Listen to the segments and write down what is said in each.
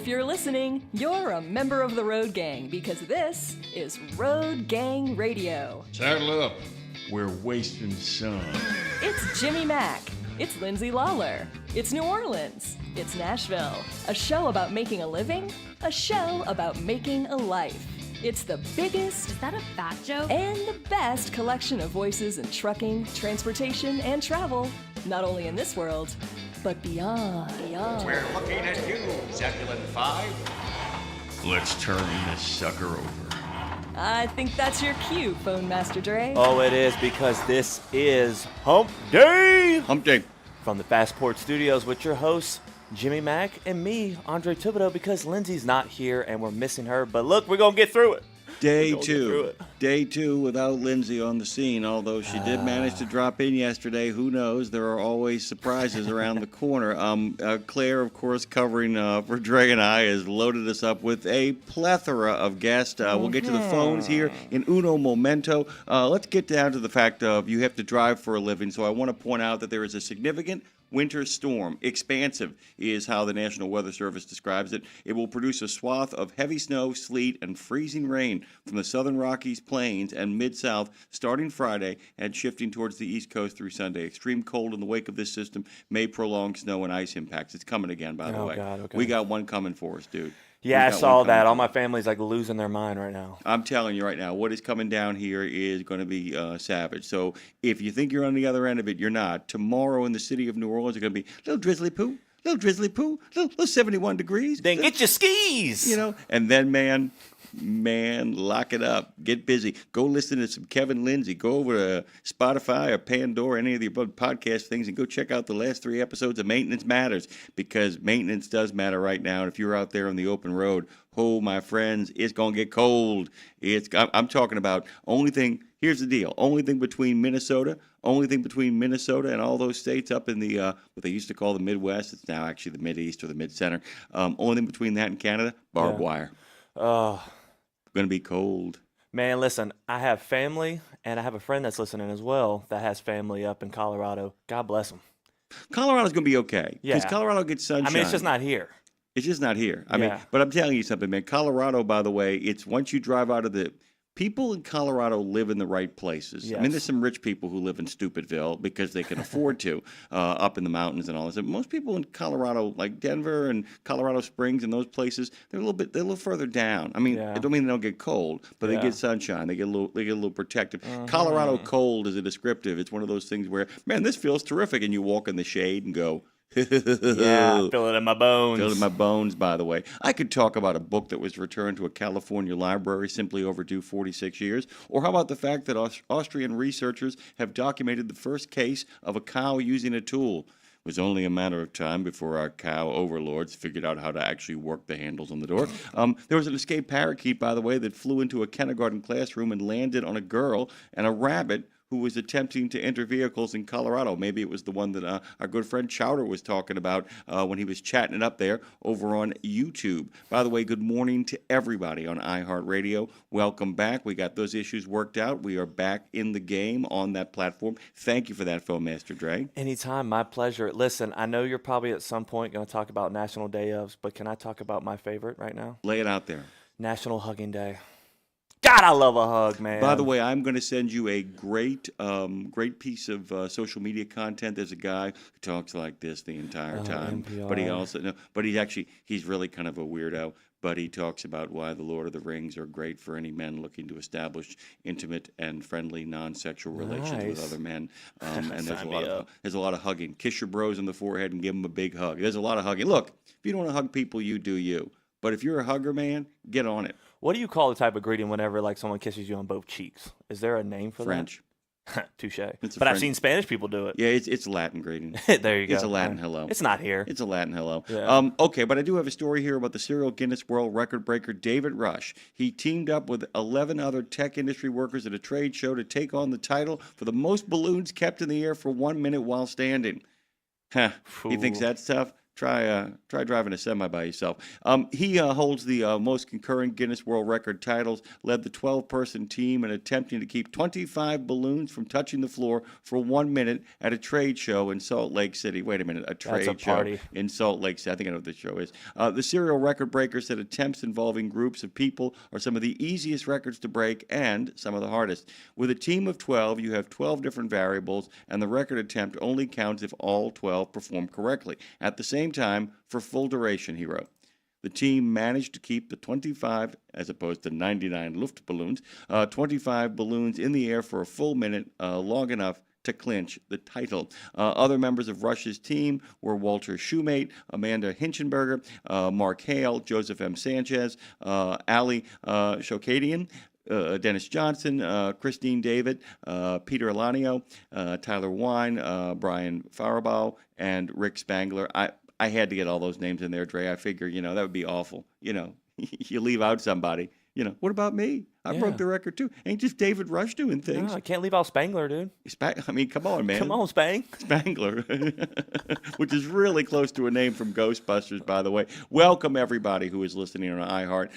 If you're listening, you're a member of the Road Gang because this is Road Gang Radio. Saddle up. We're wasting sun. It's Jimmy Mack. It's Lindsay Lawler. It's New Orleans. It's Nashville. A show about making a living. A show about making a life. It's the biggest... Is that a fat joke? And the best collection of voices in trucking, transportation, and travel. Not only in this world, but beyond. We're looking at you, Zebulon 5. Let's turn this sucker over. I think that's your cue, Phone Master Dre. Oh, it is, because this is Hump Day! Hump Day. From the Fastport Studios with your hosts, Jimmy Mack and me, Andre Thibodeau, because Lindsay's not here and we're missing her. But look, we're going to get through it. Day two without Lindsay on the scene, although she did manage to drop in yesterday. Who knows? There are always surprises around the corner. Claire, of course, covering for Dre and I, has loaded us up with a plethora of guests. We'll get to the phones here in uno momento. Let's get down to the fact of you have to drive for a living, so I want to point out that there is a significant winter storm. Expansive is how the National Weather Service describes it. It will produce a swath of heavy snow, sleet, and freezing rain from the southern Rockies Plains and Mid-South starting Friday and shifting towards the East Coast through Sunday. Extreme cold in the wake of this system may prolong snow and ice impacts. It's coming again, by the way. God, okay. We got one coming for us, dude. Yeah, I saw that. All my family's like losing their mind right now. I'm telling you right now, what is coming down here is going to be savage. So if you think you're on the other end of it, you're not. Tomorrow in the city of New Orleans, it's going to be little drizzly poo, little 71 degrees. Then get your skis. You know, and then, man, lock it up. Get busy. Go listen to some Kevin Lindsay. Go over to Spotify or Pandora, any of the above podcast things, and go check out the last 3 episodes of Maintenance Matters, because maintenance does matter right now. And if you're out there on the open road, oh, my friends, it's going to get cold. I'm talking about here's the deal. Only thing between Minnesota and all those states up in the, what they used to call the Midwest, it's now actually the Mideast or the Mid-Center. Only thing between that and Canada, barbed wire. Oh. Going to be cold. Man, listen, I have family, and I have a friend that's listening as well that has family up in Colorado. God bless them. Colorado's going to be okay. Yeah. Because Colorado gets sunshine. I mean, it's just not here. It's just not here. I mean, but I'm telling you something, man. Colorado, by the way, it's once you drive out of the... People in Colorado live in the right places. Yes. I mean, there's some rich people who live in Stupidville because they can afford to, up in the mountains and all this. And most people in Colorado, like Denver and Colorado Springs and those places, they're a little further down. I mean, it don't mean they don't get cold, but they get sunshine. They get a little protective. Colorado cold is a descriptive. It's one of those things where, man, this feels terrific, and you walk in the shade and go, yeah, feel it in my bones. Feel it in my bones, by the way. I could talk about a book that was returned to a California library, simply overdue 46 years. Or how about the fact that Austrian researchers have documented the first case of a cow using a tool. It was only a matter of time before our cow overlords figured out how to actually work the handles on the door. There was an escaped parakeet, by the way, that flew into a kindergarten classroom and landed on a girl and a rabbit who was attempting to enter vehicles in Colorado. Maybe it was the one that our good friend Chowder was talking about when he was chatting it up there over on YouTube. By the way, good morning to everybody on iHeartRadio. Welcome back. We got those issues worked out. We are back in the game on that platform. Thank you for that, Phone Master Dre. Anytime, my pleasure. Listen, I know you're probably at some point going to talk about National Day ofs, but can I talk about my favorite right now? Lay it out there. National Hugging Day. God, I love a hug, man. By the way, I'm going to send you a great piece of social media content. There's a guy who talks like this the entire time, NPR. but he's really kind of a weirdo. But he talks about why the Lord of the Rings are great for any men looking to establish intimate and friendly non-sexual relations with other men. And there's a lot of hugging. Kiss your bros on the forehead and give them a big hug. There's a lot of hugging. Look, if you don't want to hug people, you do you. But if you're a hugger, man, get on it. What do you call the type of greeting whenever like someone kisses you on both cheeks? Is there a name for French. that? Touche. But I've seen Spanish people do it. Yeah, it's a Latin greeting. There you go. It's a Latin hello. It's not here. It's a Latin hello. Yeah. Okay, but I do have a story here about the serial Guinness World Record breaker David Rush. He teamed up with 11 other tech industry workers at a trade show to take on the title for the most balloons kept in the air for 1 minute while standing. He thinks that's tough. Try driving a semi by yourself. He holds the most concurrent Guinness World Record titles, led the 12-person team in attempting to keep 25 balloons from touching the floor for 1 minute at a trade show in Salt Lake City. Wait a minute, a trade show in Salt Lake City. I think I know what the show is. The serial record breaker said attempts involving groups of people are some of the easiest records to break and some of the hardest. With a team of 12, you have 12 different variables, and the record attempt only counts if all 12 perform correctly. At the same time, for full duration, he wrote. The team managed to keep the 25, as opposed to 99 Luftballons, 25 balloons in the air for a full minute, long enough to clinch the title. Other members of Rush's team were Walter Shoemate, Amanda Hinchenberger, Mark Hale, Joseph M. Sanchez, Ali Shokadian, Dennis Johnson, Christine David, Peter Elanio, Tyler Wine, Brian Farago, and Rick Spangler. I had to get all those names in there, Dre. I figure, that would be awful. You leave out somebody. What about me? I broke the record too. Ain't just David Rush doing things. No, I can't leave out Spangler, dude. Come on, man. Come on, Spangler, which is really close to a name from Ghostbusters, by the way. Welcome, everybody who is listening on iHeart.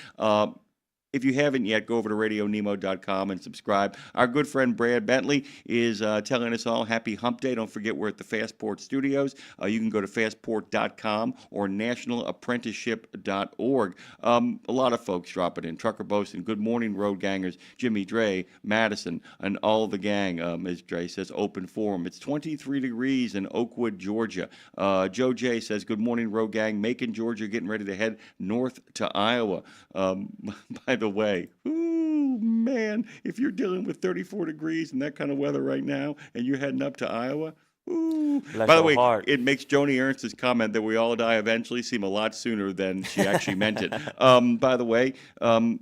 If you haven't yet, go over to RadioNemo.com and subscribe. Our good friend Brad Bentley is telling us all happy hump day. Don't forget we're at the Fastport Studios. You can go to fastport.com or nationalapprenticeship.org. A lot of folks dropping in. Trucker Bosun, good morning, road gangers. Jimmy Dre, Madison, and all the gang, as Dre says, open forum. It's 23 degrees in Oakwood, Georgia. Joe J says, good morning, road gang. Macon, Georgia, getting ready to head north to Iowa. By the way, ooh, man, if you're dealing with 34 degrees and that kind of weather right now and you're heading up to Iowa, ooh. By the way, it makes Joni Ernst's comment that we all die eventually seem a lot sooner than she actually meant it. By the way,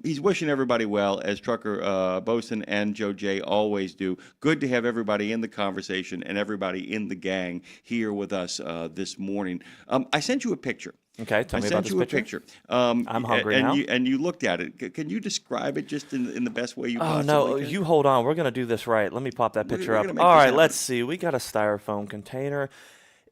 he's wishing everybody well, as Trucker Bosun and Joe J always do. Good to have everybody in the conversation and everybody in the gang here with us this morning. I sent you a picture. Okay, tell me about this picture. I'm hungry now. And you looked at it. Can you describe it just in the best way you possibly can? You hold on. We're going to do this right. Let me pop that picture up. All right, let's see. We got a styrofoam container.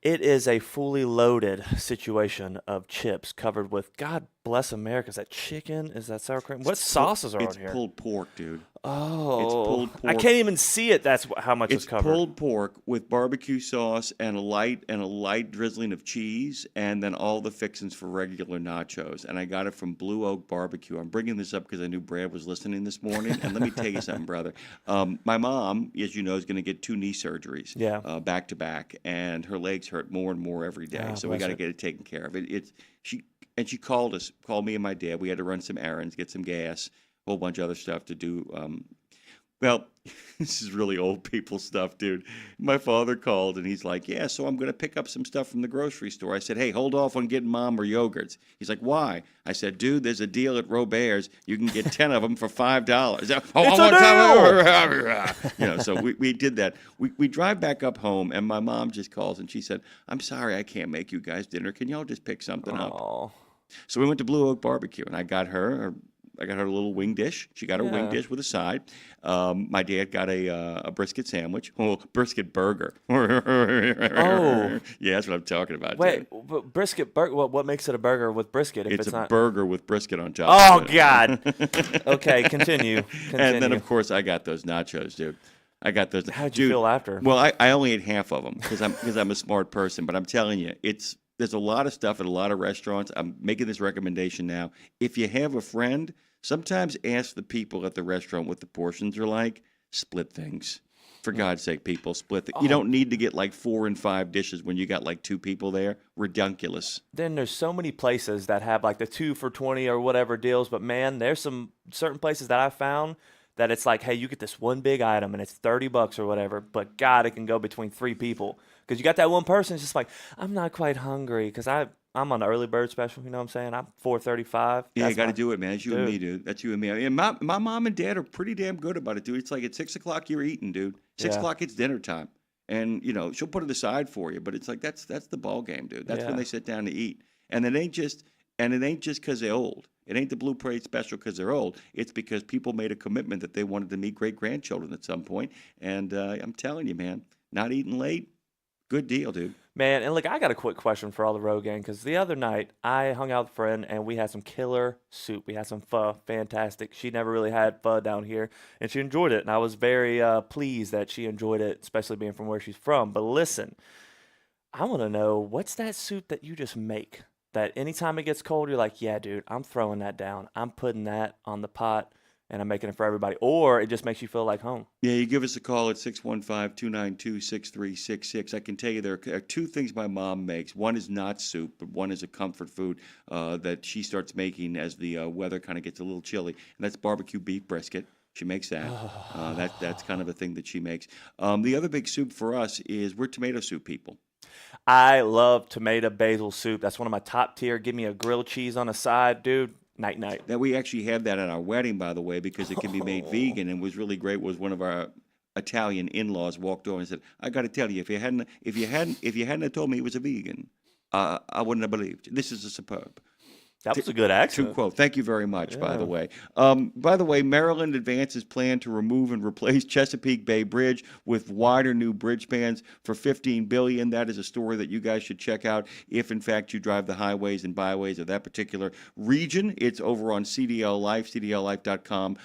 It is a fully loaded situation of chips covered with, God bless America, is that chicken? Is that sour cream? What sauces are on here? It's pulled pork, dude. Oh, it's pulled pork. I can't even see it. That's how much it's covered. It's pulled pork with barbecue sauce and a light drizzling of cheese, and then all the fixings for regular nachos. And I got it from Blue Oak Barbecue. I'm bringing this up because I knew Brad was listening this morning. And let me tell you something, brother. My mom, as you know, is going to get 2 knee surgeries, back to back, and her legs hurt more and more every day. So we got to get it taken care of. She called me and my dad. We had to run some errands, get some gas, a whole bunch of other stuff to do. Well, this is really old people stuff, dude. My father called, and he's like, yeah, so I'm going to pick up some stuff from the grocery store. I said, hey, hold off on getting Mom or yogurts. He's like, why? I said, dude, there's a deal at Robert's. You can get 10 of them for $5. So we did that. We drive back up home, and my mom just calls, and she said, I'm sorry I can't make you guys dinner. Can y'all just pick something up? So we went to Blue Oak Barbecue, and I got her a little wing dish. She got her wing dish with a side. My dad got a brisket sandwich. Oh, brisket burger. Yeah, that's what I'm talking about. Wait, but brisket burger. What makes it a burger with brisket? If it's a not burger with brisket on top. Oh God. Okay, continue. And then of course I got those nachos, dude. I got those. How'd you feel after? Well, I only ate half of them because I'm a smart person. But I'm telling you, there's a lot of stuff at a lot of restaurants. I'm making this recommendation now. If you have a friend, sometimes ask the people at the restaurant what the portions are like. Split things. For God's sake, people, split things. You don't need to get like 4 and 5 dishes when you got like 2 people there. Ridiculous. Then there's so many places that have like the 2 for $20 or whatever deals. But man, there's some certain places that I found that it's like, hey, you get this one big item and it's $30 or whatever. But God, it can go between 3 people. Because you got that one person who's just like, I'm not quite hungry because I'm on the early bird special, you know what I'm saying? I'm $4.35. Yeah, you got to do it, man. It's you and me, dude. That's you and me. I mean, my mom and dad are pretty damn good about it, dude. It's like at 6 o'clock you're eating, dude. 6 o'clock it's dinner time, and she'll put it aside for you. But it's like that's the ball game, dude. That's when they sit down to eat, and it ain't just because they're old. It ain't the Blue Parade special because they're old. It's because people made a commitment that they wanted to meet great grandchildren at some point. And I'm telling you, man, not eating late. Good deal, dude. Man, and look, I got a quick question for all the road gang because the other night I hung out with a friend and we had some killer soup. We had some pho, fantastic. She never really had pho down here and she enjoyed it. And I was very pleased that she enjoyed it, especially being from where she's from. But listen, I want to know what's that soup that you just make that anytime it gets cold, you're like, yeah, dude, I'm throwing that down. I'm putting that on the pot and I'm making it for everybody. Or it just makes you feel like home. Yeah, you give us a call at 615-292-6366. I can tell you there are two things my mom makes. One is not soup, but one is a comfort food that she starts making as the weather kind of gets a little chilly, and that's barbecue beef brisket. She makes that. That's kind of a thing that she makes. The other big soup for us is we're tomato soup people. I love tomato basil soup. That's one of my top tier. Give me a grilled cheese on the side, dude. Night, night. That we actually had that at our wedding, by the way, because it can be made vegan. And was really great was one of our Italian in-laws walked over and said, "I got to tell you, if you hadn't have told me it was a vegan, I wouldn't have believed. This is a superb." That was a good accent. To quote. Thank you very much, by the way. Maryland advances plan to remove and replace Chesapeake Bay Bridge with wider new bridge spans for $15 billion. That is a story that you guys should check out if, in fact, you drive the highways and byways of that particular region. It's over on CDL Life, cdllife.com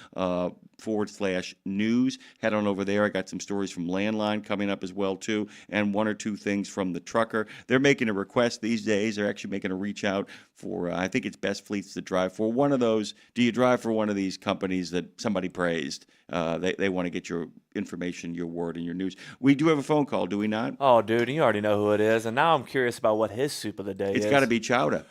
/news. Head on over there. I got some stories from Landline coming up as well, too, and one or two things from the trucker. They're making a request these days. They're actually making a reach out for, I think it's Best Fleets to drive for. One of those, do you drive for one of these companies that somebody praised? They want to get your information, your word, and your news. We do have a phone call, do we not? Oh, dude, you already know who it is. And now I'm curious about what his soup of the day is. It's got to be chowder.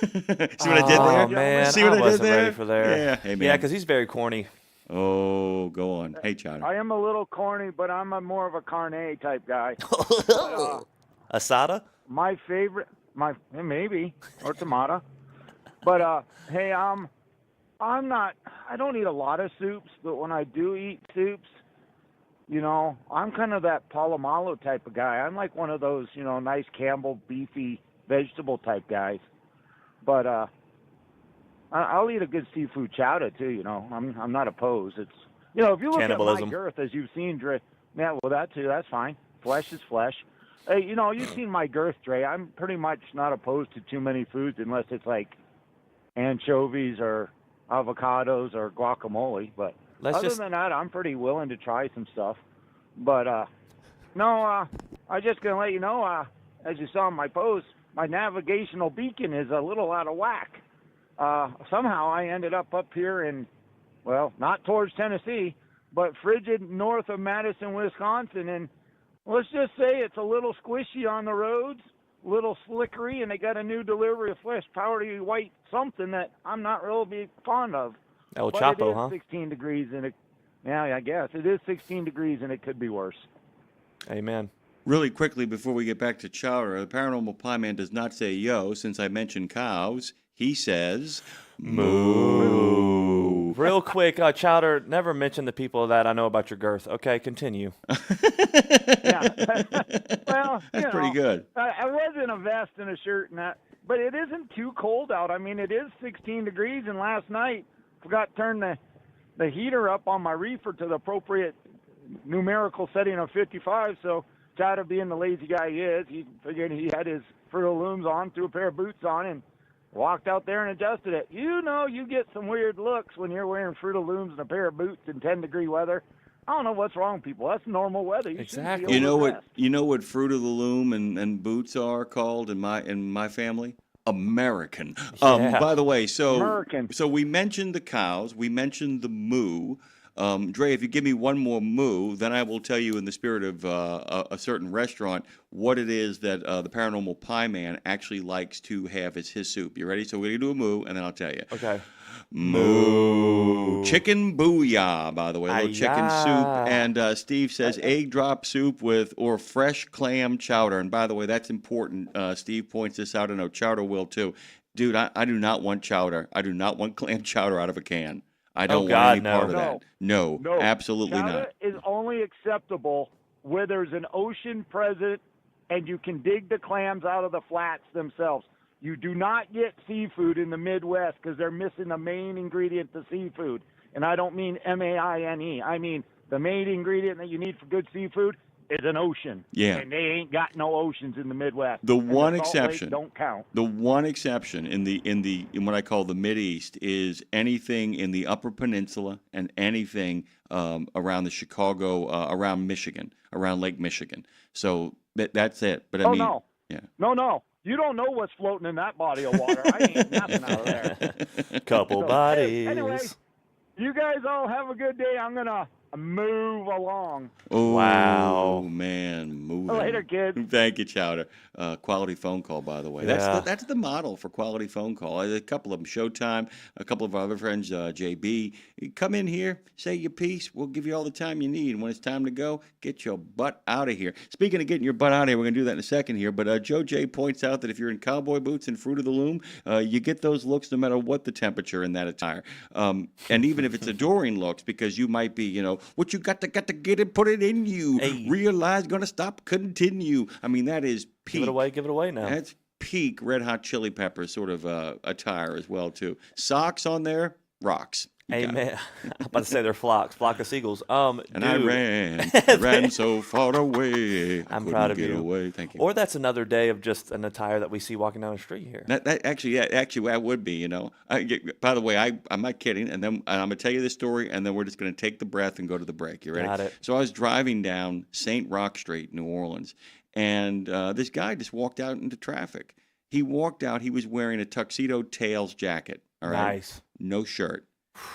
See what I did there? Oh, man. See what I I did wasn't there? ready for there. Yeah, hey, man. Yeah, because he's very corny. Oh, go on. Hey, Chowder. I am a little corny, but I'm more of a carne type guy. Asada? My favorite, maybe, or tomato. But, hey, I don't eat a lot of soups, but when I do eat soups, you know, I'm kind of that Palomalo type of guy. I'm like one of those, you know, nice Campbell beefy vegetable type guys. But, I'll eat a good seafood chowder too. You know, I'm not opposed. It's, you know, if you look at my girth, as you've seen, Dre. Yeah, well, that too. That's fine. Flesh is flesh. Hey, you know, you've seen my girth, Dre. I'm pretty much not opposed to too many foods unless it's like anchovies or avocados or guacamole. But other than that, I'm pretty willing to try some stuff. But I just gonna let you know. As you saw in my post, my navigational beacon is a little out of whack. Somehow I ended up here in, well, not towards Tennessee, but frigid north of Madison, Wisconsin. And let's just say it's a little squishy on the roads, a little slickery, and they got a new delivery of fresh, powdery white something that I'm not really fond of. El but Chapo, it is huh? 16 degrees, and I guess it is 16 degrees, and it could be worse. Amen. Really quickly, before we get back to Chowder, the Paranormal Pie Man does not say yo, since I mentioned cows. He says, moo. Real quick, Chowder, never mention the people that I know about your girth. Okay, continue. Yeah. Well, that's pretty good. I was in a vest and a shirt and that, but it isn't too cold out. I mean, it is 16 degrees, and last night forgot to turn the heater up on my reefer to the appropriate numerical setting of 55. So, Chowder, being the lazy guy he is, he figured he had his Fruit of the Looms on, threw a pair of boots on, and walked out there and adjusted it. You know, you get some weird looks when you're wearing Fruit of the Looms and a pair of boots in 10-degree weather. I don't know what's wrong, people. That's normal weather. Exactly. You know what Fruit of the Loom and boots are called in my family? American. Yeah. By the way, American. So we mentioned the cows, we mentioned the moo. Dre, if you give me one more moo, then I will tell you in the spirit of a certain restaurant what it is that the Paranormal Pie Man actually likes to have as his soup. You ready? So we're going to do a moo, and then I'll tell you. Okay. Moo. Chicken booyah, by the way. A little chicken soup. And Steve says egg drop soup or fresh clam chowder. And by the way, that's important. Steve points this out. I know Chowder will too. Dude, I do not want chowder. I do not want clam chowder out of a can. I don't want any part of that. No, absolutely chowder not. Is only acceptable where there's an ocean present and you can dig the clams out of the flats themselves. You do not get seafood in the Midwest because they're missing the main ingredient to seafood. And I don't mean M-A-I-N-E. I mean the main ingredient that you need for good seafood is an ocean. Yeah. And they ain't got no oceans in the Midwest. The And one Salt Lake exception don't count. The one exception in what I call the Mideast is anything in the Upper Peninsula and anything around the Chicago, around Michigan, around Lake Michigan. So that's it. But I mean, no. yeah. No. You don't know what's floating in that body of water. I ain't nothing out of there. Couple So, bodies. Anyway, you guys all have a good day. I'm going to move along. Oh, Wow. man, moving. Later, kids. Thank you, Chowder. Quality phone call, by the way. Yeah. That's the model for quality phone call. A couple of them, Showtime, a couple of our other friends, JB. You come in here, say your piece. We'll give you all the time you need. When it's time to go, get your butt out of here. Speaking of getting your butt out of here, we're going to do that in a second here. But Joe J points out that if you're in cowboy boots and Fruit of the Loom, you get those looks no matter what the temperature in that attire. And even if it's adoring looks, because you might be, what you got to get it, put it in you. Hey. Realize, gonna stop, continue. I mean, that is peak. Give it away now. That's peak Red Hot Chili Peppers sort of attire as well, too. Socks on there, rocks. You got it. Amen. I'm about to say they're flock of seagulls. And I ran so far away. I'm proud of get you. Away. Thank you. Or that's another day of just an attire that we see walking down the street here. Actually, that would be, by the way, I'm not kidding. And then I'm going to tell you this story, and then we're just going to take the breath and go to the break. You ready? Got it. So I was driving down St. Roch Street, New Orleans, and this guy just walked out into traffic. He walked out. He was wearing a tuxedo tails jacket. All right. Nice. No shirt.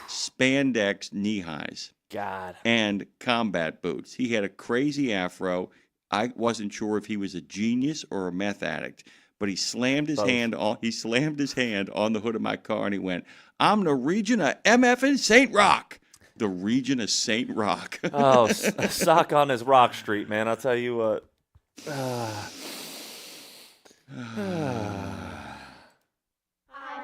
Spandex knee highs. God. And combat boots. He had a crazy afro. I wasn't sure if he was a genius or a meth addict, but he slammed his hand on the hood of my car and he went, "I'm the region of MF in St. Roch." The region of St. Roch. Oh, a sock on his Rock Street, man. I'll tell you what. I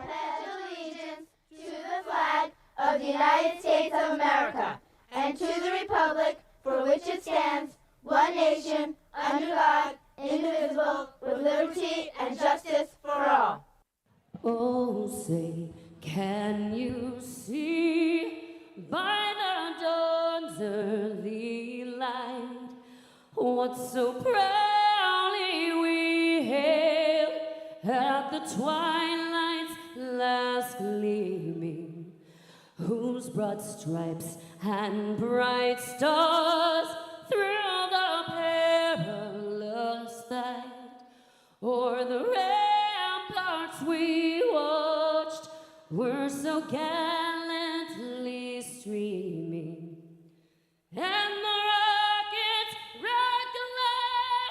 pledge allegiance to the flag of the United States of America and to the republic for which it stands, one nation, under God, indivisible, with liberty and justice for all. Oh, say, can you see by the dawn's early light what so proudly we hailed at the twilight's last gleaming, whose broad stripes and bright stars through the perilous fight o'er the ramparts we watched were so gallantly streaming, and the rockets rocked away,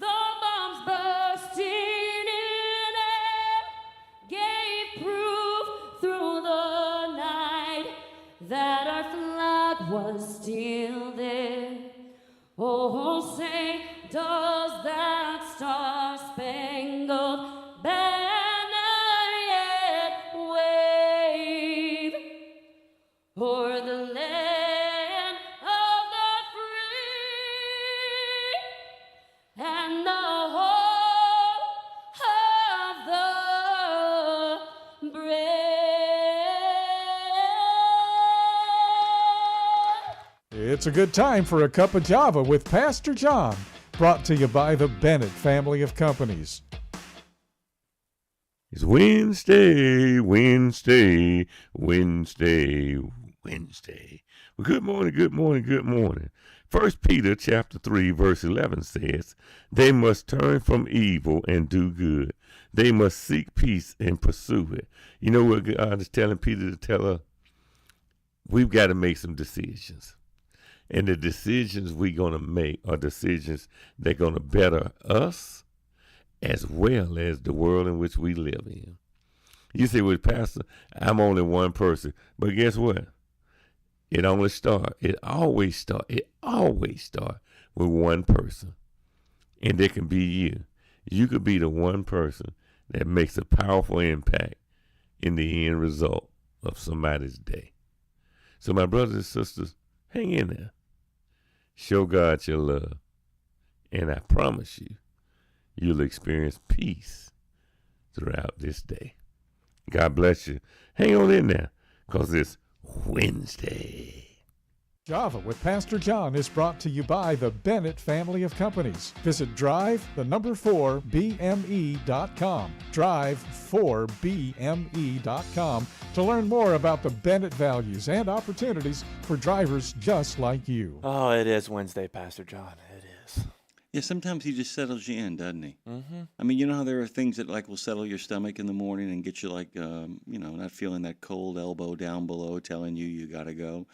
the bombs bursting in air gave proof through the night that our flag was still there. Oh, say, does that star-spangled banner yet wave o'er the land of the free and the home of the brave? It's a good time for a cup of Java with Pastor John, brought to you by the Bennett family of companies. It's Wednesday. Well, good morning. 1 Peter chapter 3, verse 11 says, they must turn from evil and do good. They must seek peace and pursue it. You know what God is telling Peter to tell us? We've got to make some decisions. And the decisions we're going to make are decisions that are going to better us as well as the world in which we live in. You say, well, Pastor, I'm only one person. But guess what? It always start with one person. And it can be you. You could be the one person that makes a powerful impact in the end result of somebody's day. So my brothers and sisters, hang in there. Show God your love. And I promise you, you'll experience peace throughout this day. God bless you. Hang on in there, because it's Wednesday. Java with Pastor John is brought to you by the Bennett family of companies. Visit drive4bme.com. Drive4bme.com to learn more about the Bennett values and opportunities for drivers just like you. Oh, it is Wednesday, Pastor John. It is. Yeah, sometimes he just settles you in, doesn't he? Mm-hmm. I mean, you know how there are things that like will settle your stomach in the morning and get you like, not feeling that cold elbow down below telling you got to go.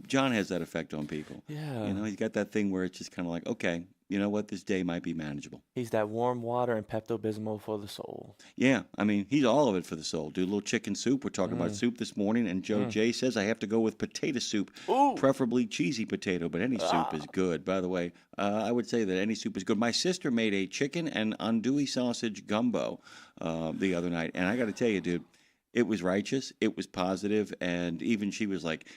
John has that effect on people. Yeah. You know, he's got that thing where it's just kind of like, okay, you know what, this day might be manageable. He's that warm water and Pepto-Bismol for the soul. Yeah, I mean, he's all of it for the soul. Do a little chicken soup. We're talking about soup this morning, and Joe J says I have to go with potato soup, preferably cheesy potato, but any soup is good. By the way, I would say that any soup is good. My sister made a chicken and andouille sausage gumbo the other night, and I got to tell you, dude, it was righteous, it was positive, and even she was like,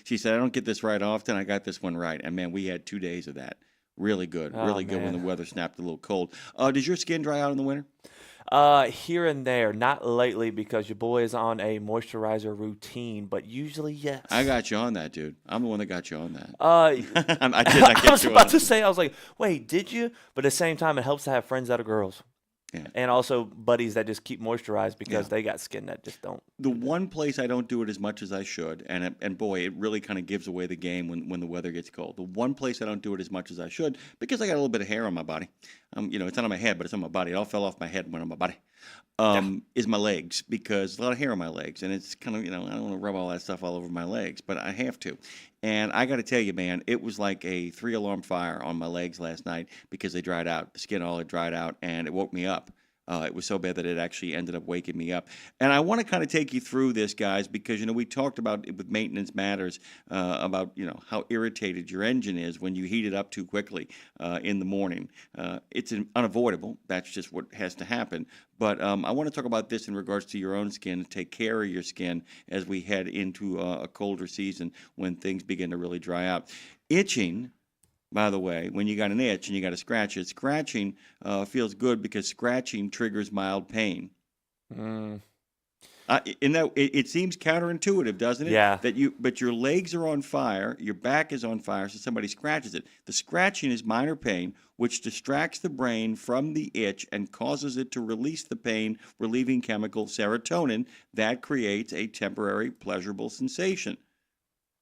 she said, I don't get this right often, I got this one right. And man, we had 2 days of that. Really good, really good when the weather snapped a little cold. Does your skin dry out in the winter? Here and there, not lately because your boy is on a moisturizer routine, but usually yes. I got you on that, dude. I'm the one that got you on that. I was about to say, I was like, wait, did you? But at the same time, it helps to have friends that are girls. Yeah. And also buddies that just keep moisturized because they got skin that just don't. The one place I don't do it as much as I should, and boy, it really kind of gives away the game when the weather gets cold. The one place I don't do it as much as I should, because I got a little bit of hair on my body. It's not on my head, but it's on my body. It all fell off my head and went on my body. Is my legs, because a lot of hair on my legs, and it's kind of, I don't want to rub all that stuff all over my legs, but I have to. And I got to tell you, man, it was like a 3-alarm fire on my legs last night because they dried out. The skin all had dried out, and it woke me up. It was so bad that it actually ended up waking me up. And I want to kind of take you through this, guys, because, we talked about it with Maintenance Matters about, how irritated your engine is when you heat it up too quickly in the morning. It's unavoidable. That's just what has to happen. But I want to talk about this in regards to your own skin. Take care of your skin as we head into a colder season when things begin to really dry out. Itching, by the way, when you got an itch and you got to scratch it, scratching feels good because scratching triggers mild pain. It seems counterintuitive, doesn't it? Yeah. But your legs are on fire, your back is on fire, so somebody scratches it. The scratching is minor pain, which distracts the brain from the itch and causes it to release the pain-relieving chemical serotonin that creates a temporary pleasurable sensation.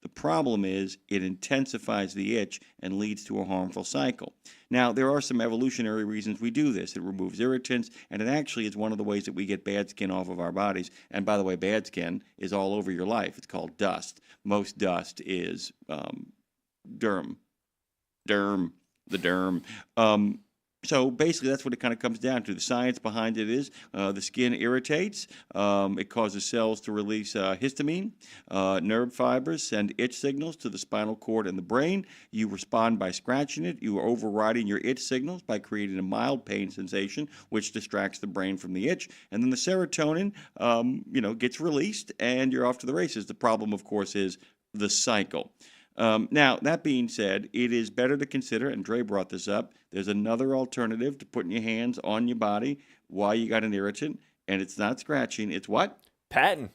The problem is it intensifies the itch and leads to a harmful cycle. Now, there are some evolutionary reasons we do this. It removes irritants, and it actually is one of the ways that we get bad skin off of our bodies. And by the way, bad skin is all over your life. It's called dust. Most dust is derm. So basically, that's what it kind of comes down to. The science behind it is the skin irritates. It causes cells to release histamine. Nerve fibers send itch signals to the spinal cord and the brain. You respond by scratching it. You are overriding your itch signals by creating a mild pain sensation, which distracts the brain from the itch. And then the serotonin, gets released, and you're off to the races. The problem, of course, is the cycle. Now, that being said, it is better to consider, and Dre brought this up, there's another alternative to putting your hands on your body while you got an irritant, and it's not scratching. It's what? Patting.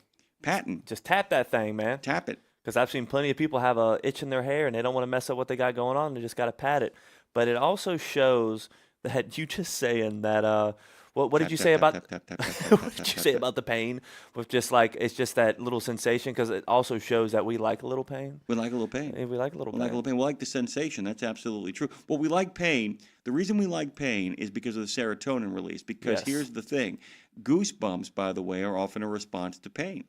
Just tap that thing, man. Tap it. Because I've seen plenty of people have a itch in their hair, and they don't want to mess up what they got going on. They just got to pat it. But it also shows that you just saying that what did you say about what did you say about the pain? With just like it's just that little sensation, because it also shows that we like a little pain. We like a little pain. We like a little pain. We like the sensation. That's absolutely true. Well, we like pain. The reason we like pain is because of the serotonin release. Because here's the thing: goosebumps, by the way, are often a response to pain.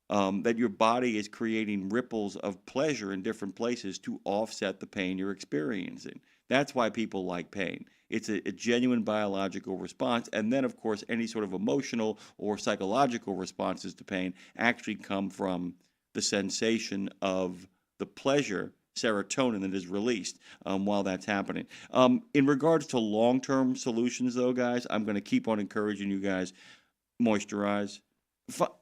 That your body is creating ripples of pleasure in different places to offset the pain you're experiencing. That's why people like pain. It's a genuine biological response. And then, of course, any sort of emotional or psychological responses to pain actually come from the sensation of the pleasure, serotonin, that is released while that's happening. In regards to long-term solutions, though, guys, I'm going to keep on encouraging you guys, moisturize.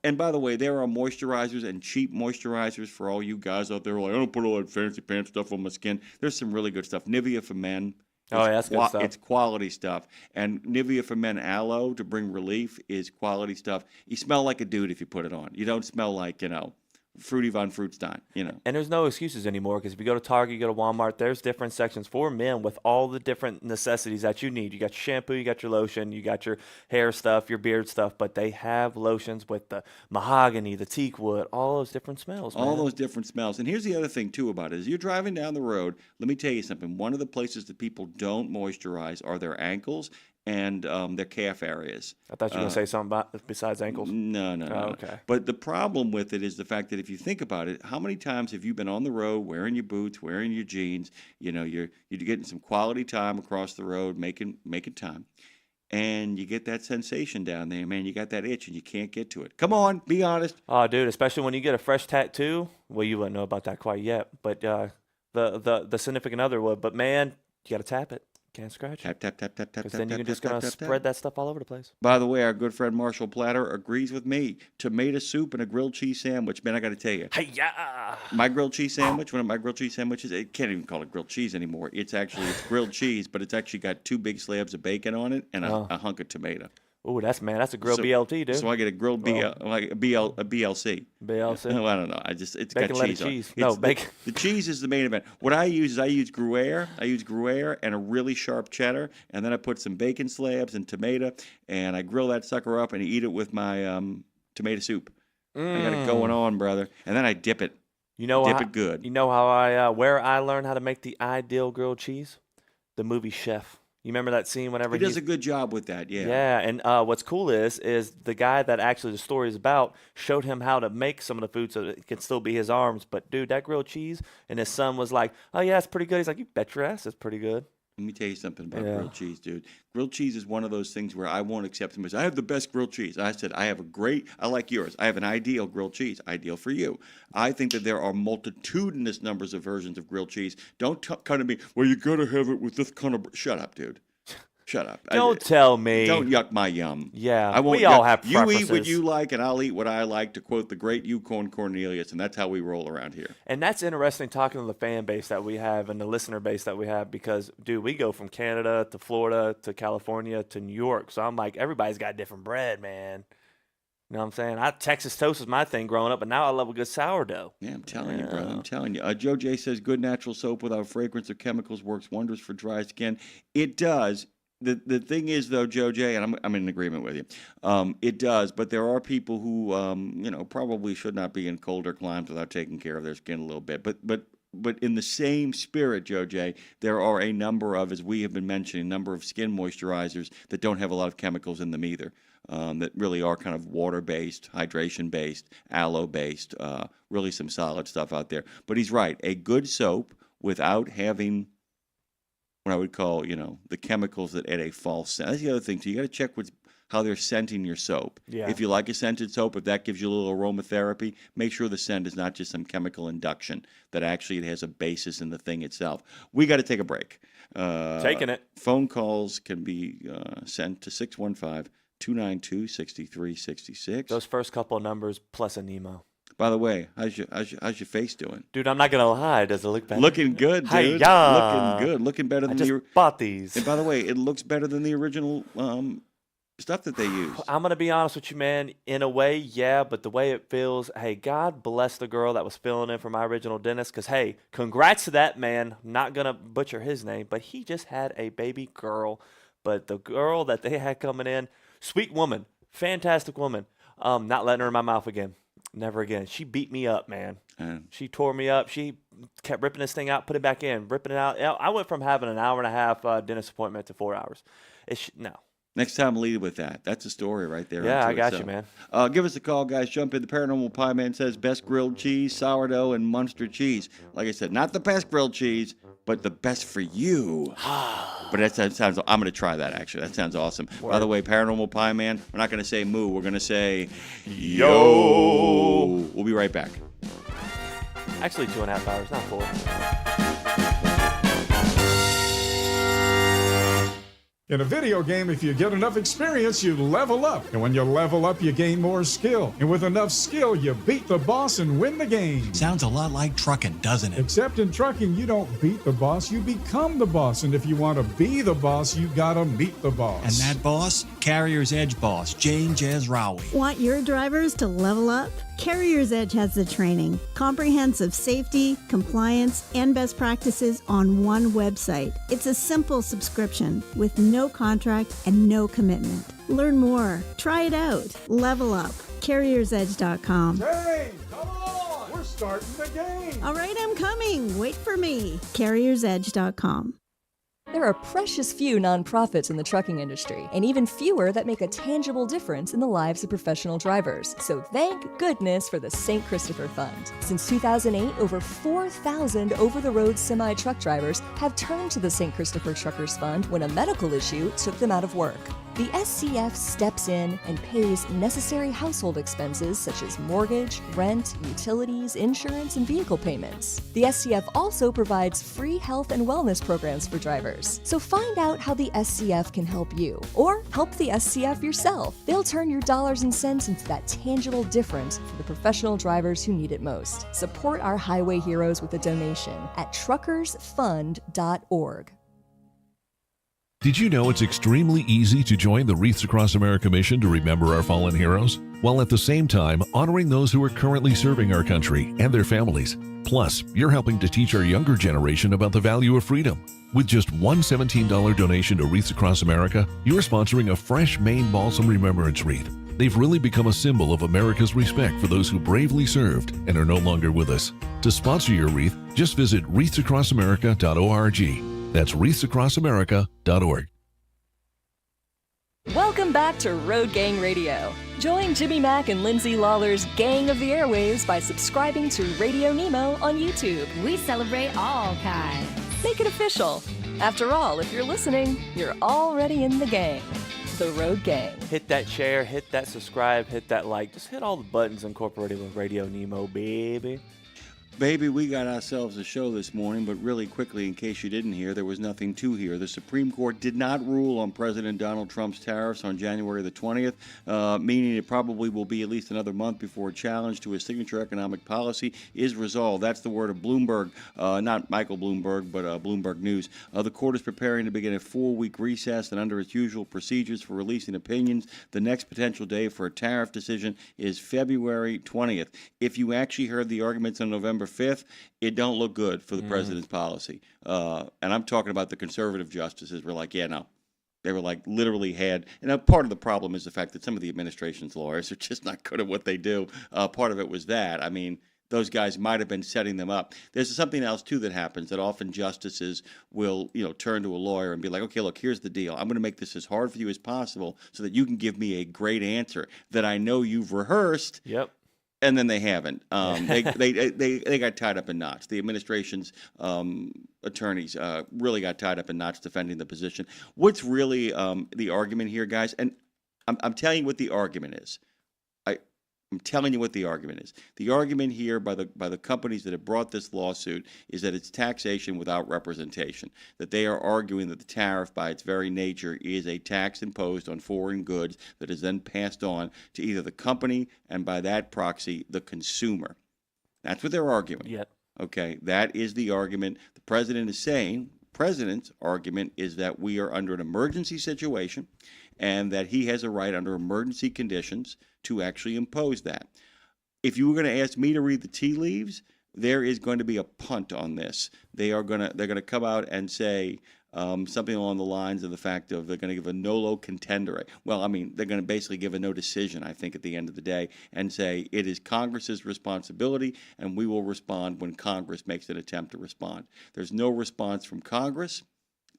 And by the way, there are moisturizers and cheap moisturizers for all you guys out there like, I don't put all that fancy pants stuff on my skin. There's some really good stuff. Nivea for Men. That's good stuff. It's quality stuff. And Nivea for Men Aloe to bring relief is quality stuff. You smell like a dude if you put it on. You don't smell like, Fruity von Fruitstein, you know. And there's no excuses anymore because if you go to Target, you go to Walmart, there's different sections for men with all the different necessities that you need. You got your shampoo, you got your lotion, you got your hair stuff, your beard stuff, but they have lotions with the mahogany, the teak wood, all those different smells, man. All those different smells. And here's the other thing, too, about it. As you're driving down the road, let me tell you something. One of the places that people don't moisturize are their ankles and their calf areas. I thought you were going to say something about besides ankles. No. Okay. But the problem with it is the fact that if you think about it, how many times have you been on the road wearing your boots, wearing your jeans? You know, you're getting some quality time across the road, making time. And you get that sensation down there, man. You got that itch and you can't get to it. Come on, be honest. Oh, dude, especially when you get a fresh tattoo. Well, you wouldn't know about that quite yet, but the significant other would. But, man, you got to tap it. Can't scratch it. Tap. Because then you're just going to spread that stuff all over the place. By the way, our good friend Marshall Platter agrees with me. Tomato soup and a grilled cheese sandwich. Man, I got to tell you. Hey-ya! My grilled cheese sandwich, one of my grilled cheese sandwiches, it can't even call it grilled cheese anymore. It's grilled cheese, but it's actually got 2 big slabs of bacon on it and a hunk of tomato. Oh, that's a grilled BLT, dude. So I get a grilled like a BLC. BLC. No, I don't know. It's bacon, got cheese on cheese. it. No, bacon. The cheese is the main event. What I use is Gruyere. I use Gruyere and a really sharp cheddar, and then I put some bacon slabs and tomato, and I grill that sucker up and eat it with my tomato soup. I got it going on, brother. And then I dip it. Dip it good. You know how where I learned how to make the ideal grilled cheese? The movie Chef. You remember that scene whenever he does a good job with that, yeah. Yeah, and what's cool is the guy that actually the story is about showed him how to make some of the food so that it can still be his arms. But, dude, that grilled cheese, and his son was like, oh, yeah, it's pretty good. He's like, you bet your ass it's pretty good. Let me tell you something about grilled cheese, dude. Grilled cheese is one of those things where I won't accept them as I have the best grilled cheese. I said, I like yours. I have an ideal grilled cheese, ideal for you. I think that there are multitudinous numbers of versions of grilled cheese. Don't come to me, well, you got to have it with this kind of... Shut up, dude. Shut up. Don't tell me. Don't yuck my yum. Yeah, we all have preferences. You eat what you like, and I'll eat what I like, to quote the great Yukon Cornelius, and that's how we roll around here. And that's interesting talking to the fan base that we have and the listener base that we have because, dude, we go from Canada to Florida to California to New York. So I'm like, everybody's got different bread, man. You know what I'm saying? Texas toast was my thing growing up, but now I love a good sourdough. Yeah, I'm telling you, brother. I'm telling you. Joe J says, good natural soap without fragrance or chemicals works wonders for dry skin. It does. The thing is, though, Joe J, and I'm in agreement with you, it does, but there are people who, probably should not be in colder climes without taking care of their skin a little bit. But in the same spirit, Joe J, there are a number of, as we have been mentioning, a number of skin moisturizers that don't have a lot of chemicals in them either, that really are kind of water-based, hydration-based, aloe-based, really some solid stuff out there. But he's right. A good soap without having... what I would call, the chemicals that add a false scent. That's the other thing. So you got to check how they're scenting your soap. Yeah. If you like a scented soap, if that gives you a little aromatherapy, make sure the scent is not just some chemical induction, that actually it has a basis in the thing itself. We got to take a break. Taking it. Phone calls can be sent to 615-292-6366. Those first couple of numbers plus a Nemo. By the way, how's your face doing? Dude, I'm not going to lie. Does it look better? Looking good, dude. Hi-ya. Looking good. Looking better than I just bought these. And by the way, it looks better than the original stuff that they used. I'm going to be honest with you, man. In a way, yeah, but the way it feels, hey, God bless the girl that was filling in for my original dentist because, hey, congrats to that man. Not going to butcher his name, but he just had a baby girl. But the girl that they had coming in, sweet woman, fantastic woman, not letting her in my mouth again. Never again. She beat me up, man. She tore me up. She kept ripping this thing out, put it back in, ripping it out. I went from having an hour and a half dentist appointment to 4 hours. No. Next time, lead with that. That's a story right there. Yeah, I got you, man. Give us a call, guys. Jump in. The Paranormal Pie Man says best grilled cheese, sourdough, and Munster cheese. Like I said, not the best grilled cheese, but the best for you. But that sounds. I'm going to try that, actually. That sounds awesome. Word. By the way, Paranormal Pie Man, we're not going to say moo. We're going to say yo. We'll be right back. Actually, 2.5 hours, not 4. In a video game, if you get enough experience, you level up. And when you level up, you gain more skill. And with enough skill, you beat the boss and win the game. Sounds a lot like trucking, doesn't it? Except in trucking, you don't beat the boss, you become the boss. And if you want to be the boss, you gotta meet the boss. And that boss? Carrier's Edge boss, Jane Jezraoui. Want your drivers to level up? Carrier's Edge has the training, comprehensive safety, compliance, and best practices on one website. It's a simple subscription with no contract and no commitment. Learn more. Try it out. Level up. CarriersEdge.com. Hey, come on! We're starting the game! All right, I'm coming. Wait for me. CarriersEdge.com. There are precious few nonprofits in the trucking industry, and even fewer that make a tangible difference in the lives of professional drivers. So thank goodness for the St. Christopher Fund. Since 2008, over 4,000 over-the-road semi-truck drivers have turned to the St. Christopher Truckers Fund when a medical issue took them out of work. The SCF steps in and pays necessary household expenses such as mortgage, rent, utilities, insurance, and vehicle payments. The SCF also provides free health and wellness programs for drivers. So find out how the SCF can help you, or help the SCF yourself. They'll turn your dollars and cents into that tangible difference for the professional drivers who need it most. Support our highway heroes with a donation at truckersfund.org. Did you know it's extremely easy to join the Wreaths Across America mission to remember our fallen heroes, while at the same time honoring those who are currently serving our country and their families? Plus, you're helping to teach our younger generation about the value of freedom. With just one $17 donation to Wreaths Across America, you're sponsoring a fresh Maine Balsam Remembrance Wreath. They've really become a symbol of America's respect for those who bravely served and are no longer with us. To sponsor your wreath, just visit wreathsacrossamerica.org. That's wreathsacrossamerica.org. Welcome back to Road Gang Radio. Join Jimmy Mack and Lindsay Lawler's Gang of the Airwaves by subscribing to RadioNemo on YouTube. We celebrate all kinds. Make it official. After all, if you're listening, you're already in the gang. The Road Gang. Hit that share, hit that subscribe, hit that like. Just hit all the buttons incorporated with RadioNemo, baby. Baby, we got ourselves a show this morning, but really quickly, in case you didn't hear, there was nothing to hear. The Supreme Court did not rule on President Donald Trump's tariffs on January the 20th, meaning it probably will be at least another month before a challenge to his signature economic policy is resolved. That's the word of Bloomberg, not Michael Bloomberg, but Bloomberg News. The court is preparing to begin a 4-week recess, and under its usual procedures for releasing opinions, the next potential day for a tariff decision is February 20th. If you actually heard the arguments on November 5th, it don't look good for the president's policy. And I'm talking about the conservative justices were like, yeah, no. They were like literally had, and part of the problem is the fact that some of the administration's lawyers are just not good at what they do. Part of it was that. I mean, those guys might have been setting them up. There's something else, too, that happens, that often justices will, turn to a lawyer and be like, okay, look, here's the deal. I'm going to make this as hard for you as possible so that you can give me a great answer that I know you've rehearsed. Yep. And then they haven't. They got tied up in knots. The administration's attorneys really got tied up in knots defending the position. What's really the argument here, guys? And I'm telling you what the argument is. I'm telling you what the argument is. The argument here by the companies that have brought this lawsuit is that it's taxation without representation, that they are arguing that the tariff by its very nature is a tax imposed on foreign goods that is then passed on to either the company and by that proxy, the consumer. That's what they're arguing. Yep. Okay, that is the argument. The president is saying, the president's argument is that we are under an emergency situation and that he has a right under emergency conditions to actually impose that. If you were going to ask me to read the tea leaves, there is going to be a punt on this. They're going to come out and say something along the lines of the fact of they're going to give a nolo contendere. Well, I mean, they're going to basically give a no decision, I think, at the end of the day, and say it is Congress's responsibility, and we will respond when Congress makes an attempt to respond. There's no response from Congress.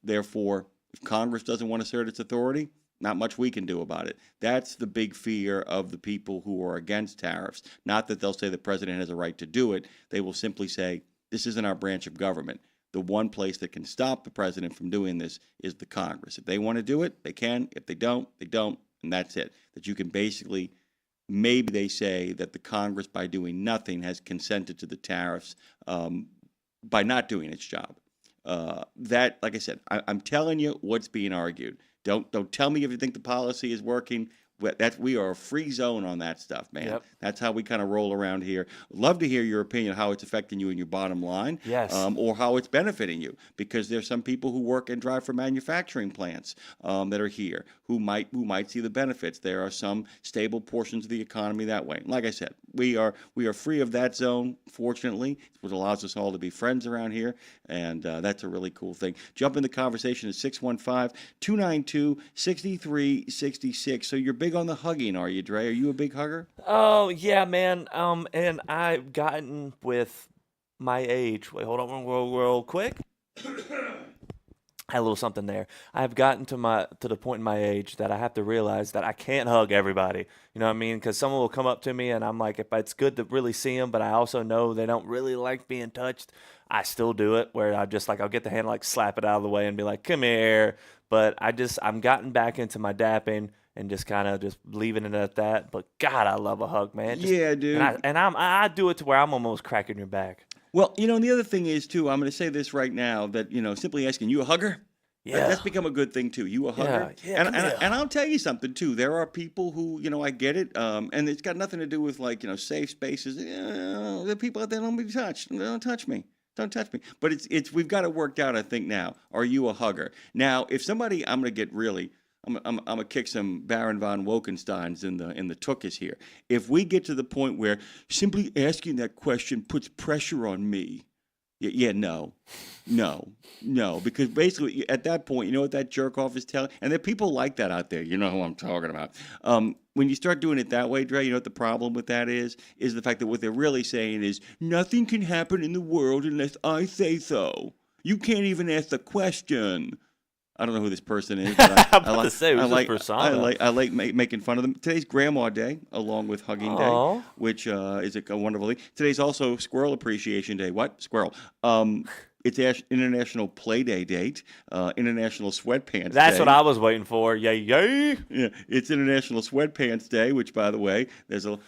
Therefore, if Congress doesn't want to assert its authority, not much we can do about it. That's the big fear of the people who are against tariffs. Not that they'll say the president has a right to do it. They will simply say, this isn't our branch of government. The one place that can stop the president from doing this is the Congress. If they want to do it, they can. If they don't, they don't. And that's it. That you can basically, maybe they say that the Congress, by doing nothing, has consented to the tariffs by not doing its job. That, like I said, I'm telling you what's being argued. Don't tell me if you think the policy is working. We are a free zone on that stuff, man. Yep. That's how we kind of roll around here. Love to hear your opinion, how it's affecting you and your bottom line, Yes. or how it's benefiting you. Because there's some people who work and drive for manufacturing plants that are here who might see the benefits. There are some stable portions of the economy that way. Like I said, we are free of that zone. Fortunately, it's what allows us all to be friends around here, and that's a really cool thing. Jump in the conversation at 615-292-6366. So you're big on the hugging, are you, Dre? Are you a big hugger? Oh, yeah, man. And I've gotten with my age. Wait, hold on real quick. Had a little something there. I've gotten to the point in my age that I have to realize that I can't hug everybody. You know what I mean? Because someone will come up to me, and I'm like, if it's good to really see them, but I also know they don't really like being touched, I still do it. Where I just I'll get the hand, slap it out of the way, and be like, "Come here." But I'm gotten back into my dapping and just kind of just leaving it at that. But God, I love a hug, man. Yeah, dude. And I do it to where I'm almost cracking your back. Well, and the other thing is, too, I'm going to say this right now, that, simply asking, you a hugger? Yeah. That's become a good thing, too. You a hugger? Yeah, and I'll tell you something, too. There are people who, I get it, and it's got nothing to do with, safe spaces. The people out there don't be touched. Don't touch me. Don't touch me. But we've got it worked out, I think, now. Are you a hugger? Now, if somebody, I'm going to get really... I'm gonna kick some Baron von Wokensteins in the tuchus here. If we get to the point where simply asking that question puts pressure on me, no, because basically at that point, you know what that jerk off is telling, and there are people like that out there. You know who I'm talking about. When you start doing it that way, Dre, you know what the problem with that is the fact that what they're really saying is nothing can happen in the world unless I say so. You can't even ask the question. I don't know who this person is. But I like making fun of them. Today's Grandma Day, along with Hugging Day, which is a wonderful thing. Today's also Squirrel Appreciation Day. What? Squirrel. It's International Play Day date, International Sweatpants Day. That's what I was waiting for. Yay, yay. Yeah, it's International Sweatpants Day, which, by the way, there's two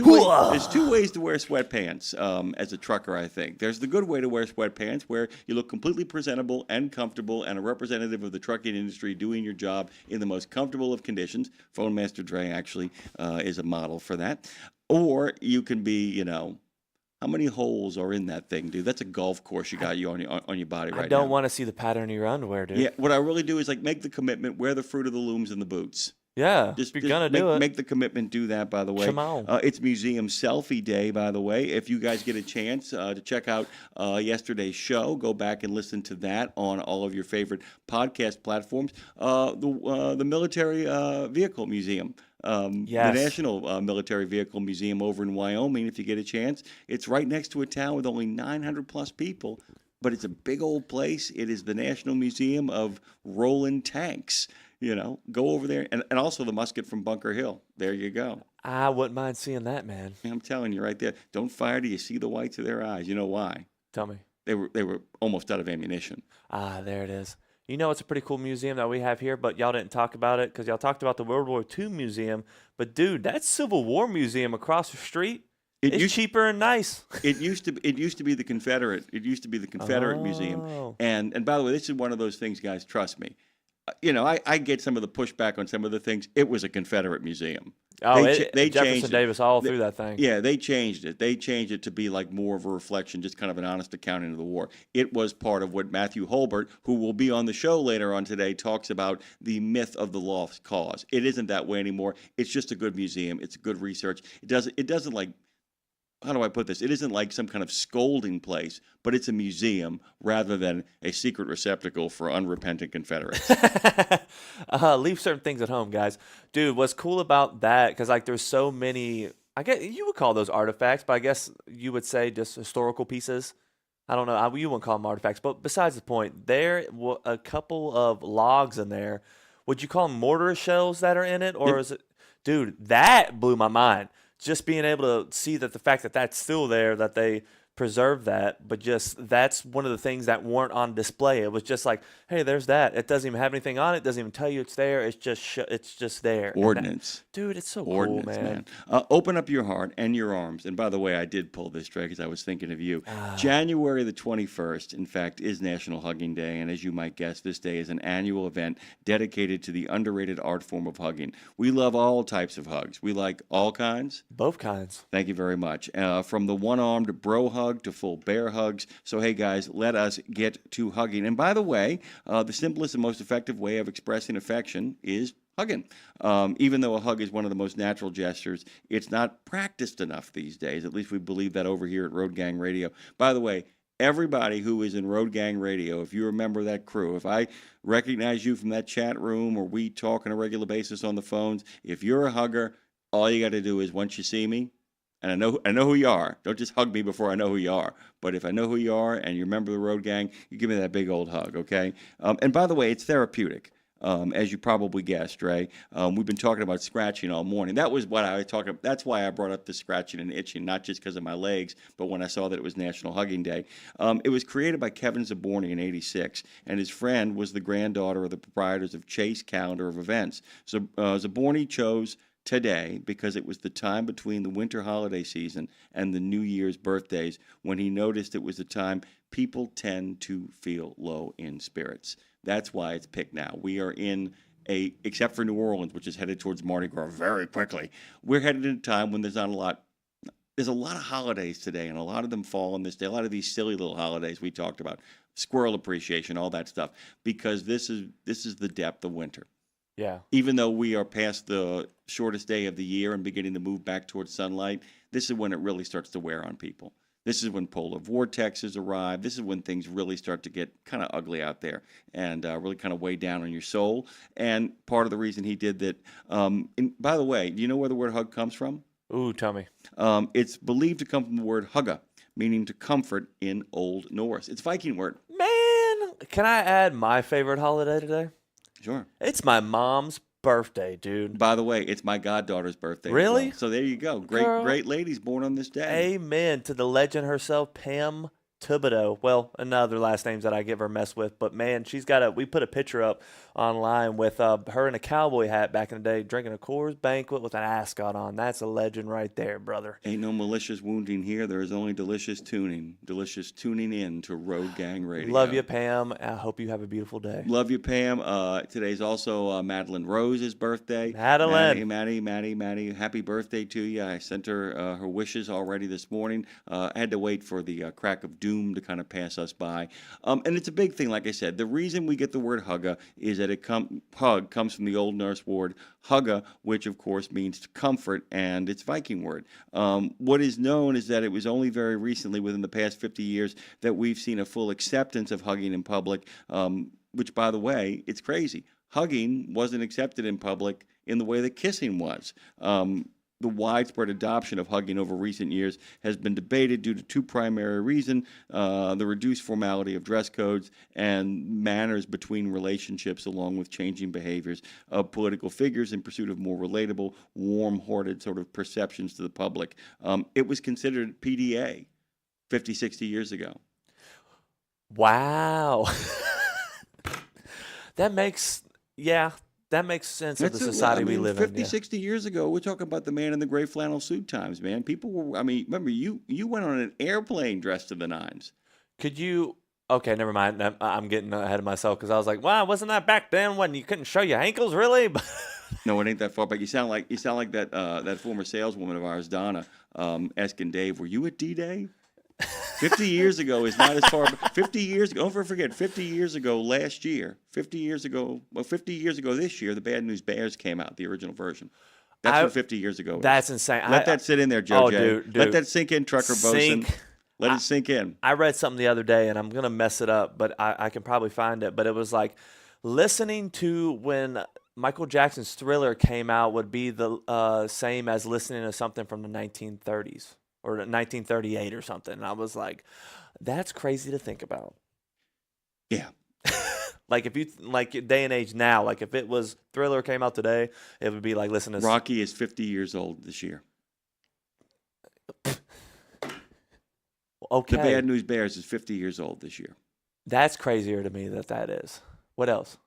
ways to wear sweatpants as a trucker, I think. There's the good way to wear sweatpants, where you look completely presentable and comfortable and a representative of the trucking industry doing your job in the most comfortable of conditions. Phone Master Dre actually is a model for that. Or you can be, how many holes are in that thing, dude? That's a golf course you got on your body right now. I don't want to see the pattern of your underwear, dude. Yeah, what I really do is make the commitment, wear the Fruit of the Looms and the boots. Yeah, if you're going to do it. Make the commitment, do that, by the way. Come on. It's Museum Selfie Day, by the way. If you guys get a chance to check out yesterday's show, go back and listen to that on all of your favorite podcast platforms. The Military Vehicle Museum. Yes. The National Military Vehicle Museum over in Wyoming, if you get a chance. It's right next to a town with only 900 plus people, but it's a big old place. It is the National Museum of Rolling Tanks. Go over there. And also the musket from Bunker Hill. There you go. I wouldn't mind seeing that, man. I'm telling you right there. Don't fire till you see the whites of their eyes. You know why? Tell me. They were almost out of ammunition. Ah, there it is. It's a pretty cool museum that we have here, but y'all didn't talk about it because y'all talked about the World War II museum. But, dude, that Civil War museum across the street, it's cheaper and nice. It used to be the Confederate. It used to be the Confederate museum. And by the way, this is one of those things, guys, trust me. I get some of the pushback on some of the things. It was a Confederate museum. Oh, they Jefferson Davis all through that thing. Yeah, they changed it. They changed it to be more of a reflection, just kind of an honest accounting of the war. It was part of what Matthew Hulbert, who will be on the show later on today, talks about the myth of the lost cause. It isn't that way anymore. It's just a good museum. It's good research. It doesn't how do I put this? It isn't like some kind of scolding place, but it's a museum rather than a secret receptacle for unrepentant Confederates. Leave certain things at home, guys. Dude, what's cool about that, because there's so many, I guess you would call those artifacts, but I guess you would say just historical pieces. I don't know. You wouldn't call them artifacts, but besides the point, there were a couple of logs in there. Would you call them mortar shells that are in it, or is it? Dude, that blew my mind. Just being able to see that the fact that that's still there, that they preserve that, but just that's one of the things that weren't on display. It was just like, hey, there's that. It doesn't even have anything on it. Doesn't even tell you it's there. It's just there. Ordnance. Dude, it's so Ordnance, cool, man. Open up your heart and your arms. And by the way, I did pull this, Trey, because I was thinking of you. January the 21st, in fact, is National Hugging Day. And as you might guess, this day is an annual event dedicated to the underrated art form of hugging. We love all types of hugs. We like all kinds. Both kinds. Thank you very much. From the one-armed bro hug to full bear hugs. So, hey, guys, let us get to hugging. And by the way, the simplest and most effective way of expressing affection is hugging. Even though a hug is one of the most natural gestures, it's not practiced enough these days. At least we believe that over here at Road Gang Radio. By the way, everybody who is in Road Gang Radio, if you remember that crew, if I recognize you from that chat room or we talk on a regular basis on the phones, if you're a hugger, all you got to do is once you see me, and I know who you are. Don't just hug me before I know who you are. But if I know who you are and you remember the Road Gang, you give me that big old hug, okay? And by the way, it's therapeutic, as you probably guessed, Ray. We've been talking about scratching all morning. That was what I was talking about. That's why I brought up the scratching and itching, not just because of my legs, but when I saw that it was National Hugging Day. It was created by Kevin Zaborni in '86, and his friend was the granddaughter of the proprietors of Chase Calendar of Events. So Zaborni chose today because it was the time between the winter holiday season and the New Year's birthdays when he noticed it was the time people tend to feel low in spirits. That's why it's picked now. We are in except for New Orleans, which is headed towards Mardi Gras very quickly, we're headed in a time when there's a lot of holidays today, and a lot of them fall on this day. A lot of these silly little holidays we talked about, squirrel appreciation, all that stuff, because this is the depth of winter. Yeah. Even though we are past the shortest day of the year and beginning to move back towards sunlight, this is when it really starts to wear on people. This is when polar vortexes arrive. This is when things really start to get kind of ugly out there and really kind of weigh down on your soul. And part of the reason he did that, by the way, do you know where the word hug comes from? Ooh, tell me. It's believed to come from the word hugga, meaning to comfort in Old Norse. It's a Viking word. Man, can I add my favorite holiday today? Sure. It's my mom's birthday, dude. By the way, it's my goddaughter's birthday. Really? Well. So there you go. Great ladies born on this day. Amen to the legend herself, Pam Thibodeau. Well, another last names that I give her mess with, but man, we put a picture up online with her in a cowboy hat back in the day, drinking a Coors Banquet with an ascot on. That's a legend right there, brother. Ain't no malicious wounding here. There is only delicious tuning in to Road Gang Radio. Love you, Pam. I hope you have a beautiful day. Love you, Pam. Today's also Madeline Rose's birthday. Madeline. Happy birthday to you. I sent her her wishes already this morning. I had to wait for the crack of doom to kind of pass us by. And it's a big thing, like I said. The reason we get the word hugga is that hug comes from the Old Norse word hugga, which of course means to comfort, and it's Viking word. What is known is that it was only very recently, within the past 50 years, that we've seen a full acceptance of hugging in public, which, by the way, it's crazy. Hugging wasn't accepted in public in the way that kissing was. The widespread adoption of hugging over recent years has been debated due to two primary reasons: the reduced formality of dress codes and manners between relationships, along with changing behaviors of political figures in pursuit of more relatable, warm-hearted sort of perceptions to the public. It was considered PDA 50, 60 years ago. Wow. That makes sense of the society we live in. 50, 60 years ago, we're talking about the man in the gray flannel suit times, man. People were, remember, you went on an airplane dressed to the nines. Okay, never mind. I'm getting ahead of myself because I was like, wow, wasn't that back then when you couldn't show your ankles, really? No, it ain't that far back. You sound like that former saleswoman of ours, Donna, asking Dave, were you at D-Day? 50 years ago is not as far. 50 years ago, don't forget, 50 years ago last year, 50 years ago this year, the Bad News Bears came out, the original version. That's what 50 years ago is. That's insane. Let that sit in there, Joe. Oh, dude. Let that sink in, Trucker Bosun. Let it sink in. I read something the other day, and I'm going to mess it up, but I can probably find it. But it was like listening to when Michael Jackson's Thriller came out would be the same as listening to something from the 1930s. Or 1938 or something. And I was like, that's crazy to think about. Yeah. Like day and age now, like if it was Thriller came out today, it would be like listening to Rocky is 50 years old this year. okay. The Bad News Bears is 50 years old this year. That's crazier to me that is. What else?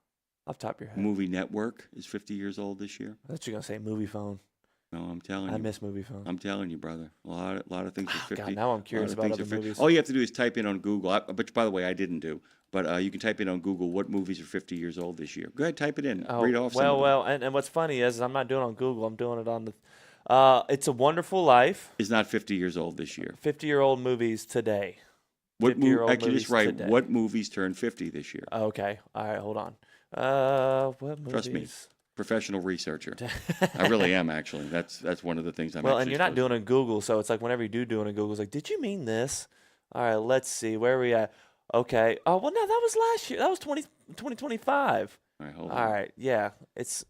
Off the top of your head. Movie Network is 50 years old this year. I thought you were going to say Movie Phone. No, I'm telling you. I miss Movie Phone. I'm telling you, brother. A lot of things are 50. God, now I'm curious about other movies. All you have to do is type in on Google, which, by the way, I didn't do. But you can type in on Google what movies are 50 years old this year. Go ahead, type it in. Read off some of them. And what's funny is I'm not doing it on Google. I'm doing it on the It's a Wonderful Life. Is not 50 years old this year. 50-year-old movies today. Actually, just write today. What movies turned 50 this year. Okay. All right, hold on. What movies? Trust me. Professional researcher. I really am, actually. That's one of the things I'm Well, actually and you're not doing it on Google, so it's like whenever you do it on Google, it's like, did you mean this? All right, let's see. Where are we at? Okay. Oh, well, no, that was last year. That was 2025. All right, hold on. All right, yeah. It's...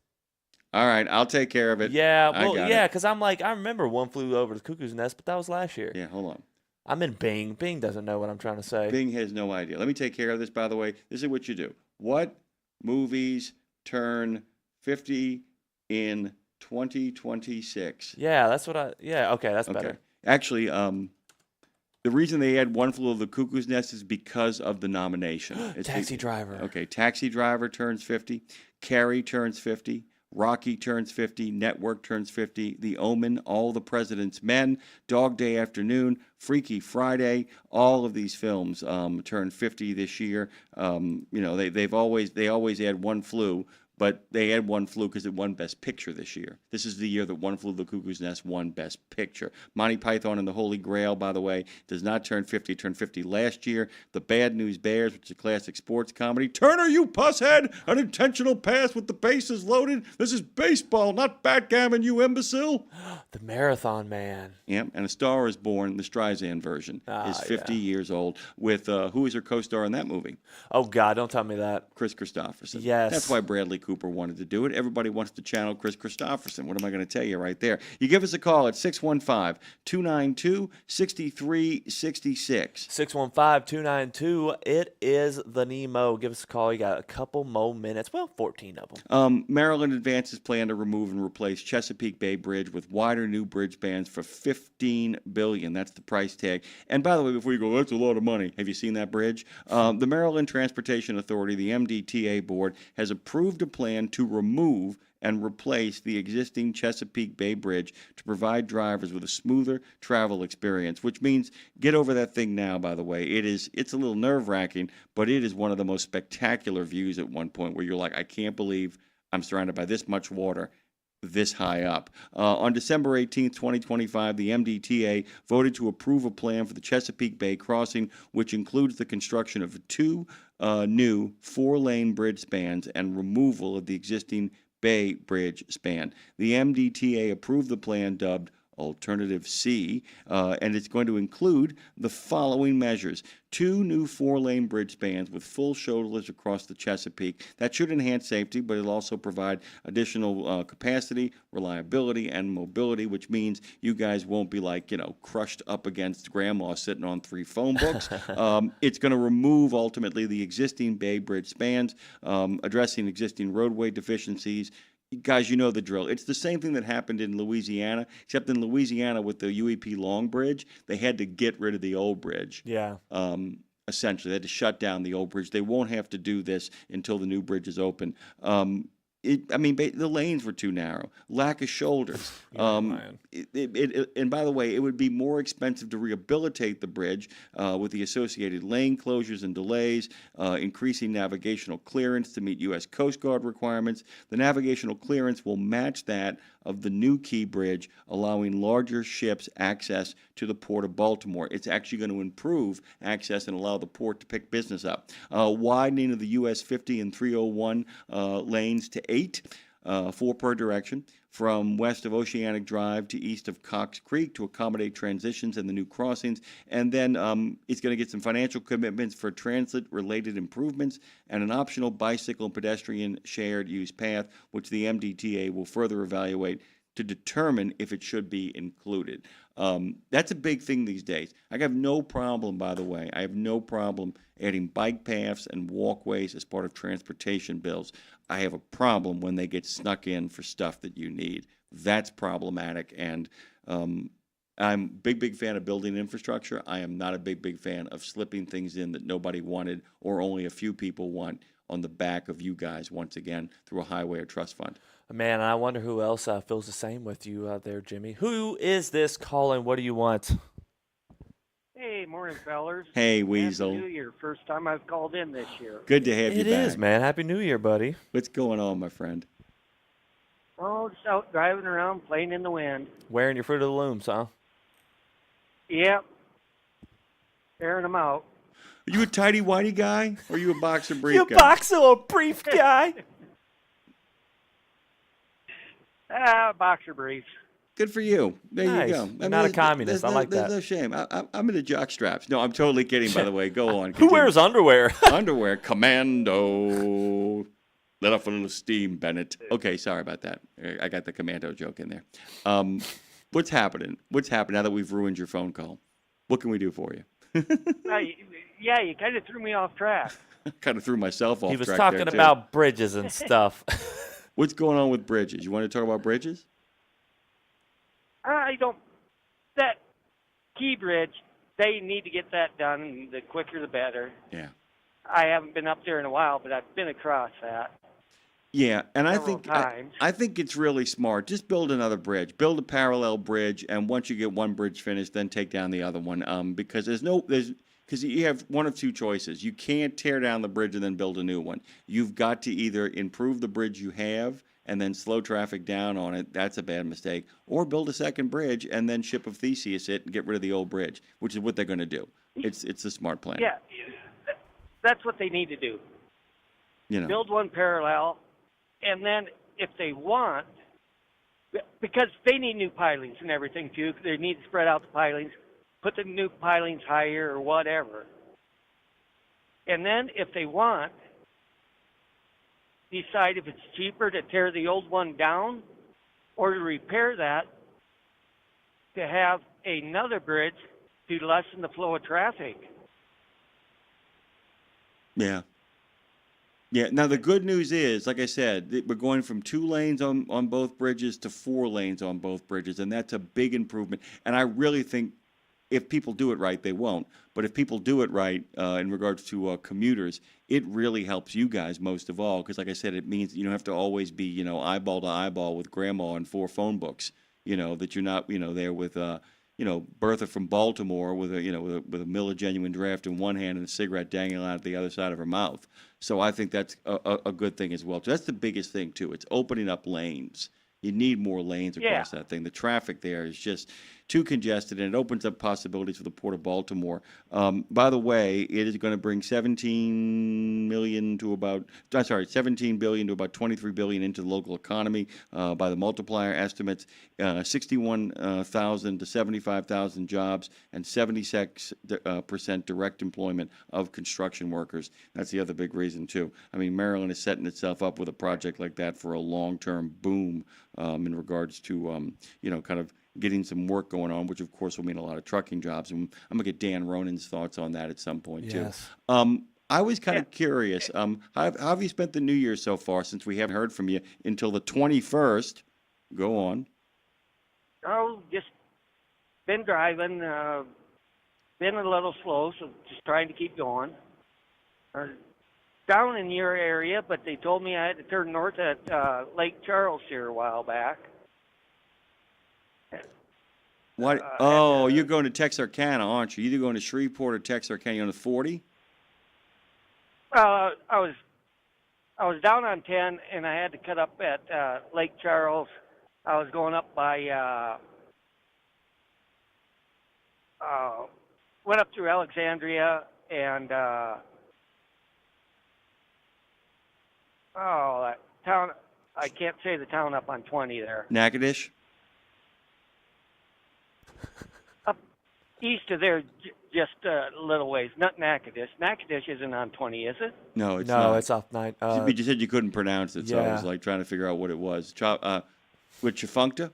All right, I'll take care of it. Yeah, well, yeah, because I'm like, I remember One Flew Over the Cuckoo's Nest, but that was last year. Yeah, hold on. I'm in Bing. Bing doesn't know what I'm trying to say. Bing has no idea. Let me take care of this, by the way. This is what you do. What movies turn 50 in 2026? Yeah, that's what okay, that's better. Actually, the reason they had One Flew Over the Cuckoo's Nest is because of the nomination. Taxi Driver. Okay, Taxi Driver turns 50. Carrie turns 50. Rocky turns 50, Network turns 50, The Omen, All the President's Men, Dog Day Afternoon, Freaky Friday. All of these films turn 50 this year. They always add One Flew, but they add One Flew because it won Best Picture this year. This is the year that One Flew Over the Cuckoo's Nest won Best Picture. Monty Python and the Holy Grail, by the way, does not turn 50. It turned 50 last year. The Bad News Bears, which is a classic sports comedy. Turner, you pusshead! An intentional pass with the bases loaded. This is baseball, not backgammon, you imbecile. The Marathon Man. Yeah, and A Star is Born, the Streisand version, is 50 years old. With who is her co-star in that movie? Oh, God, don't tell me that. Chris Christopherson. Yes. That's why Bradley Cooper wanted to do it. Everybody wants to channel Chris Christopherson. What am I going to tell you right there? You give us a call at 615-292-6366. 615-292. It is the Nemo. Give us a call. You got a couple more minutes. Well, 14 of them. Maryland advances plan to remove and replace Chesapeake Bay Bridge with wider new bridge spans for $15 billion. That's the price tag. And by the way, before you go, that's a lot of money. Have you seen that bridge? The Maryland Transportation Authority, the MDTA board, has approved a plan to remove and replace the existing Chesapeake Bay Bridge to provide drivers with a smoother travel experience, which means get over that thing now, by the way. It's a little nerve-wracking, but it is one of the most spectacular views at one point where you're like, I can't believe I'm surrounded by this much water this high up. On December 18, 2025, the MDTA voted to approve a plan for the Chesapeake Bay crossing, which includes the construction of two new 4-lane bridge spans and removal of the existing Bay Bridge span. The MDTA approved the plan dubbed Alternative C, and it's going to include the following measures. 2 new 4-lane bridge spans with full shoulders across the Chesapeake. That should enhance safety, but it'll also provide additional capacity, reliability, and mobility, which means you guys won't be crushed up against grandma sitting on 3 phone books. It's going to remove, ultimately, the existing Bay Bridge spans, addressing existing roadway deficiencies. Guys, you know the drill. It's the same thing that happened in Louisiana, except in Louisiana with the UEP Long Bridge, they had to get rid of the old bridge. Yeah. Essentially, they had to shut down the old bridge. They won't have to do this until the new bridge is open. The lanes were too narrow. Lack of shoulders. And by the way, it would be more expensive to rehabilitate the bridge with the associated lane closures and delays, increasing navigational clearance to meet U.S. Coast Guard requirements. The navigational clearance will match that of the new Key Bridge, allowing larger ships access to the Port of Baltimore. It's actually going to improve access and allow the port to pick business up. Widening of the US 50 and 301 lanes to 8, 4 per direction, from west of Oceanic Drive to east of Cox Creek to accommodate transitions and the new crossings. And then it's going to get some financial commitments for transit-related improvements and an optional bicycle and pedestrian shared use path, which the MDTA will further evaluate to determine if it should be included. That's a big thing these days. I have no problem, by the way, I have no problem adding bike paths and walkways as part of transportation bills. I have a problem when they get snuck in for stuff that you need. That's problematic, and I'm big fan of building infrastructure. I am not a big fan of slipping things in that nobody wanted or only a few people want on the back of you guys, once again, through a highway or trust fund. Man, I wonder who else feels the same with you out there, Jimmy. Who is this calling? What do you want? Hey, morning, fellers. Hey, Weasel. Happy New Year. First time I've called in this year. Good to have you back. It is, man. Happy New Year, buddy. What's going on, my friend? Oh, just out driving around, playing in the wind. Wearing your Fruit of the Looms, huh? Yep. Airing them out. Are you a tighty-whitey guy, or are you a boxer brief You guy? boxer or brief guy? Boxer briefs. Good for you. There Nice. you go. You're not a communist. I like there's that. no shame. I'm into jock straps. No, I'm totally kidding, by the way. Go on. Who wears underwear? Underwear. Commando. Let off a little steam, Bennett. Okay, sorry about that. I got the commando joke in there. What's happening? What's happened now that we've ruined your phone call? What can we do for you? Yeah, you kind of threw me off track. Kind of threw myself off track. He was there, talking too. about bridges and stuff. What's going on with bridges? You want to talk about bridges? I don't. That Key Bridge, they need to get that done, and the quicker the better. Yeah. I haven't been up there in a while, but I've been across that. Yeah, and Several times. I think it's really smart. Just build another bridge. Build a parallel bridge, and once you get one bridge finished, then take down the other one. Because because you have one of two choices. You can't tear down the bridge and then build a new one. You've got to either improve the bridge you have and then slow traffic down on it. That's a bad mistake. Or build a second bridge and then ship of Theseus it and get rid of the old bridge, which is what they're going to do. It's a smart plan. Yeah, that's what they need to do. You know. Build one parallel, and then if they want, because they need new pilings and everything too, they need to spread out the pilings, put the new pilings higher or whatever. And then if they want, decide if it's cheaper to tear the old one down or to repair that to have another bridge to lessen the flow of traffic. Yeah. Yeah. Now, the good news is, like I said, we're going from 2 lanes on both bridges to 4 lanes on both bridges, and that's a big improvement. And I really think if people do it right, they won't. But if people do it right in regards to commuters, it really helps you guys most of all. Because, like I said, it means you don't have to always be, eyeball to eyeball with grandma and 4 phone books. That you're not, there with, Bertha from Baltimore with a Miller Genuine Draft in one hand and a cigarette dangling out the other side of her mouth. So I think that's a good thing as well. So that's the biggest thing too. It's opening up lanes. You need more lanes across that thing. The traffic there is just too congested, and it opens up possibilities for the Port of Baltimore. By the way, it is going to bring $17 billion to about $23 billion into the local economy by the multiplier estimates, 61,000 to 75,000 jobs, and 76% direct employment of construction workers. That's the other big reason, too. I mean, Maryland is setting itself up with a project like that for a long-term boom in regards to, kind of getting some work going on, which, of course, will mean a lot of trucking jobs. And I'm going to get Dan Ronan's thoughts on that at some point, too. I was kind of curious. How have you spent the New Year so far since we haven't heard from you until the 21st? Go on. Oh, just been driving, been a little slow, so just trying to keep going. Down in your area, but they told me I had to turn north at Lake Charles here a while back. What? Oh, you're going to Texarkana, aren't you? You're either going to Shreveport or Texarkana. You're on the 40? I was down on 10, and I had to cut up at Lake Charles. I was going up by went up through Alexandria and that town. I can't say the town up on 20 there. Natchitoches? Up east of there, just a little ways. Not Natchitoches. Natchitoches isn't on 20, is it? No, it's not. It's off 9. You just said you couldn't pronounce it, so I yeah. was like trying to figure out what it was. With Chifuncta?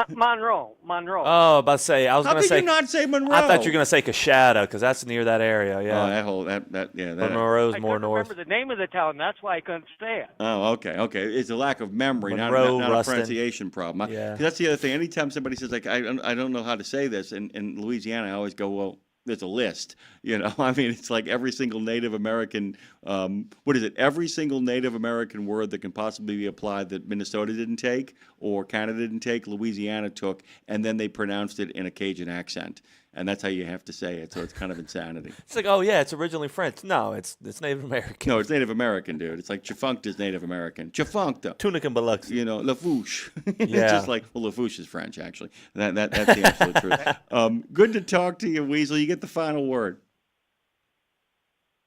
Monroe. Oh, about to say, I was How going to could say. you not say Monroe? I thought you were going to say Coshada because that's near that area. Yeah. Oh, that But Monroe's more north. I remember the name of the town. That's why I couldn't say it. Oh, okay. It's a lack of memory, Monroe, not a Ruston. pronunciation problem. Yeah. 'Cause that's the other thing. Anytime somebody says, like, I don't know how to say this, in Louisiana, I always go, well, there's a list. I mean, it's like every single Native American, every single Native American word that can possibly be applied that Minnesota didn't take or Canada didn't take, Louisiana took, and then they pronounced it in a Cajun accent. And that's how you have to say it, so it's kind of insanity. It's like, oh, yeah, it's originally French. No, it's Native American. No, it's Native American, dude. It's like Chifuncta's Native American. Chifuncta. Tunic and Biloxi. Lafouche. It's Yeah. just like, well, Lafouche is French, actually. That's the absolute truth. Good to talk to you, Weasel. You get the final word.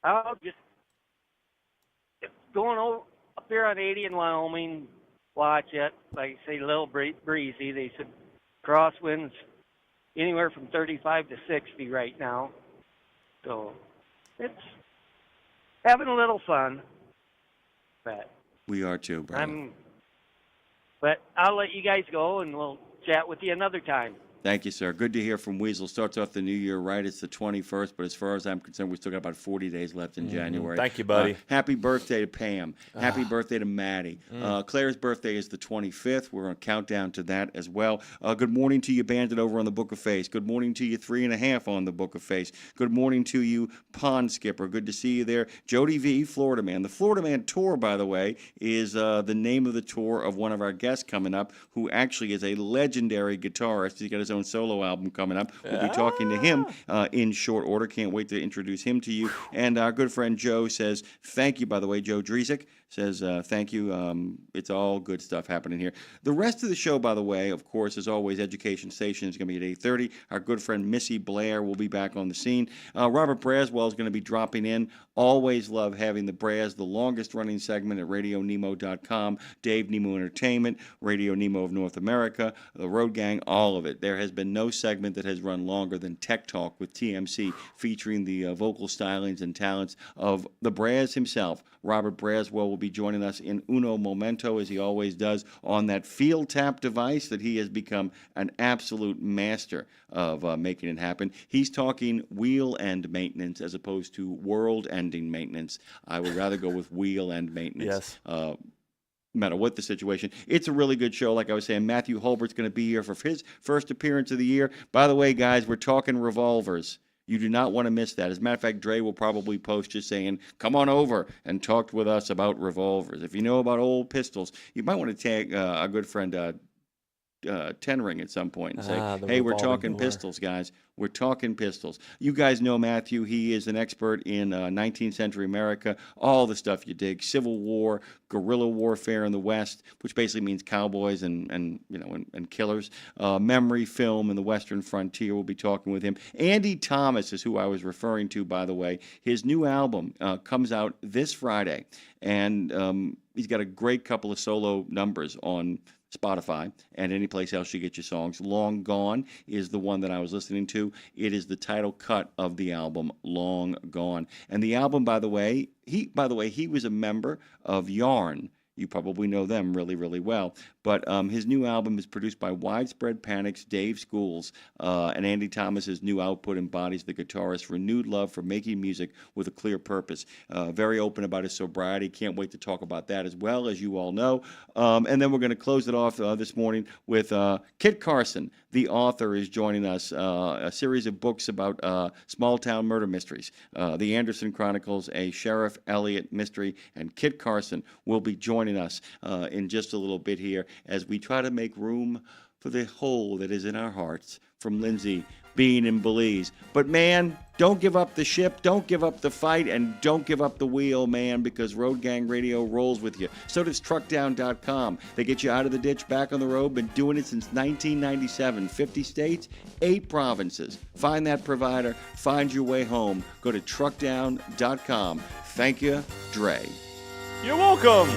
I'll just going up there on 80 in Wyoming, watch it. Like I say, a little breezy. They said crosswinds anywhere from 35 to 60 right now. So it's having a little fun. But We are too, brother. But I'll let you guys go, and we'll chat with you another time. Thank you, sir. Good to hear from Weasel. Starts off the new year right. It's the 21st, but as far as I'm concerned, we still got about 40 days left in January. Thank you, buddy. Happy birthday to Pam. Happy birthday to Maddie. Claire's birthday is the 25th. We're on a countdown to that as well. Good morning to you, Bandit, over on the Book of Face. Good morning to you, 3.5 on the Book of Face. Good morning to you, Pond Skipper. Good to see you there. Jody V, Florida Man. The Florida Man Tour, by the way, is the name of the tour of one of our guests coming up, who actually is a legendary guitarist. He's got his own solo album coming up. We'll be talking to him in short order. Can't wait to introduce him to you. And our good friend Joe says, thank you, by the way. Joe Driesick says, thank you. It's all good stuff happening here. The rest of the show, by the way, of course, as always, Education Station is going to be at 8:30. Our good friend Missy Blair will be back on the scene. Robert Braswell is going to be dropping in. Always love having the Braz, the longest running segment at RadioNemo.com. Dave Nemo Entertainment, Radio Nemo of North America, the Road Gang, all of it. There has been no segment that has run longer than Tech Talk with TMC, featuring the vocal stylings and talents of the Braz himself. Robert Braswell will be joining us in uno momento, as he always does, on that field tap device that he has become an absolute master of making it happen. He's talking wheel end maintenance as opposed to world-ending maintenance. I would rather go with wheel end maintenance. Yes. No matter what the situation. It's a really good show. Like I was saying, Matthew Hulbert's going to be here for his first appearance of the year. By the way, guys, we're talking revolvers. You do not want to miss that. As a matter of fact, Dre will probably post just saying, come on over and talk with us about revolvers. If you know about old pistols, you might want to tag our good friend Tenring at some point and say, hey, we're talking pistols, guys. We're talking pistols. You guys know Matthew. He is an expert in 19th century America, all the stuff you dig, Civil War, guerrilla warfare in the West, which basically means cowboys and killers, memory film in the Western frontier. We'll be talking with him. Andy Thomas is who I was referring to, by the way. His new album comes out this Friday, and he's got a great couple of solo numbers on Spotify and any place else you get your songs. Long Gone is the one that I was listening to. It is the title cut of the album, Long Gone. And the album, by the way, he was a member of Yarn. You probably know them really, really well. But his new album is produced by Widespread Panic's Dave Schools, and Andy Thomas's new output embodies the guitarist's renewed love for making music with a clear purpose. Very open about his sobriety. Can't wait to talk about that as well, as you all know. And then we're going to close it off this morning with Kit Karson. The author is joining us, a series of books about small-town murder mysteries. The Anderson Chronicles, a Sheriff Elliott mystery, and Kit Karson will be joining us in just a little bit here as we try to make room for the hole that is in our hearts from Lindsay being in Belize. But man, don't give up the ship, don't give up the fight, and don't give up the wheel, man, because Road Gang Radio rolls with you. So does truckdown.com. They get you out of the ditch, back on the road, been doing it since 1997. 50 states, 8 provinces. Find that provider, find your way home. Go to truckdown.com. Thank you, Dre. You're welcome.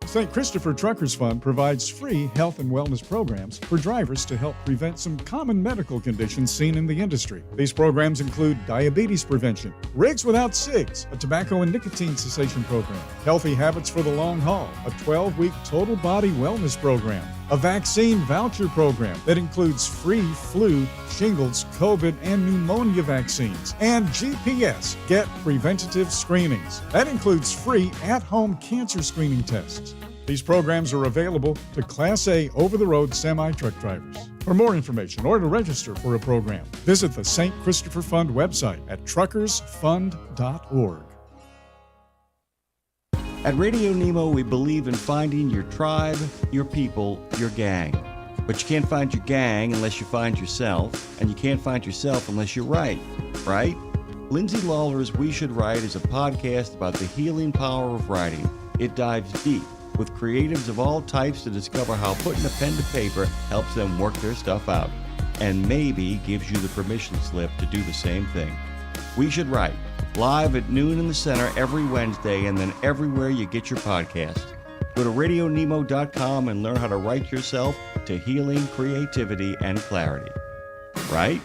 St. Christopher Truckers Fund provides free health and wellness programs for drivers to help prevent some common medical conditions seen in the industry. These programs include diabetes prevention, Rigs Without Cigs, a tobacco and nicotine cessation program, Healthy Habits for the Long Haul, a 12-week total body wellness program, a vaccine voucher program that includes free flu, shingles, COVID, and pneumonia vaccines, and GPS, Get Preventative Screenings. That includes free at-home cancer screening tests. These programs are available to Class A over-the-road semi-truck drivers. For more information or to register for a program, visit the St. Christopher Fund website at truckersfund.org. At Radio Nemo, we believe in finding your tribe, your people, your gang. But you can't find your gang unless you find yourself, and you can't find yourself unless you write, right? Lindsay Lawler's We Should Write is a podcast about the healing power of writing. It dives deep with creatives of all types to discover how putting a pen to paper helps them work their stuff out, and maybe gives you the permission slip to do the same thing. We Should Write, live at noon in the center every Wednesday, and then everywhere you get your podcast. Go to RadioNemo.com and learn how to write yourself to healing, creativity, and clarity. Right?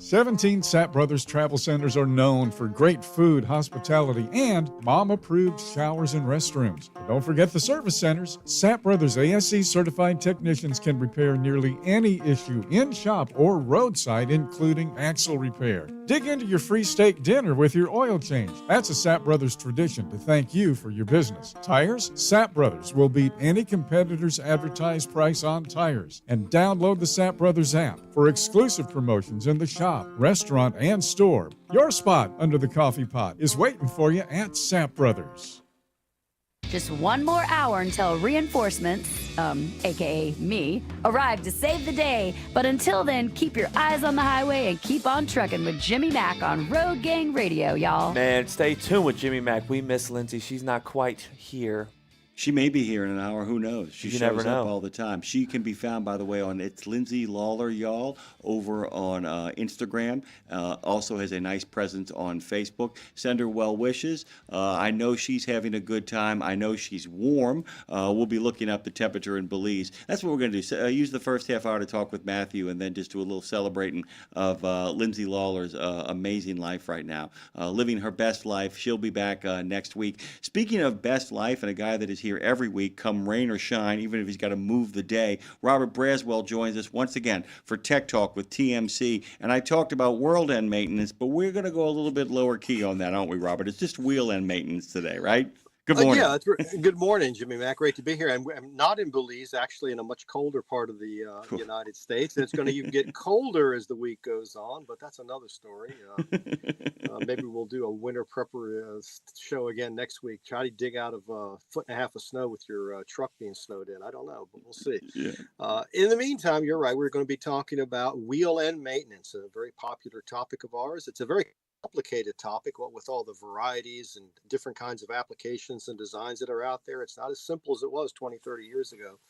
17 Sapp Brothers Travel Centers are known for great food, hospitality, and mom-approved showers and restrooms. But don't forget the service centers. Sapp Brothers ASE certified technicians can repair nearly any issue in shop or roadside, including axle repair. Dig into your free steak dinner with your oil change. That's a Sapp Brothers tradition to thank you for your business. Tires? Sapp Brothers will beat any competitor's advertised price on tires. And download the Sapp Brothers app for exclusive promotions in the shop, restaurant, and store. Your spot under the coffee pot is waiting for you at Sapp Brothers. Just one more hour until reinforcements, aka me, arrive to save the day. But until then, keep your eyes on the highway and keep on trucking with Jimmy Mack on Road Gang Radio, y'all. Man, stay tuned with Jimmy Mack. We miss Lindsay. She's not quite here. She may be here in an hour. Who knows? She You shows never know. up all the time. She can be found, by the way, on It's Lindsay Lawler, y'all, over on Instagram. Also has a nice presence on Facebook. Send her well wishes. I know she's having a good time. I know she's warm. We'll be looking up the temperature in Belize. That's what we're going to do. Use the first half hour to talk with Matthew, and then just do a little celebrating of Lindsay Lawler's amazing life right now. Living her best life. She'll be back next week. Speaking of best life, and a guy that is here every week, come rain or shine, even if he's got to move the day, Robert Braswell joins us once again for Tech Talk with TMC. And I talked about world end maintenance, but we're going to go a little bit lower key on that, aren't we, Robert? It's just wheel end maintenance today, right? Good morning. Good morning, Jimmy Mack. Great to be here. I'm not in Belize, actually in a much colder part of the United States. And it's going to even get colder as the week goes on, but that's another story. Maybe we'll do a winter prepper show again next week. Try to dig out of a foot and a half of snow with your truck being snowed in. I don't know, but we'll see. Yeah. In the meantime, you're right. We're going to be talking about wheel end maintenance, a very popular topic of ours. It's a very complicated topic, what with all the varieties and different kinds of applications and designs that are out there. It's not as simple as it was 20, 30 years ago.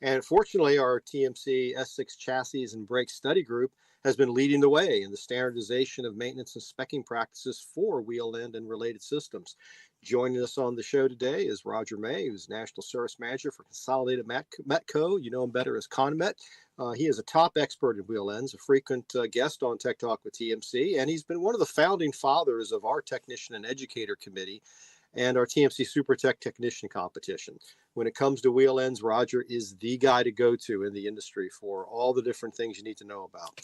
And fortunately, our TMC S6 chassis and brake study group has been leading the way in the standardization of maintenance and speccing practices for wheel end and related systems. Joining us on the show today is Roger May, who's National Service Manager for Consolidated Metco. You know him better as ConMet. He is a top expert in wheel ends, a frequent guest on Tech Talk with TMC, and he's been one of the founding fathers of our Technician and Educator Committee and our TMC Super Tech Technician Competition. When it comes to wheel ends, Roger is the guy to go to in the industry for all the different things you need to know about.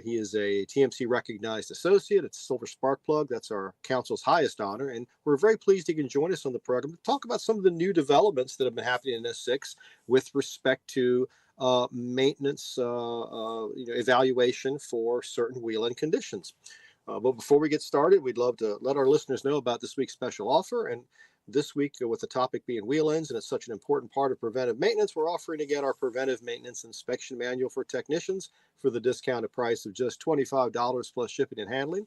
He is a TMC recognized associate. It's Silver Spark Plug. That's our council's highest honor. And we're very pleased he can join us on the program to talk about some of the new developments that have been happening in S6 with respect to maintenance evaluation for certain wheel end conditions. But before we get started, we'd love to let our listeners know about this week's special offer. And this week, with the topic being wheel ends, and it's such an important part of preventive maintenance, we're offering again our preventive maintenance inspection manual for technicians for the discounted price of just $25 plus shipping and handling.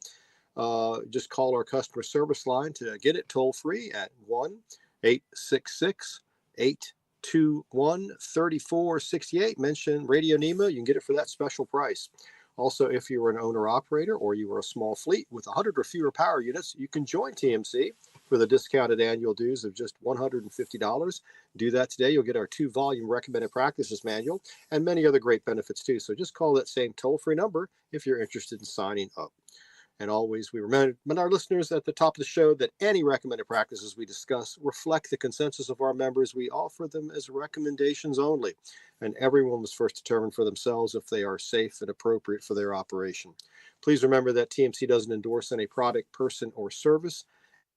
Just call our customer service line to get it toll free at 1-866-821-3468. Mention RadioNemo. You can get it for that special price. Also, if you are an owner-operator or you are a small fleet with 100 or fewer power units, you can join TMC for the discounted annual dues of just $150. Do that today. You'll get our 2-volume recommended practices manual and many other great benefits too. So just call that same toll-free number if you're interested in signing up. And always we remind our listeners at the top of the show that any recommended practices we discuss reflect the consensus of our members. We offer them as recommendations only, and everyone must first determine for themselves if they are safe and appropriate for their operation. Please remember that TMC doesn't endorse any product, person, or service.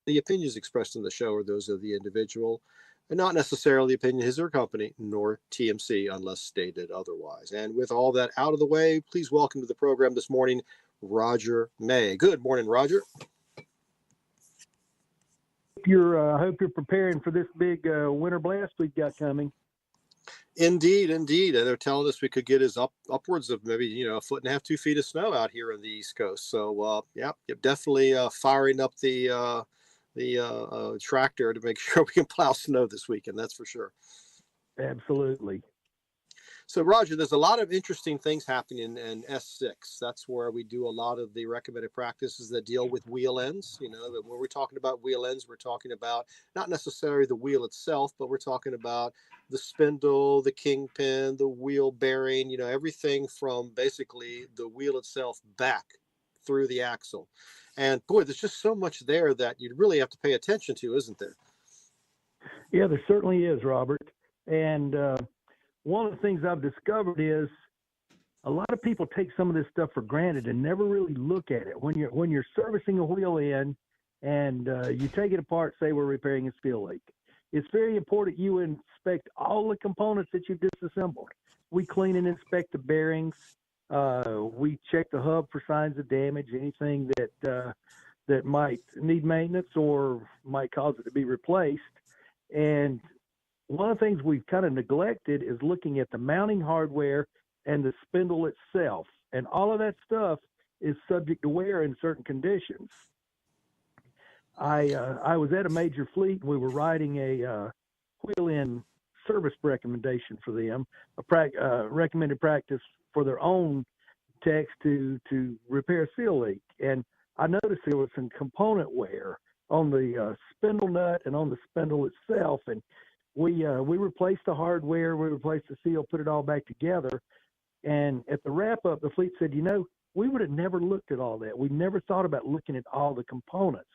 The opinions expressed in the show are those of the individual, and not necessarily the opinion of his or her company, nor TMC, unless stated otherwise. And with all that out of the way, please welcome to the program this morning, Roger May. Good morning, Roger. I hope you're preparing for this big winter blast we've got coming. Indeed. And they're telling us we could get upwards of maybe, a foot and a half, 2 feet of snow out here on the East Coast. So, you're definitely firing up the tractor to make sure we can plow snow this weekend. That's for sure. Absolutely. So, Roger, there's a lot of interesting things happening in S6. That's where we do a lot of the recommended practices that deal with wheel ends. When we're talking about wheel ends, we're talking about not necessarily the wheel itself, but we're talking about the spindle, the kingpin, the wheel bearing, everything from basically the wheel itself back through the axle. And boy, there's just so much there that you really have to pay attention to, isn't there? Yeah, there certainly is, Robert. And one of the things I've discovered is a lot of people take some of this stuff for granted and never really look at it. When you're servicing a wheel end and you take it apart, say we're repairing a steel leak, it's very important you inspect all the components that you've disassembled. We clean and inspect the bearings. We check the hub for signs of damage, anything that might need maintenance or might cause it to be replaced. And one of the things we've kind of neglected is looking at the mounting hardware and the spindle itself. And all of that stuff is subject to wear in certain conditions. I was at a major fleet. We were writing a wheel end service recommendation for them, a recommended practice for their own techs to repair a seal leak. And I noticed there was some component wear on the spindle nut and on the spindle itself. And we replaced the hardware, we replaced the seal, put it all back together. And at the wrap up, the fleet said, we would have never looked at all that. We never thought about looking at all the components.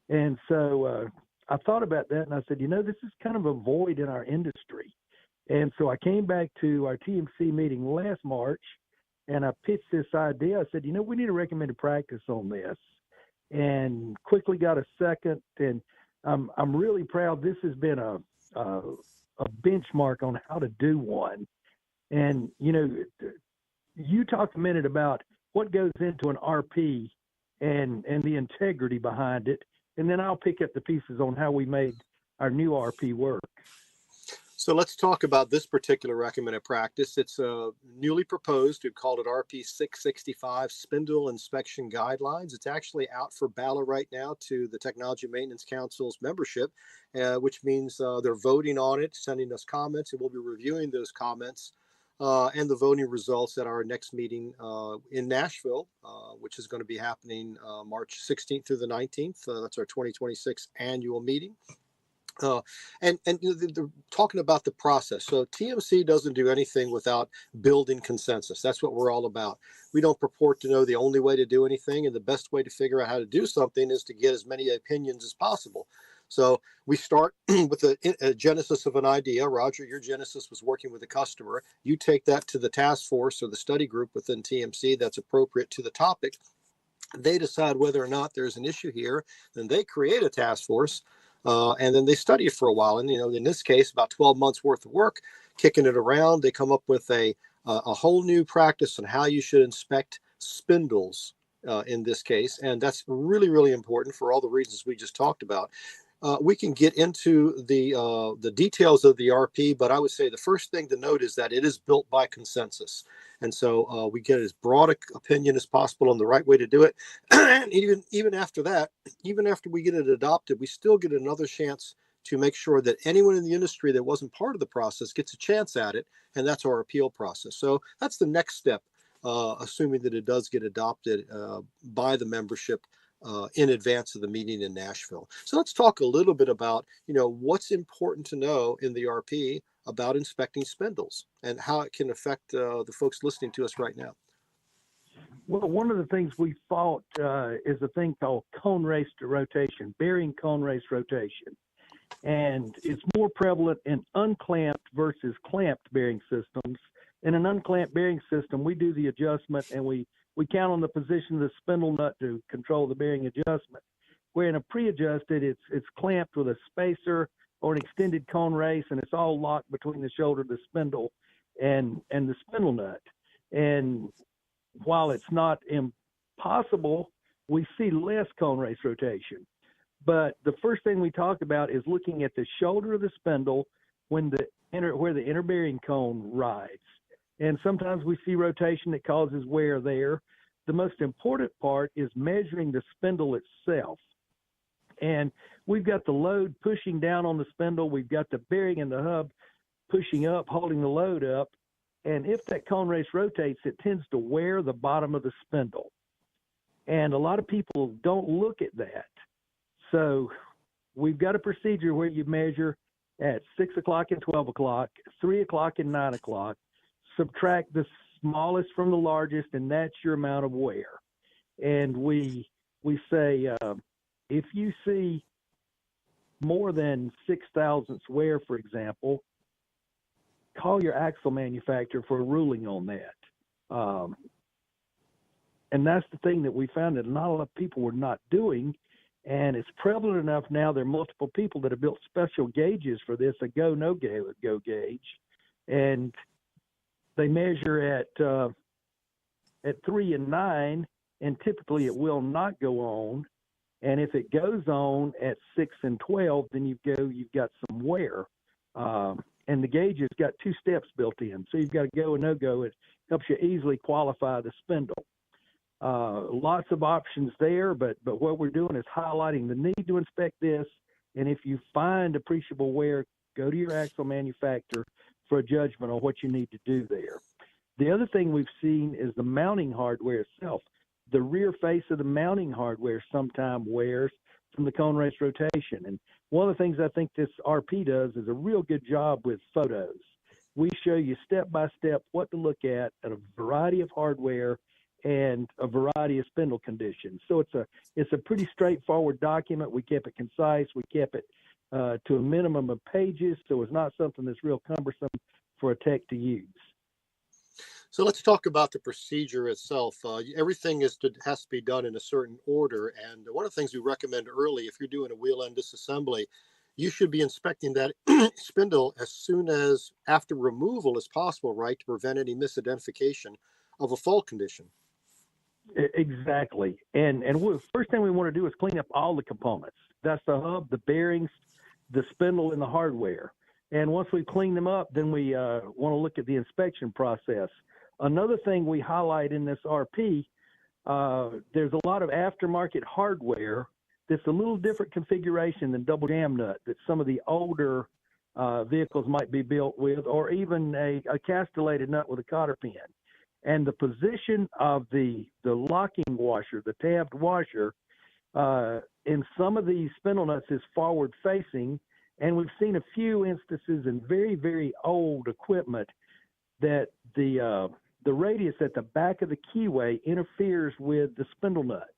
And so I thought about that and I said, this is kind of a void in our industry. And so I came back to our TMC meeting last March and I pitched this idea. I said, we need a recommended practice on this, and quickly got a second. And I'm really proud. This has been a benchmark on how to do one. And, you talked a minute about what goes into an RP and the integrity behind it. And then I'll pick up the pieces on how we made our new RP work. So let's talk about this particular recommended practice. It's newly proposed. We've called it RP 665 Spindle Inspection Guidelines. It's actually out for ballot right now to the Technology Maintenance Council's membership, which means they're voting on it, sending us comments, and we'll be reviewing those comments and the voting results at our next meeting in Nashville, which is going to be happening March 16th through the 19th. That's our 2026 annual meeting. And they're talking about the process. So TMC doesn't do anything without building consensus. That's what we're all about. We don't purport to know the only way to do anything, and the best way to figure out how to do something is to get as many opinions as possible. So we start with a genesis of an idea. Roger, your genesis was working with a customer. You take that to the task force or the study group within TMC that's appropriate to the topic. They decide whether or not there's an issue here. Then they create a task force. And then they study it for a while. And, in this case, about 12 months worth of work, kicking it around. They come up with a whole new practice on how you should inspect spindles in this case. And that's really, really important for all the reasons we just talked about. We can get into the details of the RP, but I would say the first thing to note is that it is built by consensus. And so we get as broad an opinion as possible on the right way to do it. And even after that, even after we get it adopted, we still get another chance to make sure that anyone in the industry that wasn't part of the process gets a chance at it. And that's our appeal process. So that's the next step, assuming that it does get adopted by the membership in advance of the meeting in Nashville. So let's talk a little bit about, what's important to know in the RP about inspecting spindles and how it can affect the folks listening to us right now. Well, one of the things we fought is a thing called cone race rotation, bearing cone race rotation. And it's more prevalent in unclamped versus clamped bearing systems. In an unclamped bearing system, we do the adjustment and we count on the position of the spindle nut to control the bearing adjustment. Where in a pre-adjusted, it's clamped with a spacer or an extended cone race, and it's all locked between the shoulder of the spindle and the spindle nut. And while it's not impossible, we see less cone race rotation. But the first thing we talk about is looking at the shoulder of the spindle where the inner bearing cone rides. And sometimes we see rotation that causes wear there. The most important part is measuring the spindle itself. And we've got the load pushing down on the spindle. We've got the bearing and the hub pushing up, holding the load up. And if that cone race rotates, it tends to wear the bottom of the spindle. And a lot of people don't look at that. So we've got a procedure where you measure at 6 o'clock and 12 o'clock, 3 o'clock and 9 o'clock, subtract the smallest from the largest, and that's your amount of wear. And we say, if you see more than 6 thousandths wear, for example, call your axle manufacturer for a ruling on that. And that's the thing that we found that not a lot of people were not doing. And it's prevalent enough now. There are multiple people that have built special gauges for this, a go, no go gauge. And they measure at 3 and 9, and typically it will not go on. And if it goes on at 6 and 12, then you've got some wear. And the gauge has got 2 steps built in. So you've got a go and no go. It helps you easily qualify the spindle. Lots of options there, but what we're doing is highlighting the need to inspect this. And if you find appreciable wear, go to your axle manufacturer for a judgment on what you need to do there. The other thing we've seen is the mounting hardware itself. The rear face of the mounting hardware sometimes wears from the cone race rotation. And one of the things I think this RP does is a real good job with photos. We show you step by step what to look at a variety of hardware and a variety of spindle conditions. So it's a pretty straightforward document. We kept it concise. We kept it to a minimum of pages, so it's not something that's real cumbersome for a tech to use. So let's talk about the procedure itself. Everything has to be done in a certain order. And one of the things we recommend early, if you're doing a wheel end disassembly, you should be inspecting that spindle as soon as after removal as possible, right, to prevent any misidentification of a fault condition. Exactly. And first thing we want to do is clean up all the components. That's the hub, the bearings, the spindle, and the hardware. And once we clean them up, then we want to look at the inspection process. Another thing we highlight in this RP, there's a lot of aftermarket hardware that's a little different configuration than double jam nut that some of the older vehicles might be built with, or even a castellated nut with a cotter pin. And the position of the locking washer, the tabbed washer, in some of these spindle nuts is forward facing. And we've seen a few instances in very, very old equipment that the radius at the back of the keyway interferes with the spindle nut.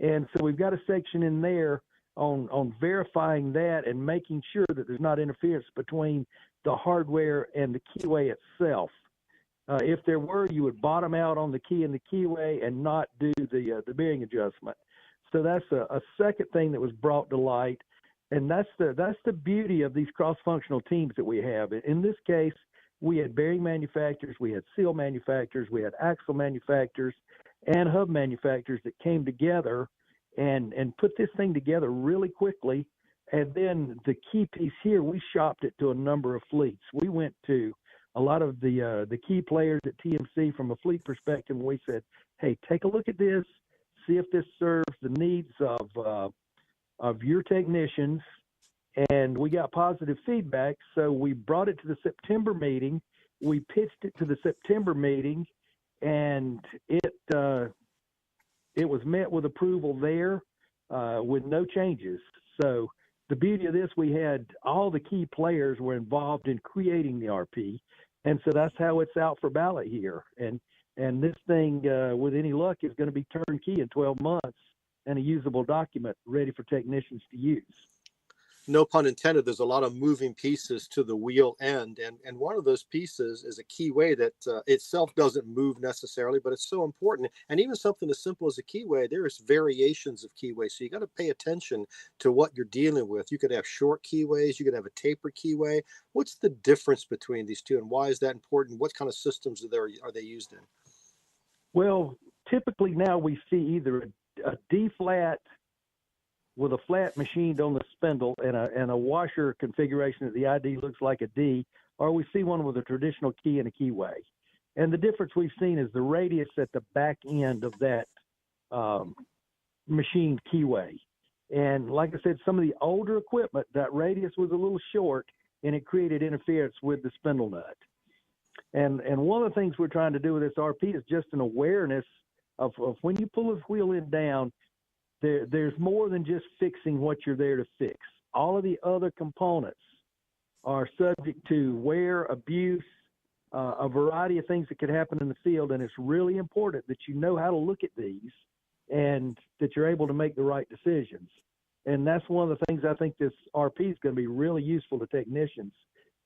And so we've got a section in there on verifying that and making sure that there's not interference between the hardware and the keyway itself. If there were, you would bottom out on the key and the keyway and not do the bearing adjustment. So that's a second thing that was brought to light, and that's the beauty of these cross-functional teams that we have. In this case, we had bearing manufacturers, we had seal manufacturers, we had axle manufacturers, and hub manufacturers that came together and put this thing together really quickly. And then the key piece here, we shopped it to a number of fleets. We went to a lot of the key players at TMC from a fleet perspective, and we said, hey, take a look at this, see if this serves the needs of your technicians. And we got positive feedback, so we brought it to the September meeting. We pitched it to the September meeting, and it was met with approval there with no changes. So the beauty of this, we had all the key players were involved in creating the RP, and so that's how it's out for ballot here. And And this thing, with any luck, is going to be turnkey in 12 months and a usable document ready for technicians to use. No pun intended, there's a lot of moving pieces to the wheel end. And one of those pieces is a keyway that itself doesn't move necessarily, but it's so important. And even something as simple as a keyway, there's variations of keyway. So you got to pay attention to what you're dealing with. You could have short keyways, you could have a tapered keyway. What's the difference between these two, and why is that important? What kind of systems are they used in? Well, typically now we see either a D flat with a flat machined on the spindle and a washer configuration that the ID looks like a D, or we see one with a traditional key and a keyway. And the difference we've seen is the radius at the back end of that machined keyway. And like I said, some of the older equipment, that radius was a little short, and it created interference with the spindle nut. And one of the things we're trying to do with this RP is just an awareness of when you pull this wheel end down, there's more than just fixing what you're there to fix. All of the other components are subject to wear, abuse, a variety of things that could happen in the field, and it's really important that you know how to look at these and that you're able to make the right decisions. And that's one of the things I think this RP is going to be really useful to technicians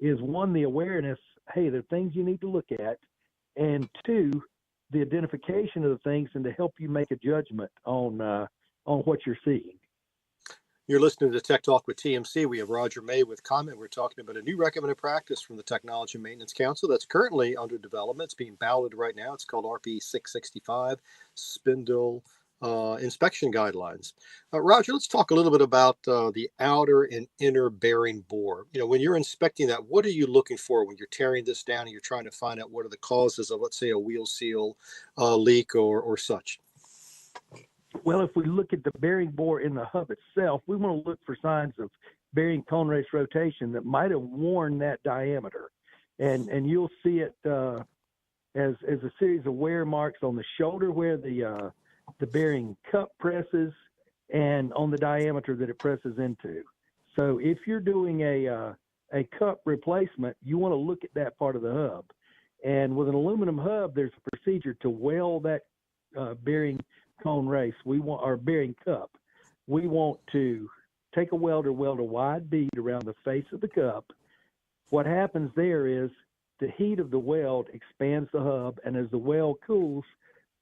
is, one, the awareness, hey, there are things you need to look at, and two, the identification of the things and to help you make a judgment on what you're seeing. You're listening to Tech Talk with TMC. We have Roger May with comment. We're talking about a new recommended practice from the Technology Maintenance Council that's currently under development. It's being balloted right now. It's called RP 665, Spindle Inspection Guidelines. Roger, let's talk a little bit about the outer and inner bearing bore. You know, when you're inspecting that, what are you looking for when you're tearing this down and you're trying to find out what are the causes of, let's say, a wheel seal leak or such? Well, if we look at the bearing bore in the hub itself, we want to look for signs of bearing cone race rotation that might have worn that diameter. And you'll see it as a series of wear marks on the shoulder where the bearing cup presses and on the diameter that it presses into. So if you're doing a cup replacement, you want to look at that part of the hub. And with an aluminum hub, there's a procedure to weld that bearing cone race. Our bearing cup. We want to take a welder, weld a wide bead around the face of the cup. What happens there is the heat of the weld expands the hub, and as the weld cools,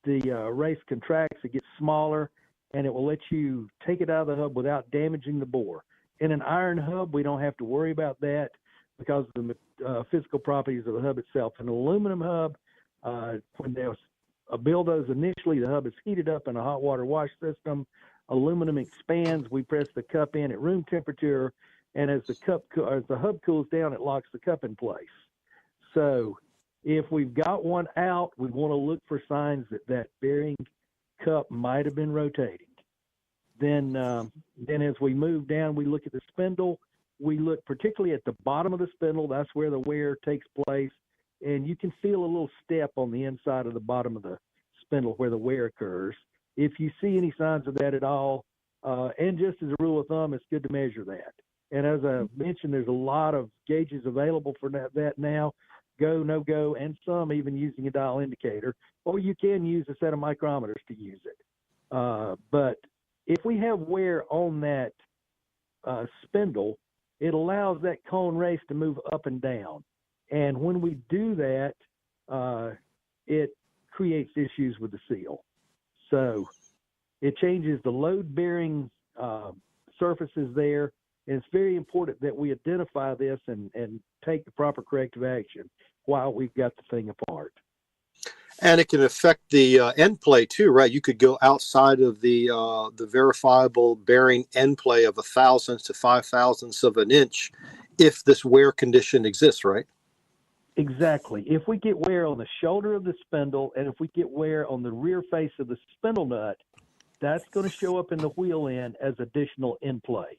the race contracts, it gets smaller, and it will let you take it out of the hub without damaging the bore. In an iron hub, we don't have to worry about that because of the physical properties of the hub itself. In an aluminum hub, when they build those initially, the hub is heated up in a hot water wash system. Aluminum expands. We press the cup in at room temperature, and as the hub cools down, it locks the cup in place. So if we've got one out, we want to look for signs that bearing cup might have been rotating. Then as we move down, we look at the spindle. We look particularly at the bottom of the spindle. That's where the wear takes place. And you can feel a little step on the inside of the bottom of the spindle where the wear occurs. If you see any signs of that at all, and just as a rule of thumb, it's good to measure that. And as I mentioned, there's a lot of gauges available for that now, go, no go, and some even using a dial indicator, or you can use a set of micrometers to use it. But if we have wear on that spindle, it allows that cone race to move up and down. And when we do that, it creates issues with the seal. So it changes the load-bearing surfaces there, and it's very important that we identify this and take the proper corrective action while we've got the thing apart. And it can affect the end play too, right? You could go outside of the verifiable bearing end play of 1/1000th to 5/1000ths of an inch if this wear condition exists, right? Exactly. If we get wear on the shoulder of the spindle, and if we get wear on the rear face of the spindle nut, that's going to show up in the wheel end as additional end play.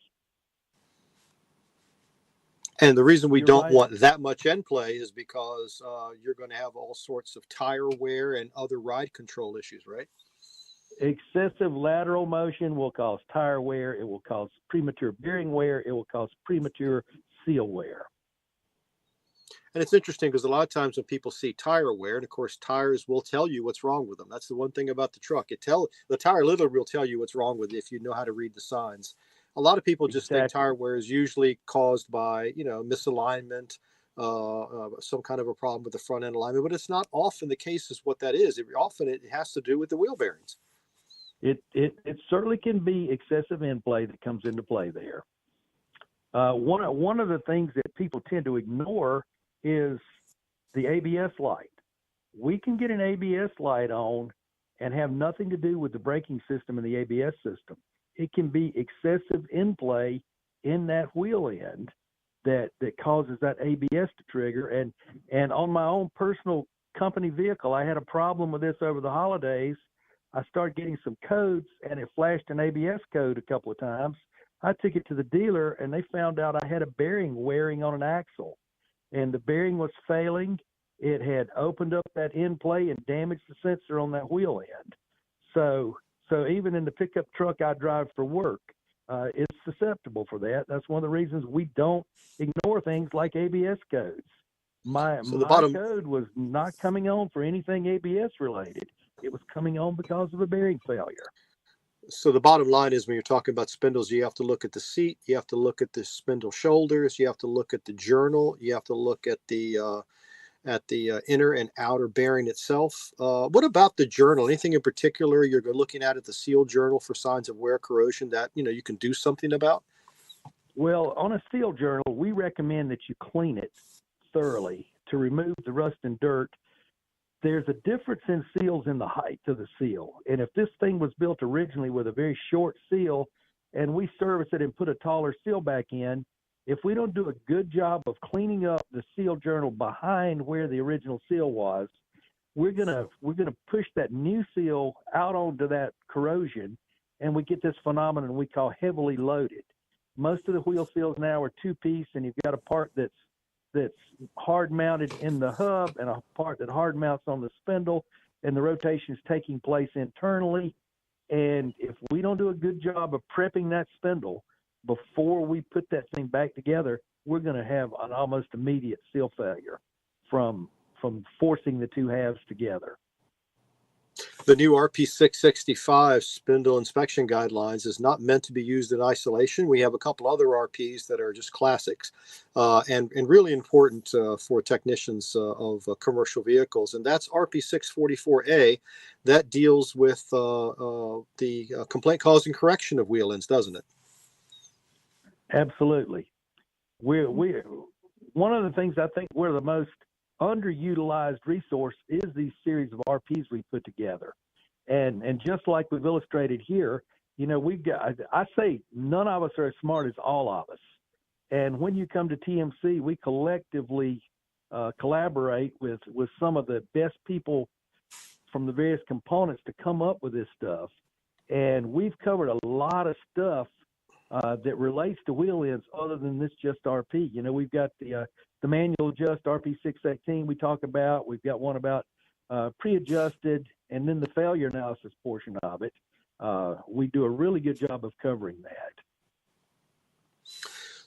And the reason we don't want that much end play is because you're going to have all sorts of tire wear and other ride control issues, right? Excessive lateral motion will cause tire wear. It will cause premature bearing wear. It will cause premature seal wear. And it's interesting because a lot of times when people see tire wear, and of course tires will tell you what's wrong with them. That's the one thing about the truck. The tire literally will tell you what's wrong with it if you know how to read the signs. A lot of people just think tire wear is usually caused by, misalignment, some kind of a problem with the front end alignment, but it's not often the case is what that is. Often it has to do with the wheel bearings. It certainly can be excessive in play that comes into play there. One of the things that people tend to ignore is the ABS light. We can get an ABS light on and have nothing to do with the braking system and the ABS system. It can be excessive in play in that wheel end that causes that ABS to trigger. And on my own personal company vehicle, I had a problem with this over the holidays. I started getting some codes, and it flashed an ABS code a couple of times. I took it to the dealer, and they found out I had a bearing wearing on an axle, and the bearing was failing. It had opened up that end play and damaged the sensor on that wheel end. So even in the pickup truck I drive for work, it's susceptible for that. That's one of the reasons we don't ignore things like ABS codes. My code was not coming on for anything ABS related. It was coming on because of a bearing failure. So the bottom line is when you're talking about spindles, you have to look at the seat, you have to look at the spindle shoulders, you have to look at the journal, you have to look at the inner and outer bearing itself. What about the journal? Anything in particular you're looking at the seal journal for signs of wear, corrosion that you can do something about? Well, on a seal journal, we recommend that you clean it thoroughly to remove the rust and dirt. There's a difference in seals in the height of the seal. And if this thing was built originally with a very short seal and we service it and put a taller seal back in, if we don't do a good job of cleaning up the seal journal behind where the original seal was, we're gonna push that new seal out onto that corrosion, and we get this phenomenon we call heavily loaded. Most of the wheel seals now are two-piece, and you've got a part that's hard mounted in the hub and a part that hard mounts on the spindle, and the rotation is taking place internally. And if we don't do a good job of prepping that spindle before we put that thing back together, we're going to have an almost immediate seal failure from forcing the two halves together. The new RP665 spindle inspection guidelines is not meant to be used in isolation. We have a couple other RPs that are just classics and really important for technicians of commercial vehicles. And that's RP644A that deals with the complaint causing correction of wheel ends, doesn't it? Absolutely. We're one of the things I think we're the most underutilized resource is these series of RPs we put together. And just like we've illustrated here, we've got, I say none of us are as smart as all of us. And when you come to TMC, we collectively collaborate with some of the best people from the various components to come up with this stuff. And we've covered a lot of stuff that relates to wheel ends other than this just RP. We've got the manual adjust RP618 we talk about. We've got one about pre-adjusted, and then the failure analysis portion of it. We do a really good job of covering that.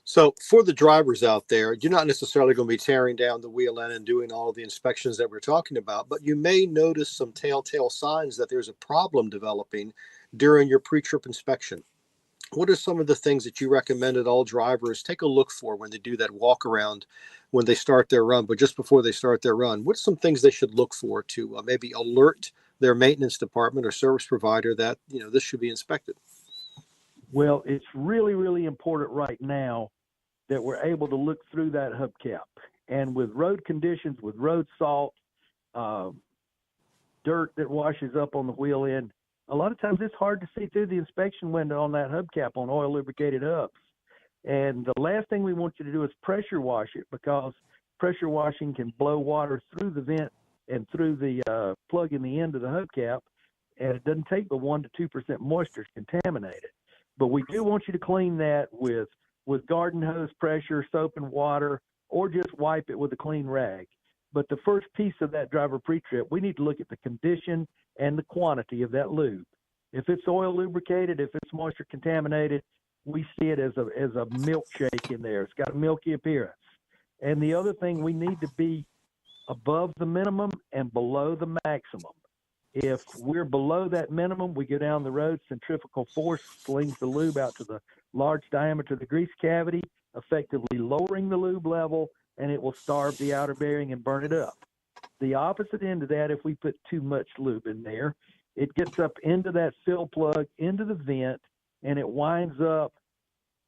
So for the drivers out there, you're not necessarily going to be tearing down the wheel end and doing all of the inspections that we're talking about, but you may notice some telltale signs that there's a problem developing during your pre-trip inspection. What are some of the things that you recommend that all drivers take a look for when they do that walk around when they start their run, but just before they start their run? What's some things they should look for to maybe alert their maintenance department or service provider that, this should be inspected? Well, it's really, really important right now that we're able to look through that hubcap. And with road conditions, with road salt, dirt that washes up on the wheel end, a lot of times it's hard to see through the inspection window on that hubcap on oil lubricated hubs. And the last thing we want you to do is pressure wash it, because pressure washing can blow water through the vent and through the plug in the end of the hubcap, and it doesn't take but 1% to 2% moisture to contaminate it. But we do want you to clean that with garden hose pressure, soap and water, or just wipe it with a clean rag. But the first piece of that driver pre-trip, we need to look at the condition and the quantity of that lube. If it's oil lubricated, if it's moisture contaminated, we see it as a milkshake in there. It's got a milky appearance. And the other thing, we need to be above the minimum and below the maximum. If we're below that minimum, we go down the road, centrifugal force slings the lube out to the large diameter of the grease cavity, effectively lowering the lube level, and it will starve the outer bearing and burn it up. The opposite end of that, if we put too much lube in there, it gets up into that fill plug, into the vent, and it winds up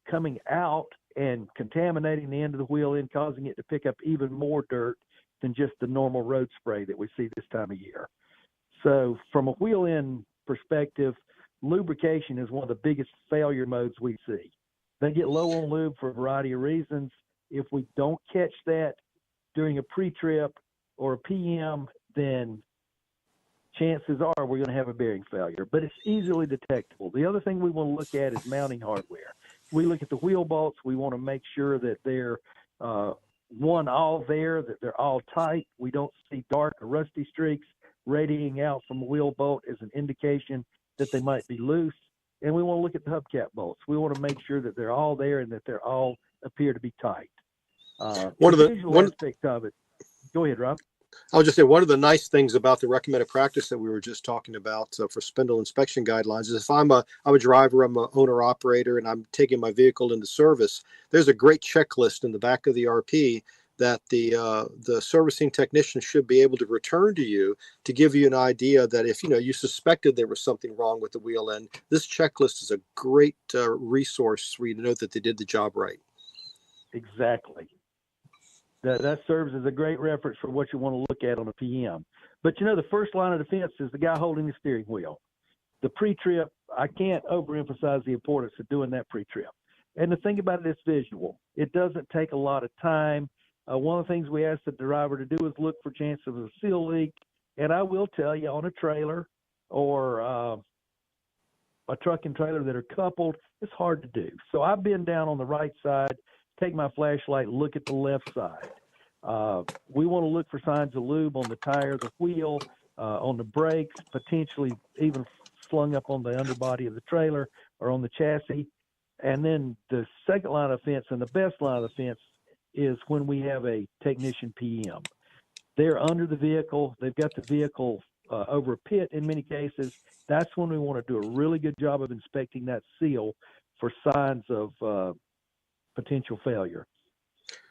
coming out and contaminating the end of the wheel end, causing it to pick up even more dirt than just the normal road spray that we see this time of year. So from a wheel end perspective, lubrication is one of the biggest failure modes we see. They get low on lube for a variety of reasons. If we don't catch that during a pre-trip or a PM, then chances are we're going to have a bearing failure, but it's easily detectable. The other thing we want to look at is mounting hardware. We look at the wheel bolts. We want to make sure that they're all there, that they're all tight. We don't see dark or rusty streaks radiating out from a wheel bolt as an indication that they might be loose. And we want to look at the hubcap bolts. We want to make sure that they're all there and that they're all appear to be tight. One aspect of it. Go ahead, Rob. I'll just say one of the nice things about the recommended practice that we were just talking about for spindle inspection guidelines is if I'm a driver, I'm an owner operator, and I'm taking my vehicle into service, there's a great checklist in the back of the RP that the servicing technician should be able to return to you to give you an idea that if you suspected there was something wrong with the wheel end, this checklist is a great resource for you to know that they did the job right. Exactly. That serves as a great reference for what you want to look at on a PM. But the first line of defense is the guy holding the steering wheel. The pre-trip, I can't overemphasize the importance of doing that pre-trip. And the thing about it is visual. It doesn't take a lot of time. One of the things we ask the driver to do is look for chances of a seal leak. And I will tell you, on a trailer or a truck and trailer that are coupled, it's hard to do. So I've been down on the right side, take my flashlight, look at the left side. We want to look for signs of lube on the tire, the wheel, on the brakes, potentially even slung up on the underbody of the trailer or on the chassis. And then the second line of defense and the best line of defense is when we have a technician PM. They're under the vehicle. They've got the vehicle over a pit in many cases. That's when we want to do a really good job of inspecting that seal for signs of potential failure.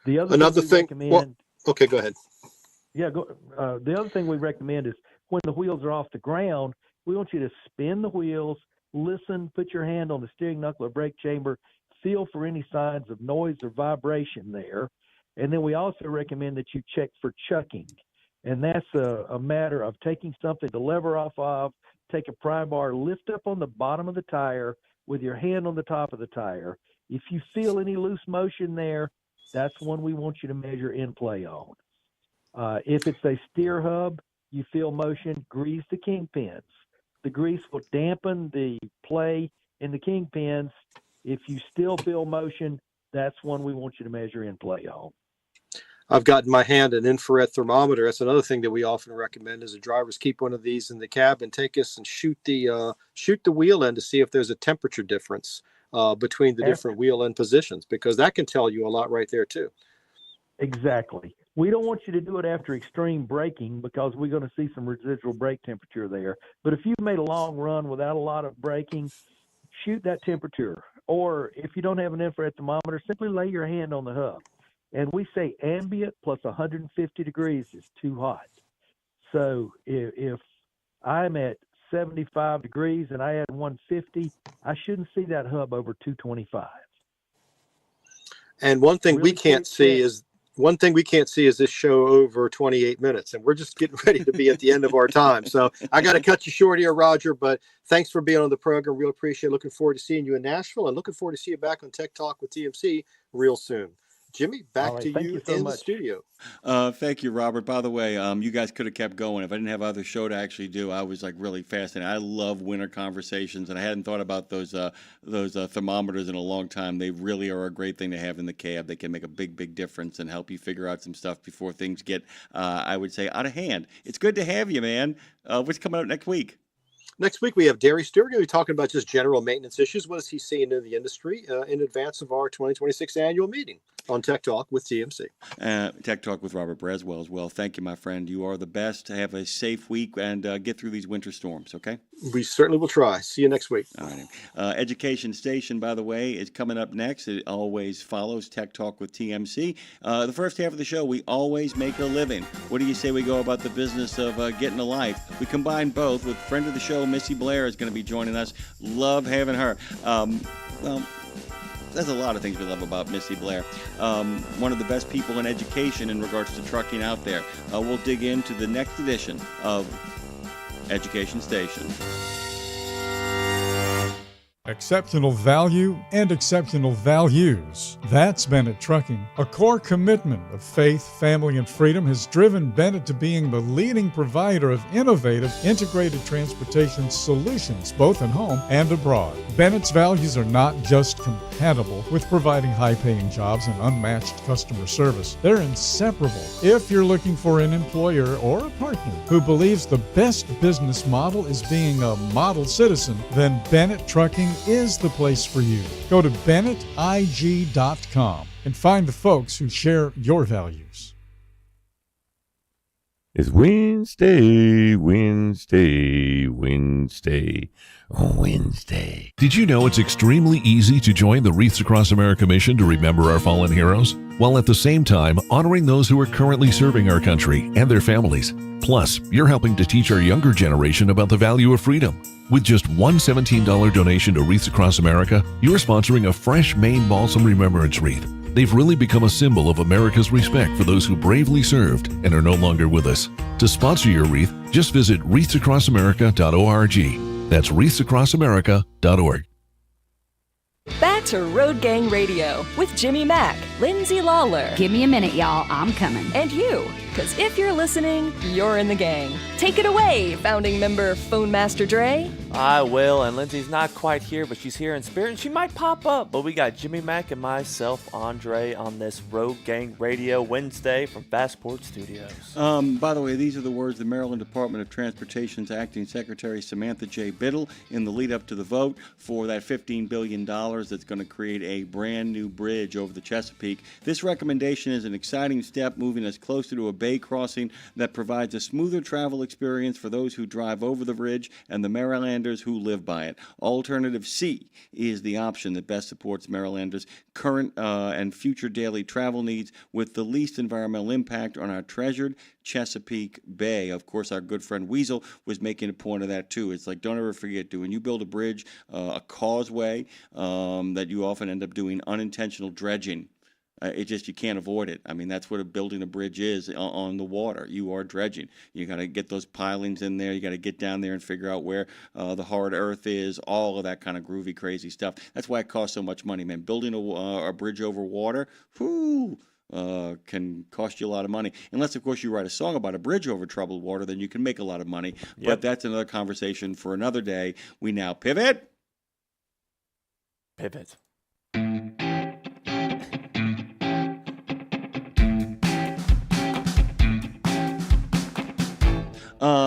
The other thing. Okay, go ahead. Yeah, the other thing we recommend is when the wheels are off the ground, we want you to spin the wheels, listen, put your hand on the steering knuckle or brake chamber, feel for any signs of noise or vibration there. And then we also recommend that you check for chucking. And that's a matter of taking something to lever off of, take a pry bar, lift up on the bottom of the tire with your hand on the top of the tire. If you feel any loose motion there, that's one we want you to measure in play on. If it's a steer hub, you feel motion, grease the kingpins. The grease will dampen the play in the kingpins. If you still feel motion, that's one we want you to measure in play on. I've got in my hand an infrared thermometer. That's another thing that we often recommend is the drivers keep one of these in the cab and take us and shoot the wheel end to see if there's a temperature difference between the different wheel end positions, because that can tell you a lot right there too. Exactly. We don't want you to do it after extreme braking because we're going to see some residual brake temperature there. But if you've made a long run without a lot of braking, shoot that temperature. Or if you don't have an infrared thermometer, simply lay your hand on the hub. And we say ambient plus 150 degrees is too hot. So if I'm at 75 degrees and I add 150, I shouldn't see that hub over 225. And one thing we can't see is this show over 28 minutes, and we're just getting ready to be at the end of our time. So I got to cut you short here, Roger, but thanks for being on the program. Real appreciate it. Looking forward to seeing you in Nashville and looking forward to see you back on Tech Talk with TMC real soon. Jimmy, back to you in the studio. Thank you, Robert. By the way, you guys could have kept going. If I didn't have other show to actually do, I was really fascinated. I love winter conversations, and I hadn't thought about those thermometers in a long time. They really are a great thing to have in the cab. They can make a big, big difference and help you figure out some stuff before things get, I would say, out of hand. It's good to have you, man. What's coming up next week? Next week, we have Derry Stewart. We're going to be talking about just general maintenance issues. What is he seeing in the industry in advance of our 2026 annual meeting? on Tech Talk with TMC. Tech Talk with Robert Braswell as well. Thank you, my friend. You are the best. Have a safe week and get through these winter storms, okay? We certainly will try. See you next week. All right. Education Station, by the way, is coming up next. It always follows Tech Talk with TMC. The first half of the show, we always make a living. What do you say we go about the business of getting a life? We combine both with friend of the show, Missy Blair, is going to be joining us. Love having her. Well, there's a lot of things we love about Missy Blair. One of the best people in education in regards to trucking out there. We'll dig into the next edition of Education Station. Exceptional value and exceptional values. That's Bennett Trucking. A core commitment of faith, family, and freedom has driven Bennett to being the leading provider of innovative, integrated transportation solutions, both at home and abroad. Bennett's values are not just compatible with providing high-paying jobs and unmatched customer service. They're inseparable. If you're looking for an employer or a partner who believes the best business model is being a model citizen, then Bennett Trucking is the place for you. Go to BennettIG.com and find the folks who share your values. It's Wednesday. Did you know it's extremely easy to join the Wreaths Across America mission to remember our fallen heroes, while at the same time honoring those who are currently serving our country and their families? Plus, you're helping to teach our younger generation about the value of freedom. With just one $17 donation to Wreaths Across America, you're sponsoring a fresh Maine Balsam Remembrance Wreath. They've really become a symbol of America's respect for those who bravely served and are no longer with us. To sponsor your wreath, just visit wreathsacrossamerica.org. That's wreathsacrossamerica.org. Back to Road Gang Radio with Jimmy Mack, Lindsay Lawler. Give me a minute, y'all. I'm coming. And you, because if you're listening, you're in the gang. Take it away, founding member Phone Master Dre. I will, and Lindsay's not quite here, but she's here in spirit, and she might pop up. But we got Jimmy Mack and myself, Andre, on this Road Gang Radio Wednesday from Passport Studios. By the way, these are the words of the Maryland Department of Transportation's Acting Secretary Samantha J. Biddle in the lead-up to the vote for that $15 billion that's going to create a brand-new bridge over the Chesapeake. This recommendation is an exciting step moving us closer to a bay crossing that provides a smoother travel experience for those who drive over the bridge and the Marylanders who live by it. Alternative C is the option that best supports Marylanders' current and future daily travel needs with the least environmental impact on our treasured Chesapeake Bay. Of course, our good friend Weasel was making a point of that too. It's like, don't ever forget, when you build a bridge, a causeway, that you often end up doing unintentional dredging. You can't avoid it. I mean, that's what building a bridge is on the water. You are dredging. You got to get those pilings in there. You got to get down there and figure out where the hard earth is, all of that kind of groovy, crazy stuff. That's why it costs so much money, man. Building a bridge over water, can cost you a lot of money. Unless, of course, you write a song about a bridge over troubled water, then you can make a lot of money. Yep. But that's another conversation for another day. We now pivot.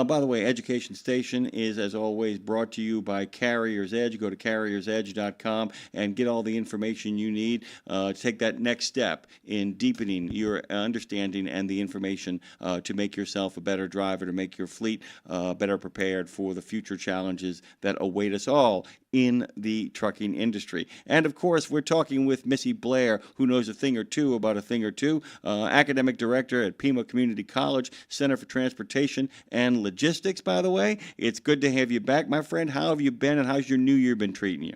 By the way, Education Station is, as always, brought to you by Carrier's Edge. Go to carriersedge.com and get all the information you need to take that next step in deepening your understanding and the information to make yourself a better driver, to make your fleet better prepared for the future challenges that await us all in the trucking industry. And, of course, we're talking with Missy Blair, who knows a thing or two about a thing or two, academic director at Pima Community College, Center for Transportation and Logistics, by the way. It's good to have you back, my friend. How have you been, and how's your new year been treating you?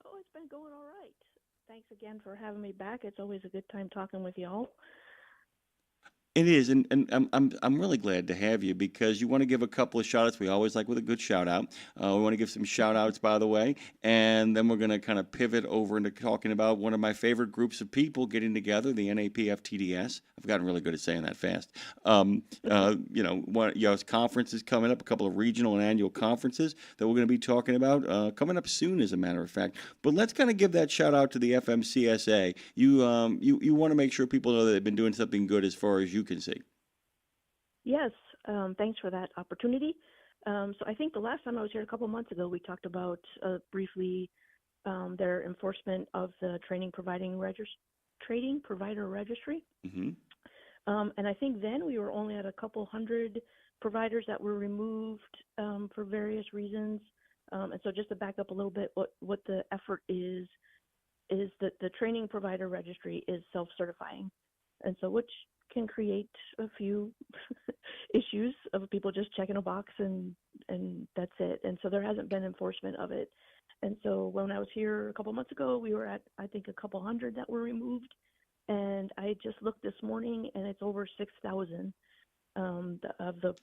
Oh, it's been going all right. Thanks again for having me back. It's always a good time talking with y'all. It is, and I'm really glad to have you because you want to give a couple of shout-outs. We always like with a good shout-out. We want to give some shout-outs, by the way, and then we're going to kind of pivot over into talking about one of my favorite groups of people getting together, the NAPFTDS. I've gotten really good at saying that fast. Conference is coming up, a couple of regional and annual conferences that we're going to be talking about coming up soon, as a matter of fact. But let's kind of give that shout-out to the FMCSA. You want to make sure people know that they've been doing something good as far as you can see. Yes, thanks for that opportunity. So I think the last time I was here a couple months ago, we talked about briefly their enforcement of the training providing trading provider registry. Mm-hmm. And I think then we were only at a couple hundred providers that were removed for various reasons. And so just to back up a little bit, what the effort is that the training provider registry is self-certifying. And so which can create a few issues of people just checking a box and that's it. And so there hasn't been enforcement of it. And so when I was here a couple months ago, we were at, I think, a couple hundred that were removed. And I just looked this morning, and it's over 6,000 of the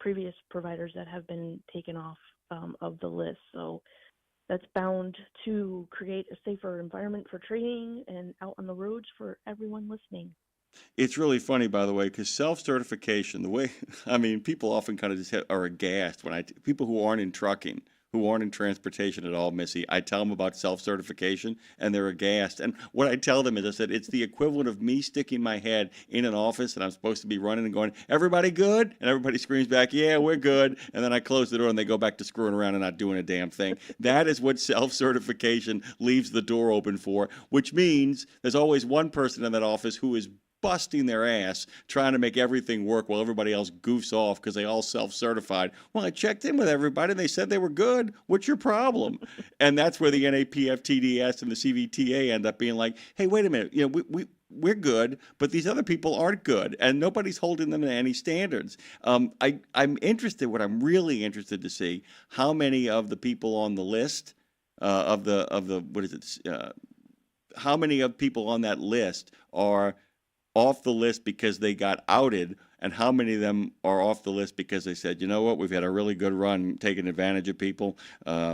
previous providers that have been taken off of the list. So that's bound to create a safer environment for trading and out on the roads for everyone listening. It's really funny, by the way, because self-certification, the way, I mean, people often kind of just are aghast when people who aren't in trucking, who aren't in transportation at all, Missy, I tell them about self-certification, and they're aghast. And what I tell them is, I said, it's the equivalent of me sticking my head in an office, and I'm supposed to be running and going, everybody good? And everybody screams back, yeah, we're good. And then I close the door, and they go back to screwing around and not doing a damn thing. That is what self-certification leaves the door open for, which means there's always one person in that office who is busting their ass trying to make everything work while everybody else goofs off because they all self-certified. Well, I checked in with everybody and they said they were good. What's your problem? And that's where the NAPF, TDS, and the CVTA end up being like, hey, wait a minute, we're good, but these other people aren't good, and nobody's holding them to any standards. I'm interested, what I'm really interested to see, how many of the people on the list how many of people on that list are off the list because they got outed, and how many of them are off the list because they said, you know what, we've had a really good run taking advantage of people.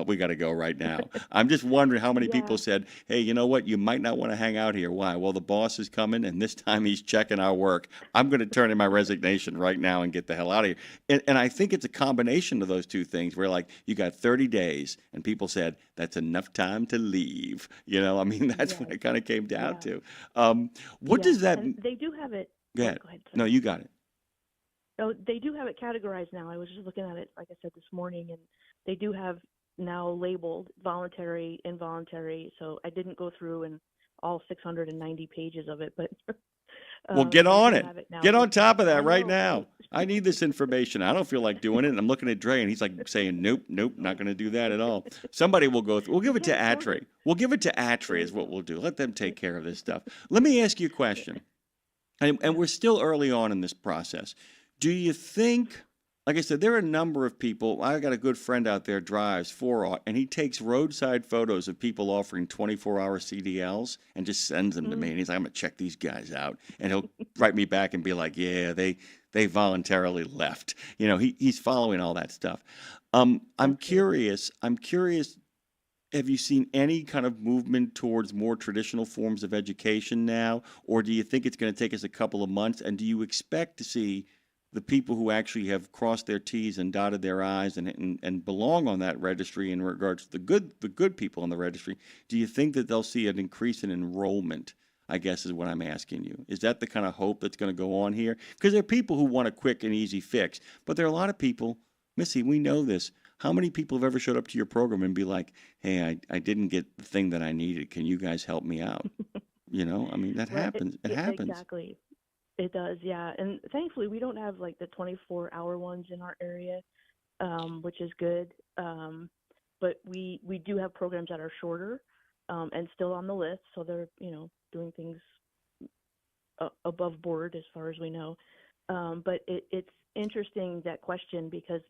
We got to go right now. I'm just wondering how many people said, hey, you know what, you might not want to hang out here. Why? Well, the boss is coming, and this time he's checking our work. I'm going to turn in my resignation right now and get the hell out of here. And I think it's a combination of those two things where, like, you got 30 days, and people said, that's enough time to leave. I mean, that's what it kind of came down to. What does that mean? They do have it. Go ahead. Go ahead, No, you got it. Oh, they do have it categorized now. I was just looking at it, like I said, this morning, and they do have now labeled voluntary, involuntary. So I didn't go through and all 690 pages of it, but well, get on it. Get on top of that right now. I need this information. I don't feel like doing it. And I'm looking at Dre, and he's like saying, nope, not going to do that at all. Somebody will go through. We'll give it to ATRI. We'll give it to ATRI is what we'll do. Let them take care of this stuff. Let me ask you a question. And we're still early on in this process. Do you think, like I said, there are a number of people. I got a good friend out there, drives 4-aught, and he takes roadside photos of people offering 24-hour CDLs and just sends them to me. And he's like, I'm going to check these guys out. And he'll write me back and be like, yeah, they voluntarily left. He's following all that stuff. I'm curious. Have you seen any kind of movement towards more traditional forms of education now? Or do you think it's going to take us a couple of months? And do you expect to see the people who actually have crossed their T's and dotted their I's and belong on that registry in regards to the good people on the registry, do you think that they'll see an increase in enrollment, I guess is what I'm asking you? Is that the kind of hope that's going to go on here? Because there are people who want a quick and easy fix, but there are a lot of people, Missy, we know this. How many people have ever showed up to your program and be like, hey, I didn't get the thing that I needed. Can you guys help me out? I mean, that happens. It happens. Exactly. It does, yeah. And thankfully, we don't have like the 24-hour ones in our area, which is good. But we do have programs that are shorter and still on the list. So they're, doing things above board as far as we know. But it's interesting, that question, because,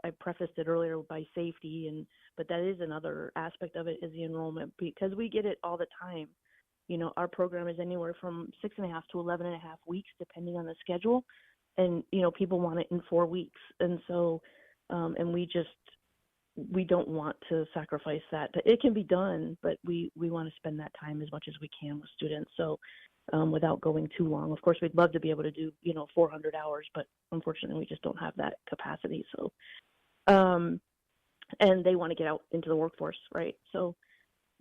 I prefaced it earlier by safety, but that is another aspect of it, is the enrollment, because we get it all the time. Our program is anywhere from 6.5 to 11.5 weeks, depending on the schedule. And, people want it in 4 weeks. And so, and we don't want to sacrifice that. It can be done, but we want to spend that time as much as we can with students. So, without going too long, of course, we'd love to be able to do, 400 hours, but unfortunately we just don't have that capacity. So, and they want to get out into the workforce, right? So,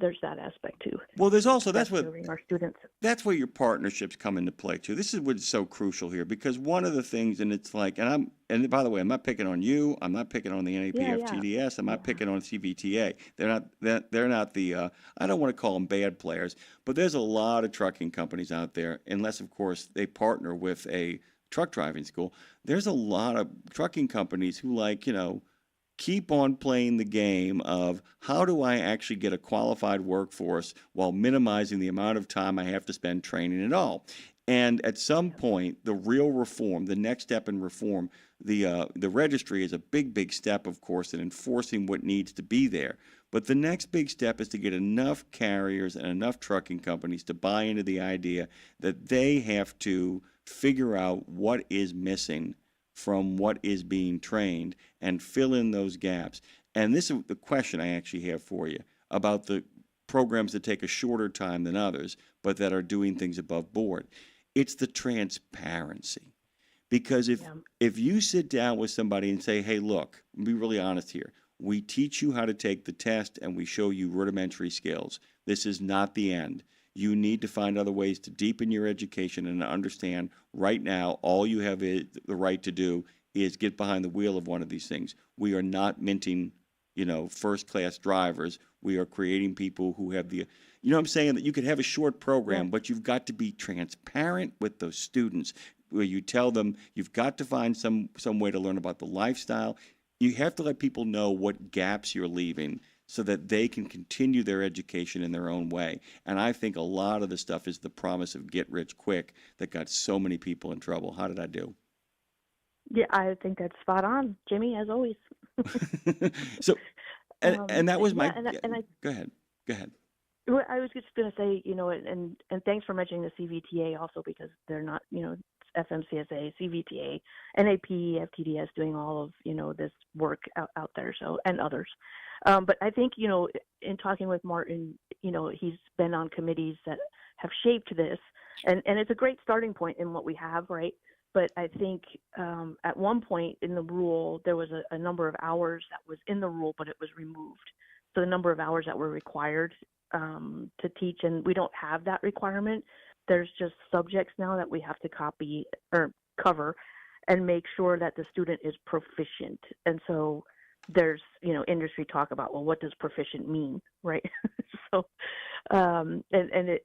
there's that aspect too. Well, there's also Serving our students. that's where your partnerships come into play too. This is what's so crucial here, because one of the things, and it's like, and by the way, I'm not picking on you. I'm not picking on the NAPF-TDS. I'm not picking on CVTA. They're not the I don't want to call them bad players, but there's a lot of trucking companies out there, unless of course they partner with a truck driving school. There's a lot of trucking companies who, like, keep on playing the game of how do I actually get a qualified workforce while minimizing the amount of time I have to spend training it all. And at some point, the real reform, the next step in reform, the registry is a big step, of course, in enforcing what needs to be there. But the next big step is to get enough carriers and enough trucking companies to buy into the idea that they have to figure out what is missing from what is being trained and fill in those gaps. And this is the question I actually have for you about the programs that take a shorter time than others, but that are doing things above board. It's the transparency. Because if you sit down with somebody and say, hey, look, be really honest here. We teach you how to take the test and we show you rudimentary skills. This is not the end. You need to find other ways to deepen your education and understand right now all you have the right to do is get behind the wheel of one of these things. We are not minting, first-class drivers. We are creating people who have the, what I'm saying, that you could have a short program, but you've got to be transparent with those students where you tell them you've got to find some way to learn about the lifestyle. You have to let people know what gaps you're leaving so that they can continue their education in their own way. And I think a lot of the stuff is the promise of get rich quick that got so many people in trouble. How did I do? Yeah, I think that's spot on, Jimmy, as always. So, and that was my. Go ahead. Well, I was just going to say, and thanks for mentioning the CVTA also, because they're not, it's FMCSA, CVTA, NAP, FTDS doing all of, this work out there, so, and others. But I think, in talking with Martin, he's been on committees that have shaped this, and it's a great starting point in what we have, right? But I think at one point in the rule, there was a number of hours that was in the rule, but it was removed. So the number of hours that were required to teach, and we don't have that requirement. There's just subjects now that we have to copy or cover and make sure that the student is proficient. And so there's, industry talk about, well, what does proficient mean, right? So, and it,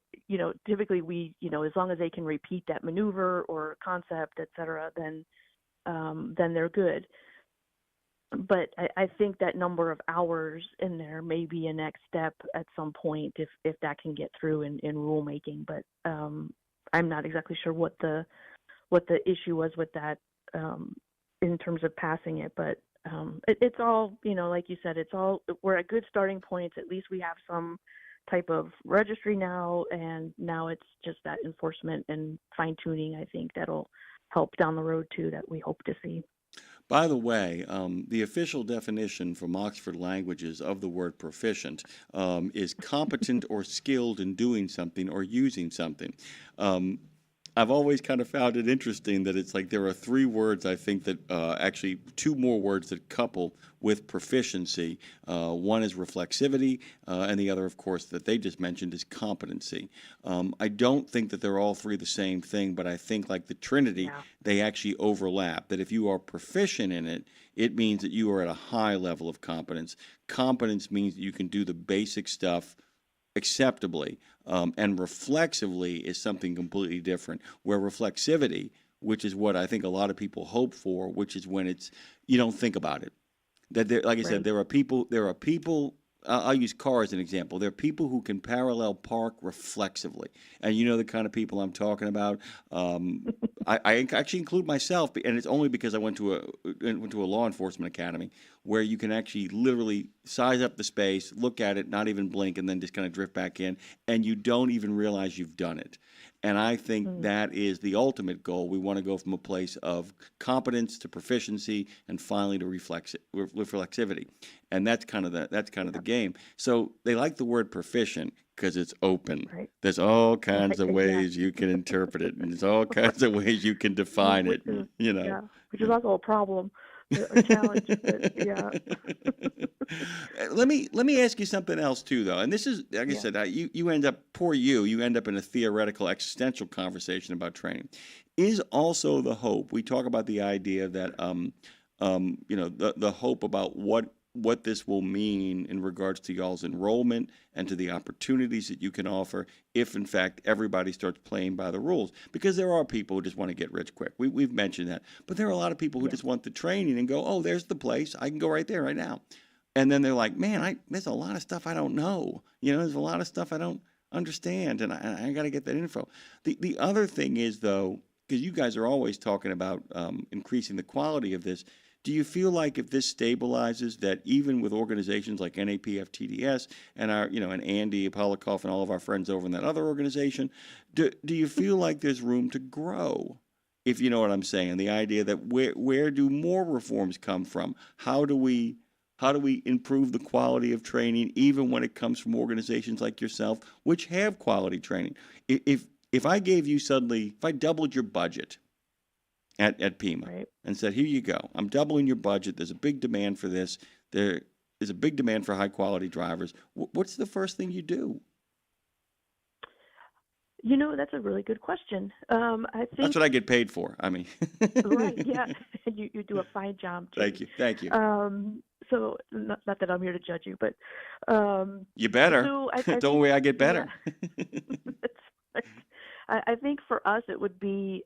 typically we, as long as they can repeat that maneuver or concept, et cetera, then they're good. But I think that number of hours in there may be a next step at some point if that can get through in rulemaking. But I'm not exactly sure what the issue was with that in terms of passing it. But it's all, like you said, we're at good starting points. At least we have some type of registry now, and now it's just that enforcement and fine tuning, I think, that'll help down the road too, that we hope to see. By the way, the official definition from Oxford Languages of the word proficient is competent or skilled in doing something or using something. I've always kind of found it interesting that it's like there are three words, I think, that actually two more words that couple with proficiency. One is reflexivity, and the other, of course, that they just mentioned is competency. I don't think that they're all three the same thing, but I think like the Trinity, they actually overlap. That if you are proficient in it, it means that you are at a high level of competence. Competence means that you can do the basic stuff acceptably, and reflexively is something completely different, where reflexivity, which is what I think a lot of people hope for, which is when it's, you don't think about it. That there, like I said, there are people, I'll use cars as an example. There are people who can parallel park reflexively. And you know the kind of people I'm talking about. I actually include myself, and it's only because I went to a law enforcement academy where you can actually literally size up the space, look at it, not even blink, and then just kind of drift back in, and you don't even realize you've done it. And I think that is the ultimate goal. We want to go from a place of competence to proficiency, and finally to reflexivity. And that's kind of the game. So they like the word proficient because it's open. Right. There's all kinds of ways you can interpret it, and there's all kinds of ways you can define it. Which is also a problem, a challenge. But, Let me ask you something else too, though. And this is, like I said, you end up, you end up in a theoretical, existential conversation about training. Is also the hope. We talk about the idea that, the hope about what this will mean in regards to y'all's enrollment and to the opportunities that you can offer if, in fact, everybody starts playing by the rules. Because there are people who just want to get rich quick. We've mentioned that. But there are a lot of people who just want the training and go, oh, there's the place. I can go right there right now. And then they're like, man, there's a lot of stuff I don't know. There's a lot of stuff I don't understand, and I got to get that info. The other thing is, though, because you guys are always talking about increasing the quality of this, do you feel like if this stabilizes, that even with organizations like NAPF TDS and our, and Andy Polikoff and all of our friends over in that other organization, do you feel like there's room to grow? If you know what I'm saying, the idea that where do more reforms come from? How do we improve the quality of training, even when it comes from organizations like yourself, which have quality training? If I gave you suddenly, if I doubled your budget at Pima and said, here you go, I'm doubling your budget, there's a big demand for this, there is a big demand for high quality drivers, what's the first thing you do? That's a really good question. I think that's what I get paid for. I mean, right? Yeah, you do a fine job. Thank you. So not that I'm here to judge you, but you better. So Don't worry, I get better. Yeah. I think for us it would be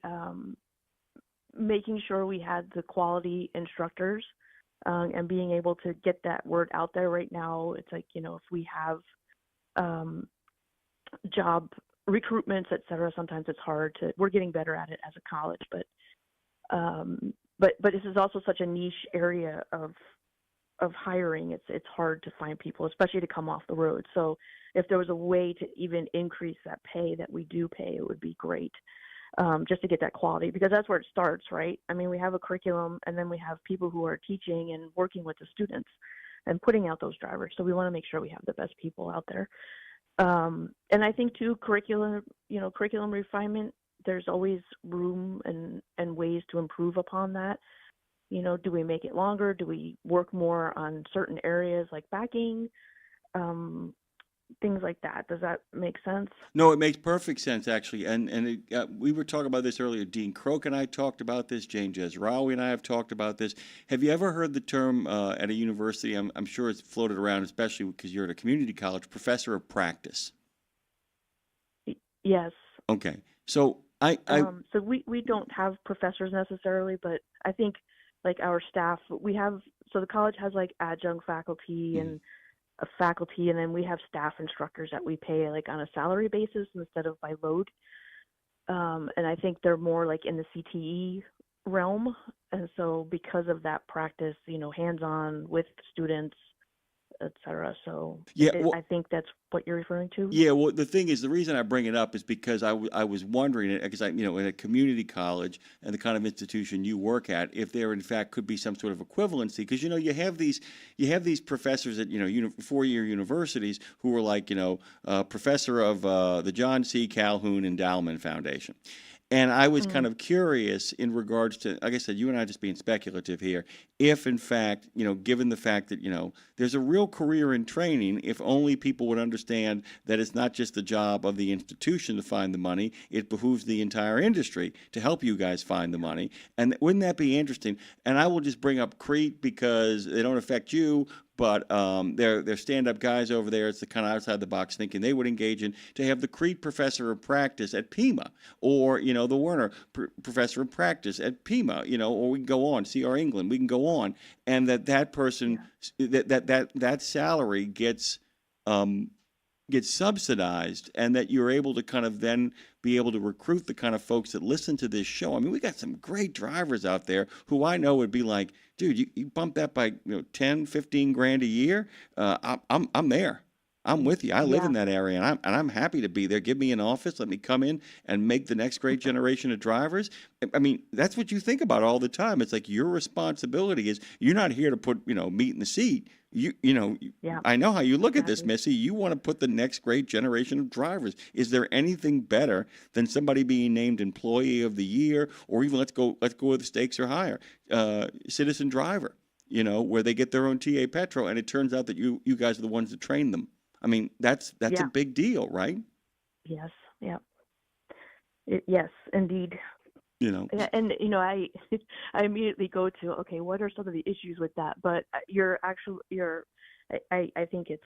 making sure we had the quality instructors and being able to get that word out there. Right now, it's like if we have job recruitments, et cetera, sometimes it's hard to. We're getting better at it as a college, but this is also such a niche area of hiring. It's hard to find people, especially to come off the road. So if there was a way to even increase that pay that we do pay, it would be great, just to get that quality, because that's where it starts, right? I mean, we have a curriculum, and then we have people who are teaching and working with the students and putting out those drivers. So we want to make sure we have the best people out there. And I think too, curriculum refinement, there's always room and ways to improve upon that. Do we make it longer? Do we work more on certain areas like backing? Things like that. Does that make sense? No, it makes perfect sense, actually. And we were talking about this earlier. Dean Croak and I talked about this. Jane Jezraoui and I have talked about this. Have you ever heard the term at a university? I'm sure it's floated around, especially because you're at a community college, professor of practice. Yes. Okay. So so we don't have professors necessarily, but I think like our staff, so the college has like adjunct faculty and a faculty, and then we have staff instructors that we pay like on a salary basis instead of by load. And I think they're more like in the CTE realm. And so because of that practice, hands-on with students, et cetera. So I think that's what you're referring to. Yeah. Well, the thing is, the reason I bring it up is because I was wondering, because in a community college and the kind of institution you work at, if there in fact could be some sort of equivalency, because you have these professors at four-year universities who are like professor of the John C. Calhoun Endowment Foundation. And I was kind of curious in regards to, like I said, you and I just being speculative here, if in fact, given the fact that, there's a real career in training, if only people would understand that it's not just the job of the institution to find the money, it behooves the entire industry to help you guys find the money. And wouldn't that be interesting? And I will just bring up Crete because they don't affect you, but they're stand-up guys over there. It's the kind of outside the box thinking they would engage in to have the Crete professor of practice at Pima, or the Werner professor of practice at Pima, or we can go on, CR England, we can go on, and that person that salary gets subsidized, and that you're able to kind of then be able to recruit the kind of folks that listen to this show. I mean, we got some great drivers out there who I know would be like, dude, you bump that by 10, 15 grand a year. I'm there. I'm with you. I live in that area, and I'm happy to be there. Give me an office. Let me come in and make the next great generation of drivers. I mean, that's what you think about all the time. It's like your responsibility is you're not here to put meat in the seat. I know how you look at this, Missy. You want to put the next great generation of drivers. Is there anything better than somebody being named Employee of the Year, or even let's go where the stakes are higher, Citizen Driver? where they get their own TA petrol, and it turns out that you guys are the ones that train them. I mean, that's a big deal, right? Yes. Yeah. Yes, indeed. Yeah, and I I immediately go to, okay, what are some of the issues with that? But I think it's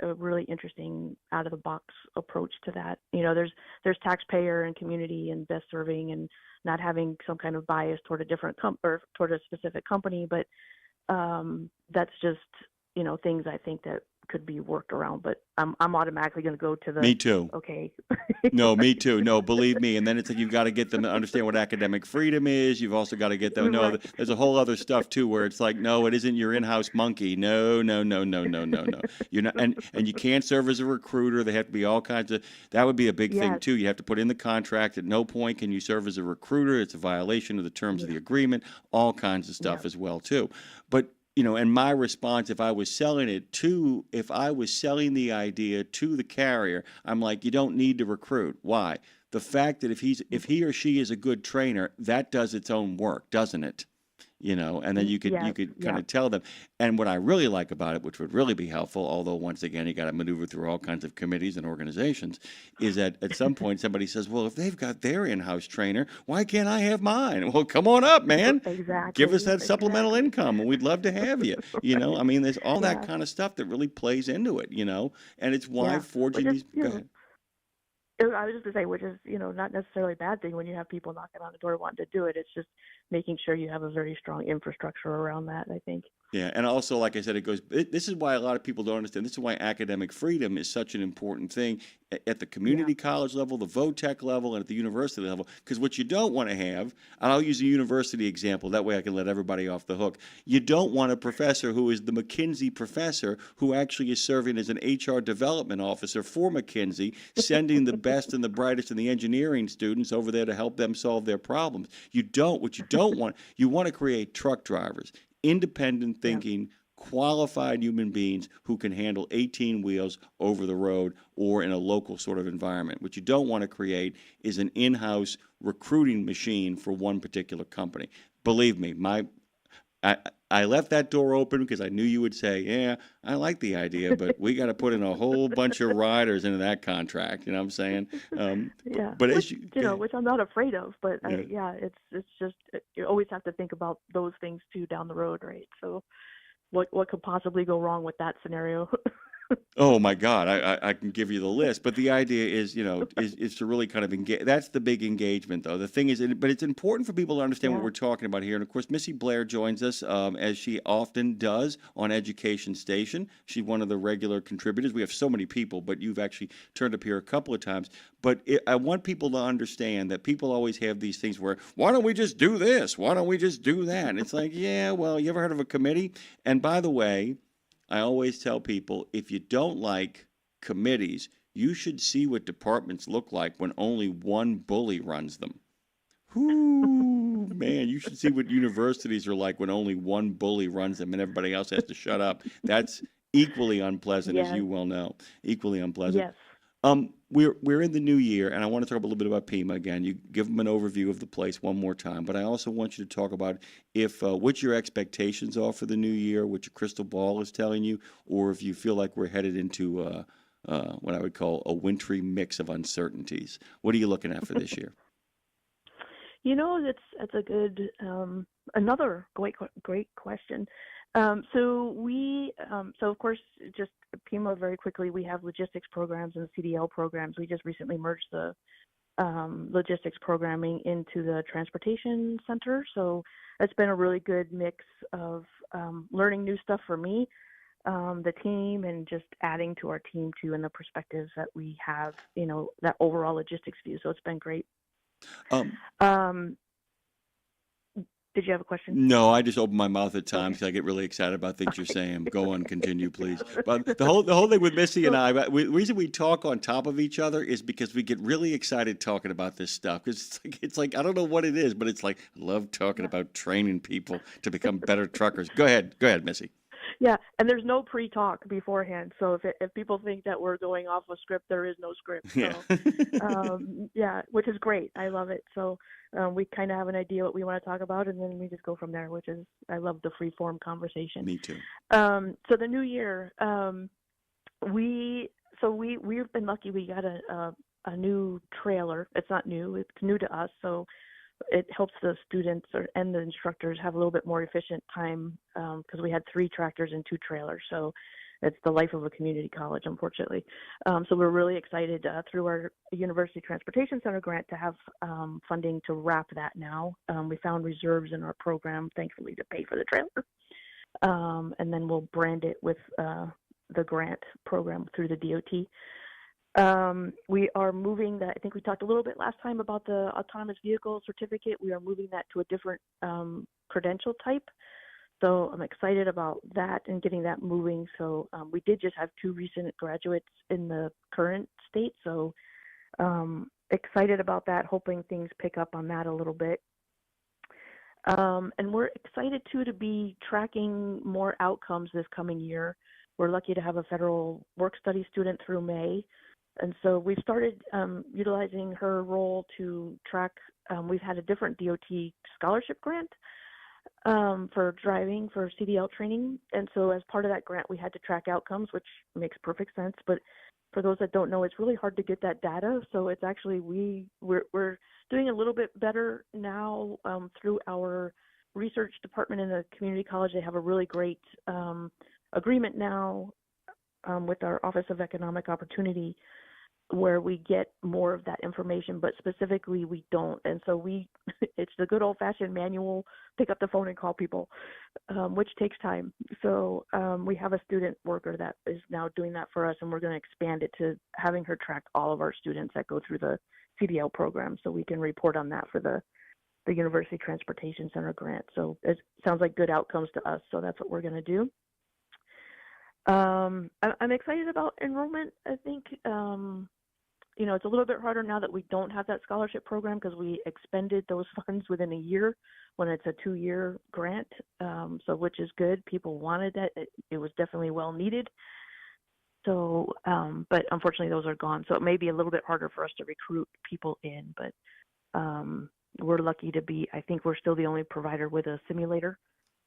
a really interesting out of the box approach to that. There's taxpayer and community and best serving and not having some kind of bias toward a different or toward a specific company, but that's just things I think that could be worked around. But I'm automatically going to go to the me too. Okay. No, me too. No, believe me. And then it's like you've got to get them to understand what academic freedom is. You've also got to get them. No, there's a whole other stuff too where it's like, no, it isn't your in-house monkey. No. You're not, and you can't serve as a recruiter. They have to be all kinds of. That would be a big thing too. You have to put in the contract. At no point can you serve as a recruiter. It's a violation of the terms of the agreement. All kinds of stuff as well too. But and my response, if I was selling the idea to the carrier, I'm like, you don't need to recruit. Why? The fact that if he or she is a good trainer, that does its own work, doesn't it? And then you could kind of tell them. And what I really like about it, which would really be helpful, although once again you got to maneuver through all kinds of committees and organizations, is that at some point somebody says, well, if they've got their in-house trainer, why can't I have mine? Well, come on up, man. Exactly. Give us that supplemental income, and we'd love to have you. I mean, there's all that kind of stuff that really plays into it. And it's why forging these. Go ahead. I was just going to say, which is, not necessarily a bad thing when you have people knocking on the door wanting to do it. It's just making sure you have a very strong infrastructure around that, I think. Yeah, and also, like I said, this is why a lot of people don't understand. This is why academic freedom is such an important thing at the community college level, the VOTEC level, and at the university level. Because what you don't want to have, and I'll use a university example, that way I can let everybody off the hook. You don't want a professor who is the McKinsey professor who actually is serving as an HR development officer for McKinsey, sending the best and the brightest and the engineering students over there to help them solve their problems. What you don't want, you want to create truck drivers, independent thinking, qualified human beings who can handle 18 wheels over the road or in a local sort of environment. What you don't want to create is an in-house recruiting machine for one particular company. Believe me, I left that door open because I knew you would say, yeah, I like the idea, but we got to put in a whole bunch of riders into that contract. You know what I'm saying? But which I'm not afraid of, but it's just, you always have to think about those things too down the road, right? So what could possibly go wrong with that scenario? Oh my God, I can give you the list, but the idea is, is to really kind of engage. That's the big engagement, though. The thing is, but it's important for people to understand what we're talking about here. And of course, Missy Blair joins us as she often does on Education Station. She's one of the regular contributors. We have so many people, but you've actually turned up here a couple of times. But I want people to understand that people always have these things where, why don't we just do this? Why don't we just do that? And it's like, yeah, well, you ever heard of a committee? And by the way, I always tell people, if you don't like committees, you should see what departments look like when only one bully runs them. Whoo, man, you should see what universities are like when only one bully runs them and everybody else has to shut up. That's equally unpleasant, as you well know. Equally unpleasant. Yes. We're in the new year, and I want to talk a little bit about Pima again. You give them an overview of the place one more time, but I also want you to talk about what your expectations are for the new year, what your crystal ball is telling you, or if you feel like we're headed into what I would call a wintry mix of uncertainties. What are you looking at for this year? That's a good another great question. So of course, just Pima very quickly, we have logistics programs and CDL programs. We just recently merged the logistics programming into the transportation center. So it's been a really good mix of learning new stuff for me, the team, and just adding to our team too, and the perspectives that we have, that overall logistics view. So it's been great. Did you have a question? No, I just open my mouth at times because I get really excited about things you're saying. Go on, continue, please. But the whole thing with Missy and I, the reason we talk on top of each other is because we get really excited talking about this stuff. Because it's like I don't know what it is, but it's like I love talking about training people to become better truckers. Go ahead, Missy. Yeah, and there's no pre-talk beforehand. So if people think that we're going off a script, there is no script. So, yeah, which is great. I love it. So we kind of have an idea what we want to talk about, and then we just go from there, which is, I love the free-form conversation. Me too. So the new year, we've been lucky. We got a new trailer. It's not new. It's new to us. So it helps the students and the instructors have a little bit more efficient time because we had 3 tractors and 2 trailers. So it's the life of a community college, unfortunately. So we're really excited through our University Transportation Center grant to have funding to wrap that now. We found reserves in our program, thankfully, to pay for the trailer. And then we'll brand it with the grant program through the DOT. We are moving that. I think we talked a little bit last time about the autonomous vehicle certificate. We are moving that to a different credential type. So I'm excited about that and getting that moving. So we did just have 2 recent graduates in the current state. So excited about that, hoping things pick up on that a little bit. And we're excited too to be tracking more outcomes this coming year. We're lucky to have a federal work study student through May. And so we've started utilizing her role to track. We've had a different DOT scholarship grant for driving for CDL training. And so as part of that grant, we had to track outcomes, which makes perfect sense. But for those that don't know, it's really hard to get that data. So it's actually, we're doing a little bit better now through our research department in the community college. They have a really great agreement now with our Office of Economic Opportunity, where we get more of that information, but specifically we don't. And so it's the good old-fashioned manual, pick up the phone and call people, which takes time. So we have a student worker that is now doing that for us, and we're going to expand it to having her track all of our students that go through the CDL program, so we can report on that for the University Transportation Center grant. So it sounds like good outcomes to us, so that's what we're going to do. I'm excited about enrollment. I think, it's a little bit harder now that we don't have that scholarship program because we expended those funds within a year when it's a 2-year grant, so which is good. People wanted that. It was definitely well needed. So, but unfortunately those are gone. So it may be a little bit harder for us to recruit people in, but we're lucky to be, I think we're still the only provider with a simulator.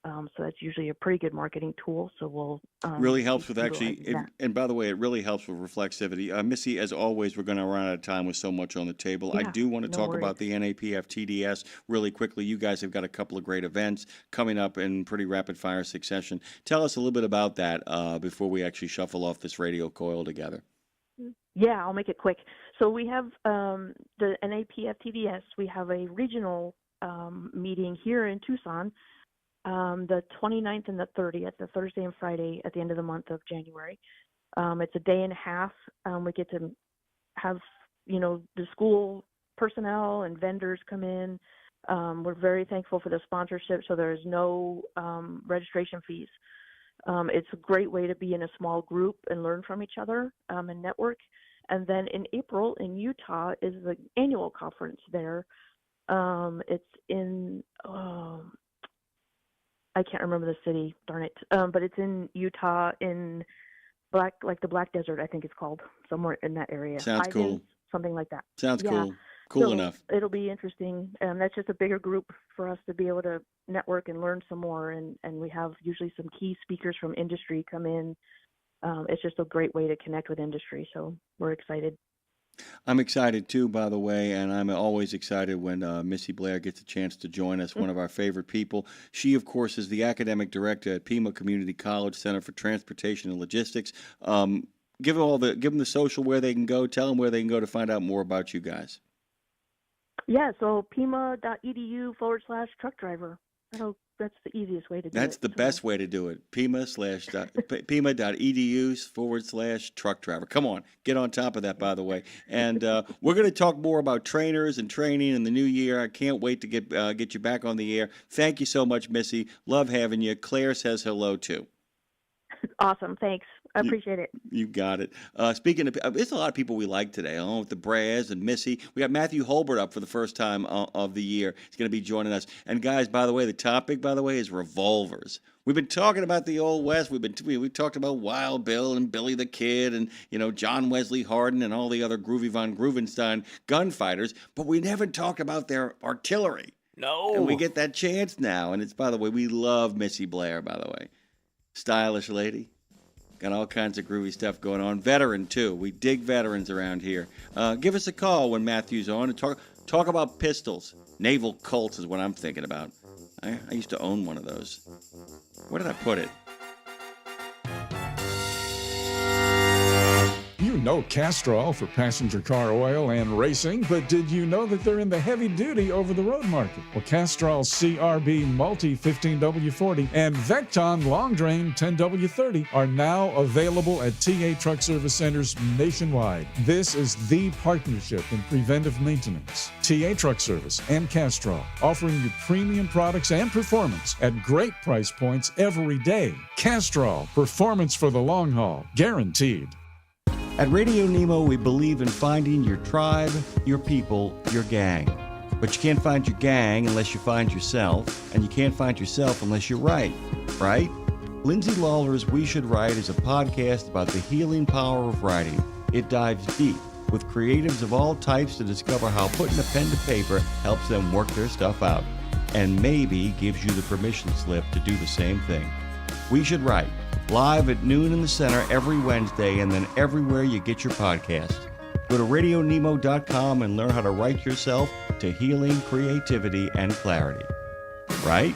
So that's usually a pretty good marketing tool. So we'll really helps with actually, and by the way, it really helps with reflexivity. Missy, as always, we're going to run out of time with so much on the table. Yeah, I do want to no talk worries. about the NAPF TDS really quickly. You guys have got a couple of great events coming up in pretty rapid fire succession. Tell us a little bit about that before we actually shuffle off this radio coil together. Yeah, I'll make it quick. So we have the NAPF TDS. We have a regional meeting here in Tucson. The 29th and the 30th, the Thursday and Friday at the end of the month of January. It's a day and a half. We get to have, the school personnel and vendors come in. We're very thankful for the sponsorship, so there's no registration fees. It's a great way to be in a small group and learn from each other and network. And then in April in Utah is the annual conference there. It's in... I can't remember the city, darn it. But it's in Utah in the Black Desert, I think it's called, somewhere in that area. Sounds cool. Something like that. Sounds Yeah. cool. Cool So enough. It'll be interesting. That's just a bigger group for us to be able to network and learn some more. And we have usually some key speakers from industry come in. It's just a great way to connect with industry. So we're excited. I'm excited too, by the way, and I'm always excited when Missy Blair gets a chance to join us, one of our favorite people. She, of course, is the academic director at Pima Community College Center for Transportation and Logistics. Give them the social where they can go. Tell them where they can go to find out more about you guys. Yeah, so pima.edu/truck driver. That's the easiest way to do it. That's the best way to do it. Pima.edu/truck driver. Come on, get on top of that, by the way. And we're going to talk more about trainers and training in the new year. I can't wait to get you back on the air. Thank you so much, Missy. Love having you. Claire says hello, too. Awesome. Thanks. I appreciate it. You got it. Speaking of, there's a lot of people we like today, along with the Braz and Missy. We got Matthew Hulbert up for the first time of the year. He's going to be joining us. And guys, by the way, the topic, is revolvers. We've been talking about the Old West. We talked about Wild Bill and Billy the Kid and, John Wesley Hardin and all the other Groovy von Groovenstein gunfighters, but we never talked about their artillery. No. And we get that chance now. And it's, by the way, we love Missy Blair, by the way. Stylish lady. Got all kinds of groovy stuff going on. Veteran, too. We dig veterans around here. Give us a call when Matthew's on and talk about pistols. Naval Colts is what I'm thinking about. I used to own one of those. Where did I put it? You know Castrol for passenger car oil and racing, but did you know that they're in the heavy-duty over-the-road market? Well, Castrol CRB Multi 15W40 and Vecton Long Drain 10W30 are now available at TA Truck Service Centers nationwide. This is the partnership in preventive maintenance. TA Truck Service and Castrol, offering you premium products and performance at great price points every day. Castrol, performance for the long haul, guaranteed. At RadioNemo, we believe in finding your tribe, your people, your gang. But you can't find your gang unless you find yourself, and you can't find yourself unless you write, right? Lindsay Lawler's We Should Write is a podcast about the healing power of writing. It dives deep with creatives of all types to discover how putting a pen to paper helps them work their stuff out, and maybe gives you the permission slip to do the same thing. We Should Write, live at noon in the center every Wednesday, and then everywhere you get your podcast. Go to RadioNemo.com and learn how to write yourself to healing, creativity, and clarity. Right?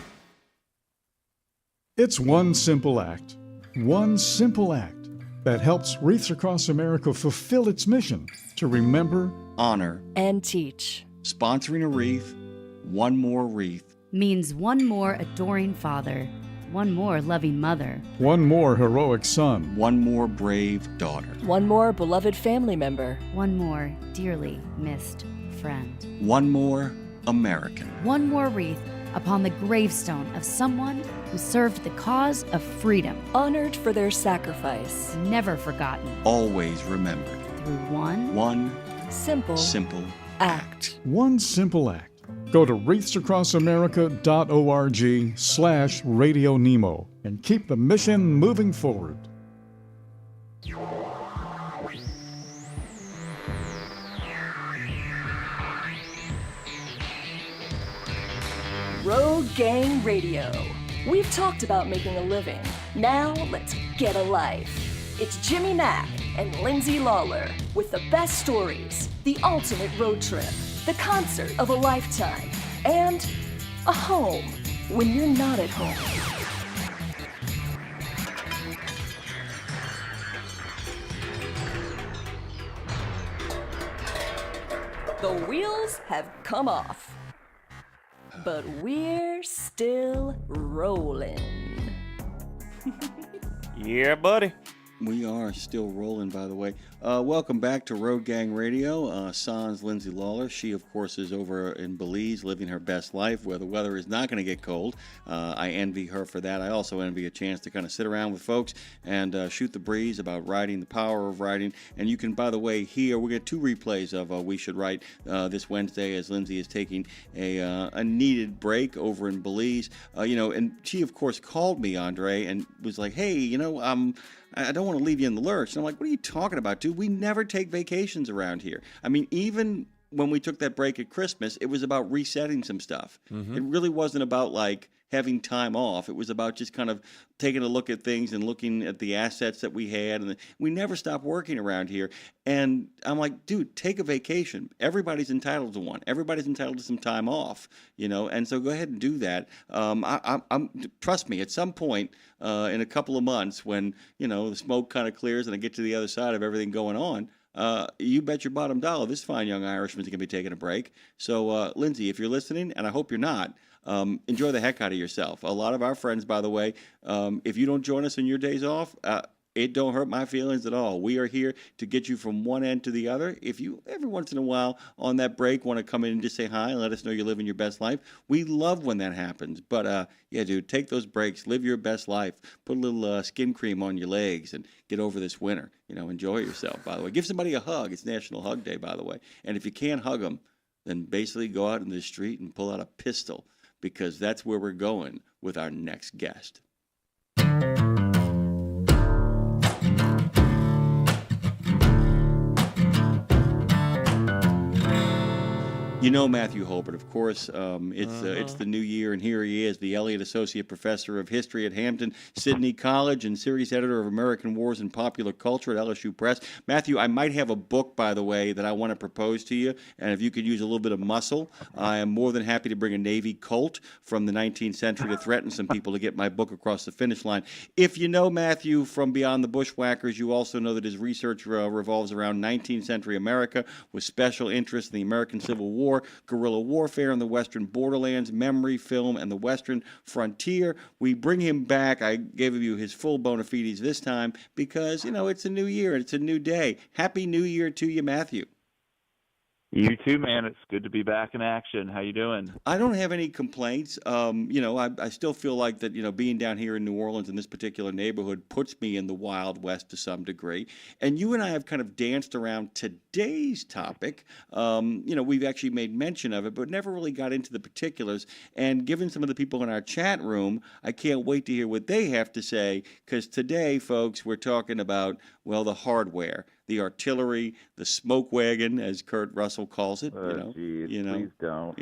It's one simple act that helps Wreaths Across America fulfill its mission to remember, honor, and teach. Sponsoring a wreath, one more wreath. Means one more adoring father, one more loving mother, one more heroic son, one more brave daughter, one more beloved family member, one more dearly missed friend, one more American, one more wreath upon the gravestone of someone who served the cause of freedom, honored for their sacrifice, never forgotten, always remembered, through one simple act. One simple act. Go to wreathsacrossamerica.org/RadioNemo and keep the mission moving forward. Road Gang Radio. We've talked about making a living. Now let's get a life. It's Jimmy Mack and Lindsay Lawler with the best stories, the ultimate road trip, the concert of a lifetime, and a home when you're not at home. The wheels have come off, but we're still rolling. Yeah, buddy. We are still rolling, by the way. Welcome back to Road Gang Radio. Sans Lindsay Lawler. She, of course, is over in Belize living her best life where the weather is not going to get cold. I envy her for that. I also envy a chance to kind of sit around with folks and shoot the breeze about writing, the power of writing. And you can, by the way, hear, we get 2 replays of We Should Write this Wednesday as Lindsay is taking a needed break over in Belize. And she, of course, called me, Andre, and was like, hey, I don't want to leave you in the lurch. And I'm like, what are you talking about, dude? We never take vacations around here. I mean, even when we took that break at Christmas, it was about resetting some stuff. Mm-hmm. It really wasn't about like having time off. It was about just kind of taking a look at things and looking at the assets that we had. And we never stopped working around here. And I'm like, dude, take a vacation. Everybody's entitled to one. Everybody's entitled to some time off, and so go ahead and do that. I'm trust me, at some point in a couple of months when, the smoke kind of clears and I get to the other side of everything going on, you bet your bottom dollar this fine young Irishman's going to be taking a break. So, Lindsay, if you're listening, and I hope you're not, enjoy the heck out of yourself. A lot of our friends, by the way, if you don't join us on your days off, It don't hurt my feelings at all. We are here to get you from one end to the other. If you, every once in a while on that break, want to come in and just say hi and let us know you're living your best life, we love when that happens. But, yeah, dude, take those breaks. Live your best life. Put a little skin cream on your legs and get over this winter. You know, enjoy yourself, by the way. Give somebody a hug. It's National Hug Day, by the way. And if you can't hug them, then basically go out in the street and pull out a pistol, because that's where we're going with our next guest. You know Matthew Hulbert, of course. It's the new year, and here he is, the Elliott Associate Professor of History at Hampton-Sydney College and Series Editor of American Wars and Popular Culture at LSU Press. Matthew, I might have a book, by the way, that I want to propose to you, and if you could use a little bit of muscle, I am more than happy to bring a Navy Colt from the 19th century to threaten some people to get my book across the finish line. If you know Matthew from beyond the Bushwhackers, you also know that his research revolves around 19th century America with special interest in the American Civil War, guerrilla warfare in the western borderlands, memory, film, and the western frontier. We bring him back. I gave you his full bona fides this time because, you know, it's a new year and it's a new day. Happy New Year to you, Matthew. You too, man. It's good to be back in action. How you doing? I don't have any complaints. You know, I still feel like that, you know, being down here in New Orleans in this particular neighborhood puts me in the Wild West to some degree. And you and I have kind of danced around today's topic. You know, we've actually made mention of it, but never really got into the particulars. And given some of the people in our chat room, I can't wait to hear what they have to say, because today, folks, we're talking about, well, the hardware. The artillery, the smoke wagon, as Kurt Russell calls it. Geez, you know, please don't.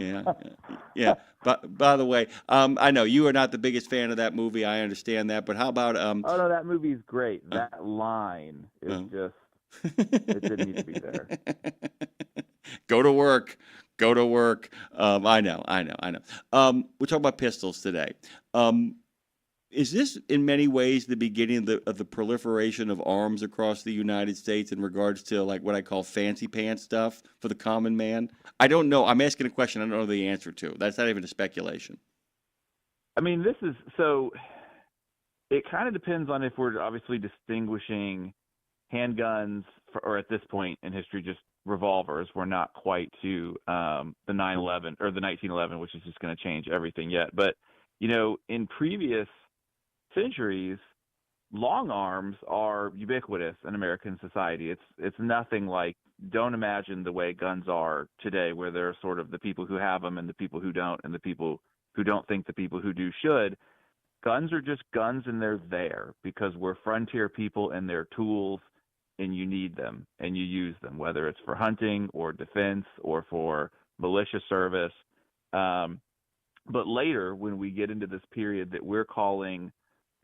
Yeah. But by the way, I know you are not the biggest fan of that movie. I understand that. But how about? Oh no, that movie's great. That line is just. It didn't need to be there. Go to work. Go to work. I know. We're talking about pistols today. Is this in many ways the beginning of the proliferation of arms across the United States in regards to like what I call fancy pants stuff for the common man? I don't know. I'm asking a question I don't know the answer to. That's not even a speculation. I mean, this is so. It kind of depends on if we're obviously distinguishing handguns, or at this point in history, just revolvers. We're not quite to the 9/11 or the 1911, which is just going to change everything yet. But you know, in previous centuries, long arms are ubiquitous in American society. It's nothing like, don't imagine the way guns are today, where there are sort of the people who have them and the people who don't, and the people who don't think the people who do should. Guns are just guns, and they're there because we're frontier people, and they're tools, and you need them and you use them, whether it's for hunting or defense or for militia service. But later, when we get into this period that we're calling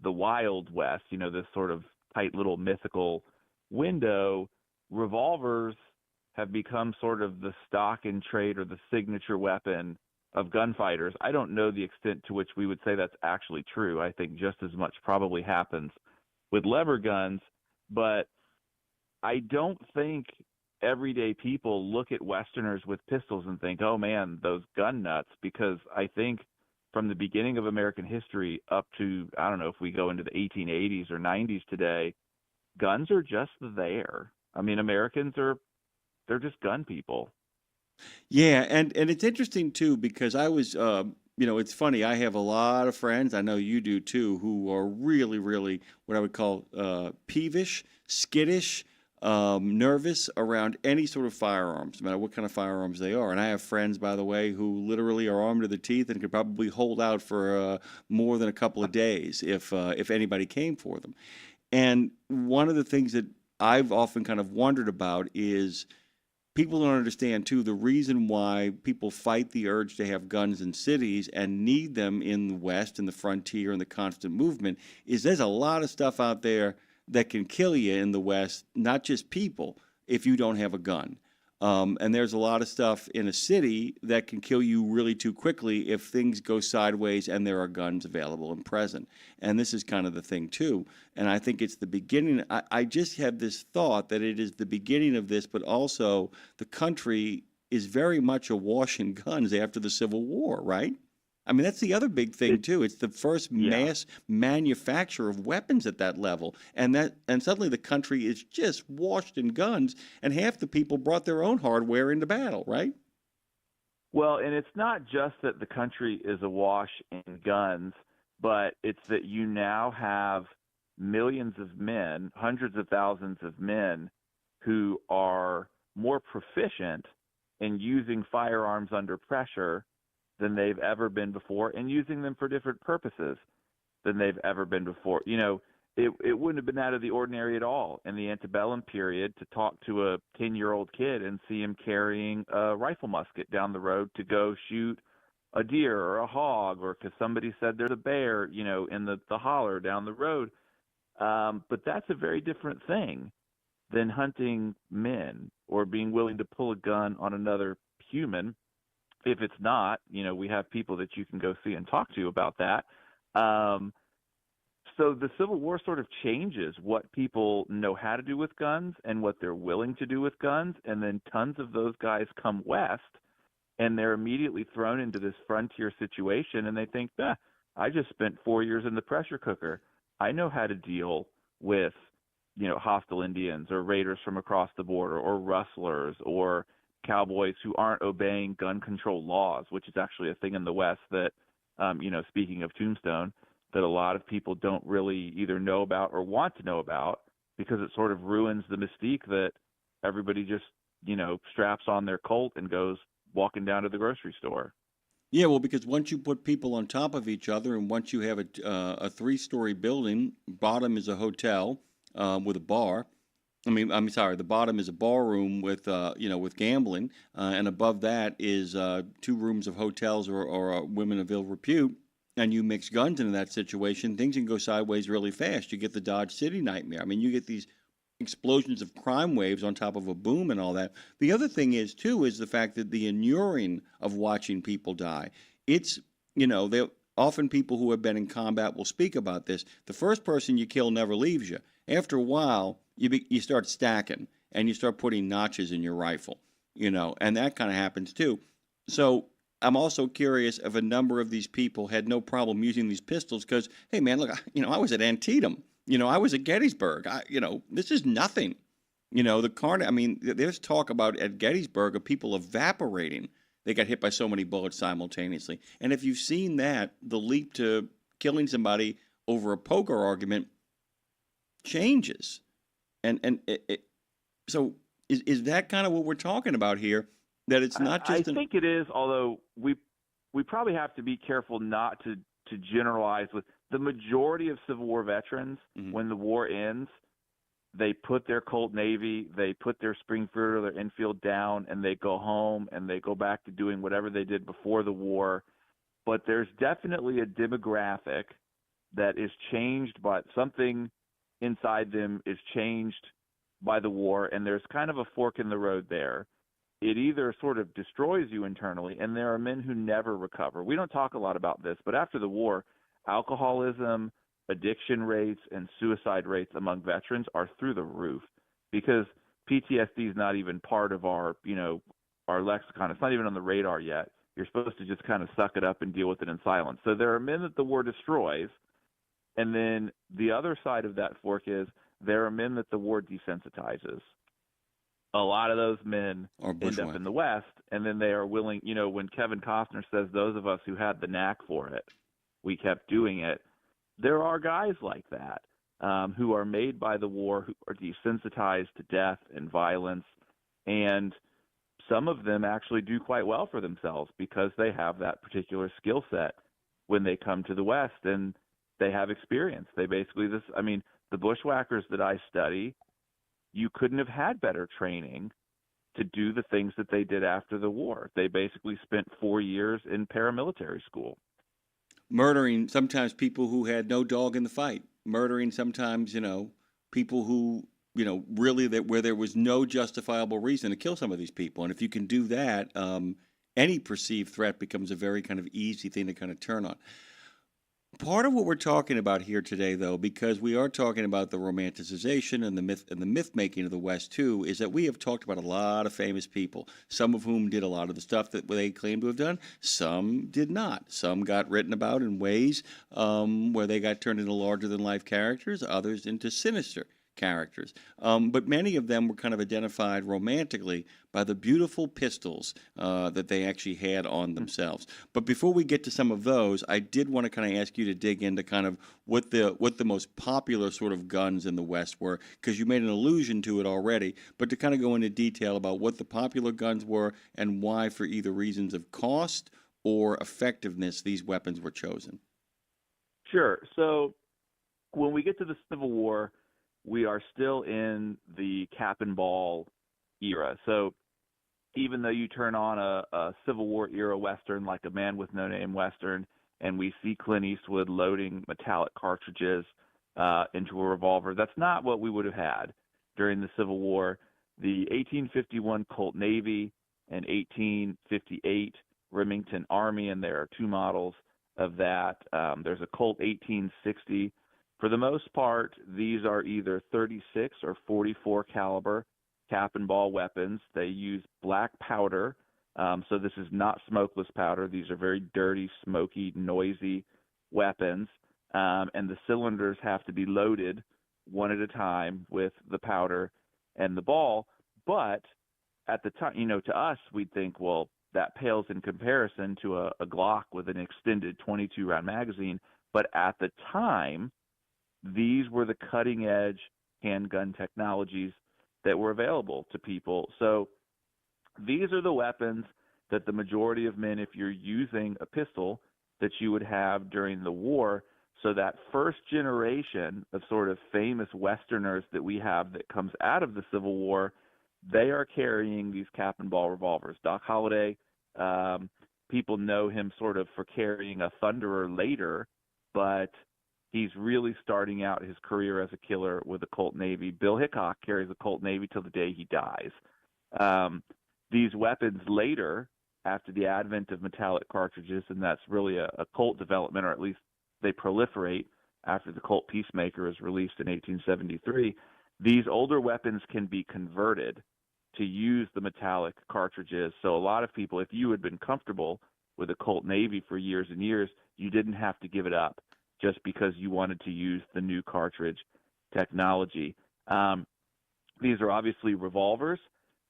the Wild West, you know, this sort of tight little mythical window, revolvers have become sort of the stock in trade or the signature weapon of gunfighters. I don't know the extent to which we would say that's actually true. I think just as much probably happens with lever guns, but I don't think everyday people look at Westerners with pistols and think, oh man, those gun nuts, because I think from the beginning of American history up to, I don't know if we go into the 1880s or 90s today, guns are just there. I mean, Americans they're just gun people. Yeah, and it's interesting too, because I was, you know, it's funny. I have a lot of friends, I know you do too, who are really, really what I would call peevish, skittish, nervous around any sort of firearms, no matter what kind of firearms they are. And I have friends, by the way, who literally are armed to the teeth and could probably hold out for more than a couple of days if anybody came for them. And one of the things that I've often kind of wondered about is people don't understand, too, the reason why people fight the urge to have guns in cities and need them in the West and the frontier and the constant movement is there's a lot of stuff out there that can kill you in the West, not just people, if you don't have a gun. And there's a lot of stuff in a city that can kill you really too quickly if things go sideways and there are guns available and present. And this is kind of the thing, too. And I think it's the beginning. I just have this thought that it is the beginning of this, but also the country is very much awash in guns after the Civil War, right? I mean, that's the other big thing too. It's the first mass manufacture of weapons at that level, and suddenly the country is just washed in guns, and half the people brought their own hardware into battle, right? Well, and it's not just that the country is awash in guns, but it's that you now have millions of men, hundreds of thousands of men, who are more proficient in using firearms under pressure than they've ever been before, and using them for different purposes than they've ever been before. You know, it wouldn't have been out of the ordinary at all in the antebellum period to talk to a 10-year-old kid and see him carrying a rifle musket down the road to go shoot a deer or a hog, or because somebody said there's a bear, you know, in the holler down the road. But that's a very different thing than hunting men or being willing to pull a gun on another human. If it's not, you know, we have people that you can go see and talk to about that. So the Civil War sort of changes what people know how to do with guns and what they're willing to do with guns. And then tons of those guys come west, and they're immediately thrown into this frontier situation. And they think, I just spent 4 years in the pressure cooker. I know how to deal with, you know, hostile Indians or raiders from across the border, or rustlers, or cowboys who aren't obeying gun control laws, which is actually a thing in the West that, you know, speaking of Tombstone, that a lot of people don't really either know about or want to know about, because it sort of ruins the mystique that everybody just, you know, straps on their Colt and goes walking down to the grocery store. Yeah, well, because once you put people on top of each other, and once you have a 3-story building, bottom is a hotel with a bar. I'm sorry, the bottom is a bar room with, with gambling, and above that is 2 rooms of hotels or women of ill repute, and you mix guns into that situation, things can go sideways really fast. You get the Dodge City nightmare. I mean, you get these explosions of crime waves on top of a boom and all that. The other thing is, too, is the fact that the inuring of watching people die. It's, you know, often people who have been in combat will speak about this. The first person you kill never leaves you. After a while, you start stacking, and you start putting notches in your rifle, you know, and that kind of happens, too. So I'm also curious if a number of these people had no problem using these pistols because, hey, man, look, you know, I was at Antietam. You know, I was at Gettysburg. This is nothing. You know, there's talk about at Gettysburg of people evaporating. They got hit by so many bullets simultaneously. And if you've seen that, the leap to killing somebody over a poker argument changes. So is that kind of what we're talking about here? That it's not just. I think it is, although we probably have to be careful not to generalize. With the majority of Civil War veterans, when the war ends, they put their Colt Navy, they put their Springfield or their Enfield down, and they go home and they go back to doing whatever they did before the war. But there's definitely a demographic that is changed by something inside them is changed by the war, and there's kind of a fork in the road there. It either sort of destroys you internally, and there are men who never recover. We don't talk a lot about this, but after the war, alcoholism, addiction rates, and suicide rates among veterans are through the roof, because PTSD is not even part of our lexicon. It's not even on the radar yet. You're supposed to just kind of suck it up and deal with it in silence. So there are men that the war destroys, and then the other side of that fork is there are men that the war desensitizes. A lot of those men end up in the West, and then they are willing, you know, when Kevin Costner says those of us who had the knack for it, we kept doing it. There are guys like that who are made by the war, who are desensitized to death and violence, and some of them actually do quite well for themselves because they have that particular skill set when they come to the West, and they have experience. They basically, the Bushwhackers that I study, you couldn't have had better training to do the things that they did after the war. They basically spent 4 years in paramilitary school. Murdering sometimes people who had no dog in the fight. Murdering sometimes, people who, really where there was no justifiable reason to kill some of these people. And if you can do that, any perceived threat becomes a very kind of easy thing to kind of turn on. Part of what we're talking about here today, though, because we are talking about the romanticization and the myth making of the West too, is that we have talked about a lot of famous people, some of whom did a lot of the stuff that they claim to have done. Some did not. Some got written about in ways where they got turned into larger than life characters, others into sinister characters. But many of them were kind of identified romantically by the beautiful pistols that they actually had on themselves. But before we get to some of those, I did want to kind of ask you to dig into kind of what the most popular sort of guns in the West were, because you made an allusion to it already, but to kind of go into detail about what the popular guns were and why, for either reasons of cost or effectiveness, these weapons were chosen. Sure. So when we get to the Civil War, we are still in the cap and ball era. So even though you turn on a Civil War era Western like A Man with No Name Western, and we see Clint Eastwood loading metallic cartridges into a revolver, that's not what we would have had during the Civil War. The 1851 Colt Navy and 1858 Remington Army, and there are two models of that. There's a Colt 1860. For the most part, these are either 36 or 44 caliber cap and ball weapons. They use black powder, so this is not smokeless powder. These are very dirty, smoky, noisy weapons, and the cylinders have to be loaded one at a time with the powder and the ball. But at the time, to us, we'd think, well, that pales in comparison to a Glock with an extended 22-round magazine. But at the time, these were the cutting-edge handgun technologies that were available to people. So these are the weapons that the majority of men, if you're using a pistol, that you would have during the war. So that first generation of sort of famous Westerners that we have that comes out of the Civil War, they are carrying these cap and ball revolvers. Doc Holliday, people know him sort of for carrying a Thunderer later, but he's really starting out his career as a killer with a Colt Navy. Bill Hickok carries a Colt Navy till the day he dies. These weapons later, after the advent of metallic cartridges, and that's really a Colt development, or at least they proliferate after the Colt Peacemaker is released in 1873, these older weapons can be converted to use the metallic cartridges. So a lot of people, if you had been comfortable with a Colt Navy for years and years, you didn't have to give it up just because you wanted to use the new cartridge technology. These are obviously revolvers.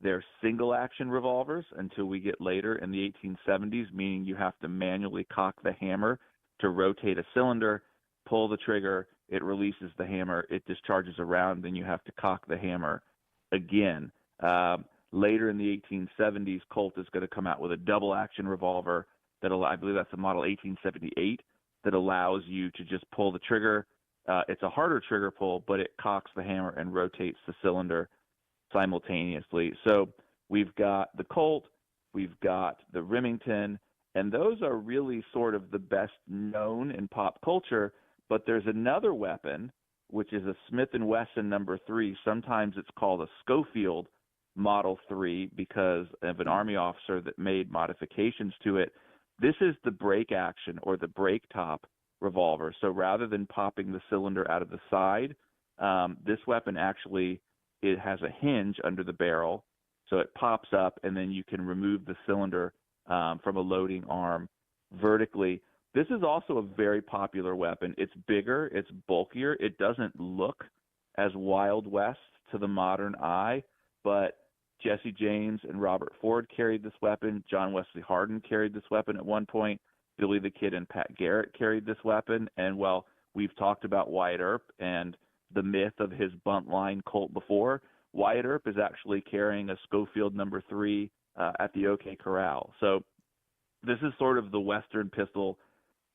They're single-action revolvers until we get later in the 1870s, meaning you have to manually cock the hammer to rotate a cylinder, pull the trigger, it releases the hammer, it discharges a round, then you have to cock the hammer again. Later in the 1870s, Colt is going to come out with a double-action revolver I believe that's the model 1878, that allows you to just pull the trigger. It's a harder trigger pull, but it cocks the hammer and rotates the cylinder simultaneously. So we've got the Colt, we've got the Remington, and those are really sort of the best known in pop culture. But there's another weapon, which is a Smith & Wesson number 3. Sometimes it's called a Schofield Model 3 because of an Army officer that made modifications to it. This is the break action or the break top revolver. So rather than popping the cylinder out of the side, this weapon actually, it has a hinge under the barrel. So it pops up and then you can remove the cylinder from a loading arm vertically. This is also a very popular weapon. It's bigger, it's bulkier. It doesn't look as Wild West to the modern eye, but Jesse James and Robert Ford carried this weapon. John Wesley Hardin carried this weapon at one point. Billy the Kid and Pat Garrett carried this weapon. And while we've talked about Wyatt Earp and the myth of his bunt line Colt before, Wyatt Earp is actually carrying a Schofield number 3 at the OK Corral. So this is sort of the Western pistol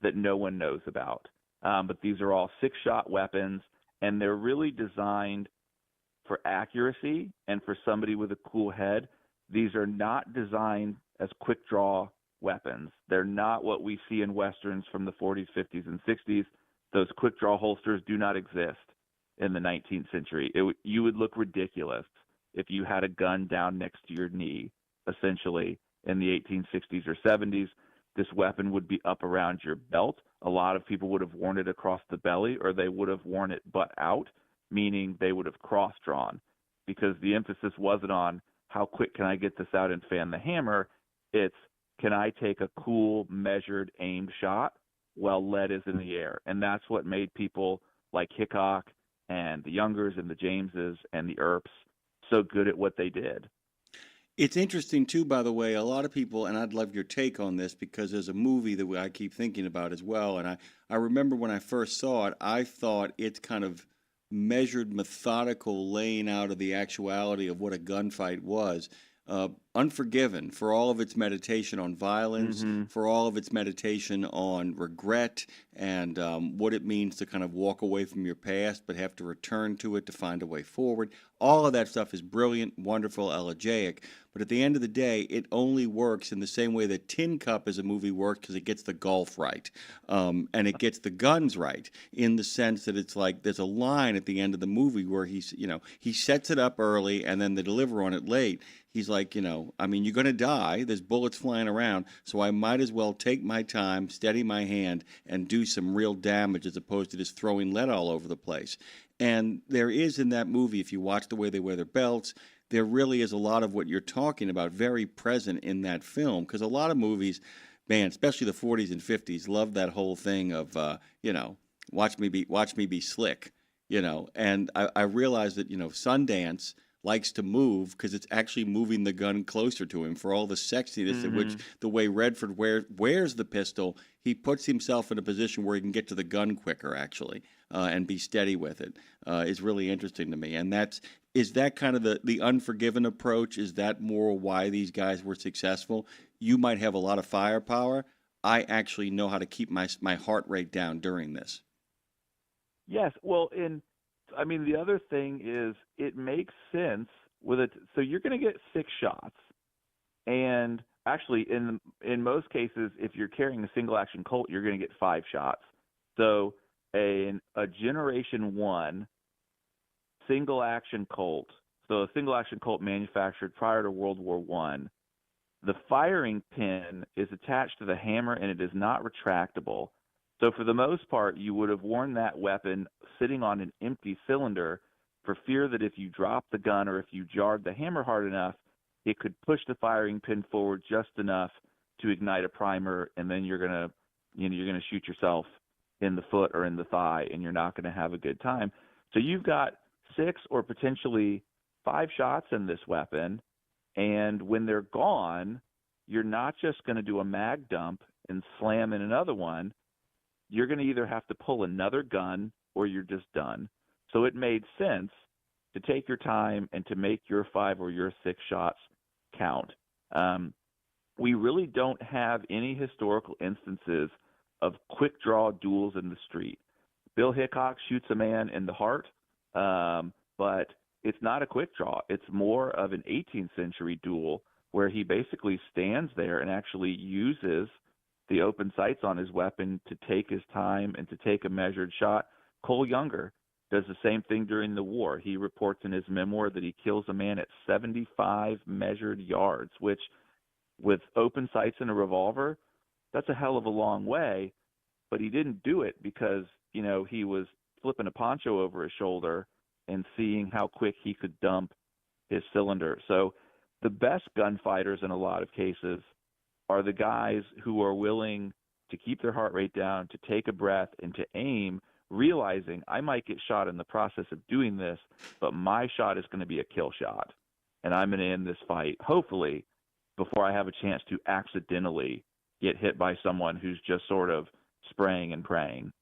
that no one knows about. But these are all 6-shot weapons, and they're really designed for accuracy and for somebody with a cool head. These are not designed as quick draw weapons. They're not what we see in Westerns from the 40s, 50s, and 60s. Those quick draw holsters do not exist in the 19th century. You would look ridiculous if you had a gun down next to your knee, essentially, in the 1860s or 70s. This weapon would be up around your belt. a lot of people would have worn it across the belly, or they would have worn it butt out, meaning they would have cross-drawn, because the emphasis wasn't on how quick can I get this out and fan the hammer. It's, can I take a cool, measured, aimed shot while lead is in the air? And that's what made people like Hickok and the Youngers and the Jameses and the Earps so good at what they did. It's interesting, too, by the way, a lot of people, and I'd love your take on this, because there's a movie that I keep thinking about as well. And I remember when I first saw it, I thought it's kind of measured, methodical laying out of the actuality of what a gunfight was. Unforgiven, for all of its meditation on violence, for all of its meditation on regret and what it means to kind of walk away from your past but have to return to it to find a way forward. All of that stuff is brilliant, wonderful, elegiac. But at the end of the day, it only works in the same way that Tin Cup as a movie worked, because it gets the golf right. And it gets the guns right, in the sense that it's like there's a line at the end of the movie where he sets it up early and then they deliver on it late. He's like, I mean, you're going to die. There's bullets flying around, so I might as well take my time, steady my hand, and do some real damage as opposed to just throwing lead all over the place. And there is in that movie, if you watch the way they wear their belts, there really is a lot of what you're talking about very present in that film, because a lot of movies, man, especially the 40s and 50s, love that whole thing of, watch me be slick, And I realized that, Sundance likes to move because it's actually moving the gun closer to him, for all the sexiness in which the way Redford wears the pistol, he puts himself in a position where he can get to the gun quicker, actually, and be steady with it, is really interesting to me. And is that kind of the Unforgiven approach? Is that more why these guys were successful? You might have a lot of firepower. I actually know how to keep my heart rate down during this. Yes, well, the other thing is it makes sense with it. So you're going to get 6 shots, and actually, in most cases, if you're carrying a single action Colt, you're going to get 5 shots. So a Generation 1 single action Colt, so a single action Colt manufactured prior to World War I, the firing pin is attached to the hammer and it is not retractable. So for the most part, you would have worn that weapon sitting on an empty cylinder for fear that if you dropped the gun or if you jarred the hammer hard enough, it could push the firing pin forward just enough to ignite a primer, and then you're gonna shoot yourself in the foot or in the thigh, and you're not going to have a good time. So you've got 6 or potentially 5 shots in this weapon, and when they're gone, you're not just going to do a mag dump and slam in another one. You're going to either have to pull another gun or you're just done. So it made sense to take your time and to make your 5 or your 6 shots count. We really don't have any historical instances of quick draw duels in the street. Bill Hickok shoots a man in the heart, but it's not a quick draw. It's more of an 18th century duel where he basically stands there and actually uses the open sights on his weapon to take his time and to take a measured shot. Cole Younger does the same thing during the war. He reports in his memoir that he kills a man at 75 measured yards, which with open sights and a revolver, that's a hell of a long way. But he didn't do it because, he was flipping a poncho over his shoulder and seeing how quick he could dump his cylinder. So the best gunfighters in a lot of cases are the guys who are willing to keep their heart rate down, to take a breath, and to aim, realizing I might get shot in the process of doing this, but my shot is going to be a kill shot, and I'm going to end this fight, hopefully, before I have a chance to accidentally get hit by someone who's just sort of spraying and praying.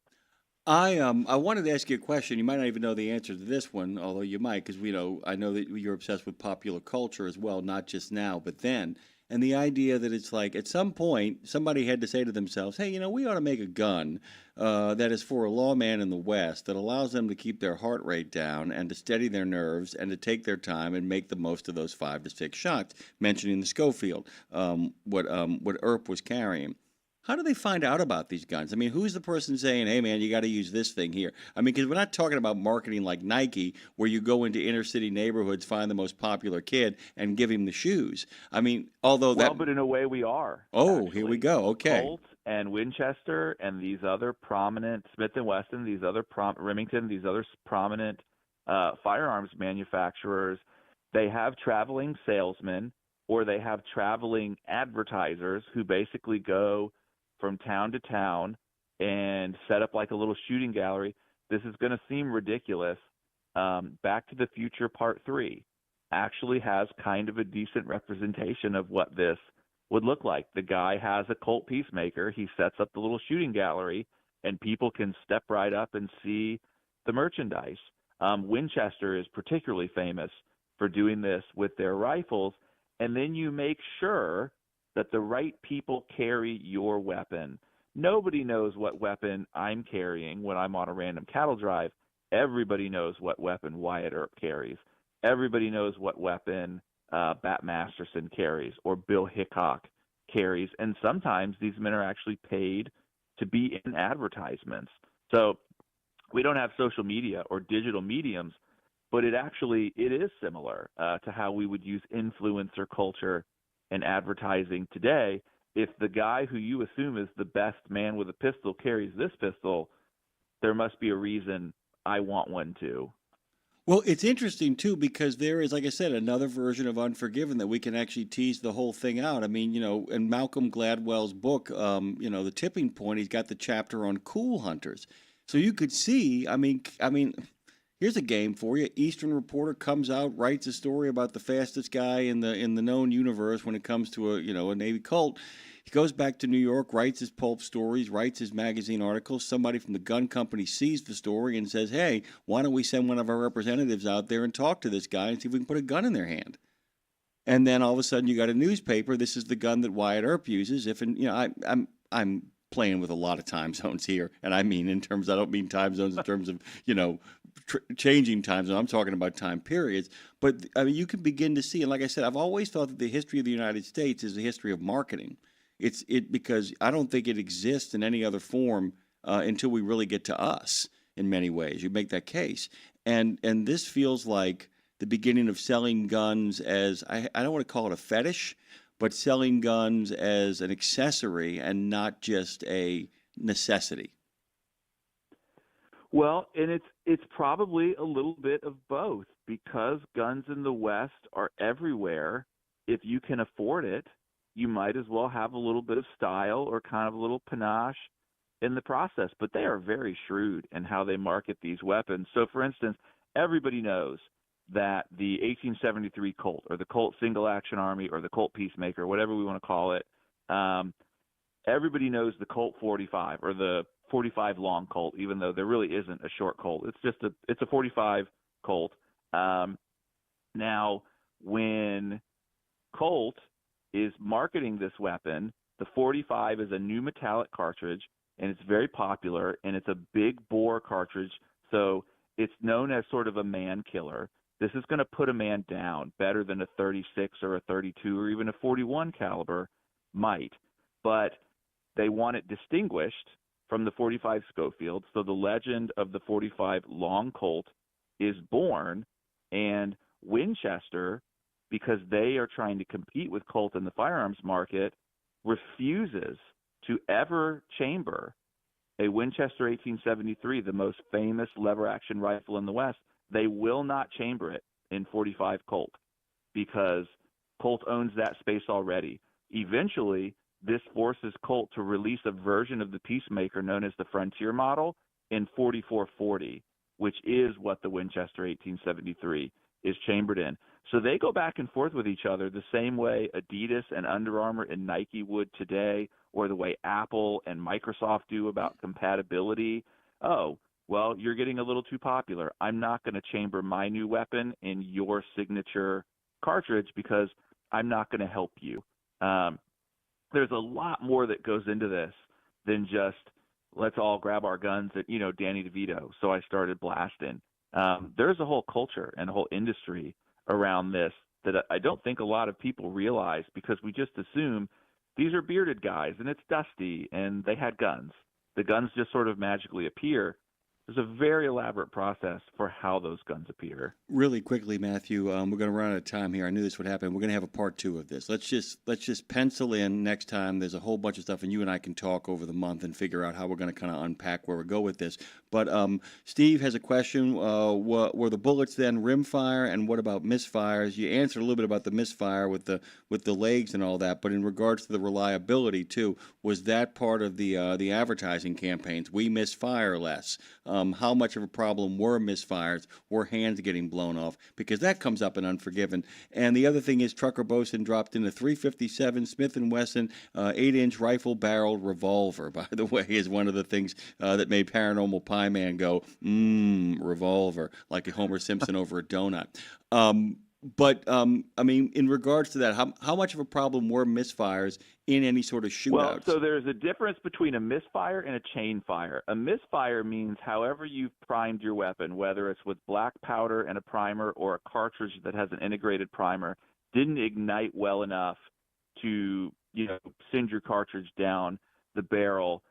I wanted to ask you a question. You might not even know the answer to this one, although you might, because I know that you're obsessed with popular culture as well, not just now, but then. And the idea that it's like at some point somebody had to say to themselves, hey, we ought to make a gun that is for a lawman in the West that allows them to keep their heart rate down and to steady their nerves and to take their time and make the most of those 5 to 6 shots, mentioning the Schofield, what Earp was carrying. How do they find out about these guns? I mean, who's the person saying, hey, man, you got to use this thing here? I mean, because we're not talking about marketing like Nike, where you go into inner city neighborhoods, find the most popular kid, and give him the shoes. I mean, but in a way we are. Oh, actually. Here we go. Okay. Colt and Winchester and these other prominent Smith & Wesson, these other Remington, these other prominent firearms manufacturers, they have traveling salesmen or they have traveling advertisers who basically go from town to town and set up like a little shooting gallery. This is going to seem ridiculous. Back to the Future Part 3 actually has kind of a decent representation of what this would look like. The guy has a Colt Peacemaker. He sets up the little shooting gallery, and people can step right up and see the merchandise. Winchester is particularly famous for doing this with their rifles, and then you make sure that the right people carry your weapon. Nobody knows what weapon I'm carrying when I'm on a random cattle drive. Everybody knows what weapon Wyatt Earp carries. Everybody knows what weapon Bat Masterson carries or Bill Hickok carries. And sometimes these men are actually paid to be in advertisements. So we don't have social media or digital mediums, but it is similar to how we would use influencer culture and advertising today. If the guy who you assume is the best man with a pistol carries this pistol, there must be a reason I want one too. Well, it's interesting, too, because there is, like I said, another version of Unforgiven that we can actually tease the whole thing out. I mean, in Malcolm Gladwell's book, The Tipping Point, he's got the chapter on cool hunters. So you could see, I mean, here's a game for you. Eastern Reporter comes out, writes a story about the fastest guy in the known universe when it comes to a Navy Colt. He goes back to New York, writes his pulp stories, writes his magazine articles. Somebody from the gun company sees the story and says, hey, why don't we send one of our representatives out there and talk to this guy and see if we can put a gun in their hand? And then all of a sudden you got a newspaper. This is the gun that Wyatt Earp uses. I'm playing with a lot of time zones here, and I mean I don't mean time zones in terms of changing time zones. I'm talking about time periods. But I mean, you can begin to see, and like I said, I've always thought that the history of the United States is the history of marketing. Because I don't think it exists in any other form until we really get to us. In many ways, you make that case, and this feels like the beginning of selling guns as I don't want to call it a fetish, but selling guns as an accessory and not just a necessity. Well, and it's probably a little bit of both, because guns in the West are everywhere. If you can afford it, you might as well have a little bit of style or kind of a little panache in the process. But they are very shrewd in how they market these weapons. So, for instance, everybody knows that the 1873 Colt, or the Colt Single Action Army, or the Colt Peacemaker, whatever we want to call it, everybody knows the Colt 45 or the 45 long Colt, even though there really isn't a short Colt. It's a 45 Colt. Now, when Colt is marketing this weapon, the 45 is a new metallic cartridge, and it's very popular, and it's a big bore cartridge, so it's known as sort of a man killer. This is going to put a man down better than a 36 or a 32 or even a 41 caliber might, but they want it distinguished from the 45 Schofield, so the legend of the 45 long Colt is born, and Winchester, because they are trying to compete with Colt in the firearms market, refuses to ever chamber a Winchester 1873, the most famous lever-action rifle in the West. They will not chamber it in 45 Colt because Colt owns that space already. Eventually, this forces Colt to release a version of the Peacemaker known as the Frontier model in 4440, which is what the Winchester 1873 is chambered in. So they go back and forth with each other the same way Adidas and Under Armour and Nike would today, or the way Apple and Microsoft do about compatibility. Oh, well, you're getting a little too popular. I'm not going to chamber my new weapon in your signature cartridge because I'm not going to help you. There's a lot more that goes into this than just let's all grab our guns at, Danny DeVito. So I started blasting. There's a whole culture and a whole industry around this that I don't think a lot of people realize, because we just assume these are bearded guys and it's dusty and they had guns. The guns just sort of magically appear. There's a very elaborate process for how those guns appear. Really quickly, Matthew, we're going to run out of time here. I knew this would happen. We're going to have a part 2 of this. Let's just pencil in next time. There's a whole bunch of stuff, and you and I can talk over the month and figure out how we're going to kind of unpack where we go with this. But Steve has a question. Were the bullets then rimfire, and what about misfires? You answered a little bit about the misfire with the legs and all that, but in regards to the reliability too, was that part of the advertising campaigns? We misfire less. How much of a problem were misfires? Were hands getting blown off? Because that comes up in Unforgiven. And the other thing is Trucker Bosun dropped in a .357 Smith & Wesson 8-inch rifle-barreled revolver, by the way, is one of the things that made Paranormal Pie Man go, revolver, like a Homer Simpson over a donut. But, I mean, in regards to that, how much of a problem were misfires in any sort of shootouts? Well, so there's a difference between a misfire and a chain fire. A misfire means however you've primed your weapon, whether it's with black powder and a primer or a cartridge that has an integrated primer, didn't ignite well enough to, send your cartridge down the barrel.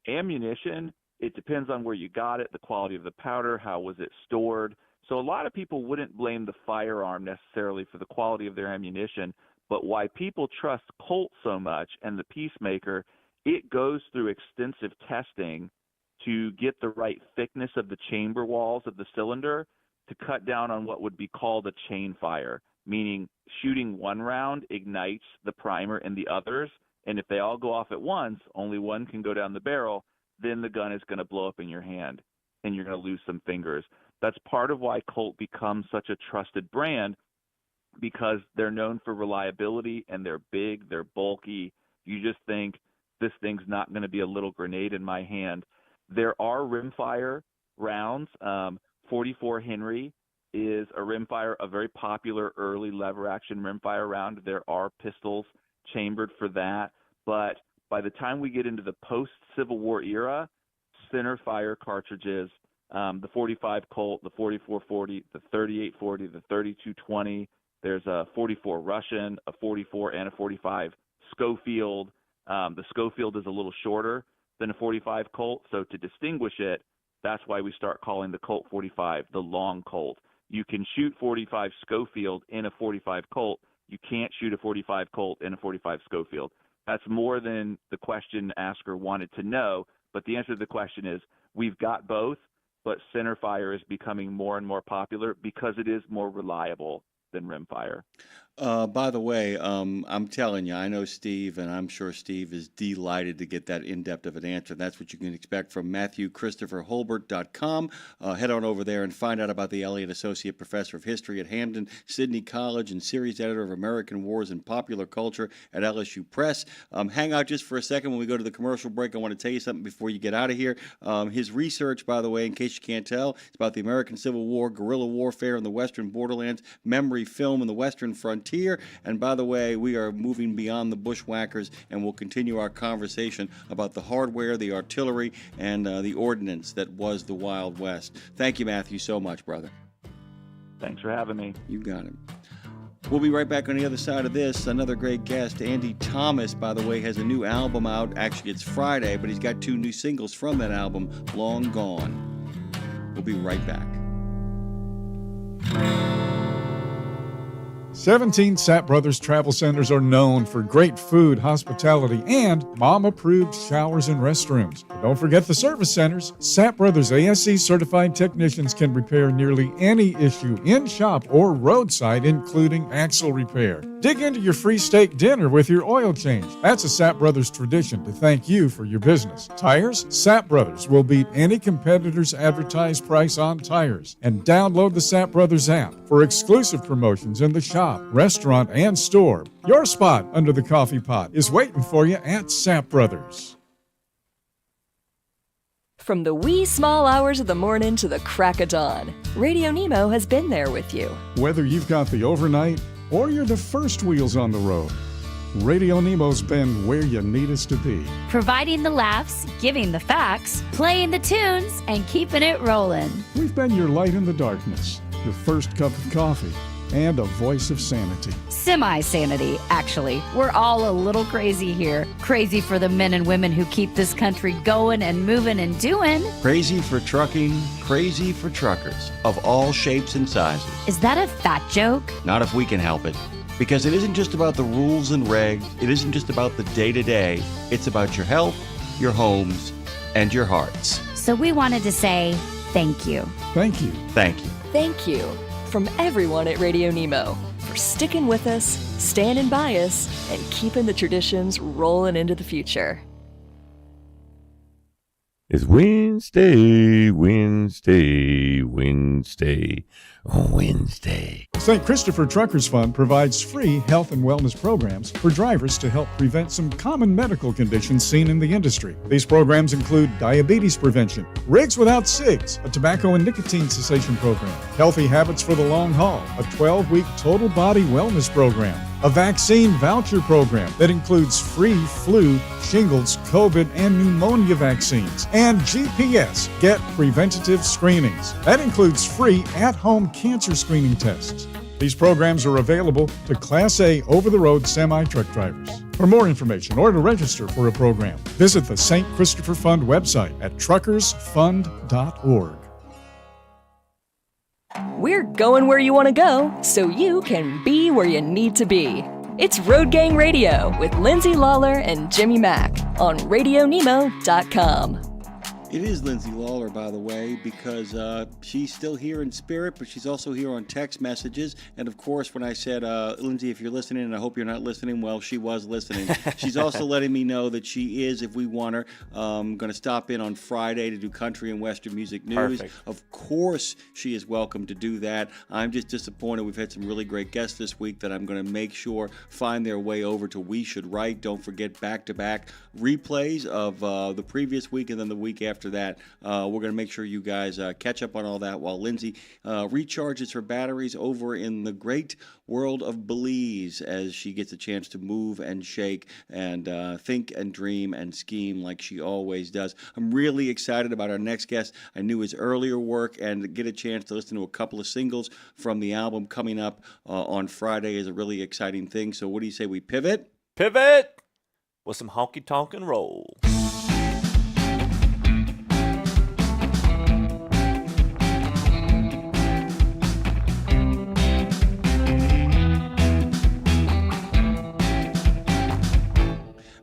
Ammunition, it depends on where you got it, the quality of the powder, how was it stored. So a lot of people wouldn't blame the firearm necessarily for the quality of their ammunition, but why people trust Colt so much and the Peacemaker, it goes through extensive testing to get the right thickness of the chamber walls of the cylinder to cut down on what would be called a chain fire, meaning shooting one round ignites the primer and the others, and if they all go off at once, only one can go down the barrel, then the gun is going to blow up in your hand and you're going to lose some fingers. That's part of why Colt becomes such a trusted brand, because they're known for reliability and they're big, they're bulky. You just think this thing's not going to be a little grenade in my hand. There are rimfire rounds. 44 Henry is a rimfire, a very popular early lever action rimfire round. There are pistols chambered for that. But by the time we get into the post-Civil War era, center fire cartridges, the 45 Colt, the 44-40, the 38-40, the 32-20. There's a 44 Russian, a 44, and a 45 Schofield. The Schofield is a little shorter than a 45 Colt, so to distinguish it, that's why we start calling the Colt 45 the long Colt. You can shoot 45 Schofield in a 45 Colt. You can't shoot a 45 Colt in a 45 Schofield. That's more than the question asker wanted to know, but the answer to the question is we've got both. But center fire is becoming more and more popular because it is more reliable than rimfire. By the way, I'm telling you, I know Steve, and I'm sure Steve is delighted to get that in-depth of an answer. That's what you can expect from MatthewChristopherHulbert.com. Head on over there and find out about the Elliott Associate Professor of History at Hampden, Sydney College, and Series Editor of American Wars and Popular Culture at LSU Press. Hang out just for a second when we go to the commercial break. I want to tell you something before you get out of here. His research, by the way, in case you can't tell, is about the American Civil War, guerrilla warfare in the Western borderlands, memory film in the Western frontier. And by the way, we are moving beyond the Bushwhackers, and we'll continue our conversation about the hardware, the artillery, and the ordnance that was the Wild West. Thank you, Matthew, so much, brother. Thanks for having me. You got it. We'll be right back on the other side of this. Another great guest, Andy Thomas, by the way, has a new album out. Actually, it's Friday, but he's got 2 new singles from that album, Long Gone. We'll be right back. 17 Sapp Brothers Travel Centers are known for great food, hospitality, and mom-approved showers and restrooms. But don't forget the service centers. Sapp Brothers ASC certified technicians can repair nearly any issue in shop or roadside, including axle repair. Dig into your free steak dinner with your oil change. That's a Sapp Brothers tradition to thank you for your business. Tires? Sapp Brothers will beat any competitor's advertised price on tires. And download the Sapp Brothers app for exclusive promotions in the shop, restaurant, and store. Your spot under the coffee pot is waiting for you at Sapp Brothers. From the wee small hours of the morning to the crack of dawn, RadioNemo has been there with you. Whether you've got the overnight or you're the first wheels on the road, RadioNemo's been where you need us to be. Providing the laughs, giving the facts, playing the tunes, and keeping it rolling. We've been your light in the darkness, your first cup of coffee, and a voice of sanity. Semi-sanity, actually. We're all a little crazy here. Crazy for the men and women who keep this country going and moving and doing. Crazy for trucking, crazy for truckers of all shapes and sizes. Is that a fat joke? Not if we can help it. Because it isn't just about the rules and regs. It isn't just about the day-to-day. It's about your health, your homes, and your hearts. So we wanted to say thank you. Thank you. Thank you. Thank you from everyone at RadioNemo for sticking with us, standing by us, and keeping the traditions rolling into the future. It's Wednesday. St. Christopher Truckers Fund provides free health and wellness programs for drivers to help prevent some common medical conditions seen in the industry. These programs include diabetes prevention, rigs without cigs, a tobacco and nicotine cessation program, healthy habits for the long haul, a 12-week total body wellness program, a vaccine voucher program that includes free flu, shingles, COVID, and pneumonia vaccines, and GPS, Get Preventative Screenings. That includes free at-home cancer screening tests. These programs are available to Class A over-the-road semi-truck drivers. For more information or to register for a program, visit the St. Christopher Fund website at truckersfund.org. We're going where you want to go, so you can be where you need to be. It's Road Gang Radio with Lindsay, Lawler, and Jimmy Mack on RadioNemo.com. It is Lindsay Lawler, by the way, because she's still here in spirit, but she's also here on text messages. And, of course, when I said, Lindsay, if you're listening, and I hope you're not listening, well, she was listening. She's also letting me know that she is, if we want her, going to stop in on Friday to do country and western music news. Perfect. Of course, she is welcome to do that. I'm just disappointed. We've had some really great guests this week that I'm going to make sure find their way over to We Should Write. Don't forget back-to-back replays of the previous week and then the week after that. We're going to make sure you guys catch up on all that while Lindsay recharges her batteries over in the great world of Belize as she gets a chance to move and shake and think and dream and scheme like she always does. I'm really excited about our next guest. I knew his earlier work, and to get a chance to listen to a couple of singles from the album coming up on Friday is a really exciting thing. So what do you say we pivot? Pivot with some honky tonk and roll.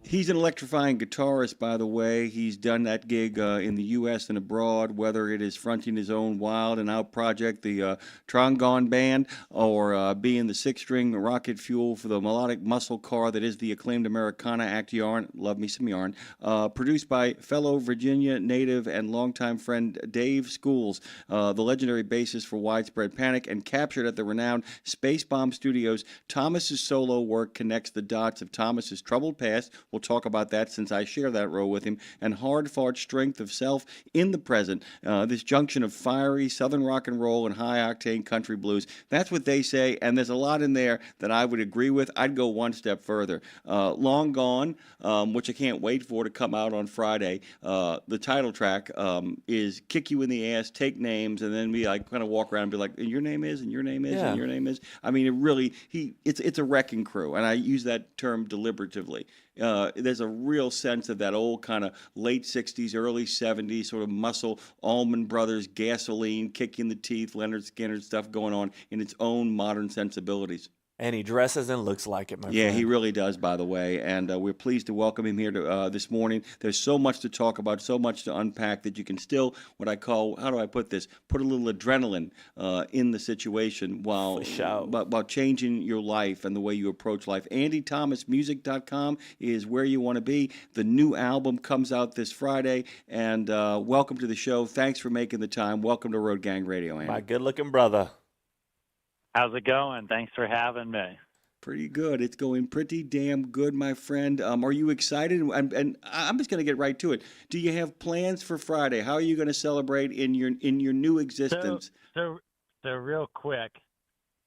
He's an electrifying guitarist, by the way. He's done that gig in the U.S. and abroad, whether it is fronting his own wild and out project, the Trongon Band, or being the six-string rocket fuel for the melodic muscle car that is the acclaimed Americana act Yarn. Love me some Yarn. Produced by fellow Virginia native and longtime friend Dave Schools, the legendary bassist for Widespread Panic, and captured at the renowned Space Bomb Studios. Thomas's solo work connects the dots of Thomas's troubled past. We'll talk about that since I share that role with him, and hard-fought strength of self in the present. This junction of fiery southern rock and roll and high-octane country blues. That's what they say, and there's a lot in there that I would agree with. I'd go one step further. Long Gone, which I can't wait for to come out on Friday. The title track is Kick You in the Ass, Take Names, and then we like kind of walk around and be like, and your name is, and your name is, Yeah. and your name is. I mean, it really, it's a wrecking crew, and I use that term deliberatively. There's a real sense of that old kind of late 60s, early 70s sort of muscle, Allman Brothers, Gasoline, Kick in the Teeth, Leonard Skinner stuff going on in its own modern sensibilities. And he dresses and looks like it, my Yeah, friend. he really does, by the way, and we're pleased to welcome him here to, this morning. There's so much to talk about, so much to unpack that you can still, what I call, how do I put this, put a little adrenaline in the situation while changing your life and the way you approach life. AndyThomasMusic.com is where you want to be. The new album comes out this Friday, and welcome to the show. Thanks for making the time. Welcome to Road Gang Radio, Andy. My good-looking brother. How's it going? Thanks for having me. Pretty good. It's going pretty damn good, my friend. Are you excited? And I'm just going to get right to it. Do you have plans for Friday? How are you going to celebrate in your new existence? So real quick,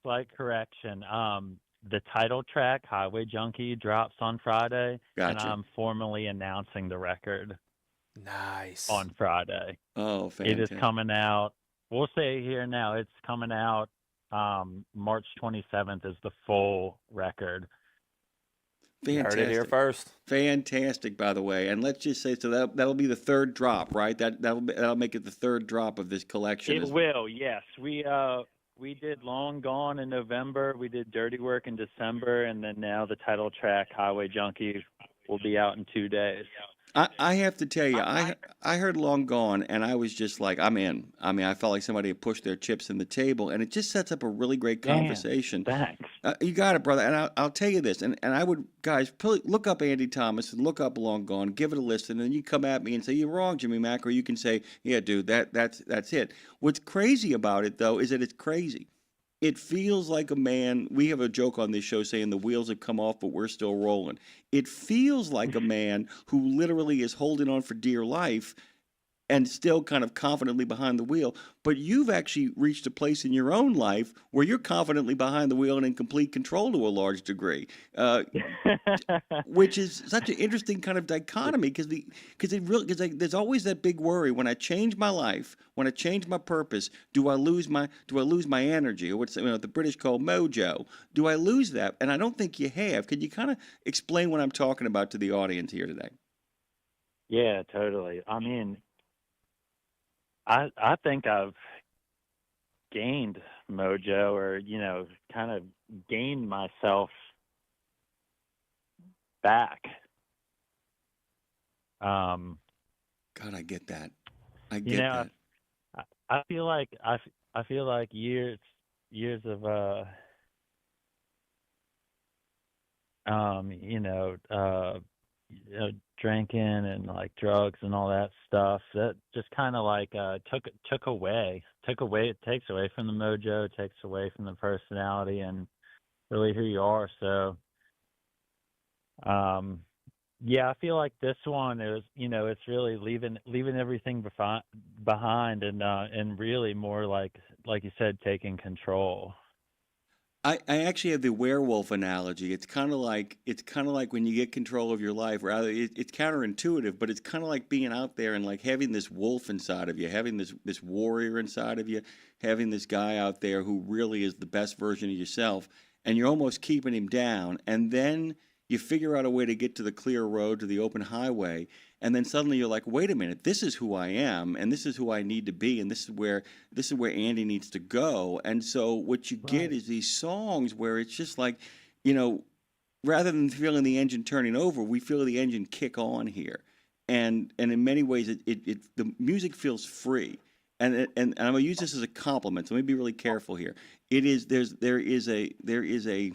slight correction. The title track, Highway Junkie, drops on Friday, Gotcha. and I'm formally announcing the record. Nice. On Friday. Oh, It fantastic. is coming out. We'll say it here now. It's coming out March 27th is the full record. You heard it here Fantastic. first. Fantastic, by the way. And let's just say, so that'll be the third drop, right? That'll make it the third drop of this collection. It will, yes. We did Long Gone in November. We did Dirty Work in December, and then now the title track, Highway Junkie, will be out in 2 days. I have to tell you, I heard Long Gone, and I was just like, I'm in. I mean, I felt like somebody had pushed their chips in the table, and it just sets up a really great conversation. Thanks. You got it, brother. And I'll tell you this, and I would, guys, look up Andy Thomas and look up Long Gone, give it a listen, and then you come at me and say, you're wrong, Jimmy Mack, or you can say, yeah, dude, that's it. What's crazy about it, though, is that it's crazy. It feels like a man. We have a joke on this show saying the wheels have come off, but we're still rolling. It feels like a man who literally is holding on for dear life and still kind of confidently behind the wheel. But you've actually reached a place in your own life where you're confidently behind the wheel and in complete control to a large degree, which is such an interesting kind of dichotomy because there's always that big worry when I change my life, when I change my purpose, do I lose my energy, or what's the British call mojo? Do I lose that? And I don't think you have. Could you kind of explain what I'm talking about to the audience here today? Yeah, totally. I mean, I think I've gained mojo, or, kind of gained myself back. God, I get that. I get that. I feel like years of drinking and like drugs and all that stuff, that just kind of like takes away from the mojo, takes away from the personality and really who you are. So yeah, I feel like this one is, it's really leaving everything behind and really more like you said, taking control. I actually have the werewolf analogy. It's kind of like when you get control of your life. Rather, it's counterintuitive, but it's kind of like being out there and like having this wolf inside of you, having this warrior inside of you, having this guy out there who really is the best version of yourself, and you're almost keeping him down. And then you figure out a way to get to the clear road, to the open highway, and then suddenly you're like, wait a minute, this is who I am, and this is who I need to be, and this is where Andy needs to go. And so what you get is these songs where it's just like, rather than feeling the engine turning over, we feel the engine kick on here, and in many ways the music feels free. And I'm gonna use this as a compliment. So let me be really careful here. There is a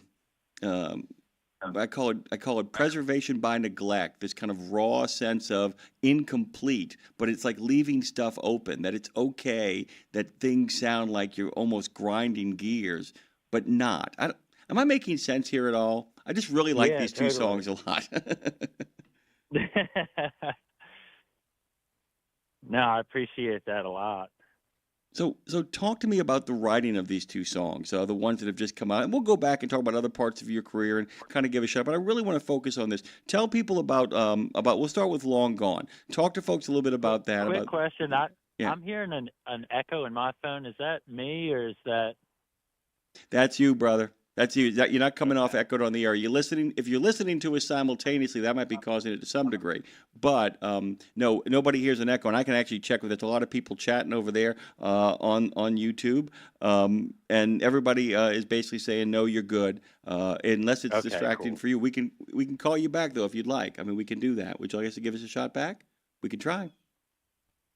I call it preservation by neglect, this kind of raw sense of incomplete, but it's like leaving stuff open, that it's okay, that things sound like you're almost grinding gears, but not. Am I making sense here at all? I just really like these two songs a lot. No, I appreciate that a lot. So talk to me about the writing of these two songs, the ones that have just come out. And we'll go back and talk about other parts of your career and kind of give a shot. But I really want to focus on this. Tell people about we'll start with Long Gone. Talk to folks a little bit about that. Quick question. I'm hearing an echo in my phone. Is that me or is that? That's you, brother. That's you. You're not coming off echoed on the air. You're listening. If you're listening to us simultaneously, that might be causing it to some degree. But no, nobody hears an echo, and I can actually check with it. There's a lot of people chatting over there on YouTube, and everybody is basically saying no, you're good. Unless it's distracting for you, we can call you back though if you'd like. I mean, we can do that. Would you like us to give us a shot back? We can try.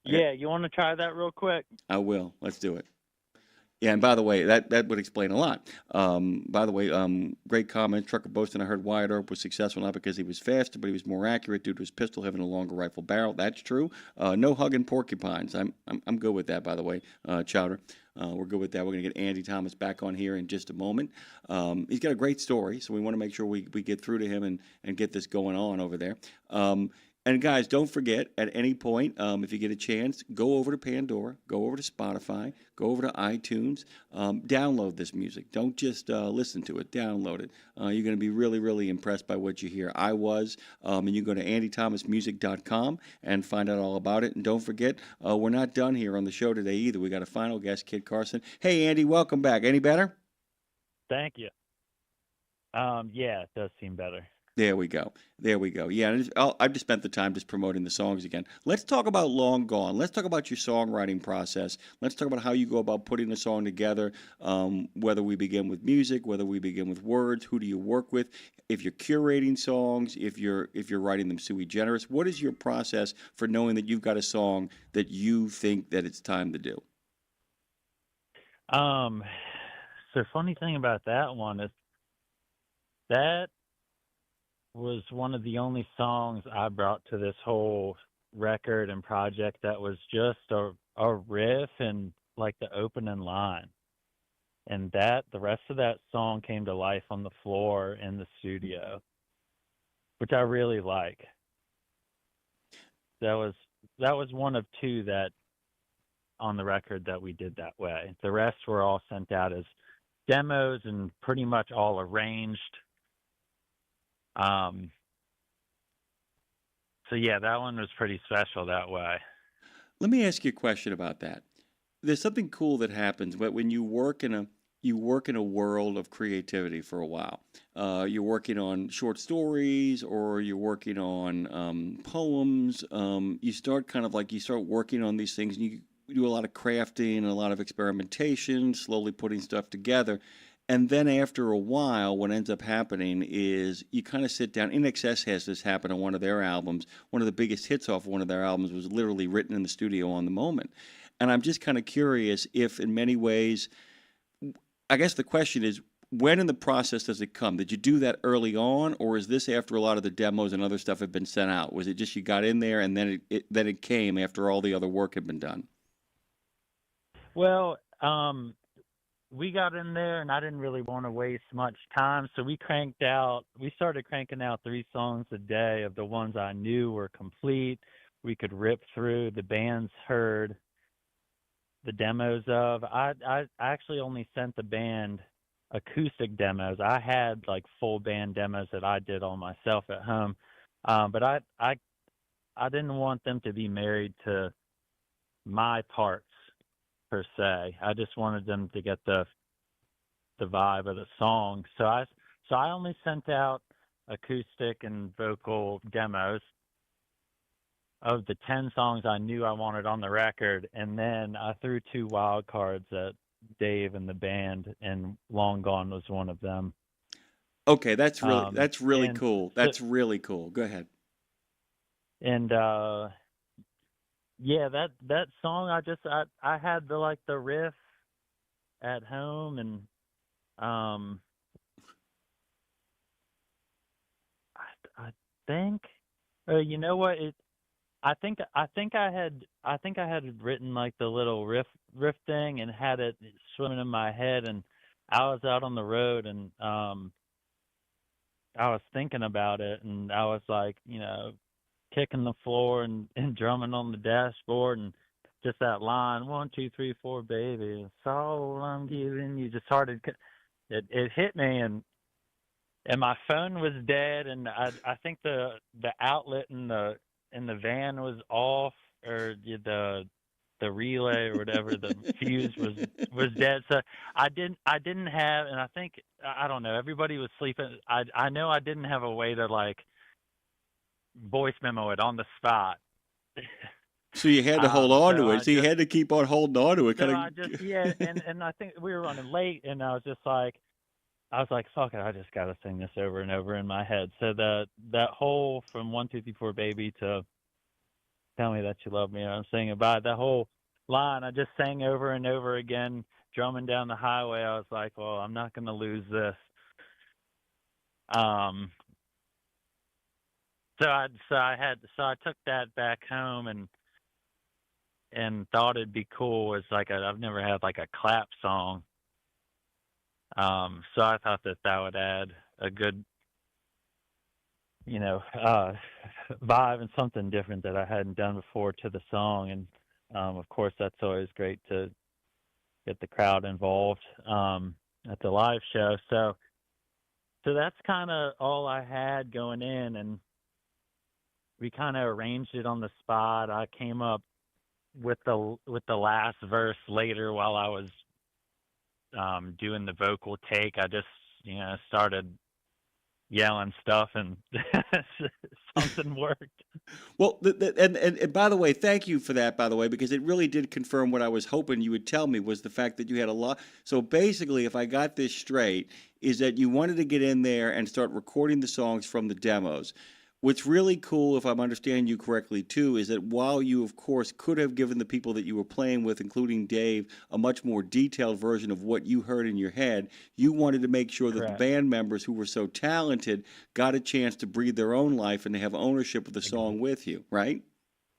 Yeah, you want to try that real quick? I will. Let's do it. Yeah, and by the way, that would explain a lot. By the way, great comment. Trucker Boaston, I heard Wyatt Earp was successful not because he was faster, but he was more accurate due to his pistol having a longer rifle barrel. That's true. No hugging porcupines. I'm good with that, by the way, Chowder. We're good with that. We're going to get Andy Thomas back on here in just a moment. He's got a great story, so we want to make sure we get through to him and get this going on over there. And guys, don't forget, at any point, if you get a chance, go over to Pandora, go over to Spotify, go over to iTunes, download this music. Don't just listen to it, download it. You're going to be really, really impressed by what you hear. I was, and you go to andythomasmusic.com and find out all about it. And don't forget, we're not done here on the show today either. We got a final guest, Kid Karson. Hey, Andy, welcome back. Any better? Thank you. Yeah, it does seem better. There we go. There we go. Yeah, and I've just spent the time just promoting the songs again. Let's talk about Long Gone. Let's talk about your songwriting process. Let's talk about how you go about putting a song together, whether we begin with music, whether we begin with words, who do you work with, if you're curating songs, if you're writing them sui generis. What is your process for knowing that you've got a song that you think that it's time to do? So funny thing about that one is that was one of the only songs I brought to this whole record and project that was just a riff and like the opening line. And the rest of that song came to life on the floor in the studio, which I really like. That was one of two that on the record that we did that way. The rest were all sent out as demos and pretty much all arranged. So yeah, that one was pretty special that way. Let me ask you a question about that. There's something cool that happens, but when you work in a world of creativity for a while. You're working on short stories or you're working on poems. You start working on these things, and you do a lot of crafting and a lot of experimentation, slowly putting stuff together. And then after a while, what ends up happening is you kind of sit down. In Excess has this happen on one of their albums. One of the biggest hits off one of their albums was literally written in the studio on the moment. And I'm just kind of curious if in many ways, I guess the question is, when in the process does it come? Did you do that early on, or is this after a lot of the demos and other stuff had been sent out? Was it just you got in there and then it came after all the other work had been done? Well, we got in there, and I didn't really want to waste much time, so we started cranking out 3 songs a day of the ones I knew were complete, we could rip through. The bands heard the demos of. I actually only sent the band acoustic demos. I had like full band demos that I did all myself at home, but I didn't want them to be married to my parts per se. I just wanted them to get the vibe of the song. So I only sent out acoustic and vocal demos of the 10 songs I knew I wanted on the record, and then I threw 2 wild cards at Dave and the band, and Long Gone was one of them. Okay, that's really cool. That's really cool. Go ahead. And yeah, that song I had the riff at home, and I think you know what, I think I had written like the little riff thing and had it swimming in my head, and I was out on the road, and I was thinking about it, and I was like, kicking the floor and drumming on the dashboard, and just that line, 1, 2, 3, 4, baby, it's all I'm giving you, just started. It hit me, and my phone was dead, and I think the outlet in the van was off, or the relay or whatever, the fuse was dead. So I didn't have, and I don't know, everybody was sleeping. I know I didn't have a way to like voice memo it on the spot. So you had to hold on to it. So you had to keep on holding on to it. And I think we were running late, and I was like, fuck it, I just got to sing this over and over in my head. So that whole from 1, 2, 3, 4, baby to tell me that you love me, and I'm singing about that whole line, I just sang over and over again, drumming down the highway. I was like, well, I'm not going to lose this. So I took that back home and thought it'd be cool. It's like I've never had like a clap song. So I thought that would add a good vibe and something different that I hadn't done before to the song. And of course, that's always great to get the crowd involved at the live show. So that's kind of all I had going in, and we kind of arranged it on the spot. I came up with the last verse later while I was doing the vocal take. I just started yelling stuff, and something worked. Well, and by the way, thank you for that, by the way, because it really did confirm what I was hoping you would tell me, was the fact that you had a lot. So basically, if I got this straight, is that you wanted to get in there and start recording the songs from the demos. What's really cool, if I'm understanding you correctly, too, is that while you, of course, could have given the people that you were playing with, including Dave, a much more detailed version of what you heard in your head, you wanted to make sure that the band members who were so talented got a chance to breathe their own life and to have ownership of the song with you, right?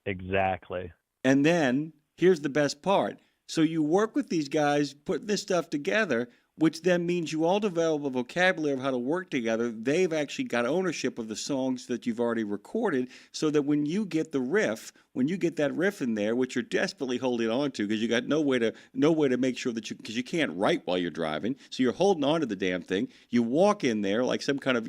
Exactly. And then, here's the best part. So you work with these guys putting this stuff together, which then means you all develop a vocabulary of how to work together. They've actually got ownership of the songs that you've already recorded, so that when you get the riff, when you get that riff in there, which you're desperately holding on to because you got no way to make sure that because you can't write while you're driving, so you're holding on to the damn thing. You walk in there like some kind of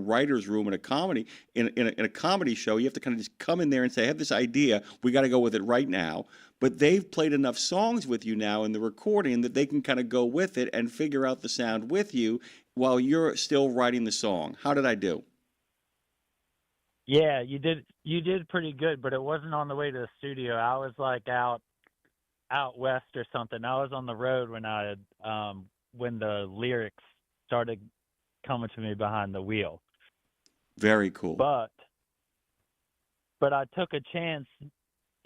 writer's room in a comedy in a comedy show. You have to kind of just come in there and say, I have this idea, we got to go with it right now. But they've played enough songs with you now in the recording that they can kind of go with it and figure out the sound with you while you're still writing the song. How did I do? Yeah, you did pretty good, but it wasn't on the way to the studio. I was like out west or something. I was on the road when when the lyrics started coming to me behind the wheel. Very cool. But I took a chance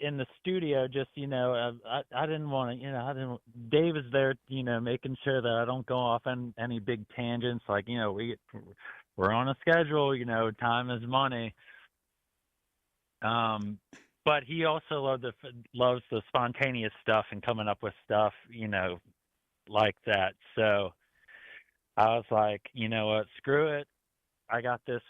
in the studio, just I didn't want to, Dave is there, making sure that I don't go off on any big tangents, like we're on a schedule, time is money. But he also loves the spontaneous stuff and coming up with stuff, like that. So I was like, you know what, screw it. I got this,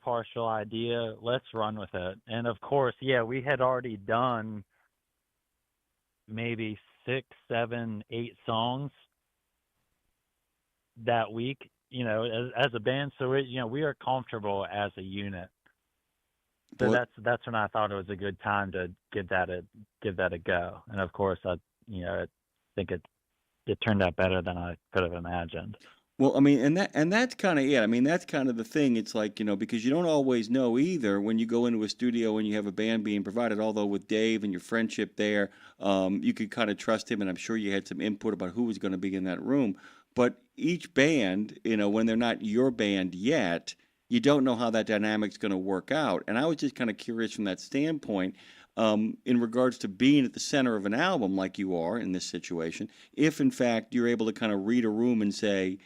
partial idea. Let's run with it. And of course, yeah, we had already done maybe 6, 7, 8 songs that week, as a band. So we are comfortable as a unit. So that's when I thought it was a good time to give that a go. And of course, I think it turned out better than I could have imagined. Well, I mean, and that's kind of it. I mean, that's kind of the thing. It's like, because you don't always know either when you go into a studio and you have a band being provided, although with Dave and your friendship there, you could kind of trust him, and I'm sure you had some input about who was going to be in that room. But each band, when they're not your band yet, you don't know how that dynamic's going to work out. And I was just kind of curious from that standpoint, in regards to being at the center of an album like you are in this situation, if in fact you're able to kind of read a room and say,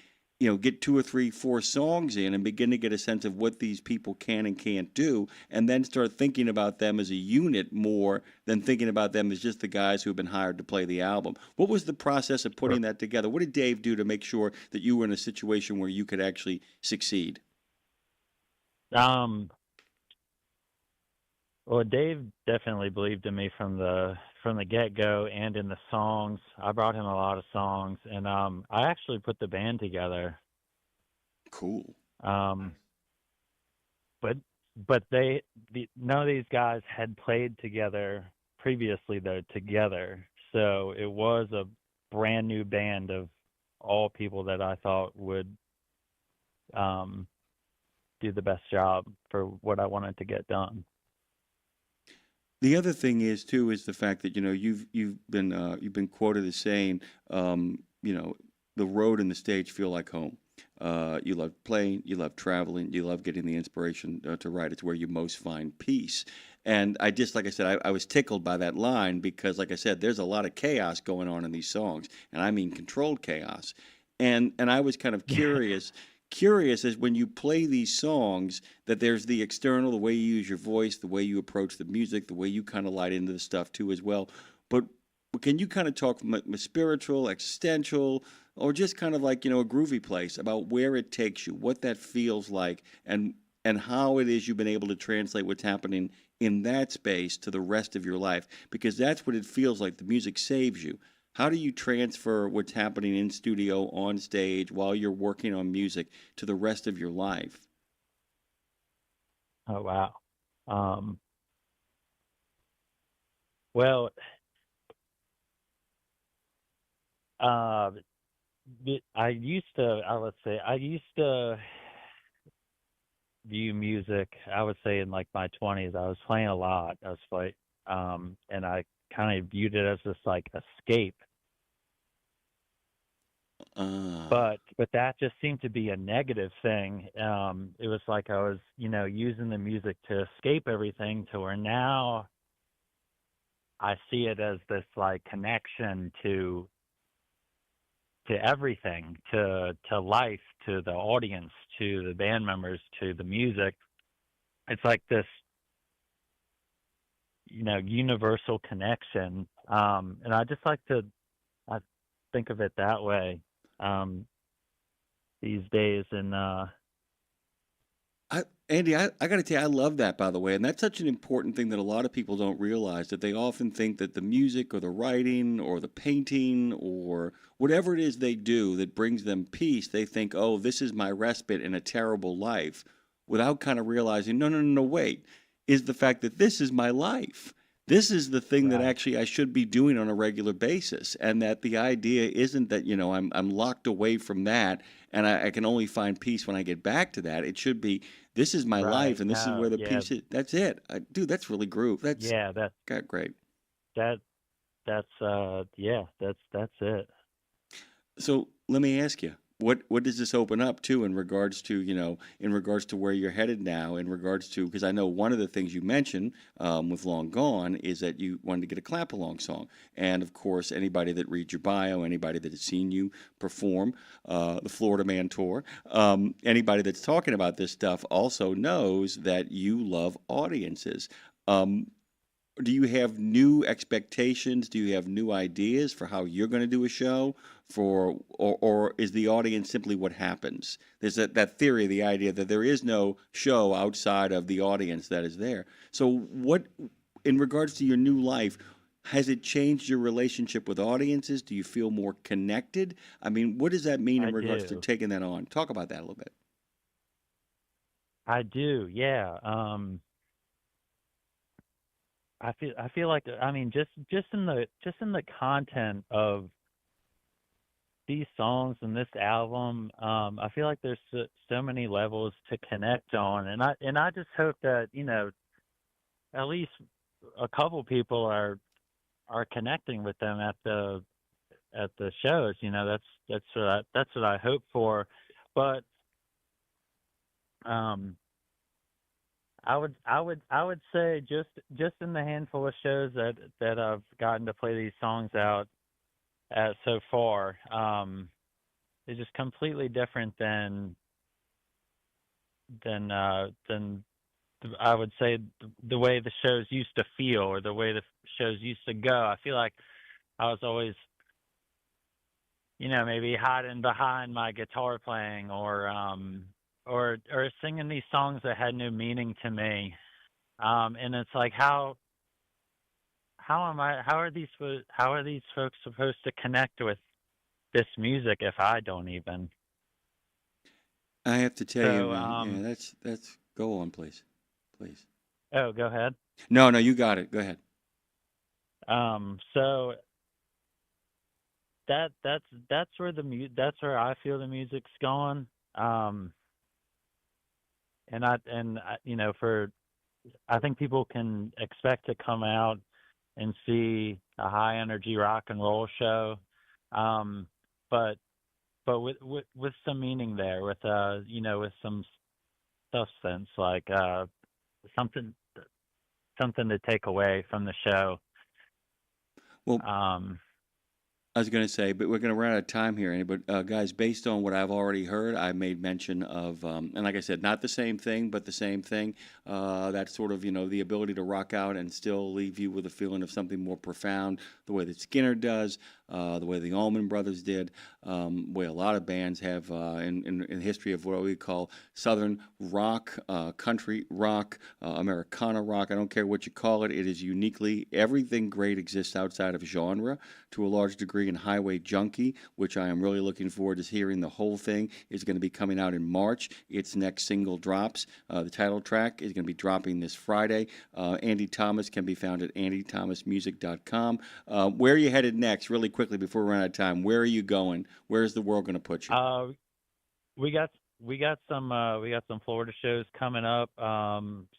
get 2 or 3, 4 songs in and begin to get a sense of what these people can and can't do, and then start thinking about them as a unit more than thinking about them as just the guys who have been hired to play the album. What was the process of putting that together? What did Dave do to make sure that you were in a situation where you could actually succeed? Well, Dave definitely believed in me from the get-go and in the songs. I brought him a lot of songs, and I actually put the band together. Cool. But none of these guys had played together previously, though, together. So it was a brand new band of all people that I thought would do the best job for what I wanted to get done. The other thing is too is the fact that you've been quoted as saying the road and the stage feel like home. You love playing, you love traveling, you love getting the inspiration to write. It's where you most find peace. And I just, like I said, I was tickled by that line because, like I said, there's a lot of chaos going on in these songs, and I mean controlled chaos. And I was kind of curious as when you play these songs that there's the external, the way you use your voice, the way you approach the music, the way you kind of light into the stuff too as well. But can you kind of talk from a spiritual, existential, or just kind of like, a groovy place about where it takes you, what that feels like, and and how it is you've been able to translate what's happening in that space to the rest of your life, because that's what it feels like. The music saves you. How do you transfer what's happening in studio, on stage, while you're working on music to the rest of your life? Oh, wow. Well, I used to view music, I would say in like my 20s, I was playing a lot. And I kind of viewed it as this like escape. But that just seemed to be a negative thing. It was like I was, using the music to escape everything, to where now I see it as this like connection to everything, to life, to the audience, to the band members, to the music. It's like this, universal connection. And I just I think of it that way these days. And Andy, I got to tell you, I love that, by the way. And that's such an important thing that a lot of people don't realize, that they often think that the music or the writing or the painting or whatever it is they do that brings them peace, they think, oh, this is my respite in a terrible life, without kind of realizing, no, wait, is the fact that this is my life. This is the thing that actually I should be doing on a regular basis, and that the idea isn't that, I'm locked away from that and I can only find peace when I get back to that. It should be, this is my life, and this is where the peace is. That's it. Dude, that's really groove. That's great. That's it. So let me ask you, what does this open up to in regards to, where you're headed now, in regards to, because I know one of the things you mentioned with Long Gone is that you wanted to get a clap along song. And of course, anybody that reads your bio, anybody that has seen you perform the Florida Man Tour, anybody that's talking about this stuff also knows that you love audiences. Do you have new expectations? Do you have new ideas for how you're going to do a show? Or is the audience simply what happens? There's that theory, the idea that there is no show outside of the audience that is there. So what, in regards to your new life, has it changed your relationship with audiences? Do you feel more connected? I mean, what does that mean in regards to taking that on? Talk about that a little bit. I do, yeah. I feel like, I mean, just in the content of these songs and this album, I feel like there's so many levels to connect on, and I just hope that at least a couple people are connecting with them at the shows. That's what I hope for, but I would say just in the handful of shows that I've gotten to play these songs out at so far, it's just completely different than I would say the way the shows used to feel, or the way the shows used to go. I feel like I was always, maybe hiding behind my guitar playing, or singing these songs that had no meaning to me. And it's like, how are these folks supposed to connect with this music if I don't even? I have to tell you, man, that's go on, please. Oh, go ahead. No, you got it. Go ahead. So that's where that's where I feel the music's going. I think people can expect to come out and see a high energy rock and roll show, but with some meaning there, with with some substance, like something to take away from the show. Well, I was going to say, but we're going to run out of time here, Andy. But guys, based on what I've already heard, I made mention of, and like I said, not the same thing, but the same thing. That sort of, the ability to rock out and still leave you with a feeling of something more profound, the way that Skinner does. the way the Allman Brothers did, way a lot of bands have in the history of what we call Southern rock, country rock, Americana rock. I don't care what you call it. It is uniquely, everything great exists outside of genre to a large degree. In Highway Junkie, which I am really looking forward to hearing the whole thing, is going to be coming out in March. Its next single drops. The title track is going to be dropping this Friday. Andy Thomas can be found at andythomasmusic.com. Where are you headed next, really quickly before we run out of time? Where are you going? Where's the world going to put you? We got some Florida shows coming up,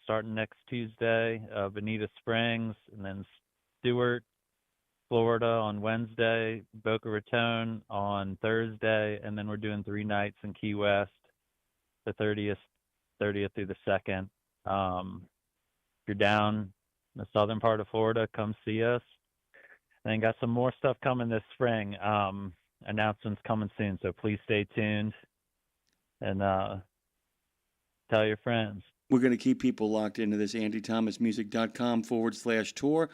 starting next Tuesday, Bonita Springs, and then Stewart, Florida on Wednesday, Boca Raton on Thursday, and then we're doing 3 nights in Key West, the 30th through the 2nd. If you're down in the southern part of Florida, come see us. And then got some more stuff coming this spring. Announcements coming soon, so please stay tuned and tell your friends. We're going to keep people locked into this andythomasmusic.com/tour/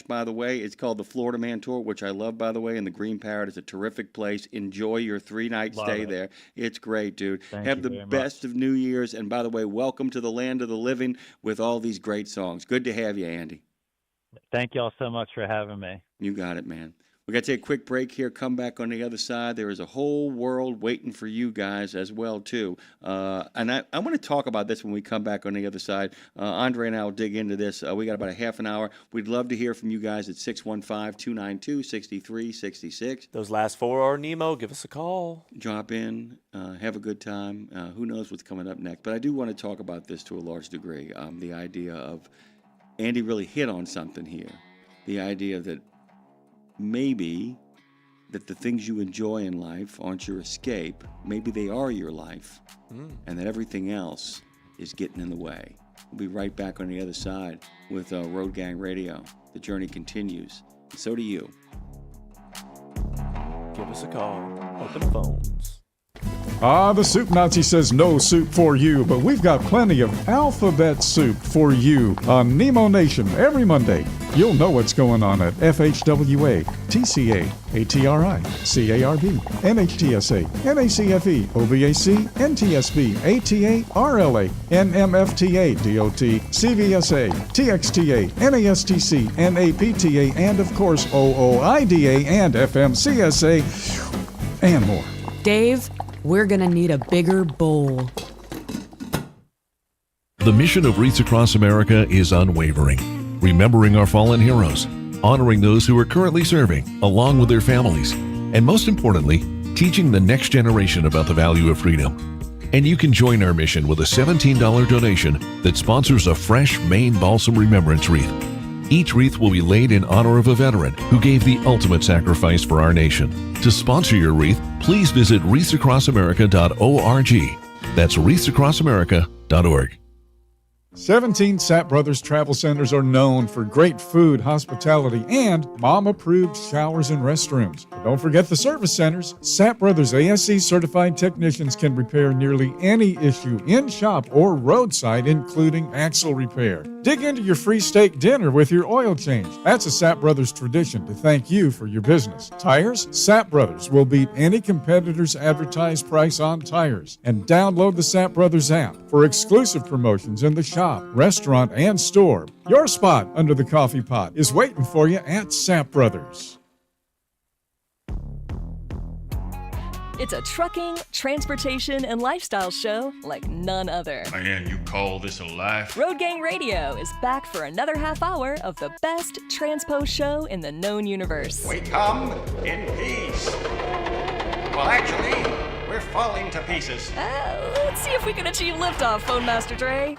by the way. It's called the Florida Man Tour, which I love, by the way, and the Green Parrot is a terrific place. Enjoy your 3-night stay there. It's great, dude. Have the best of New Year's. And by the way, welcome to the land of the living with all these great songs. Good to have you, Andy. Thank you all so much for having me. You got it, man. We got to take a quick break here, come back on the other side. There is a whole world waiting for you guys as well, too. And I want to talk about this when we come back on the other side. Andre and I will dig into this. We got about a half an hour. We'd love to hear from you guys at 615-292-6366. Those last 4 are Nemo. Give us a call. Drop in. Have a good time. Who knows what's coming up next. But I do want to talk about this to a large degree. The idea of Andy really hit on something here. The idea that maybe that the things you enjoy in life aren't your escape. Maybe they are your life, and that everything else is getting in the way. We'll be right back on the other side with Road Gang Radio. The journey continues. So do you. Give us a call. Open phones. The Soup Nazi says no soup for you, but we've got plenty of alphabet soup for you on Nemo Nation every Monday. You'll know what's going on at FHWA, TCA, ATRI, CARB, MHTSA, NACFE, OVAC, NTSB, ATA, RLA, NMFTA, DOT, CVSA, TXTA, NASTC, NAPTA, and of course OOIDA and FMCSA, and more. Dave, we're going to need a bigger bowl. The mission of Wreaths Across America is unwavering, remembering our fallen heroes, honoring those who are currently serving, along with their families, and most importantly, teaching the next generation about the value of freedom. And you can join our mission with a $17 donation that sponsors a fresh Maine Balsam Remembrance Wreath. Each wreath will be laid in honor of a veteran who gave the ultimate sacrifice for our nation. To sponsor your wreath, please visit wreathsacrossamerica.org. That's wreathsacrossamerica.org. 17 Sapp Brothers Travel Centers are known for great food, hospitality, and mom-approved showers and restrooms. But don't forget the service centers. Sapp Brothers ASC certified technicians can repair nearly any issue in shop or roadside, including axle repair. Dig into your free steak dinner with your oil change. That's a Sapp Brothers tradition to thank you for your business. Tires? Sapp Brothers will beat any competitor's advertised price on tires. And download the Sapp Brothers app for exclusive promotions in the shop, restaurant, and store. Your spot under the coffee pot is waiting for you at Sapp Brothers. It's a trucking, transportation, and lifestyle show like none other. Man, you call this a life? Road Gang Radio is back for another half hour of the best transpo show in the known universe. We come in peace. Well, actually, we're falling to pieces. Let's see if we can achieve liftoff, Phone Master Dre.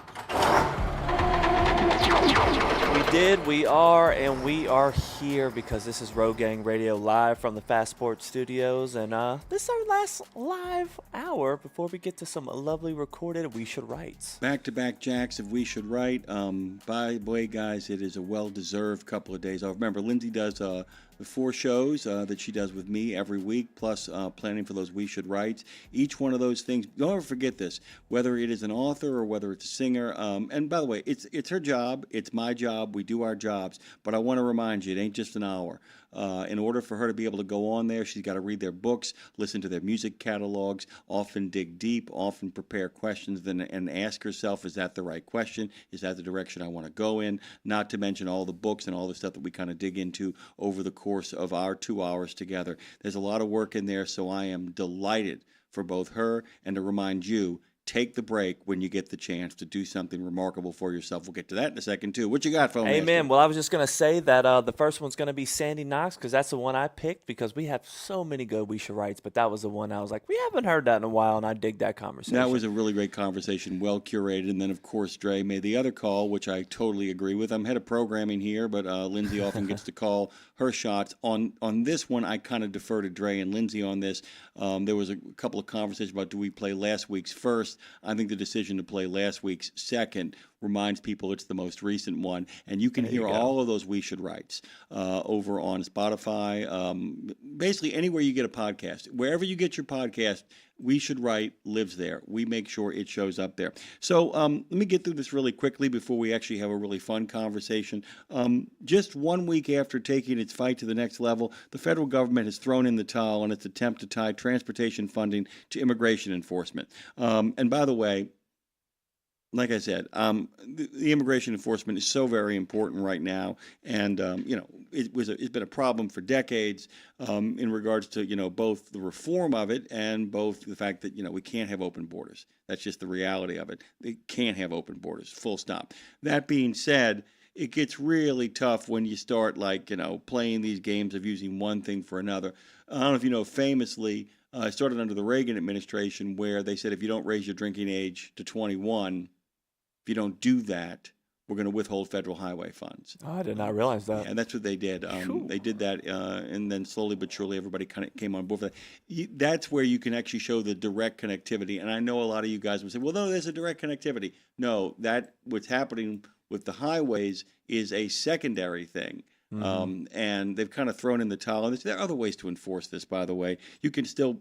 We did, we are, and we are here because this is Road Gang Radio live from the Fast Sports Studios, and this is our last live hour before we get to some lovely recorded We Should Writes. Back-to-back jacks of We Should Write. By the way, guys, it is a well-deserved couple of days off. Remember, Lindsay does the 4 shows that she does with me every week, plus planning for those We Should Writes. Each one of those things, don't ever forget this, whether it is an author or whether it's a singer. And by the way, it's her job, it's my job, we do our jobs, but I want to remind you, it ain't just an hour. In order for her to be able to go on there, she's got to read their books, listen to their music catalogs, often dig deep, often prepare questions, and ask herself, is that the right question? Is that the direction I want to go in? Not to mention all the books and all the stuff that we kind of dig into over the course of our 2 hours together. There's a lot of work in there, so I am delighted for both her and to remind you, take the break when you get the chance to do something remarkable for yourself. We'll get to that in a second, too. What you got, Phone Amen. Master? Well, I was just going to say that the first one's going to be Sandy Knox because that's the one I picked because we have so many good We Should Writes, but that was the one I was like, we haven't heard that in a while, and I dig that conversation. That was a really great conversation, well curated. And then, of course, Dre made the other call, which I totally agree with. I'm head of programming here, but Lindsay often gets to call her shots. On this one, I kind of defer to Dre and Lindsay on this. There was a couple of conversations about do we play last week's first. I think the decision to play last week's second reminds people it's the most recent one. And you can hear all of those We Should Writes over on Spotify, basically anywhere you get a podcast. Wherever you get your podcast, We Should Write lives there. We make sure it shows up there. So let me get through this really quickly before we actually have a really fun conversation. Just 1 week after taking its fight to the next level, the federal government has thrown in the towel on its attempt to tie transportation funding to immigration enforcement. And by the way, like I said, the immigration enforcement is so very important right now, and it's been a problem for decades in regards to both the reform of it and both the fact that we can't have open borders. That's just the reality of it. They can't have open borders. Full stop. That being said, it gets really tough when you start playing these games of using one thing for another. I don't know if you know, famously, it started under the Reagan administration where they said if you don't raise your drinking age to 21. If you don't do that, we're going to withhold federal highway funds. Oh, I did not realize that. Yeah, and that's what they did. They did that, and then slowly but surely everybody kind of came on board for that. That's where you can actually show the direct connectivity. And I know a lot of you guys would say, well, no, there's a direct connectivity. No, what's happening with the highways is a secondary thing. Mm-hmm. And they've kind of thrown in the towel. And there are other ways to enforce this, by the way. You can still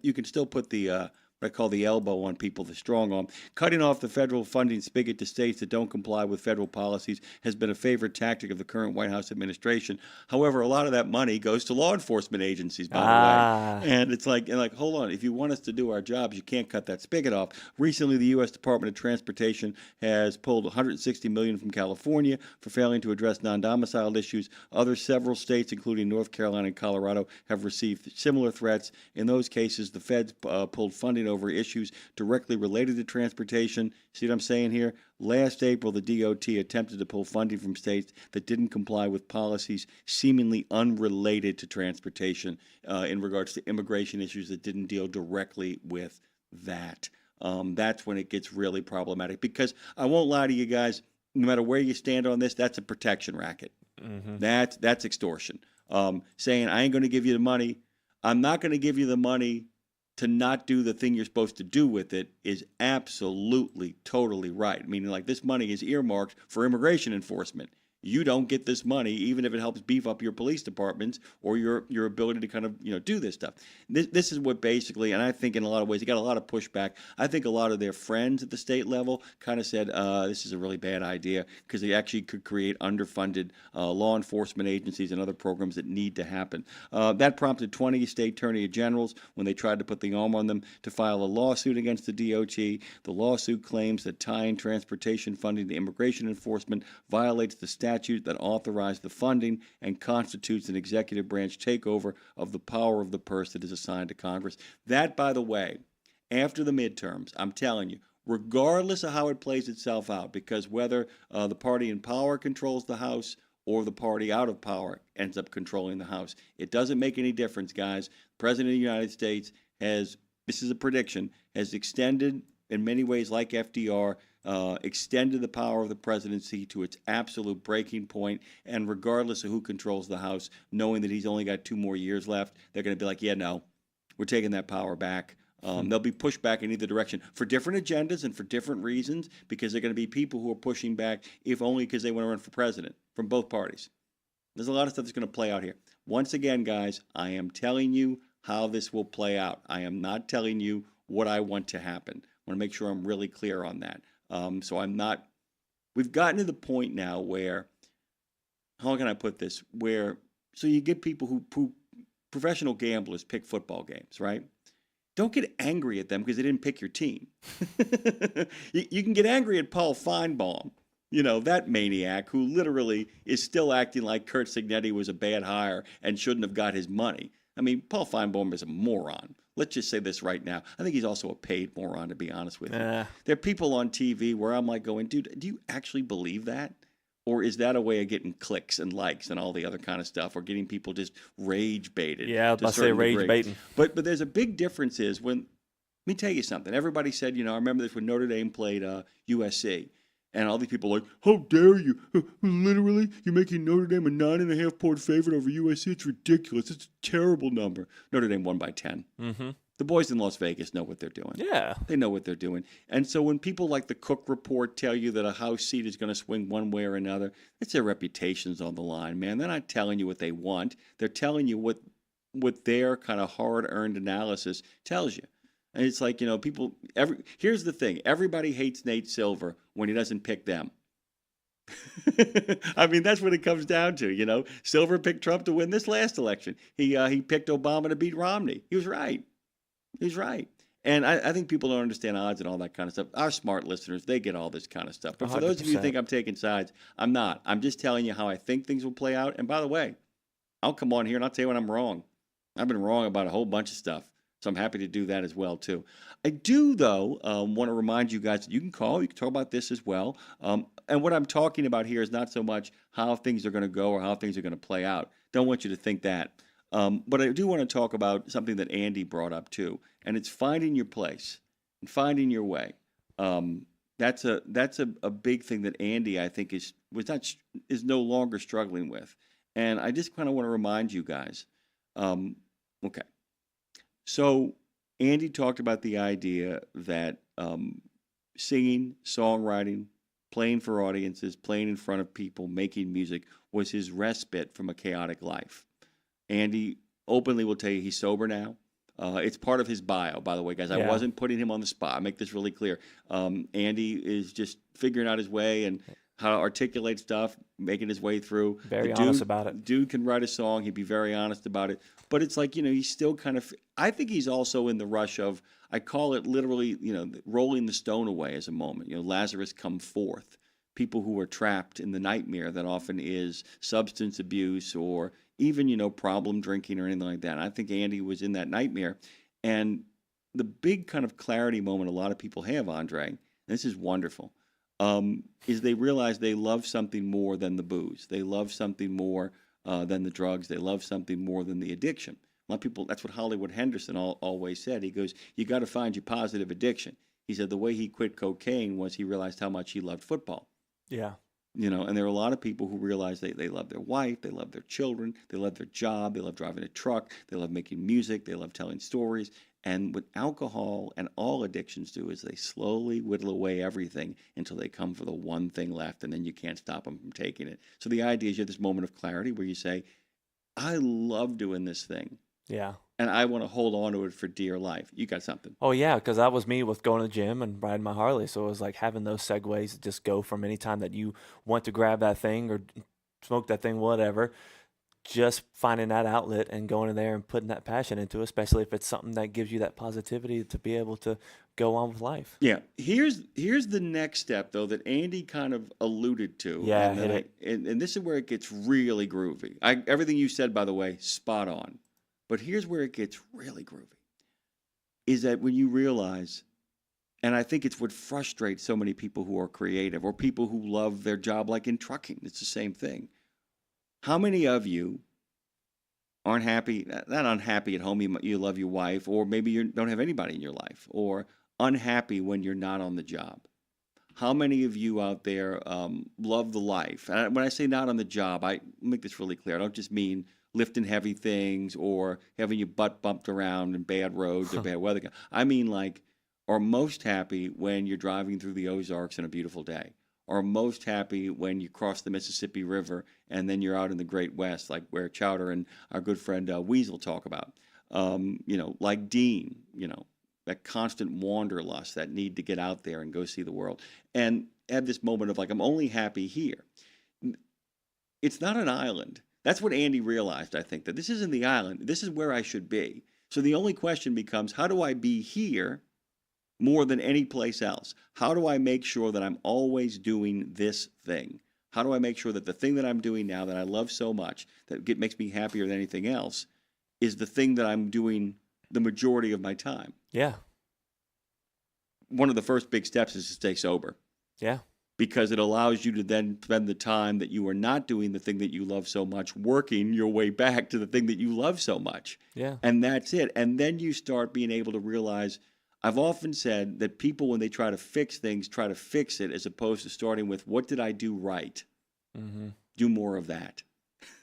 put the what I call the elbow on people, the strong arm. Cutting off the federal funding spigot to states that don't comply with federal policies has been a favorite tactic of the current White House administration. However, a lot of that money goes to law enforcement agencies, by the way. And it's like, hold on, if you want us to do our jobs, you can't cut that spigot off. Recently, the U.S. Department of Transportation has pulled $160 million from California for failing to address non-domiciled issues. Several states, including North Carolina and Colorado, have received similar threats. In those cases, the feds pulled funding over issues directly related to transportation. See what I'm saying here? Last April, the DOT attempted to pull funding from states that didn't comply with policies seemingly unrelated to transportation in regards to immigration issues that didn't deal directly with that. That's when it gets really problematic because I won't lie to you guys, no matter where you stand on this, that's a protection racket. Mm-hmm. That's extortion. Saying, I ain't going to give you the money. I'm not going to give you the money to not do the thing you're supposed to do with it is absolutely, totally right. Meaning, this money is earmarked for immigration enforcement. You don't get this money, even if it helps beef up your police departments or your ability to kind of do this stuff. This is what basically, and I think in a lot of ways, he got a lot of pushback. I think a lot of their friends at the state level kind of said this is a really bad idea because they actually could create underfunded law enforcement agencies and other programs that need to happen. That prompted 20 state attorney generals when they tried to put the arm on them to file a lawsuit against the DOT. The lawsuit claims that tying transportation funding to immigration enforcement violates the statute that authorized the funding and constitutes an executive branch takeover of the power of the purse that is assigned to Congress. That, by the way, after the midterms, I'm telling you, regardless of how it plays itself out, because whether the party in power controls the House or the party out of power ends up controlling the House, it doesn't make any difference, guys. The President of the United States has, this is a prediction, has extended in many ways like FDR, extended the power of the presidency to its absolute breaking point, and regardless of who controls the House, knowing that he's only got 2 more years left, they're going to be like, yeah, no, we're taking that power back. They'll be pushed back in either direction for different agendas and for different reasons, because they're going to be people who are pushing back, if only because they want to run for president from both parties. There's a lot of stuff that's going to play out here. Once again, guys, I am telling you how this will play out. I am not telling you what I want to happen. I want to make sure I'm really clear on that. So I'm not, we've gotten to the point now where, how can I put this, where So you get people who professional gamblers pick football games, right? Don't get angry at them because they didn't pick your team. You can get angry at Paul Feinbaum, that maniac who literally is still acting like Kurt Signetti was a bad hire and shouldn't have got his money. I mean, Paul Feinbaum is a moron. Let's just say this right now. I think he's also a paid moron, to be honest with you. There are people on TV where I'm like going, dude, do you actually believe that? Or is that a way of getting clicks and likes and all the other kind of stuff, or getting people just rage baited? Yeah, I was about to say rage baiting. But there's a big difference is when, let me tell you something. Everybody said, I remember this when Notre Dame played USC. And all these people are like, how dare you? Literally, you're making Notre Dame a 9.5-point favorite over USC. It's ridiculous. It's a terrible number. Notre Dame won by 10. Mm-hmm. The boys in Las Vegas know what they're doing. Yeah. They know what they're doing. And so when people like the Cook Report tell you that a House seat is going to swing one way or another, it's their reputations on the line, man. They're not telling you what they want. They're telling you what their kind of hard-earned analysis tells you. And it's like, people, here's the thing. Everybody hates Nate Silver when he doesn't pick them. I mean, that's what it comes down to, Silver picked Trump to win this last election. He picked Obama to beat Romney. He was right. He's right. And I think people don't understand odds and all that kind of stuff. Our smart listeners, they get all this kind of stuff. But for 100%. Those of you who think I'm taking sides, I'm not. I'm just telling you how I think things will play out. And by the way, I'll come on here and I'll tell you when I'm wrong. I've been wrong about a whole bunch of stuff. So I'm happy to do that as well, too. I do, though, want to remind you guys that you can call. You can talk about this as well. And what I'm talking about here is not so much how things are going to go or how things are going to play out. Don't want you to think that. But I do want to talk about something that Andy brought up, too. And it's finding your place and finding your way. That's a big thing that Andy, I think, is no longer struggling with. And I just kind of want to remind you guys. Okay. So Andy talked about the idea that singing, songwriting, playing for audiences, playing in front of people, making music was his respite from a chaotic life. Andy openly will tell you he's sober now. It's part of his bio, by the way, guys. I wasn't putting him on the spot. I make this really clear. Andy is just figuring out his way and how to articulate stuff, making his way through. Very honest about it. Dude can write a song. He'd be very honest about it. But it's like, he's still kind of, I think he's also in the rush of, I call it literally, rolling the stone away as a moment. Lazarus come forth. People who are trapped in the nightmare that often is substance abuse or even, problem drinking or anything like that. I think Andy was in that nightmare. And the big kind of clarity moment a lot of people have, Andre, and this is wonderful, is they realize they love something more than the booze. They love something more than the drugs. They love something more than the addiction. A lot of people, that's what Hollywood Henderson always said. He goes, you got to find your positive addiction. He said the way he quit cocaine was he realized how much he loved football. Yeah. And there are a lot of people who realize they love their wife, they love their children, they love their job, they love driving a truck, they love making music, they love telling stories. And what alcohol and all addictions do is they slowly whittle away everything until they come for the one thing left, and then you can't stop them from taking it. So the idea is you have this moment of clarity where you say, I love doing this thing. Yeah. And I want to hold on to it for dear life. You got something. Oh, yeah, because that was me with going to the gym and riding my Harley. So it was like having those segues to just go from any time that you want to grab that thing or smoke that thing, whatever, just finding that outlet and going in there and putting that passion into it, especially if it's something that gives you that positivity to be able to go on with life. Yeah. Here's the next step, though, that Andy kind of alluded to. Yeah, and this is where it gets really groovy. Everything you said, by the way, spot on. But here's where it gets really groovy, is that when you realize, and I think it's what frustrates so many people who are creative or people who love their job, like in trucking, it's the same thing. How many of you aren't happy, not unhappy at home, you love your wife, or maybe you don't have anybody in your life, or unhappy when you're not on the job? How many of you out there love the life? And when I say not on the job, I make this really clear. I don't just mean lifting heavy things or having your butt bumped around in bad roads or bad weather. I mean, like, are most happy when you're driving through the Ozarks on a beautiful day, or most happy when you cross the Mississippi River and then you're out in the Great West, like where Chowder and our good friend Weasel talk about. Like Dean, that constant wanderlust, that need to get out there and go see the world, and have this moment of like, I'm only happy here. It's not an island. That's what Andy realized, I think, that this isn't the island. This is where I should be. So the only question becomes, how do I be here more than any place else? How do I make sure that I'm always doing this thing? How do I make sure that the thing that I'm doing now that I love so much, that makes me happier than anything else, is the thing that I'm doing the majority of my time? Yeah. One of the first big steps is to stay sober. Yeah. Because it allows you to then spend the time that you are not doing the thing that you love so much, working your way back to the thing that you love so much. Yeah. And that's it. And then you start being able to realize, I've often said that people, when they try to fix things, try to fix it as opposed to starting with, what did I do right? Mm-hmm. Do more of that.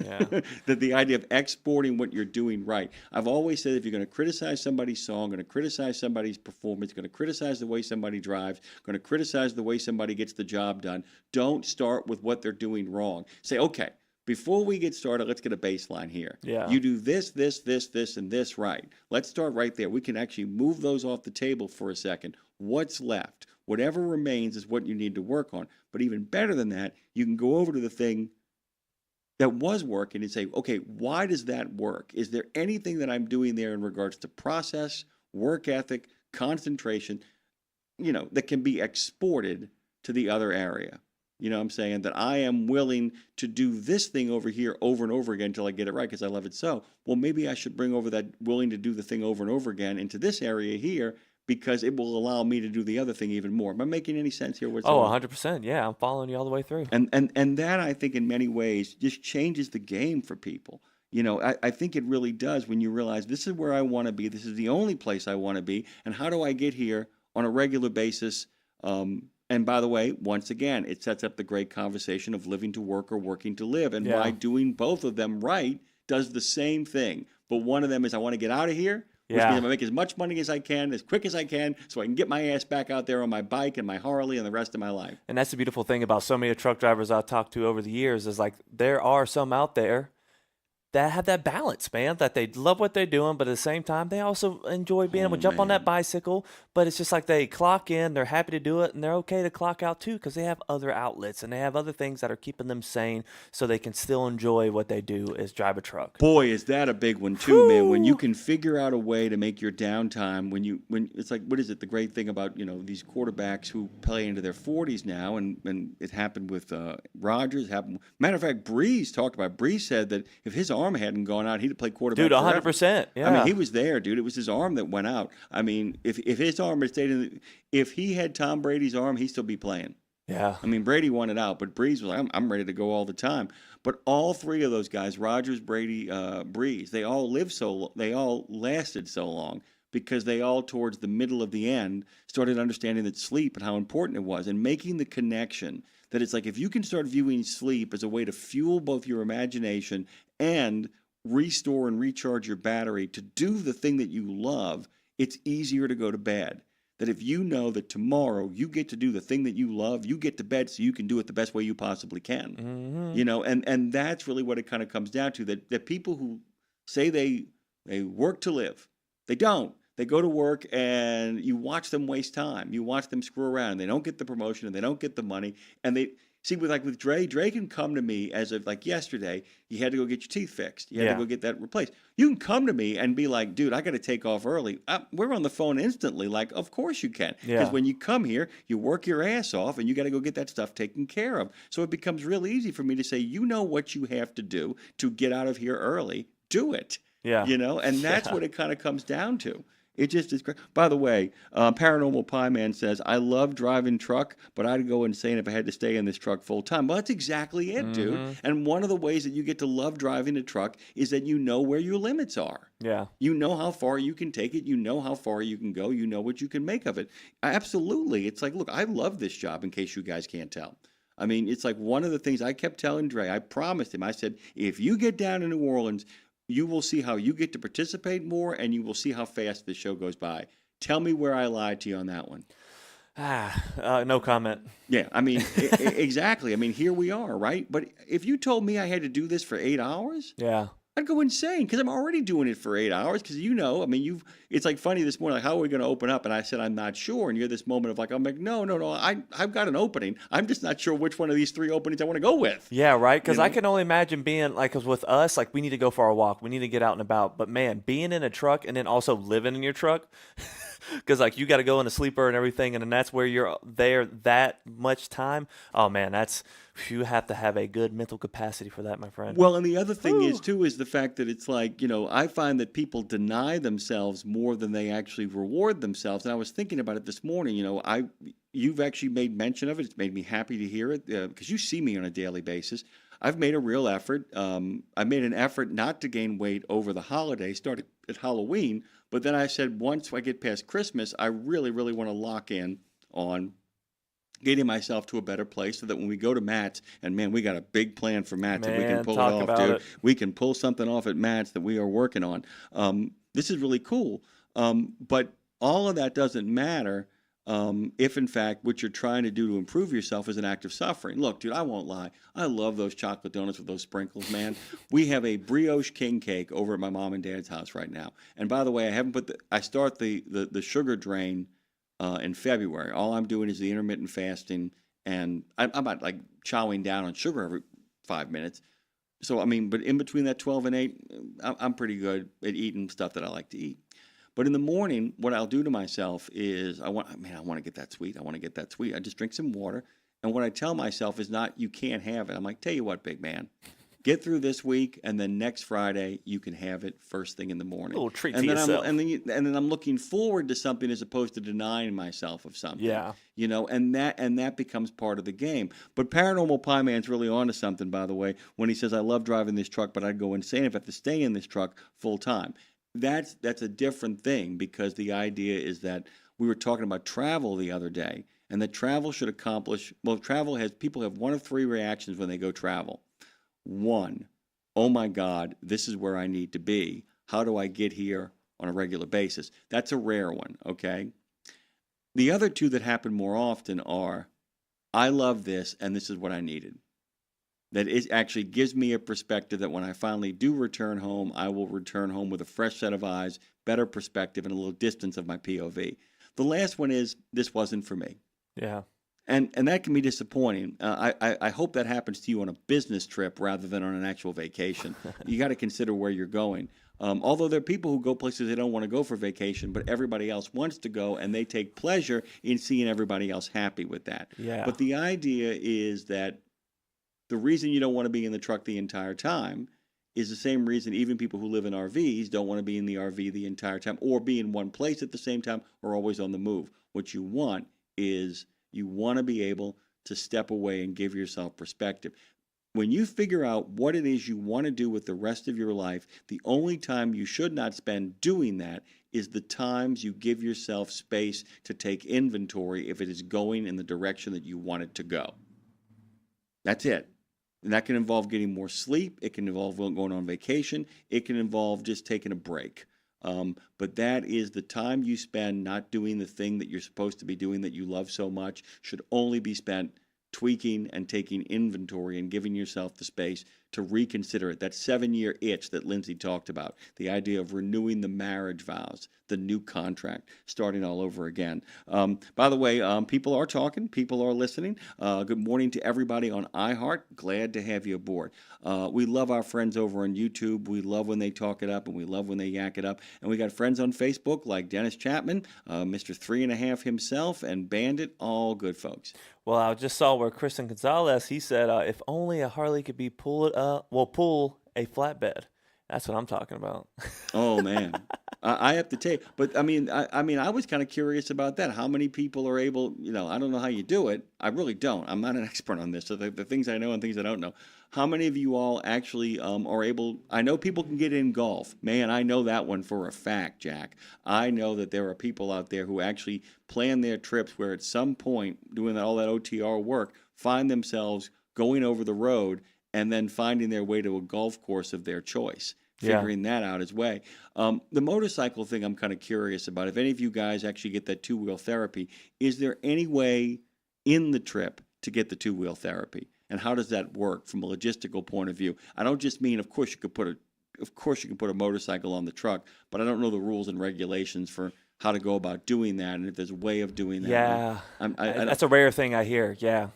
Yeah. That the idea of exporting what you're doing right. I've always said, if you're going to criticize somebody's song, going to criticize somebody's performance, going to criticize the way somebody drives, going to criticize the way somebody gets the job done, don't start with what they're doing wrong. Say, okay, before we get started, let's get a baseline here. Yeah. You do this, and this right. Let's start right there. We can actually move those off the table for a second. What's left? Whatever remains is what you need to work on. But even better than that, you can go over to the thing that was working and say, okay, why does that work? Is there anything that I'm doing there in regards to process, work ethic, concentration, that can be exported to the other area? You know what I'm saying? That I am willing to do this thing over here over and over again until I get it right because I love it so. Well, maybe I should bring over that willing to do the thing over and over again into this area here because it will allow me to do the other thing even more. Am I making any sense here whatsoever? Oh, 100%. Yeah, I'm following you all the way through. And that, I think, in many ways, just changes the game for people. I think it really does when you realize this is where I want to be. This is the only place I want to be. And how do I get here on a regular basis? And by the way, once again, it sets up the great conversation of living to work or working to live, and why doing both of them right does the same thing. But one of them is I want to get out of here, which means I'm going to make as much money as I can, as quick as I can, so I can get my ass back out there on my bike and my Harley and the rest of my life. And that's the beautiful thing about so many truck drivers I've talked to over the years is like there are some out there that have that balance, man, that they love what they're doing, but at the same time, they also enjoy being able to jump on that bicycle. But it's just like they clock in, they're happy to do it, and they're okay to clock out too because they have other outlets and they have other things that are keeping them sane so they can still enjoy what they do is drive a truck. Boy, is that a big one too, man. When you can figure out a way to make your downtime, when it's like, what is it, the great thing about, these quarterbacks who play into their 40s now, and it happened with Rodgers, matter of fact, Breeze said that if his arm hadn't gone out, he'd have played quarterback. Dude, 100%. Yeah. I mean, he was there, dude. It was his arm that went out. I mean, if his arm had stayed if he had Tom Brady's arm, he'd still be playing. Yeah. I mean, Brady won it out, but Breeze was like, I'm ready to go all the time. But all three of those guys, Rodgers, Brady, Breeze, they all lasted so long because they all, towards the middle of the end, started understanding that sleep and how important it was, and making the connection that it's like if you can start viewing sleep as a way to fuel both your imagination and restore and recharge your battery to do the thing that you love, it's easier to go to bed. That if you know that tomorrow you get to do the thing that you love, you get to bed so you can do it the best way you possibly can. Mm-hmm. And that's really what it kind of comes down to, that people who say they work to live, they don't. They go to work and you watch them waste time. You watch them screw around and they don't get the promotion and they don't get the money. And they see with Dre can come to me as of like yesterday, you had to go get your teeth fixed. You had to go get that replaced. You can come to me and be like, dude, I got to take off early. We're on the phone instantly. Like, of course you can. Because when you come here, you work your ass off and you got to go get that stuff taken care of. So it becomes real easy for me to say, what you have to do to get out of here early. Do it. Yeah. And that's what it kind of comes down to. It just is great. By the way, Paranormal Pie Man says, I love driving truck, but I'd go insane if I had to stay in this truck full time. Well, that's exactly it, dude. And one of the ways that you get to love driving a truck is that you know where your limits are. Yeah. You know how far you can take it. You know how far you can go. You know what you can make of it. Absolutely. It's like, look, I love this job, in case you guys can't tell. I mean, it's like one of the things I kept telling Dre. I promised him. I said, if you get down to New Orleans, you will see how you get to participate more, and you will see how fast the show goes by. Tell me where I lied to you on that one. No comment. Yeah, I mean, exactly. I mean, here we are, right? But if you told me I had to do this for 8 hours, yeah, I'd go insane because I'm already doing it for 8 hours. Because I mean, it's like funny this morning, like, how are we going to open up? And I said, I'm not sure. And you have this moment of like, I'm like, no, I've got an opening. I'm just not sure which one of these 3 openings I want to go with. Yeah, right. Because You know? I can only imagine being like, because with us, like we need to go for a walk, we need to get out and about. But man, being in a truck and then also living in your truck, because like you got to go in a sleeper and everything, and then that's where you're there that much time. Oh man, you have to have a good mental capacity for that, my friend. Well, and the other thing is the fact that it's like, I find that people deny themselves more than they actually reward themselves. And I was thinking about it this morning. You've actually made mention of it. It's made me happy to hear it because you see me on a daily basis. I've made a real effort. I made an effort not to gain weight over the holidays, started at Halloween. But then I said, once I get past Christmas, I really, really want to lock in on getting myself to a better place so that when we go to Matt's, and man, we got a big plan for Matt's, and we can pull it off, dude. We can pull something off at Matt's that we are working on. This is really cool. But all of that doesn't matter if, in fact, what you're trying to do to improve yourself is an act of suffering. Look, dude, I won't lie. I love those chocolate donuts with those sprinkles, man. We have a brioche king cake over at my mom and dad's house right now. And by the way, I start the sugar drain in February. All I'm doing is the intermittent fasting, and I'm not like chowing down on sugar every 5 minutes. So, I mean, but in between that 12 and 8, I'm pretty good at eating stuff that I like to eat. But in the morning, what I'll do to myself is, I want to get that sweet. I just drink some water. And what I tell myself is not, you can't have it. I'm like, tell you what, big man, get through this week, and then next Friday you can have it first thing in the morning. A little treat and to then yourself. and then I'm looking forward to something as opposed to denying myself of something. Yeah. And that becomes part of the game. But Paranormal Pie Man's really onto something, by the way, when he says, I love driving this truck, but I'd go insane if I have to stay in this truck full time. That's a different thing, because the idea is that we were talking about travel the other day, and that travel should accomplish, people have one of 3 reactions when they go travel. 1, oh my God, this is where I need to be. How do I get here on a regular basis? That's a rare one, okay? The other 2 that happen more often are, I love this, and this is what I needed. That it actually gives me a perspective that when I finally do return home, I will return home with a fresh set of eyes, better perspective, and a little distance of my POV. The last one is, this wasn't for me. Yeah. And that can be disappointing. I hope that happens to you on a business trip rather than on an actual vacation. You got to consider where you're going. Although there are people who go places they don't want to go for vacation, but everybody else wants to go, and they take pleasure in seeing everybody else happy with that. Yeah. But the idea is that the reason you don't want to be in the truck the entire time is the same reason even people who live in RVs don't want to be in the RV the entire time, or be in one place at the same time, or always on the move. What you want is, you want to be able to step away and give yourself perspective. When you figure out what it is you want to do with the rest of your life, the only time you should not spend doing that is the times you give yourself space to take inventory if it is going in the direction that you want it to go. That's it. And that can involve getting more sleep. It can involve going on vacation. It can involve just taking a break. But that is the time you spend not doing the thing that you're supposed to be doing that you love so much, should only be spent tweaking and taking inventory and giving yourself the space to reconsider it. That 7-year itch that Lindsay talked about, the idea of renewing the marriage vows, the new contract, starting all over again. By the way, people are talking, people are listening. Good morning to everybody on iHeart. Glad to have you aboard. We love our friends over on YouTube. We love when they talk it up, and we love when they yak it up. And we got friends on Facebook like Dennis Chapman, Mr. 3.5 himself, and Bandit, all good folks. Well, I just saw where Kristen Gonzalez, he said, if only a Harley could be pull a flatbed. That's what I'm talking about. Oh man, I have to tell you, but I mean, I was kind of curious about that. How many people are able? I don't know how you do it. I really don't. I'm not an expert on this. So the things I know and things I don't know. How many of you all actually are able? I know people can get in golf. Man, I know that one for a fact, Jack. I know that there are people out there who actually plan their trips where at some point doing all that OTR work, find themselves going over the road and then finding their way to a golf course of their choice, figuring that out as way. The motorcycle thing I'm kind of curious about. If any of you guys actually get that 2-wheel therapy, is there any way in the trip to get the 2-wheel therapy? And how does that work from a logistical point of view? I don't just mean, of course, you could put of course you can put a motorcycle on the truck, but I don't know the rules and regulations for how to go about doing that, and if there's a way of doing that. Yeah, I that's a rare thing I hear. Yeah.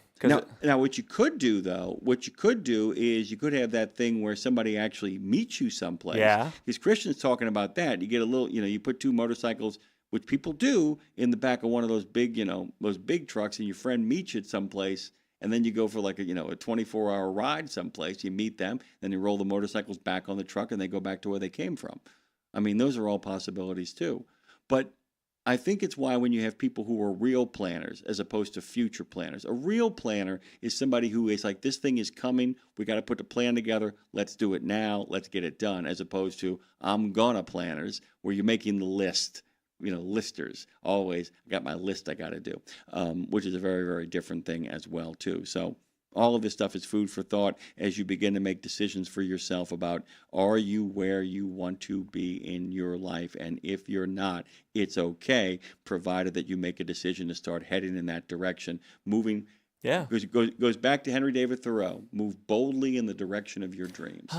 Now, what you could do, though, is you could have that thing where somebody actually meets you someplace. Yeah. Because Christian's talking about that. You get a little, you put two motorcycles, which people do, in the back of one of those big, those big trucks, and your friend meets you at someplace, and then you go for like a 24-hour ride someplace. You meet them, then you roll the motorcycles back on the truck, and they go back to where they came from. I mean, those are all possibilities too. But I think it's why when you have people who are real planners as opposed to future planners. A real planner is somebody who is like, this thing is coming, we got to put the plan together, let's do it now, let's get it done, as opposed to I'm gonna planners, where you're making the list. Listers, always, I got my list I got to do, which is a very, very different thing as well too. So all of this stuff is food for thought as you begin to make decisions for yourself about, are you where you want to be in your life? And if you're not, it's okay, provided that you make a decision to start heading in that direction, moving. Yeah. Goes back to Henry David Thoreau. Move boldly in the direction of your dreams.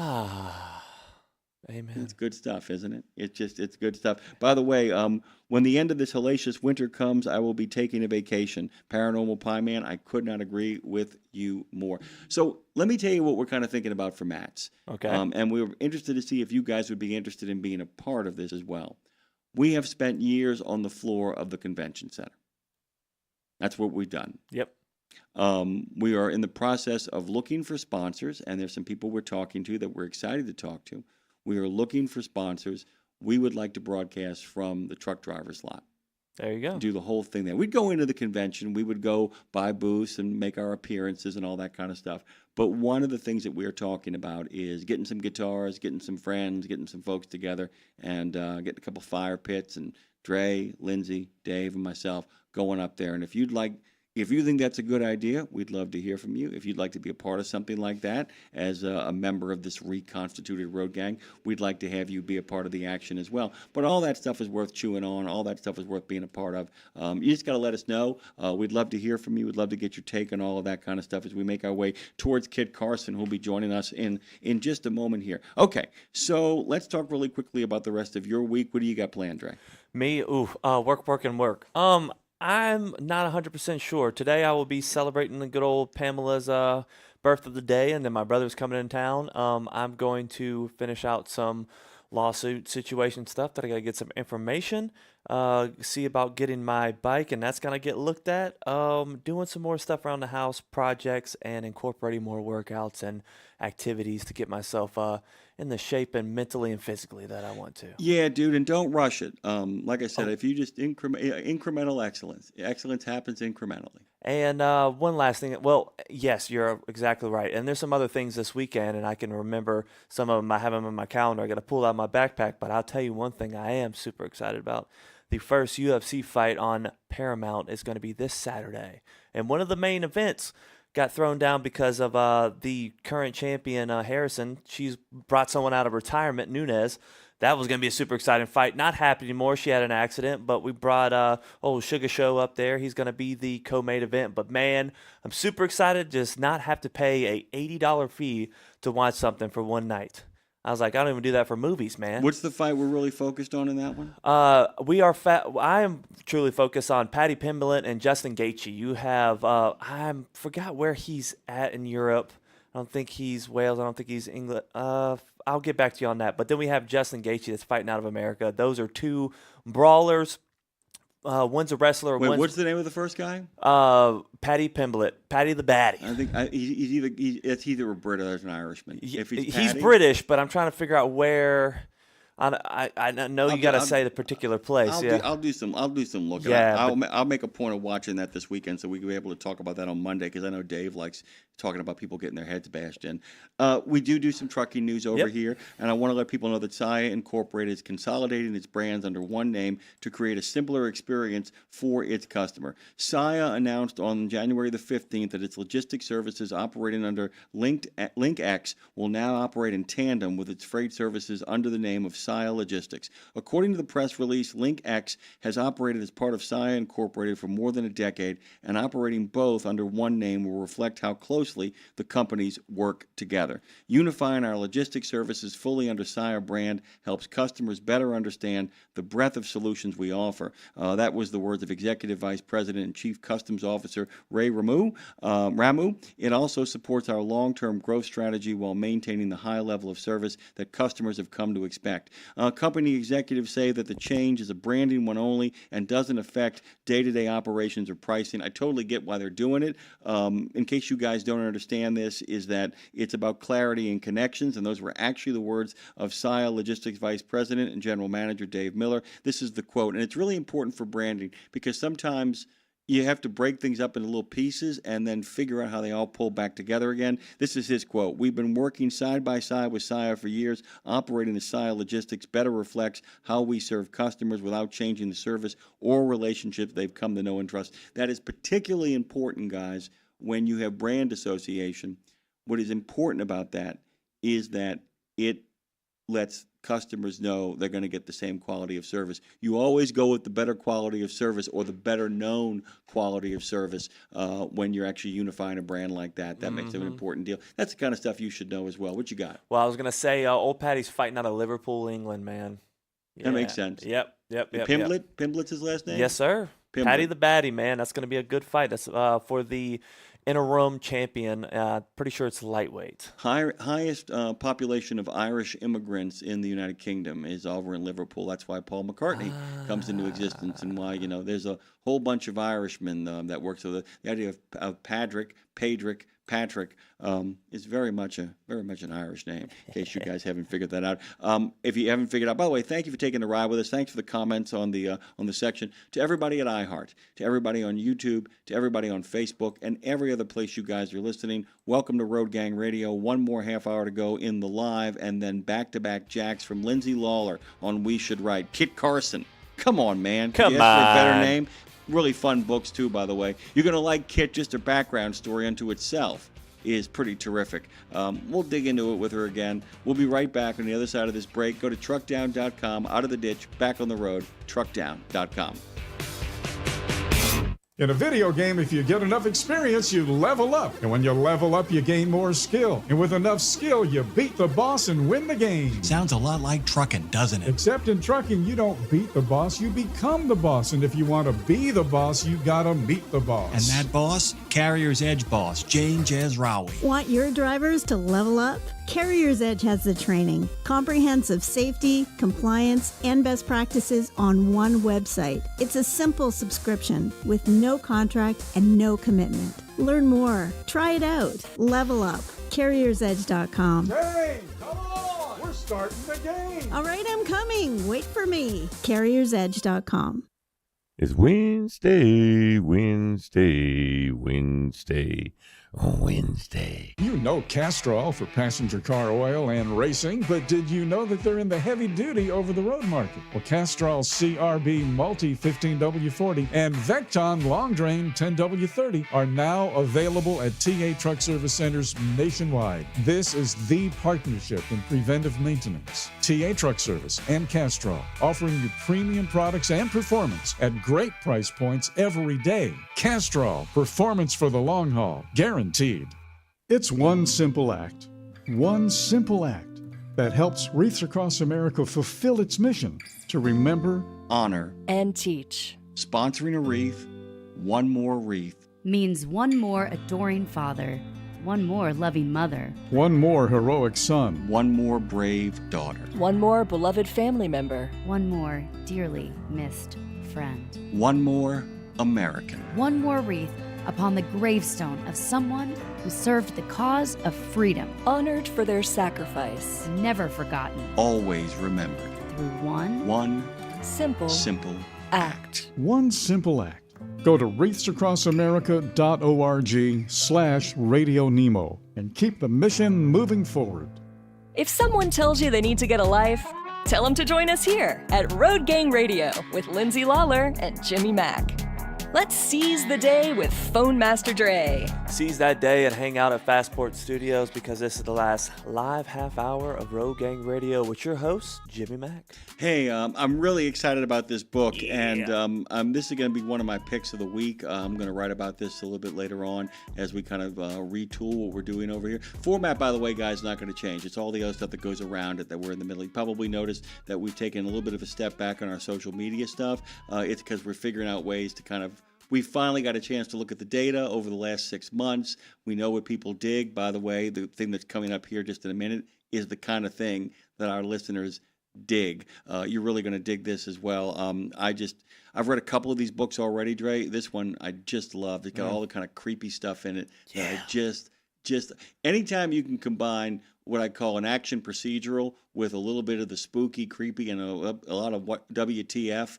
Amen. It's good stuff, isn't it? It's good stuff. By the way, when the end of this hellacious winter comes, I will be taking a vacation. Paranormal Pie Man, I could not agree with you more. So let me tell you what we're kind of thinking about for Mats. Okay. And we were interested to see if you guys would be interested in being a part of this as well. We have spent years on the floor of the convention center. That's what we've done. Yep. We are in the process of looking for sponsors, and there's some people we're talking to that we're excited to talk to. We are looking for sponsors. We would like to broadcast from the truck driver's lot. There you go. Do the whole thing there. We'd go into the convention. We would go buy booths and make our appearances and all that kind of stuff. But one of the things that we're talking about is getting some guitars, getting some friends, getting some folks together, and getting a couple fire pits, and Dre, Lindsay, Dave, and myself going up there. And if you think that's a good idea, we'd love to hear from you. If you'd like to be a part of something like that as a member of this reconstituted road gang, we'd like to have you be a part of the action as well. But all that stuff is worth chewing on. All that stuff is worth being a part of. You just got to let us know. We'd love to hear from you. We'd love to get your take on all of that kind of stuff as we make our way towards Kit Karson, who'll be joining us in just a moment here. Okay, so let's talk really quickly about the rest of your week. What do you got planned, Dre? Me? Work. I'm not 100% sure. Today I will be celebrating the good old Pamela's birth of the day, and then my brother's coming in town. I'm going to finish out some lawsuit situation stuff that I got to get some information, see about getting my bike, and that's going to get looked at. Doing some more stuff around the house, projects, and incorporating more workouts and activities to get myself in the shape and mentally and physically that I want to. Yeah, dude, and don't rush it. Like I said, if you just incremental excellence happens incrementally. And one last thing. Well, yes, you're exactly right. And there's some other things this weekend, and I can remember some of them. I have them in my calendar. I got to pull out my backpack, but I'll tell you one thing I am super excited about. The first UFC fight on Paramount is going to be this Saturday. And one of the main events got thrown down because of the current champion, Harrison. She's brought someone out of retirement, Nunes. That was going to be a super exciting fight. Not happening anymore. She had an accident, but we brought old Sugar Show up there. He's going to be the co-main event. But, man, I'm super excited to just not have to pay a $80 fee to watch something for one night. I was like, I don't even do that for movies, man. What's the fight we're really focused on in that one? I am truly focused on Paddy Pimblett and Justin Gaethje. You have I forgot where he's at in Europe. I don't think he's Wales. I don't think he's England. I'll get back to you on that. But then we have Justin Gaethje that's fighting out of America. Those are two brawlers. One's a wrestler. Wait, what's the name of the first guy? Paddy Pimblett. Paddy the Baddie. I think he's either a Brit or an Irishman. If he's British, but I'm trying to figure out where. I know you got to say the particular place. I'll do some looking. Yeah, I'll make a point of watching that this weekend so we can be able to talk about that on Monday, because I know Dave likes talking about people getting their heads bashed in. We do some trucking news over here, and I want to let people know that Saia Incorporated is consolidating its brands under one name to create a simpler experience for its customer. Saia announced on January the 15th that its logistics services operating under LinkX will now operate in tandem with its freight services under the name of Saia Saia Logistics. According to the press release, LinkX has operated as part of Saia Incorporated for more than a decade, and operating both under one name will reflect how closely the companies work together. Unifying our logistics services fully under Saia brand helps customers better understand the breadth of solutions we offer. That was the words of Executive Vice President and Chief Customs Officer Ray Ramu. It also supports our long-term growth strategy while maintaining the high level of service that customers have come to expect. Company executives say that the change is a branding one only and doesn't affect day-to-day operations or pricing. I totally get why they're doing it. In case you guys don't understand this, is that it's about clarity and connections, and those were actually the words of Saia Logistics Vice President and General Manager Dave Miller. This is the quote, and it's really important for branding because sometimes you have to break things up into little pieces and then figure out how they all pull back together again. This is his quote. "We've been working side by side with Saia for years. Operating as Saia Logistics better reflects how we serve customers without changing the service or relationships they've come to know and trust." That is particularly important, guys, when you have brand association. What is important about that is that it lets customers know they're going to get the same quality of service. You always go with the better quality of service or the better known quality of service when you're actually unifying a brand like that. That makes it an important deal. That's the kind of stuff you should know as well. What you got? Well, I was going to say old Patty's fighting out of Liverpool, England, man. Yeah. That makes sense. Yep. Pimblett? Pimblitt's his last name? Yes, sir. Pimblett. Patty the Batty, man. That's going to be a good fight. That's for the interim champion. Pretty sure it's lightweight. Highest population of Irish immigrants in the United Kingdom is over in Liverpool. That's why Paul McCartney comes into existence, and why there's a whole bunch of Irishmen that work. So the idea of Patrick is very much an Irish name, in case you guys haven't figured that out. If you haven't figured out, by the way, thank you for taking the ride with us. Thanks for the comments on the section. To everybody at iHeart, to everybody on YouTube, to everybody on Facebook, and every other place you guys are listening, welcome to Road Gang Radio. One more half hour to go in the live, and then back-to-back jacks from Lindsay Lawler on We Should Write. Kit Karson. Come on, man. Come on. For a better on. name? Really fun books, too, by the way. You're going to like Kit. Just her background story unto itself is pretty terrific. We'll dig into it with her again. We'll be right back on the other side of this break. Go to truckdown.com, out of the ditch, back on the road, truckdown.com. In a video game, if you get enough experience, you level up. And when you level up, you gain more skill. And with enough skill, you beat the boss and win the game. Sounds a lot like trucking, doesn't it? Except in trucking, you don't beat the boss, you become the boss. And if you want to be the boss, you gotta meet the boss. And that boss? Carrier's Edge boss, Jane Jazrawi. Want your drivers to level up? Carrier's Edge has the training, comprehensive safety, compliance, and best practices on one website. It's a simple subscription with no contract and no commitment. Learn more. Try it out. Level up. CarriersEdge.com. Hey, come on! We're starting the game! All right, I'm coming. Wait for me. CarriersEdge.com. It's Wednesday. You know Castrol for passenger car oil and racing, but did you know that they're in the heavy-duty over-the-road market? Well, Castrol CRB Multi 15W40 and Vecton Long Drain 10W30 are now available at TA Truck Service Centers nationwide. This is the partnership in preventive maintenance. TA Truck Service and Castrol, offering you premium products and performance at great price points every day. Castrol, performance for the long haul, guaranteed. It's one simple act that helps Wreaths Across America fulfill its mission to remember, honor, and teach. Sponsoring a wreath, one more wreath. Means one more adoring father, one more loving mother, one more heroic son, one more brave daughter, one more beloved family member, one more dearly missed friend, one more American, one more wreath upon the gravestone of someone who served the cause of freedom, honored for their sacrifice, never forgotten, always remembered, through one simple act. One simple act. Go to wreathsacrossAmerica.org/RadioNemo and keep the mission moving forward. If someone tells you they need to get a life, tell them to join us here at Road Gang Radio with Lindsay Lawler and Jimmy Mack. Let's seize the day with Phone Master Dre. Seize that day and hang out at Fastport Studios because this is the last live half hour of Road Gang Radio with your host, Jimmy Mack. Hey, I'm really excited about this book, and this is going to be one of my picks of the week. I'm going to write about this a little bit later on as we kind of retool what we're doing over here. Format, by the way, guys, is not going to change. It's all the other stuff that goes around it that we're in the middle. You probably noticed that we've taken a little bit of a step back on our social media stuff. It's because we're figuring out ways to kind of we finally got a chance to look at the data over the last 6 months. We know what people dig. By the way, the thing that's coming up here just in a minute is the kind of thing that our listeners dig. You're really going to dig this as well. I've read a couple of these books already, Dre. This one I just loved. It's got all the kind of creepy stuff in it. Yeah. That I just anytime you can combine what I call an action procedural with a little bit of the spooky, creepy, and a lot of WTF,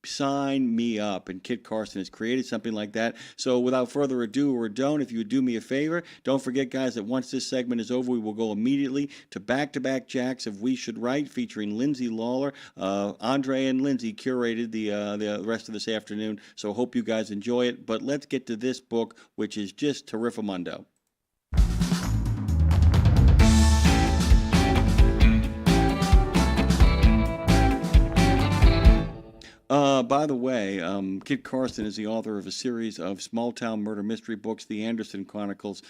sign me up. And Kit Karson has created something like that. So without further ado or don't, if you would do me a favor, don't forget, guys, that once this segment is over, we will go immediately to back-to-back jacks of We Should Write, featuring Lindsay Lawler. Andre and Lindsay curated the rest of this afternoon, so hope you guys enjoy it. But let's get to this book, which is just terrifimundo. By the way, Kit Karson is the author of a series of small-town murder mystery books, The Anderson Chronicles.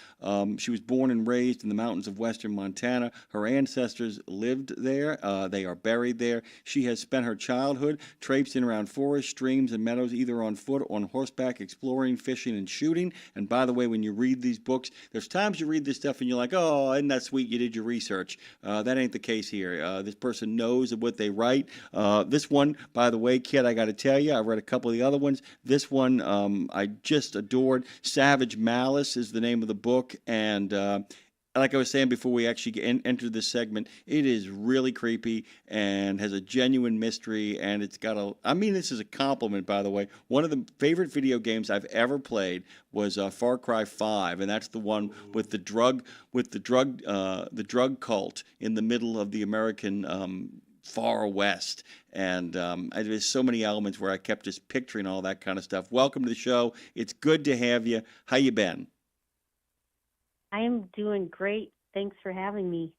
She was born and raised in the mountains of western Montana. Her ancestors lived there. They are buried there. She has spent her childhood traipsing around forests, streams, and meadows, either on foot or on horseback, exploring, fishing, and shooting. And by the way, when you read these books, there's times you read this stuff and you're like, oh, isn't that sweet? You did your research. That ain't the case here. This person knows what they write. This one, by the way, Kit, I got to tell you, I read a couple of the other ones. This one I just adored. Savage Malice is the name of the book, and like I was saying before we actually entered this segment, it is really creepy and has a genuine mystery, and it's got this is a compliment, by the way. One of the favorite video games I've ever played was Far Cry 5, and that's the one with the drug cult in the middle of the American far west, and there's so many elements where I kept just picturing all that kind of stuff. Welcome to the show. It's good to have you. How you been? I am doing great. Thanks for having me.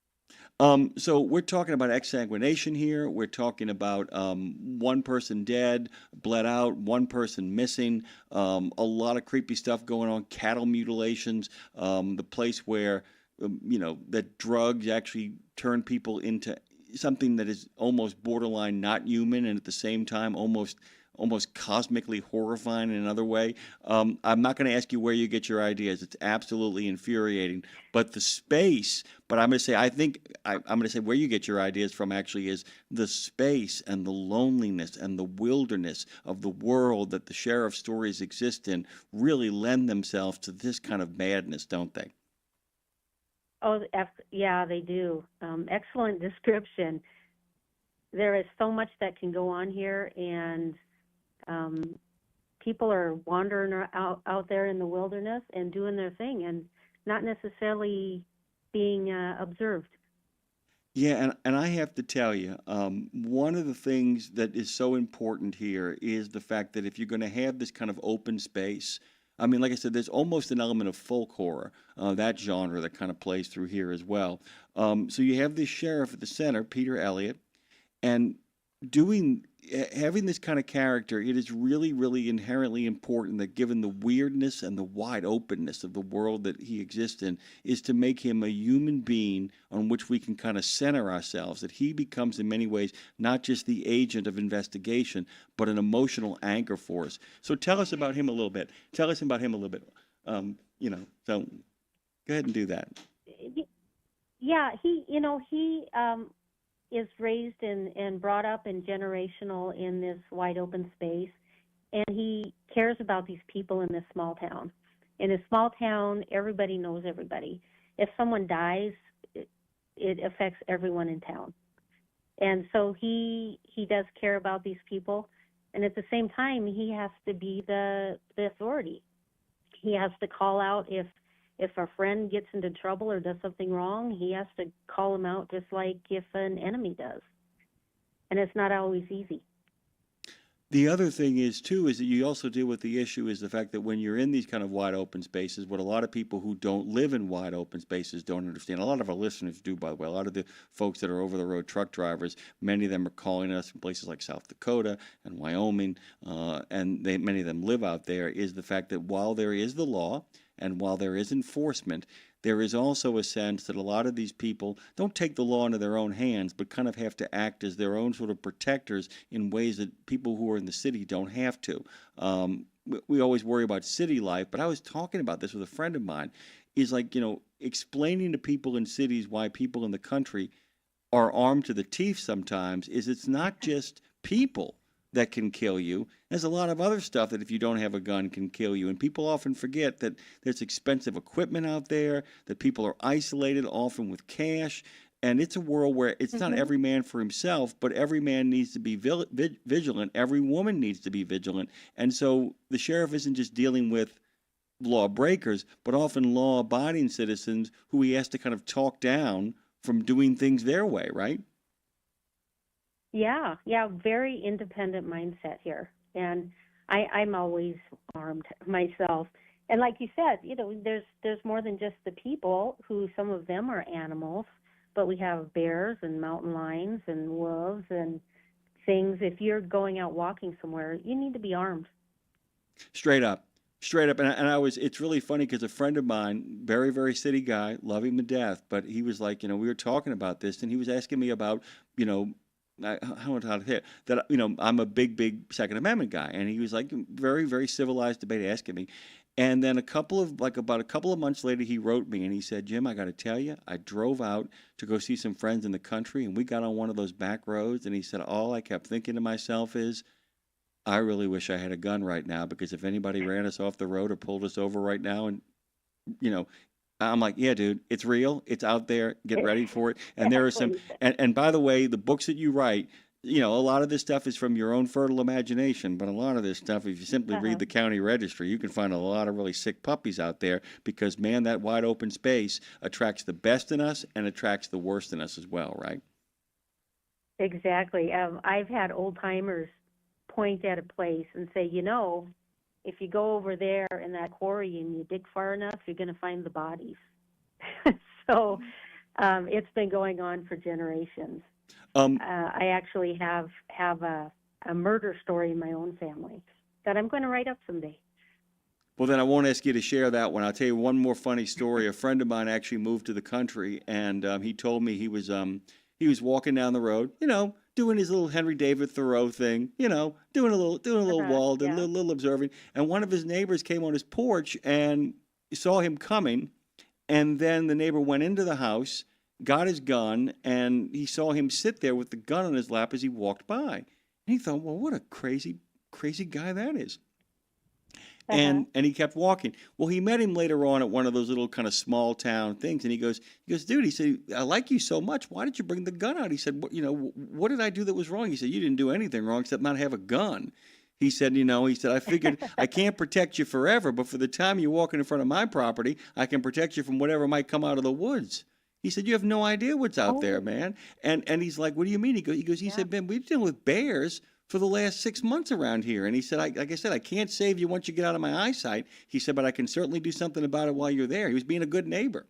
So we're talking about exsanguination here. We're talking about one person dead, bled out, one person missing, a lot of creepy stuff going on, cattle mutilations, the place where that drugs actually turn people into something that is almost borderline not human, and at the same time almost cosmically horrifying in another way. I'm not going to ask you where you get your ideas. It's absolutely infuriating. But the space, but I'm going to say, I'm going to say where you get your ideas from actually is the space and the loneliness and the wilderness of the world that the sheriff stories exist in really lend themselves to this kind of madness, don't they? Oh, yeah, they do. Excellent description. There is so much that can go on here, and people are wandering out there in the wilderness and doing their thing and not necessarily being observed. Yeah, and I have to tell you, one of the things that is so important here is the fact that if you're going to have this kind of open space, I mean, like I said, there's almost an element of folk horror, that genre that kind of plays through here as well. So you have this sheriff at the center, Peter Elliott, and having this kind of character, it is really, really inherently important that, given the weirdness and the wide openness of the world that he exists in, is to make him a human being on which we can kind of center ourselves, that he becomes in many ways not just the agent of investigation, but an emotional anchor for us. So tell us about him a little bit. So go ahead and do that. Yeah, he is raised and brought up and generational in this wide open space, and he cares about these people in this small town. In a small town, everybody knows everybody. If someone dies, it affects everyone in town. And so he does care about these people, and at the same time, he has to be the authority. He has to call out if a friend gets into trouble or does something wrong, he has to call him out just like if an enemy does. And it's not always easy. The other thing is, too, is that you also deal with the issue is the fact that when you're in these kind of wide open spaces, what a lot of people who don't live in wide open spaces don't understand, a lot of our listeners do, by the way, a lot of the folks that are over-the-road truck drivers, many of them are calling us from places like South Dakota and Wyoming, and many of them live out there, is the fact that while there is the law and while there is enforcement, there is also a sense that a lot of these people don't take the law into their own hands, but kind of have to act as their own sort of protectors in ways that people who are in the city don't have to. We always worry about city life, but I was talking about this with a friend of mine, is like, explaining to people in cities why people in the country are armed to the teeth sometimes, is it's not just people that can kill you. There's a lot of other stuff that if you don't have a gun can kill you. And people often forget that there's expensive equipment out there, that people are isolated, often with cash. And it's a world where it's not every man for himself, but every man needs to be vigilant. Every woman needs to be vigilant. And so the sheriff isn't just dealing with lawbreakers, but often law-abiding citizens who he has to kind of talk down from doing things their way, right? Yeah, very independent mindset here. And I'm always armed myself. And like you said, there's more than just the people who, some of them are animals, but we have bears and mountain lions and wolves and things. If you're going out walking somewhere, you need to be armed. Straight up. And it's really funny because a friend of mine, very, very city guy, love him to death, but he was like, we were talking about this and he was asking me about, I'm a big Second Amendment guy. And he was like, very, very civilized debate asking me. And then about a couple of months later, he wrote me and he said, Jim, I got to tell you, I drove out to go see some friends in the country and we got on one of those back roads. And he said, all I kept thinking to myself is, I really wish I had a gun right now, because if anybody ran us off the road or pulled us over right now, and, I'm like, yeah, dude, it's real. It's out there. Get ready for it. And there are some, and by the way, the books that you write, a lot of this stuff is from your own fertile imagination, but a lot of this stuff, if you simply read the county registry, you can find a lot of really sick puppies out there because, man, that wide open space attracts the best in us and attracts the worst in us as well, right? Exactly. I've had old timers point at a place and say, if you go over there in that quarry and you dig far enough, you're going to find the bodies. So it's been going on for generations. I actually have a murder story in my own family that I'm going to write up someday. Well, then I won't ask you to share that one. I'll tell you one more funny story. A friend of mine actually moved to the country, and he told me he was walking down the road, doing his little Henry David Thoreau thing, doing a little Walden, a little observing. And one of his neighbors came on his porch and saw him coming. And then the neighbor went into the house, got his gun, and he saw him sit there with the gun on his lap as he walked by. And he thought, well, what a crazy guy that is. And he kept walking. Well, he met him later on at one of those little kind of small town things, and he goes, dude, he said, I like you so much. Why did you bring the gun out? He said, what did I do that was wrong? He said, you didn't do anything wrong except not have a gun. He said, I figured I can't protect you forever, but for the time you're walking in front of my property, I can protect you from whatever might come out of the woods. He said, you have no idea what's out there, man. And he's like, what do you mean? He said, Ben, we've dealt with bears for the last 6 months around here. And he said, like I said, I can't save you once you get out of my eyesight. He said, but I can certainly do something about it while you're there. He was being a good neighbor.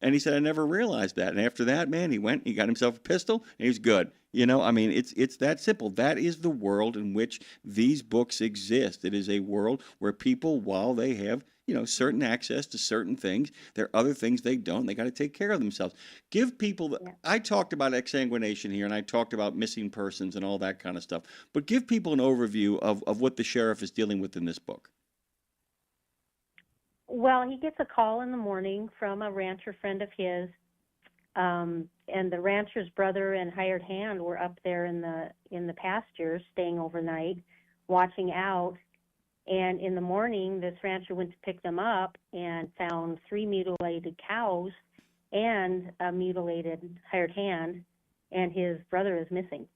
And he said, I never realized that. And after that, man, he got himself a pistol, and he was good. It's that simple. That is the world in which these books exist. It is a world where people, while they have certain access to certain things, there are other things they don't. They got to take care of themselves. Give people, I talked about exsanguination here, and I talked about missing persons and all that kind of stuff, but give people an overview of what the sheriff is dealing with in this book. Well, he gets a call in the morning from a rancher friend of his, and the rancher's brother and hired hand were up there in the pastures, staying overnight, watching out. And in the morning, this rancher went to pick them up and found 3 mutilated cows and a mutilated hired hand, and his brother is missing.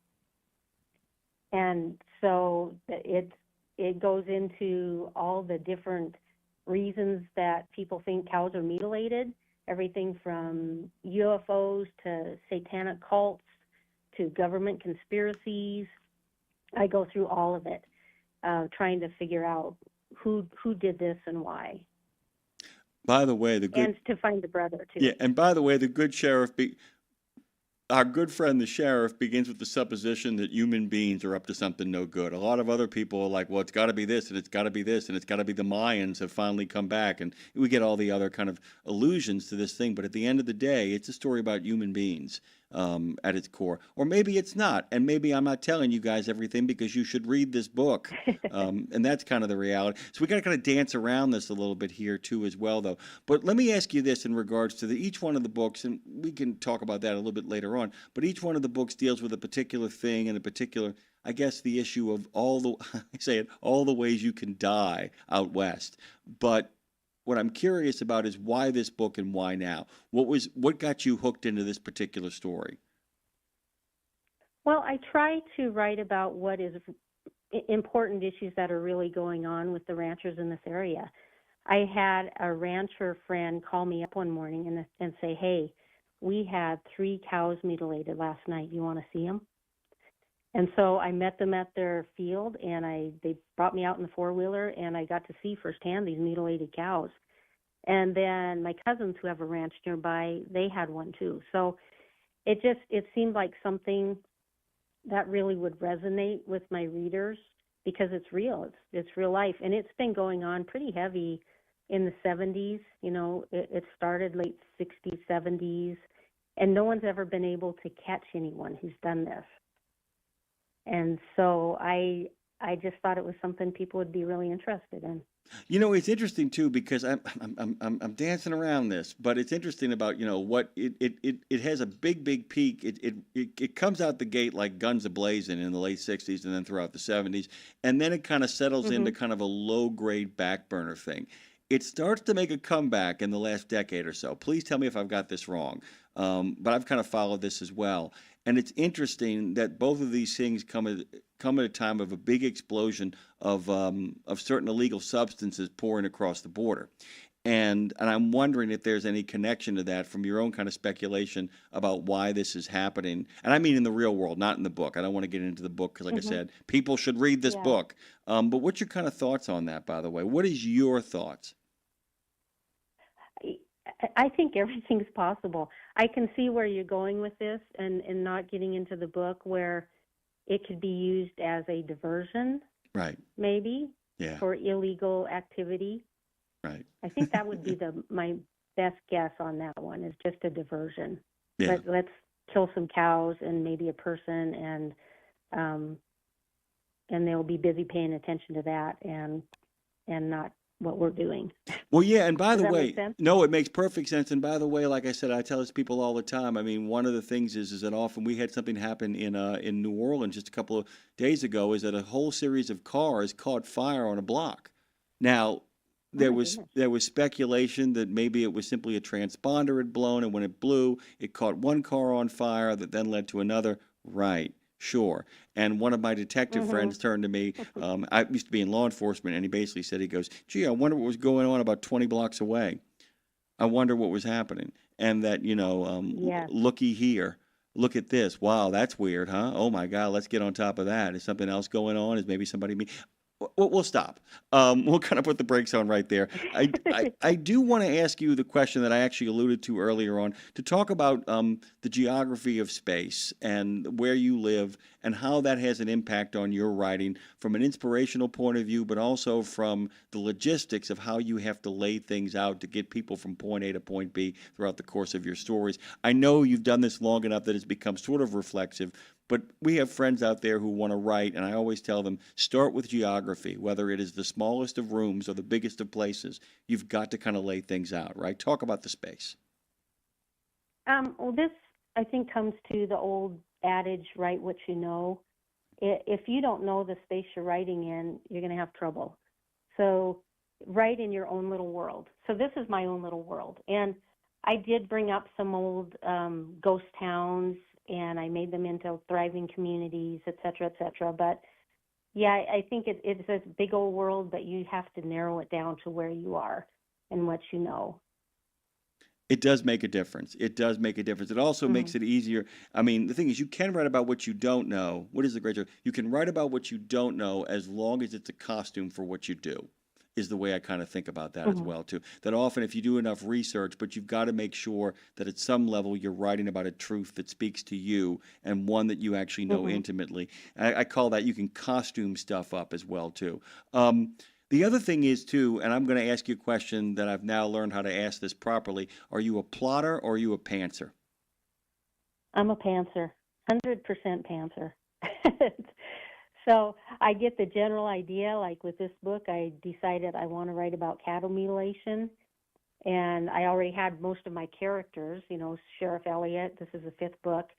And so it goes into all the different reasons that people think cows are mutilated, everything from UFOs to satanic cults to government conspiracies. I go through all of it. trying to figure out who did this and why, By the way, and to find the brother too. yeah, and by the way, the good sheriff, our good friend the sheriff, begins with the supposition that human beings are up to something no good. A lot of other people are like, well, it's got to be this, and it's got to be this, and it's got to be the Mayans have finally come back, and we get all the other kind of allusions to this thing. But at the end of the day, it's a story about human beings at its core. Or maybe it's not, and maybe I'm not telling you guys everything because you should read this book, and that's kind of the reality. So we got to kind of dance around this a little bit here too as well, though. But let me ask you this in regards to each one of the books, and we can talk about that a little bit later on, but each one of the books deals with a particular thing and a particular, I guess, the issue of all the ways you can die out west. But what I'm curious about is why this book and why now? What got you hooked into this particular story? Well, I try to write about what is important issues that are really going on with the ranchers in this area. I had a rancher friend call me up one morning and say, hey, we had 3 cows mutilated last night. You want to see them? And so I met them at their field, and they brought me out in the four-wheeler, and I got to see firsthand these mutilated cows. And then my cousins who have a ranch nearby, they had one too. So it seemed like something that really would resonate with my readers because it's real. It's real life. And it's been going on pretty heavy in the 70s. You know, it started late 60s, 70s, and no one's ever been able to catch anyone who's done this. And so I just thought it was something people would be really interested in. You know, it's interesting too because I'm dancing around this, but it's interesting about what it has a big peak. It comes out the gate like guns a-blazing in the late 60s and then throughout the 70s, and then it kind of settles into kind of a low grade back burner thing. It starts to make a comeback in the last decade or so. Please tell me if I've got this wrong, but I've kind of followed this as well. And it's interesting that both of these things come at a time of a big explosion of certain illegal substances pouring across the border. And I'm wondering if there's any connection to that from your own kind of speculation about why this is happening. And I mean in the real world, not in the book. I don't want to get into the book because, like I said, people should read this book. But what's your kind of thoughts on that, by the way? What is your thoughts? I think everything's possible. I can see where you're going with this and not getting into the book where it could be used as a diversion, right? Maybe, for illegal activity. Right. I think that would be my best guess on that one is just a diversion. Yeah. Let's kill some cows and maybe a person, and they'll be busy paying attention to that and not what we're doing. Well, yeah, and by Does the that way, make sense? no, it makes perfect sense. And by the way, like I said, I tell this people all the time. I mean, one of the things is that often we had something happen in New Orleans just a couple of days ago. Is that a whole series of cars caught fire on a block. Now, there was speculation that maybe it was simply a transponder had blown, and when it blew, it caught one car on fire that then led to another. Right. Sure. And one of my detective friends turned to me. I used to be in law enforcement, and he basically said, he goes, gee, I wonder what was going on about 20 blocks away. I wonder what was happening. And that, looky here. Look at this. Wow, that's weird, huh? Oh, my God, let's get on top of that. Is something else going on? Is maybe somebody... We'll stop. We'll kind of put the brakes on right there. I do want to ask you the question that I actually alluded to earlier on, to talk about the geography of space and where you live and how that has an impact on your writing from an inspirational point of view, but also from the logistics of how you have to lay things out to get people from point A to point B throughout the course of your stories. I know you've done this long enough that it's become sort of reflexive, but we have friends out there who want to write, and I always tell them, start with geography, whether it is the smallest of rooms or the biggest of places. You've got to kind of lay things out, right? Talk about the space. Well, this, I think, comes to the old adage, write what you know. If you don't know the space you're writing in, you're going to have trouble. So write in your own little world. So this is my own little world. And I did bring up some old ghost towns, and I made them into thriving communities, et cetera, But yeah, I think it's a big old world, but you have to narrow it down to where you are and what you know. It does make a difference. It does make a difference. It also makes it easier. I mean, the thing is, you can write about what you don't know. What is the great joke? You can write about what you don't know as long as it's a costume for what you do, is the way I kind of think about that as well, too. That often if you do enough research, but you've got to make sure that at some level you're writing about a truth that speaks to you and one that you actually know intimately. I call that, you can costume stuff up as well, too. The other thing is, too, and I'm going to ask you a question that I've now learned how to ask this properly. Are you a plotter or are you a pantser? I'm a pantser, 100% pantser. So I get the general idea. Like with this book, I decided I want to write about cattle mutilation. And I already had most of my characters, you know, Sheriff Elliott, this is the 5th book.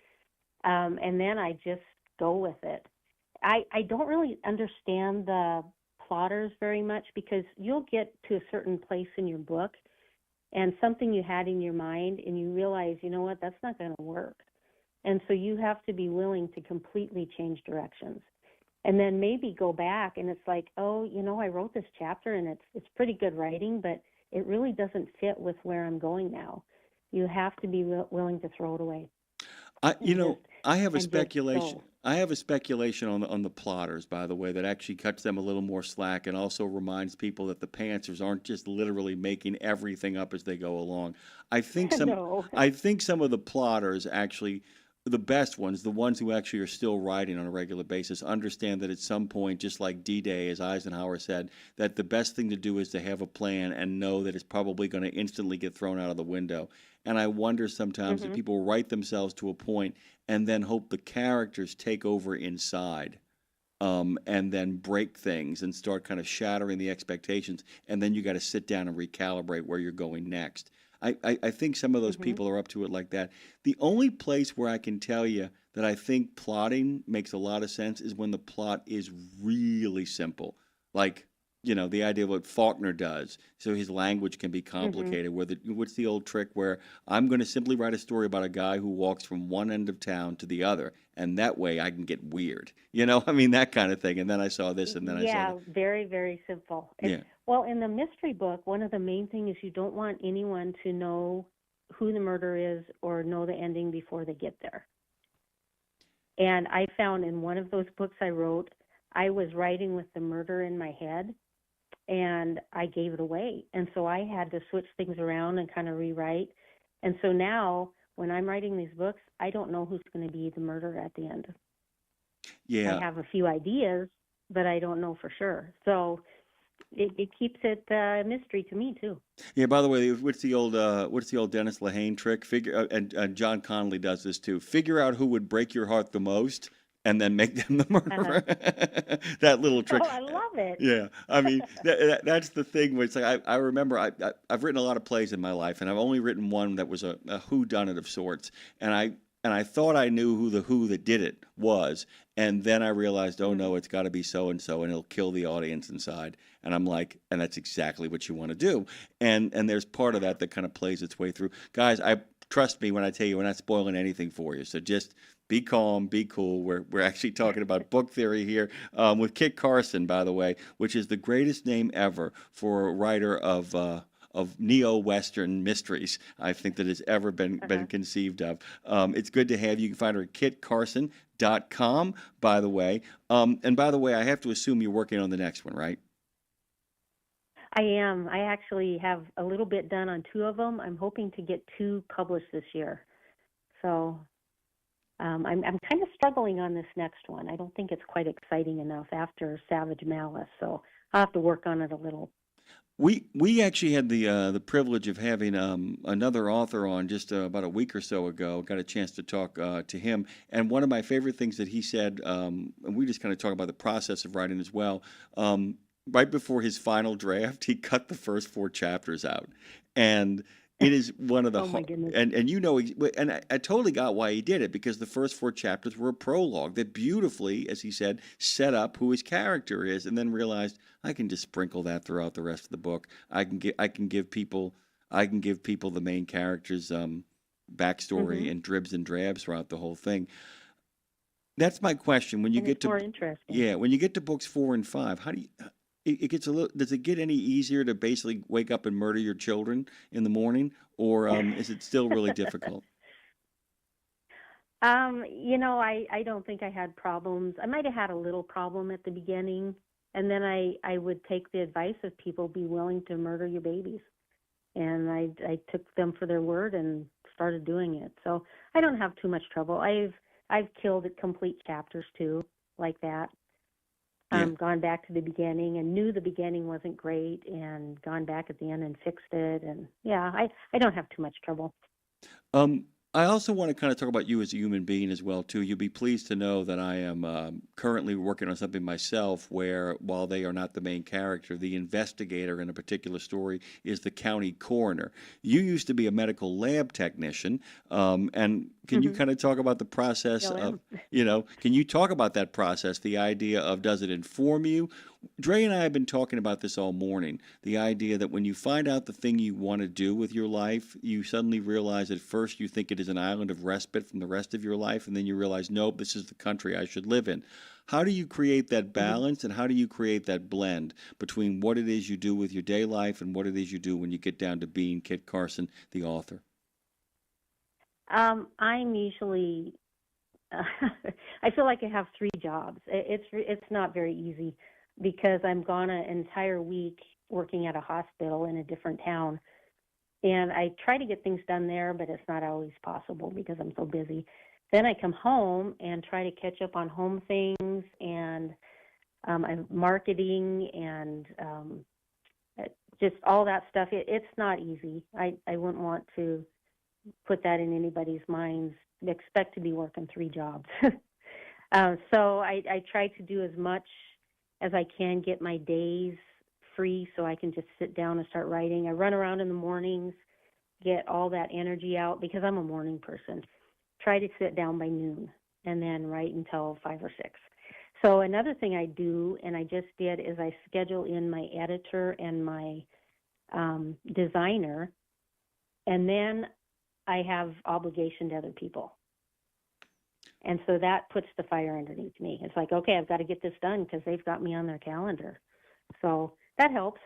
And then I just go with it. I don't really understand the plotters very much, because you'll get to a certain place in your book and something you had in your mind and you realize, you know what, that's not going to work. And so you have to be willing to completely change directions. And then maybe go back and it's like, oh, you know, I wrote this chapter and it's pretty good writing, but it really doesn't fit with where I'm going now. You have to be willing to throw it away. I have a speculation. I have a speculation on the plotters, by the way, that actually cuts them a little more slack and also reminds people that the pantsers aren't just literally making everything up as they go along. I think some of the plotters actually, the best ones, the ones who actually are still writing on a regular basis, understand that at some point, just like D-Day, as Eisenhower said, that the best thing to do is to have a plan and know that it's probably going to instantly get thrown out of the window. And I wonder sometimes if people write themselves to a point and then hope the characters take over inside, and then break things and start kind of shattering the expectations. And then you got to sit down and recalibrate where you're going next. I think some of those people are up to it like that. The only place where I can tell you that I think plotting makes a lot of sense is when the plot is really simple. Like, you know, the idea of what Faulkner does, so his language can be complicated. What's the old trick where I'm going to simply write a story about a guy who walks from one end of town to the other, and that way I can get weird. You know, I mean, that kind of thing. And then I saw this, and then I saw that. Yeah, very, very simple. Yeah. Well, in the mystery book, one of the main things is you don't want anyone to know who the murderer is or know the ending before they get there. And I found in one of those books I wrote, I was writing with the murder in my head, and I gave it away. And so I had to switch things around and kind of rewrite. And so now when I'm writing these books, I don't know who's going to be the murderer at the end. Yeah. I have a few ideas, but I don't know for sure. So it keeps it a mystery to me too. Yeah. By the way, what's the old Dennis Lehane trick? And John Connolly does this too. Figure out who would break your heart the most, and then make them the murderer. That little trick. Oh, I love it. Yeah, I mean that's the thing. Where it's like I remember I've written a lot of plays in my life, and I've only written one that was a whodunit of sorts. And I thought I knew who the who that did it was, and then I realized, oh no, it's got to be so and so, and it'll kill the audience inside. And I'm like, and that's exactly what you want to do. And there's part of that kind of plays its way through. Guys, trust me when I tell you, we're not spoiling anything for you. So just be calm, be cool. We're actually talking about book theory here with Kit Karson, by the way, which is the greatest name ever for a writer of neo-Western mysteries, I think, that has ever been conceived of. It's good to have you. You can find her at kitkarson.com, by the way. And by the way, I have to assume you're working on the next one, right? I am. I actually have a little bit done on 2 of them. I'm hoping to get 2 published this year. So I'm kind of struggling on this next one. I don't think it's quite exciting enough after Savage Malice, so I'll have to work on it a little. We actually had the privilege of having another author on just about a week or so ago. Got a chance to talk to him, and one of my favorite things that he said, and we just kind of talk about the process of writing as well. Right before his final draft, he cut the first 4 chapters out, and it is one of the and you know, and I totally got why he did it, because the first 4 chapters were a prologue that beautifully, as he said, set up who his character is, and then realized I can just sprinkle that throughout the rest of the book. I can give people the main character's backstory and dribs and drabs throughout the whole thing. That's my question. When you get to more interesting. Yeah, when you get to books 4 and 5, it gets a little. Does it get any easier to basically wake up and murder your children in the morning, or is it still really difficult? I don't think I had problems. I might have had a little problem at the beginning, and then I would take the advice of people, be willing to murder your babies. And I took them for their word and started doing it. So I don't have too much trouble. I've killed complete chapters too, like that. Gone back to the beginning and knew the beginning wasn't great and gone back at the end and fixed it. And yeah, I don't have too much trouble. I also want to kind of talk about you as a human being as well, too. You'll be pleased to know that I am currently working on something myself where, while they are not the main character, the investigator in a particular story is the county coroner. You used to be a medical lab technician, and can you kind of talk about the process of, can you talk about that process, the idea of does it inform you? Dre and I have been talking about this all morning. The idea that when you find out the thing you want to do with your life, you suddenly realize at first you think it is an island of respite from the rest of your life, and then you realize, nope, this is the country I should live in. How do you create that balance, and how do you create that blend between what it is you do with your day life and what it is you do when you get down to being Kit Karson, the author? I'm usually, I feel like I have 3 jobs. It's not very easy, because I'm gone an entire week working at a hospital in a different town. And I try to get things done there, but it's not always possible because I'm so busy. Then I come home and try to catch up on home things and marketing and just all that stuff. It's not easy. I wouldn't want to put that in anybody's minds. Expect to be working 3 jobs. So I try to do as much as I can, get my days free so I can just sit down and start writing. I run around in the mornings, get all that energy out because I'm a morning person. Try to sit down by noon and then write until 5 or 6. So another thing I do, and I just did, is I schedule in my editor and my designer, and then I have obligation to other people. And so that puts the fire underneath me. It's like, okay, I've got to get this done because they've got me on their calendar. So that helps.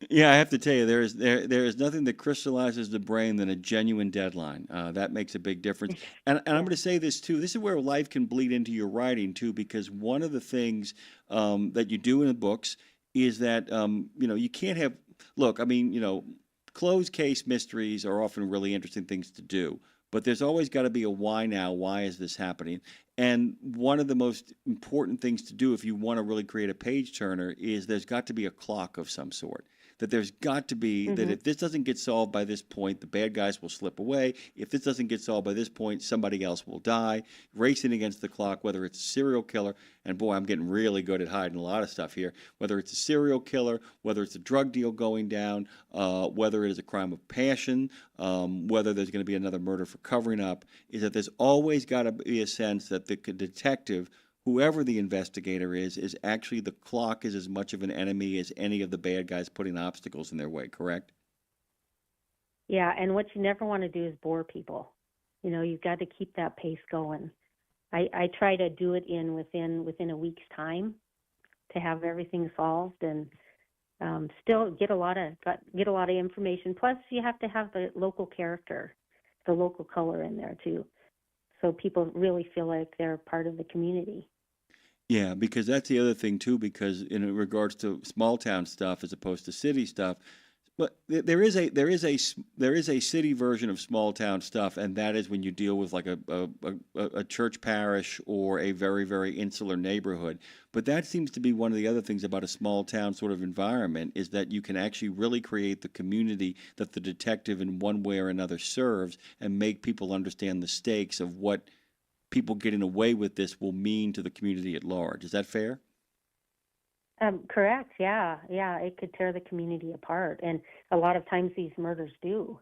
Yeah, I have to tell you, there is nothing that crystallizes the brain than a genuine deadline. That makes a big difference. And I'm going to say this, too. This is where life can bleed into your writing, too, because one of the things that you do in the books is that, you can't have – look, I mean, closed case mysteries are often really interesting things to do. But there's always got to be a why now, why is this happening? And one of the most important things to do if you want to really create a page turner is there's got to be a clock of some sort. That there's got to be, that if this doesn't get solved by this point, the bad guys will slip away. If this doesn't get solved by this point, somebody else will die. Racing against the clock, whether it's a serial killer, and boy, I'm getting really good at hiding a lot of stuff here, whether it's a serial killer, whether it's a drug deal going down, whether it is a crime of passion, whether there's going to be another murder for covering up, is that there's always got to be a sense that the detective, whoever the investigator is actually the clock is as much of an enemy as any of the bad guys putting obstacles in their way, correct? Yeah, and what you never want to do is bore people. You've got to keep that pace going. I try to do it within a week's time to have everything solved and still get a lot of information. Plus, you have to have the local character, the local color in there too, so people really feel like they're part of the community. Yeah, because that's the other thing too. Because in regards to small town stuff as opposed to city stuff, but there is a city version of small town stuff, and that is when you deal with like a church parish or a very, very insular neighborhood. But that seems to be one of the other things about a small town sort of environment, is that you can actually really create the community that the detective in one way or another serves, and make people understand the stakes of what people getting away with this will mean to the community at large. Is that fair? Correct. Yeah. It could tear the community apart, and a lot of times these murders do.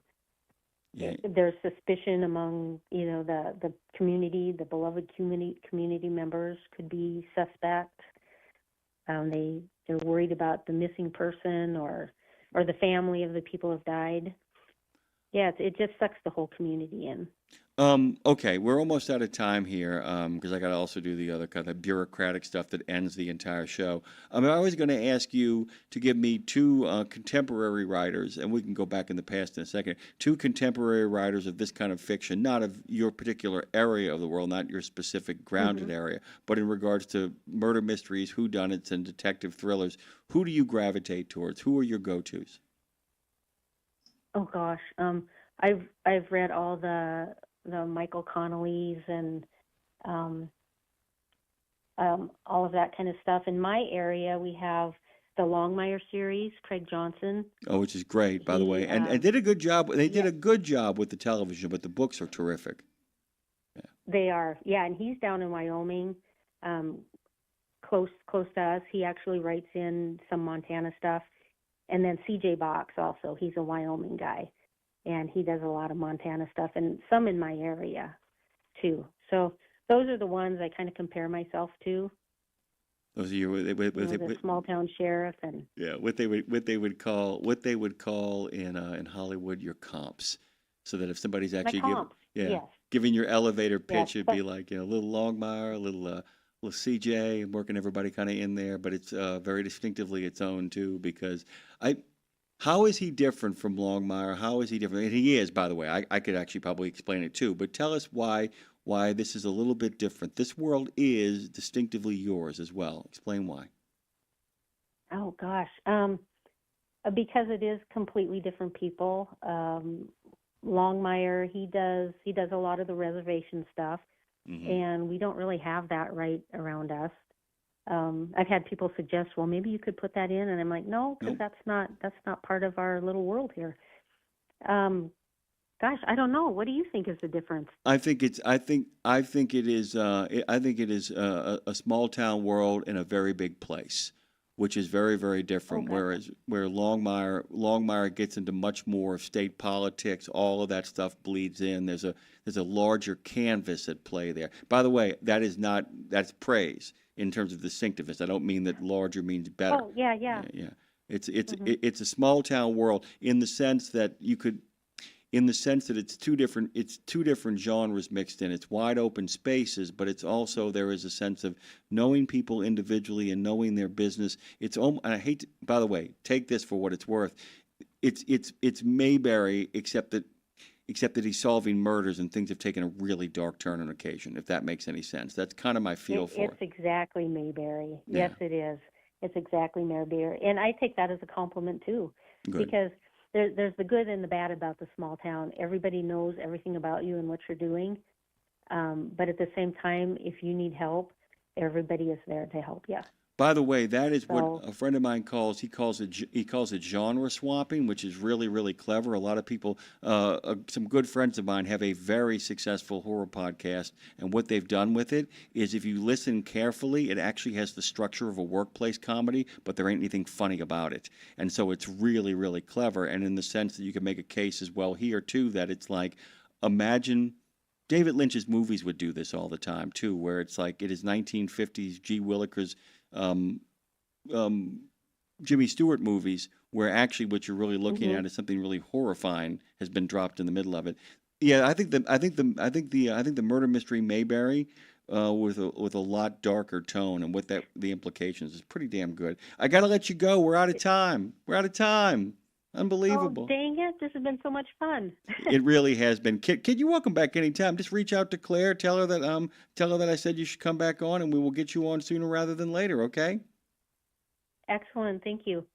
Yeah. There's suspicion among the community, the beloved community members could be suspect. They're worried about the missing person or the family of the people who have died. it just sucks the whole community in. Okay, we're almost out of time here because I got to also do the other kind of bureaucratic stuff that ends the entire show. I was going to ask you to give me two contemporary writers, and we can go back in the past in a second, two contemporary writers of this kind of fiction, not of your particular area of the world, not your specific grounded area, but in regards to murder mysteries, whodunits, and detective thrillers. Who do you gravitate towards? Who are your go-tos? Oh gosh, I've read all the Michael Connellys and all of that kind of stuff. In my area, we have the Longmire series, Craig Johnson. Oh, which is great, by the way, and did a good job. They did a good job with the television, but the books are terrific. They are, and he's down in Wyoming, close to us. He actually writes in some Montana stuff, and then C.J. Box also. He's a Wyoming guy. And he does a lot of Montana stuff and some in my area too. So those are the ones I kind of compare myself to. Those are your the small town sheriff and what they would call in Hollywood your comps. So that if somebody's actually giving your elevator pitch, it'd be like a little Longmire, a little CJ, working everybody kind of in there, but it's very distinctively its own too because How is he different from Longmire? How is he different? And he is, by the way. I could actually probably explain it too. But tell us why this is a little bit different. This world is distinctively yours as well. Explain why. Oh gosh, because it is completely different people. Longmire, he does a lot of the reservation stuff, and we don't really have that right around us. I've had people suggest, well, maybe you could put that in, and I'm like, no, because that's not part of our little world here. Gosh, I don't know. What do you think is the difference? I think it is a small town world in a very big place, which is very, very different. Okay. Where Longmire gets into much more of state politics, all of that stuff bleeds in. There's a larger canvas at play there. By the way, that's praise. In terms of distinctiveness, I don't mean that larger means better. Oh, yeah. It's a small town world in the sense that it's two different genres mixed in. It's wide open spaces, but it's also there is a sense of knowing people individually and knowing their business. And I hate to, by the way, take this for what it's worth. It's Mayberry, except that he's solving murders and things have taken a really dark turn on occasion, if that makes any sense. That's kind of my feel for it. It's exactly Mayberry. Yeah. Yes, it is. It's exactly Mayberry. And I take that as a compliment, too. Good. Because there's the good and the bad about the small town. Everybody knows everything about you and what you're doing. But at the same time, if you need help, everybody is there to help you. By the way, that is what a friend of mine calls it genre swapping, which is really, really clever. A lot of people, some good friends of mine have a very successful horror podcast, and what they've done with it is if you listen carefully, it actually has the structure of a workplace comedy, but there ain't anything funny about it. And so it's really, really clever, and in the sense that you can make a case as well here, too, that it's like, imagine David Lynch's movies would do this all the time, too, where it's like it is 1950s G. Willikers Jimmy Stewart movies, where actually what you're really looking at is something really horrifying has been dropped in the middle of it. Yeah, I think the murder mystery Mayberry with a lot darker tone and what the implications is pretty damn good. I got to let you go. We're out of time. Unbelievable. Oh, dang it. This has been so much fun. It really has been. Kid, you're welcome back anytime. Just reach out to Claire. Tell her that I said you should come back on, and we will get you on sooner rather than later, okay? Excellent. Thank you.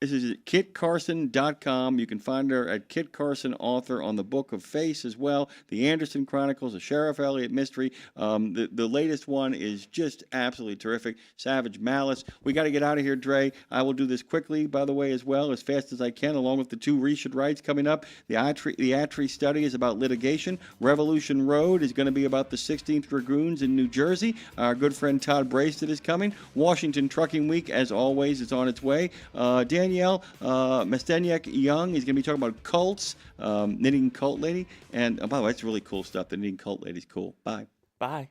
This is at KitKarson.com. You can find her at Kit Karson, author on the Book of Face as well. The Anderson Chronicles, the Sheriff Elliott mystery. The latest one is just absolutely terrific. Savage Malice. We got to get out of here, Dre. I will do this quickly, by the way, as well, as fast as I can, along with the two Reshould Rights coming up. The Attree study is about litigation. Revolution Road is going to be about the 16th Dragoons in New Jersey. Our good friend Todd Brasted is coming. Washington Trucking Week, as always, is on its way. Danielle Mestenyek Young is going to be talking about cults, Knitting Cult Lady. And by the way, it's really cool stuff. The Knitting Cult Lady's cool. Bye. Bye.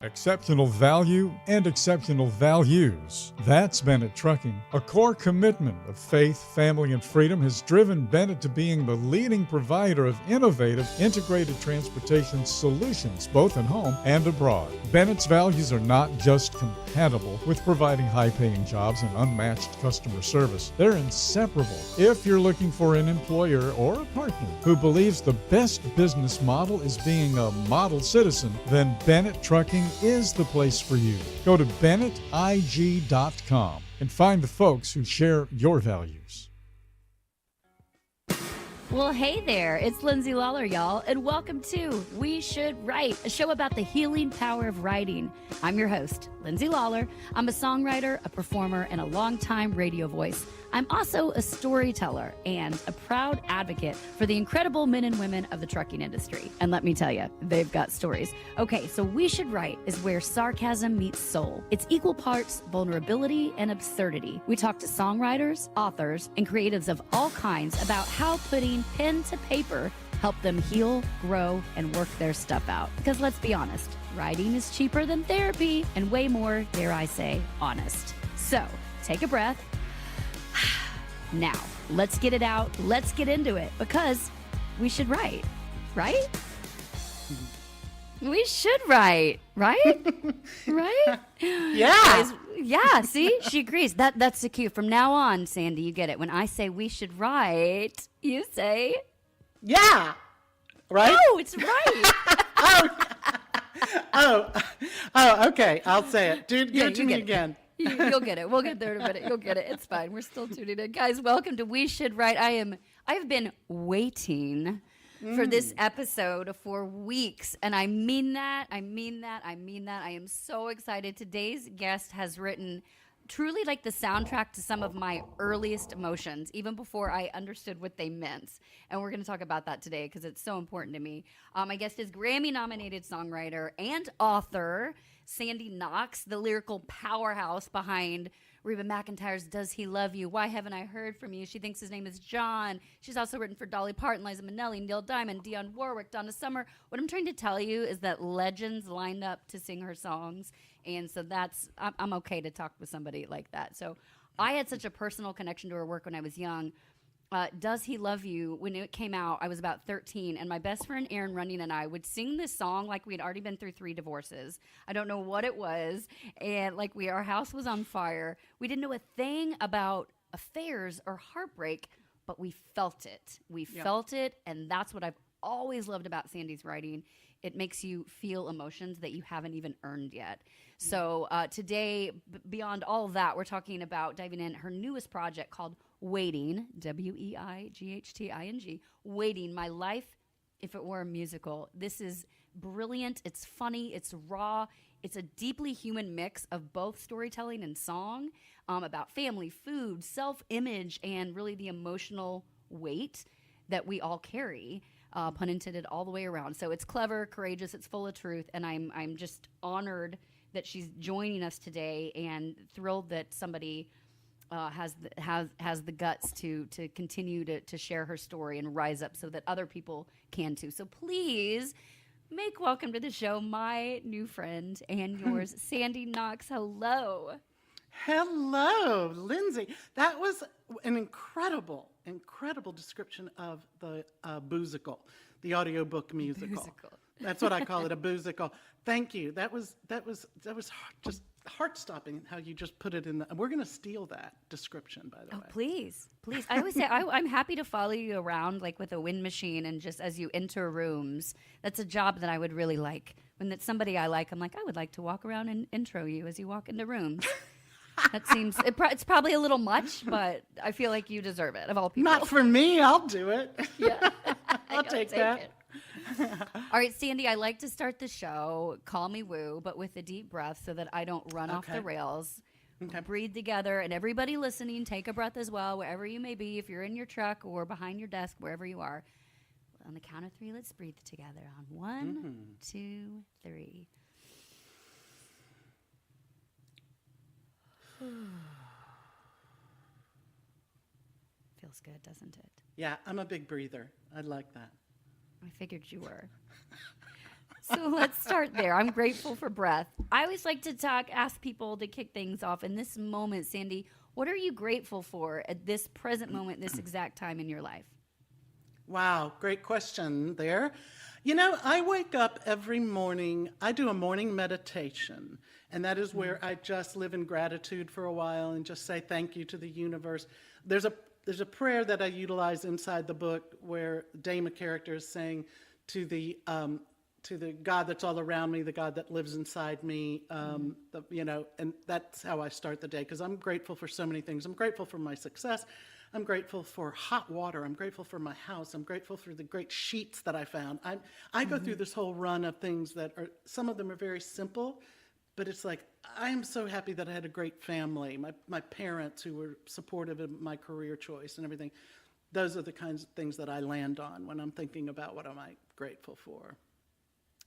Exceptional value and exceptional values. That's Bennett Trucking. A core commitment of faith, family, and freedom has driven Bennett to being the leading provider of innovative, integrated transportation solutions, both at home and abroad. Bennett's values are not just compatible with providing high-paying jobs and unmatched customer service. They're inseparable. If you're looking for an employer or a partner who believes the best business model is being a model citizen, then Bennett Trucking is the place for you. Go to BennettIG.com and find the folks who share your values. Well, hey there, it's Lindsay Lawler, y'all, and welcome to We Should Write, a show about the healing power of writing. I'm your host, Lindsay Lawler. I'm a songwriter, a performer, and a longtime radio voice. I'm also a storyteller and a proud advocate for the incredible men and women of the trucking industry. And let me tell you, they've got stories. Okay, so We Should Write is where sarcasm meets soul. It's equal parts vulnerability and absurdity. We talk to songwriters, authors, and creatives of all kinds about how putting pen to paper help them heal, grow, and work their stuff out. Because let's be honest, writing is cheaper than therapy and way more, dare I say, honest. So take a breath. Now, let's get it out. Let's get into it because we should write, right? We should write, right? Right? Yeah. Guys, yeah, see? She agrees. That's the cue. From now on, Sandy, you get it. When I say we should write, you say... Yeah. Right? No, it's right. Oh, okay. I'll say it. Give it to me again. You'll get it. We'll get there in a minute. You'll get it. It's fine. We're still tuning in. Guys, welcome to We Should Write. I've been waiting for this episode for weeks, and I mean that. I am so excited. Today's guest has written truly like the soundtrack to some of my earliest emotions, even before I understood what they meant. And we're going to talk about that today because it's so important to me. My guest is Grammy-nominated songwriter and author Sandy Knox, the lyrical powerhouse behind Reba McEntire's Does He Love You? Why Haven't I Heard From You? She thinks his name is John. She's also written for Dolly Parton, Liza Minnelli, Neil Diamond, Dionne Warwick, Donna Summer. What I'm trying to tell you is that legends lined up to sing her songs. And so I'm okay to talk with somebody like that. So I had such a personal connection to her work when I was young. Does He Love You? When it came out, I was about 13, and my best friend Aaron Runyon and I would sing this song like we had already been through 3 divorces. I don't know what it was, and like our house was on fire. We didn't know a thing about affairs or heartbreak, but we felt it. We felt it, and that's what I've always loved about Sandy's writing. It makes you feel emotions that you haven't even earned yet. So today, beyond all of that, we're talking about diving in her newest project called Waiting, Weightting, Waiting, My Life If It Were a Musical. This is brilliant. It's funny. It's raw. It's a deeply human mix of both storytelling and song about family, food, self-image, and really the emotional weight that we all carry. Pun intended, all the way around. So it's clever, courageous, it's full of truth, and I'm just honored that she's joining us today, and thrilled that somebody has the guts to continue to share her story and rise up so that other people can too. So please make welcome to the show my new friend and yours, Sandy Knox. Hello. Hello, Lindsay. That was an incredible description of the boozical, the audiobook musical. That's what I call it, a boozical. Thank you. That was just heart-stopping how you just put it in. We're going to steal that description, by the way. Please. I always say I'm happy to follow you around like with a wind machine, and just as you enter rooms. That's a job that I would really like. When it's somebody I like, I'm like, I would like to walk around and intro you as you walk into rooms. That seems it's probably a little much, but I feel like you deserve it of all people. Not for me. I'll do it. Yeah, I'll take that. It. All right, Sandy, I like to start the show, call me woo, but with a deep breath so that I don't run off the rails. Okay. Breathe together, and everybody listening, take a breath as well, wherever you may be, if you're in your truck or behind your desk, wherever you are. On the count of 3, let's breathe together. On 1, 2, 3. Feels good, doesn't it? Yeah, I'm a big breather. I like that. I figured you were. So let's start there. I'm grateful for breath. I always like to ask people to kick things off. In this moment, Sandy, what are you grateful for at this present moment, this exact time in your life? Wow, great question there. I wake up every morning, I do a morning meditation, and that is where I just live in gratitude for a while and just say thank you to the universe. There's a prayer that I utilize inside the book where Dame, a character, is saying to the God that's all around me, the God that lives inside me, and that's how I start the day, because I'm grateful for so many things. I'm grateful for my success. I'm grateful for hot water. I'm grateful for my house. I'm grateful for the great sheets that I found. I go through this whole run of things that are, some of them are very simple, but it's like, I am so happy that I had a great family, my parents who were supportive of my career choice and everything. Those are the kinds of things that I land on when I'm thinking about what am I grateful for.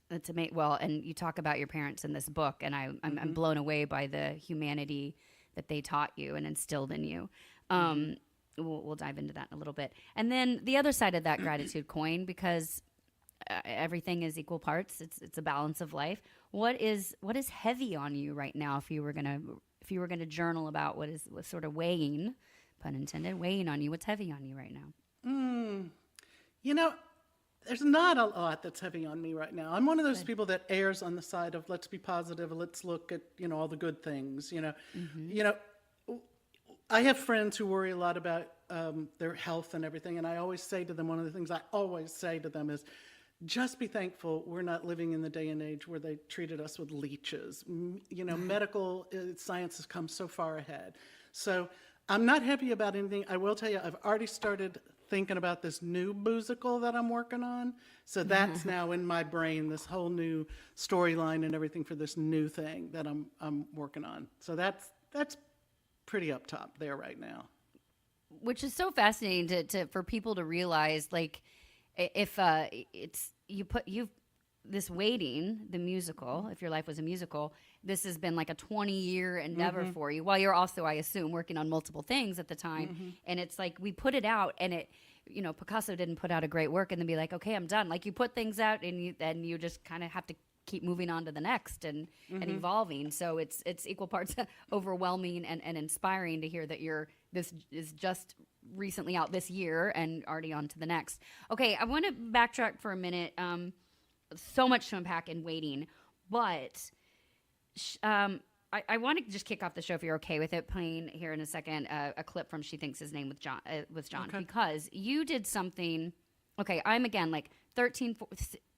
That's amazing. Well, and you talk about your parents in this book, and I'm blown away by the humanity that they taught you and instilled in you. We'll dive into that in a little bit. And then the other side of that gratitude coin, because everything is equal parts. It's a balance of life. What is heavy on you right now? If you were gonna journal about what's sort of weighing, pun intended, weighing on you. What's heavy on you right now? There's not a lot that's heavy on me right now. I'm one of those people that errs on the side of let's be positive, let's look at all the good things. I have friends who worry a lot about their health and everything, and I always say to them, one of the things I always say to them is, just be thankful we're not living in the day and age where they treated us with leeches. Medical science has come so far ahead. So I'm not happy about anything. I will tell you, I've already started thinking about this new musical that I'm working on. So that's now in my brain, this whole new storyline and everything for this new thing that I'm working on. So that's pretty up top there right now. Which is so fascinating for people to realize, like, if you've this waiting, the musical, if your life was a musical, this has been like a 20-year endeavor for you, while you're also, I assume, working on multiple things at the time. And it's like, we put it out, and Picasso didn't put out a great work and then be like, okay, I'm done. Like, you put things out, and then you just kind of have to keep moving on to the next and evolving. So it's equal parts overwhelming and inspiring to hear that this is just recently out this year and already on to the next. Okay, I want to backtrack for a minute. So much to unpack in waiting, but I want to just kick off the show, if you're okay with it, playing here in a second a clip from She Thinks His Name with John, okay. Because you did something. Okay, I'm again like 13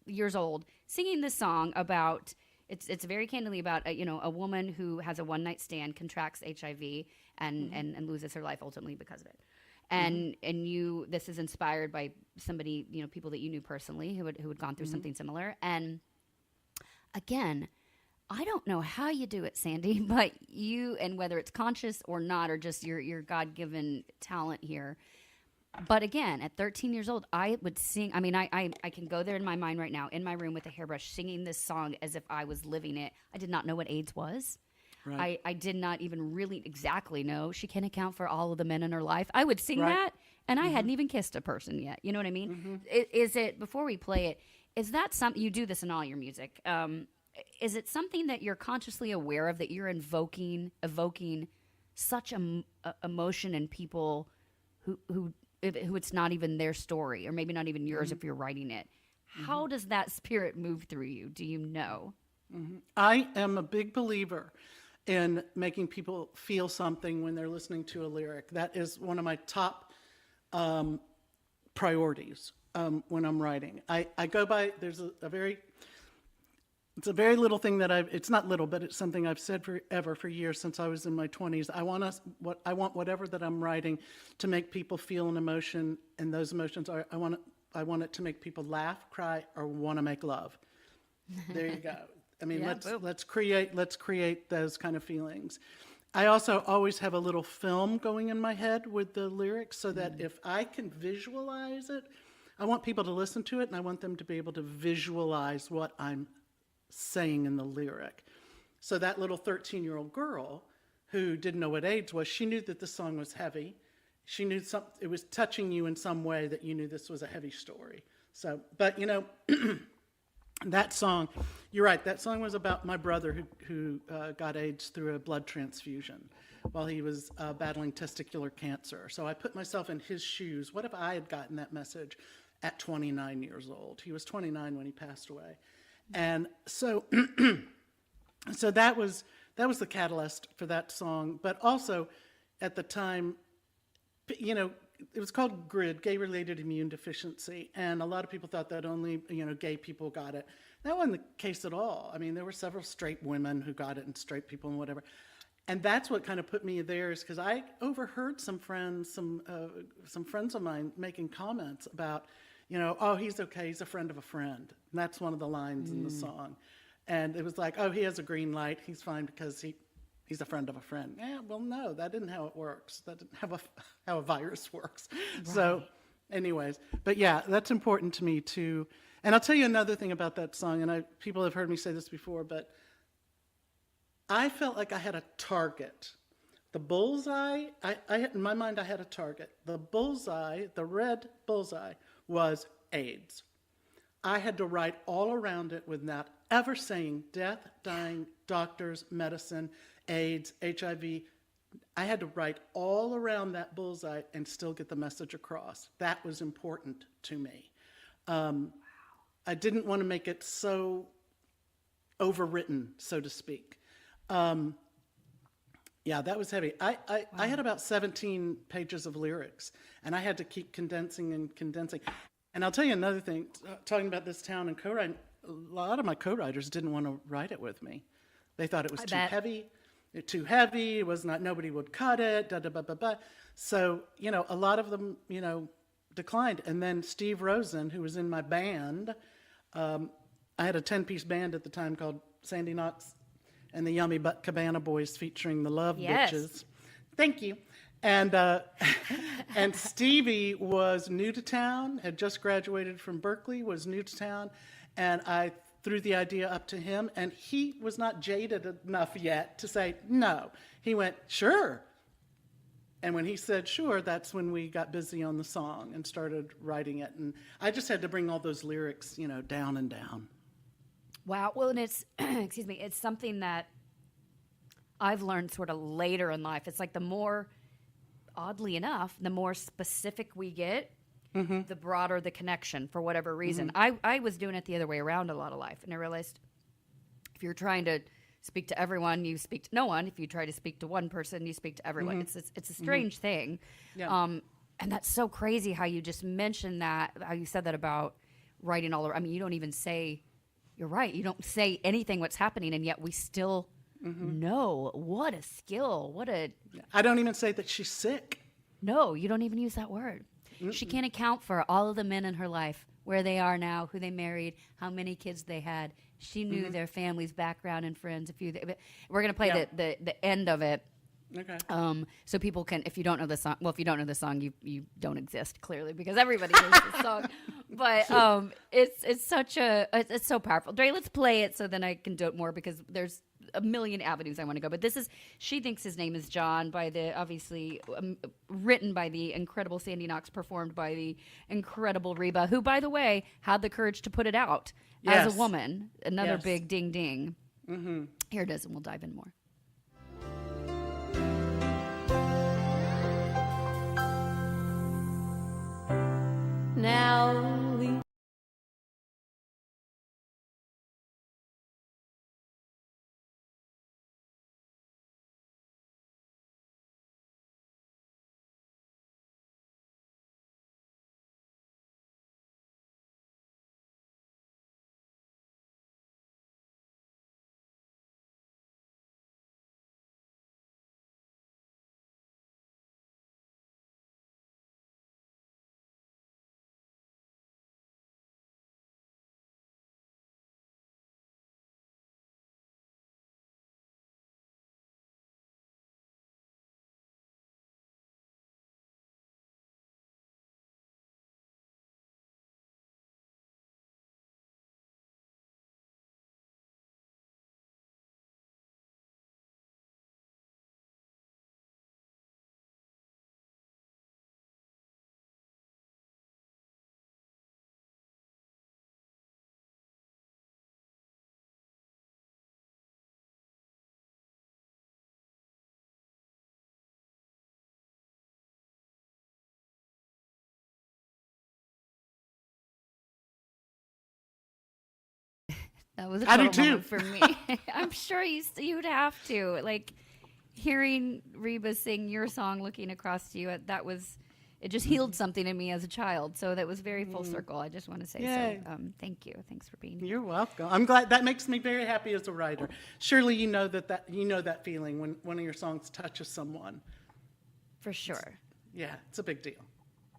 years old singing this song about it's very candidly about a woman who has a one-night stand, contracts HIV and loses her life ultimately because of it. And this is inspired by somebody, people that you knew personally who had gone through something similar. And again, I don't know how you do it, Sandy, but you, and whether it's conscious or not, or just your God-given talent here. But again, at 13 years old, I would sing. I mean, I can go there in my mind right now, in my room with a hairbrush, singing this song as if I was living it. I did not know what AIDS was. Right. I did not even really exactly know she can account for all of the men in her life. I would sing that, and I hadn't even kissed a person yet. You know what I mean? Is it, before we play it, is that something, you do this in all your music, is it something that you're consciously aware of, that you're evoking such emotion in people who it's not even their story, or maybe not even yours if you're writing it? How does that spirit move through you? Do you know? I am a big believer in making people feel something when they're listening to a lyric. That is one of my top priorities when I'm writing. I go by, there's it's a very little thing that it's not little, but it's something I've said for years, since I was in my 20s. I want whatever that I'm writing to make people feel an emotion, and those emotions are, I want it to make people laugh, cry, or want to make love. There you go. I mean, let's create those kind of feelings. I also always have a little film going in my head with the lyrics, so that if I can visualize it, I want people to listen to it, and I want them to be able to visualize what I'm saying in the lyric. So that little 13-year-old girl who didn't know what AIDS was, she knew that the song was heavy. She knew it was touching you in some way, that you knew this was a heavy story. So, but that song, you're right, that song was about my brother who got AIDS through a blood transfusion while he was battling testicular cancer. So I put myself in his shoes. What if I had gotten that message at 29 years old? He was 29 when he passed away. And so so that was the catalyst for that song. But also at the time, you know, it was called GRID, gay-related immune deficiency, and a lot of people thought that only, you know, gay people got it. That wasn't the case at all. I mean, there were several straight women who got it and straight people and whatever. And that's what kind of put me there, is because I overheard some friends of mine making comments about, you know, oh, he's okay, he's a friend of a friend. And that's one of the lines in the song. And it was like, oh, he has a green light, he's fine because he's a friend of a friend. Yeah, well, no, that isn't how it works. That isn't how a virus works. Right. So anyways, but yeah, that's important to me too. And I'll tell you another thing about that song, and people have heard me say this before, but I felt like I had a target. The bullseye, in my mind, I had a target. The bullseye, the red bullseye, was AIDS. I had to write all around it without ever saying death, dying, doctors, medicine, AIDS, HIV. I had to write all around that bullseye and still get the message across. That was important to me. I didn't want to make it so overwritten, so to speak. Yeah, that was heavy. I had about 17 pages of lyrics, and I had to keep condensing and condensing. And I'll tell you another thing, talking about this town and co-writing, a lot of my co-writers didn't want to write it with me. They thought it was heavy. Too heavy, it was not, nobody would cut it, So, you know, a lot of them, you know, declined. And then Steve Rosen, who was in my band, I had a 10-piece band at the time called Sandy Knox and the Yummy Butt Cabana Boys, featuring the Love Bitches. Thank you. And and Stevie was new to town, had just graduated from Berkeley, was new to town, and I threw the idea up to him, and he was not jaded enough yet to say no. He went, sure. And when he said sure, that's when we got busy on the song and started writing it. And I just had to bring all those lyrics, you know, down and down. Wow. Well, and it's, excuse me, it's something that I've learned sort of later in life. It's like the more, oddly enough, the more specific we get, the broader the connection for whatever reason. I was doing it the other way around a lot of life, and I realized if you're trying to speak to everyone, you speak to no one. If you try to speak to one person, you speak to everyone. It's a strange thing. Yeah. And that's so crazy how you just mentioned that, how you said that about writing all over. I mean, you don't even say, you're right, you don't say anything what's happening, and yet we still know. What a skill. I don't even say that she's sick. No, you don't even use that word. She can't account for all of the men in her life, where they are now, who they married, how many kids they had. She knew their family's background and friends. We're going to play the end of it. Okay. So people can, if you don't know the song, well, if you don't know the song, you don't exist, clearly, because everybody knows the song. But it's so powerful. Dre, let's play it so then I can do it more, because there's a million avenues I want to go. But this is, she thinks his name is John, by the, obviously, written by the incredible Sandy Knox, performed by the incredible Reba, who, by the way, had the courage to put it out as a woman. Another big ding ding. Here it is, and we'll dive in more. Now That was a I do total too. moment for me. I'm sure you'd have to. Like, hearing Reba sing your song, looking across to you, it just healed something in me as a child. So that was very full circle. I just want to say Yay. so. Thank you. Thanks for being here. You're welcome. I'm glad. That makes me very happy as a writer. Surely you know that feeling when one of your songs touches someone. For sure. Yeah, it's a big deal.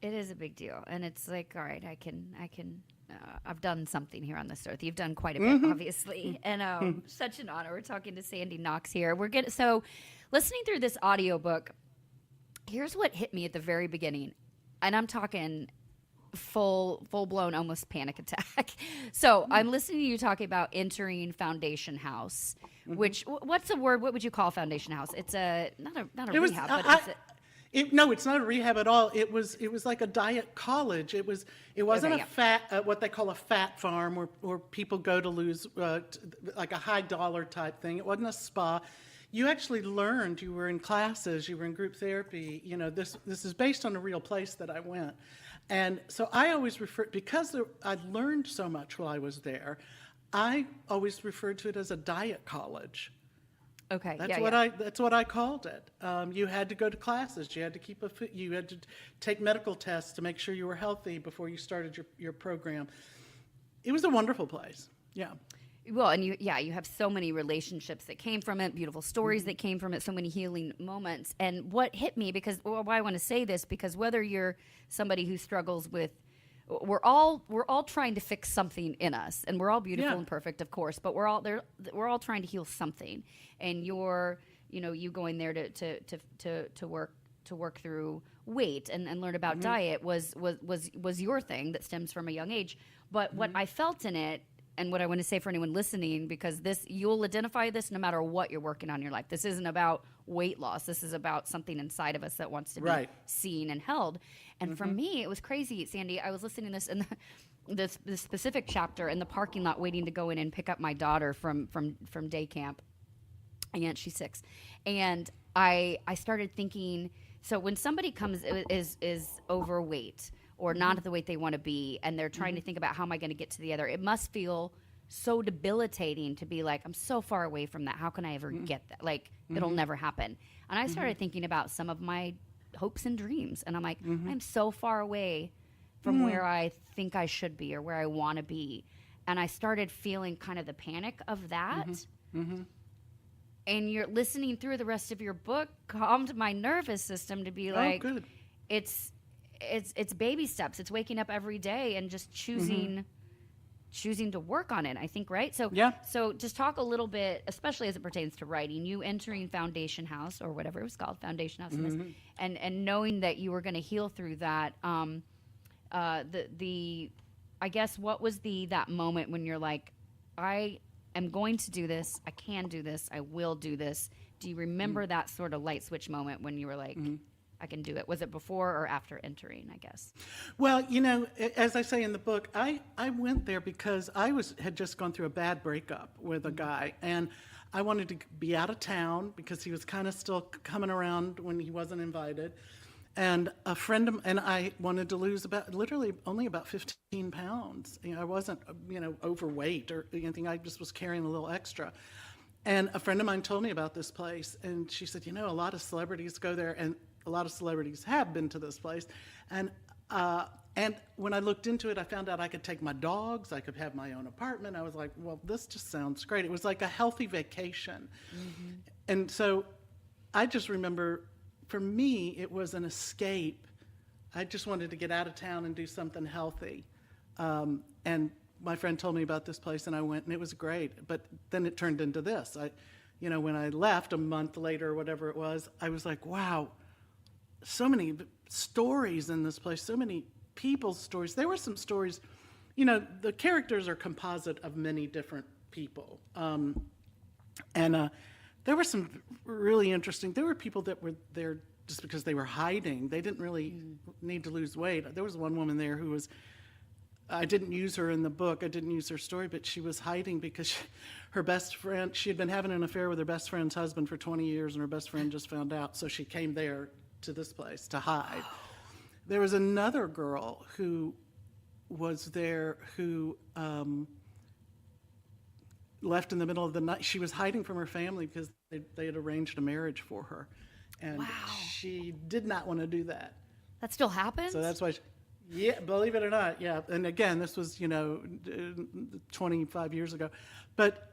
It is a big deal, and it's like, all right, I can. I've done something here on this earth. You've done quite a bit, obviously, and such an honor. We're talking to Sandy Knox here. So listening through this audiobook, here's what hit me at the very beginning, and I'm talking full blown, almost panic attack. So I'm listening to you talking about entering Foundation House, which what's the word? What would you call Foundation House? It's not a rehab, but no, it's not a rehab at all. It was like a diet college. It wasn't Okay, a fat, what they call a fat farm where people go to lose, like a high dollar type thing. It wasn't a spa. You actually learned. You were in classes. You were in group therapy. You know, this is based on a real place that I went, and so I always I learned so much while I was there. I always referred to it as a diet college. Okay. That's what I called it. You had to go to classes. You had to you had to take medical tests to make sure you were healthy before you started your program. It was a wonderful place. Yeah. Well, and you have so many relationships that came from it, beautiful stories that came from it, so many healing moments. And what hit me, why I want to say this, because whether you're somebody who struggles with, we're all trying to fix something in us, and we're all beautiful and perfect, of course, but we're all trying to heal something. And you going there to work through weight and learn about diet was your thing that stems from a young age. But what I felt in it, and what I want to say for anyone listening, because you'll identify this no matter what you're working on in your life. This isn't about weight loss. This is about something inside of us that wants to be seen and held. And for me, it was crazy, Sandy. I was listening to this in this specific chapter in the parking lot, waiting to go in and pick up my daughter from day camp. And she's 6. And I started thinking, so when somebody is overweight or not at the weight they want to be, and they're trying to think about how am I going to get to the other, it must feel so debilitating to be like, I'm so far away from that. How can I ever get that? Like, it'll never happen. And I started thinking about some of my hopes and dreams. And I'm like, I'm so far away from where I think I should be or where I want to be. And I started feeling kind of the panic of that. And you're listening through the rest of your book calmed my nervous system to be like, it's baby steps. It's waking up every day and just choosing to work on it, I think, right? So So just talk a little bit, especially as it pertains to writing, you entering Foundation House or whatever it was called, Foundation House, and knowing that you were going to heal through that. I guess, what was that moment when you're like, I am going to do this, I can do this, I will do this. Do you remember that sort of light switch moment when you were like, I can do it? Was it before or after entering, I guess? Well, as I say in the book, I went there because I had just gone through a bad breakup with a guy, and I wanted to be out of town because he was kind of still coming around when he wasn't invited. And I wanted to lose only about 15 pounds. I wasn't, overweight or anything. I just was carrying a little extra. And a friend of mine told me about this place, and she said, a lot of celebrities go there, and a lot of celebrities have been to this place. And when I looked into it, I found out I could take my dogs, I could have my own apartment. I was like, well, this just sounds great. It was like a healthy vacation. And so I just remember, for me, it was an escape. I just wanted to get out of town and do something healthy. And my friend told me about this place, and I went, and it was great. But then it turned into this. When I left a month later or whatever it was, I was like, wow, so many stories in this place, so many people's stories. There were some stories, the characters are composite of many different people. There were some really interesting, there were people that were there just because they were hiding. They didn't really need to lose weight. There was one woman there who was, I didn't use her in the book, I didn't use her story, but she was hiding because her best friend, she had been having an affair with her best friend's husband for 20 years, and her best friend just found out, so she came there to this place to hide. There was another girl who was there who left in the middle of the night. She was hiding from her family because they had arranged a marriage for her. And she did not want to do that. That still happens? So that's why, yeah, believe it or not, yeah. And again, this was, 25 years ago. But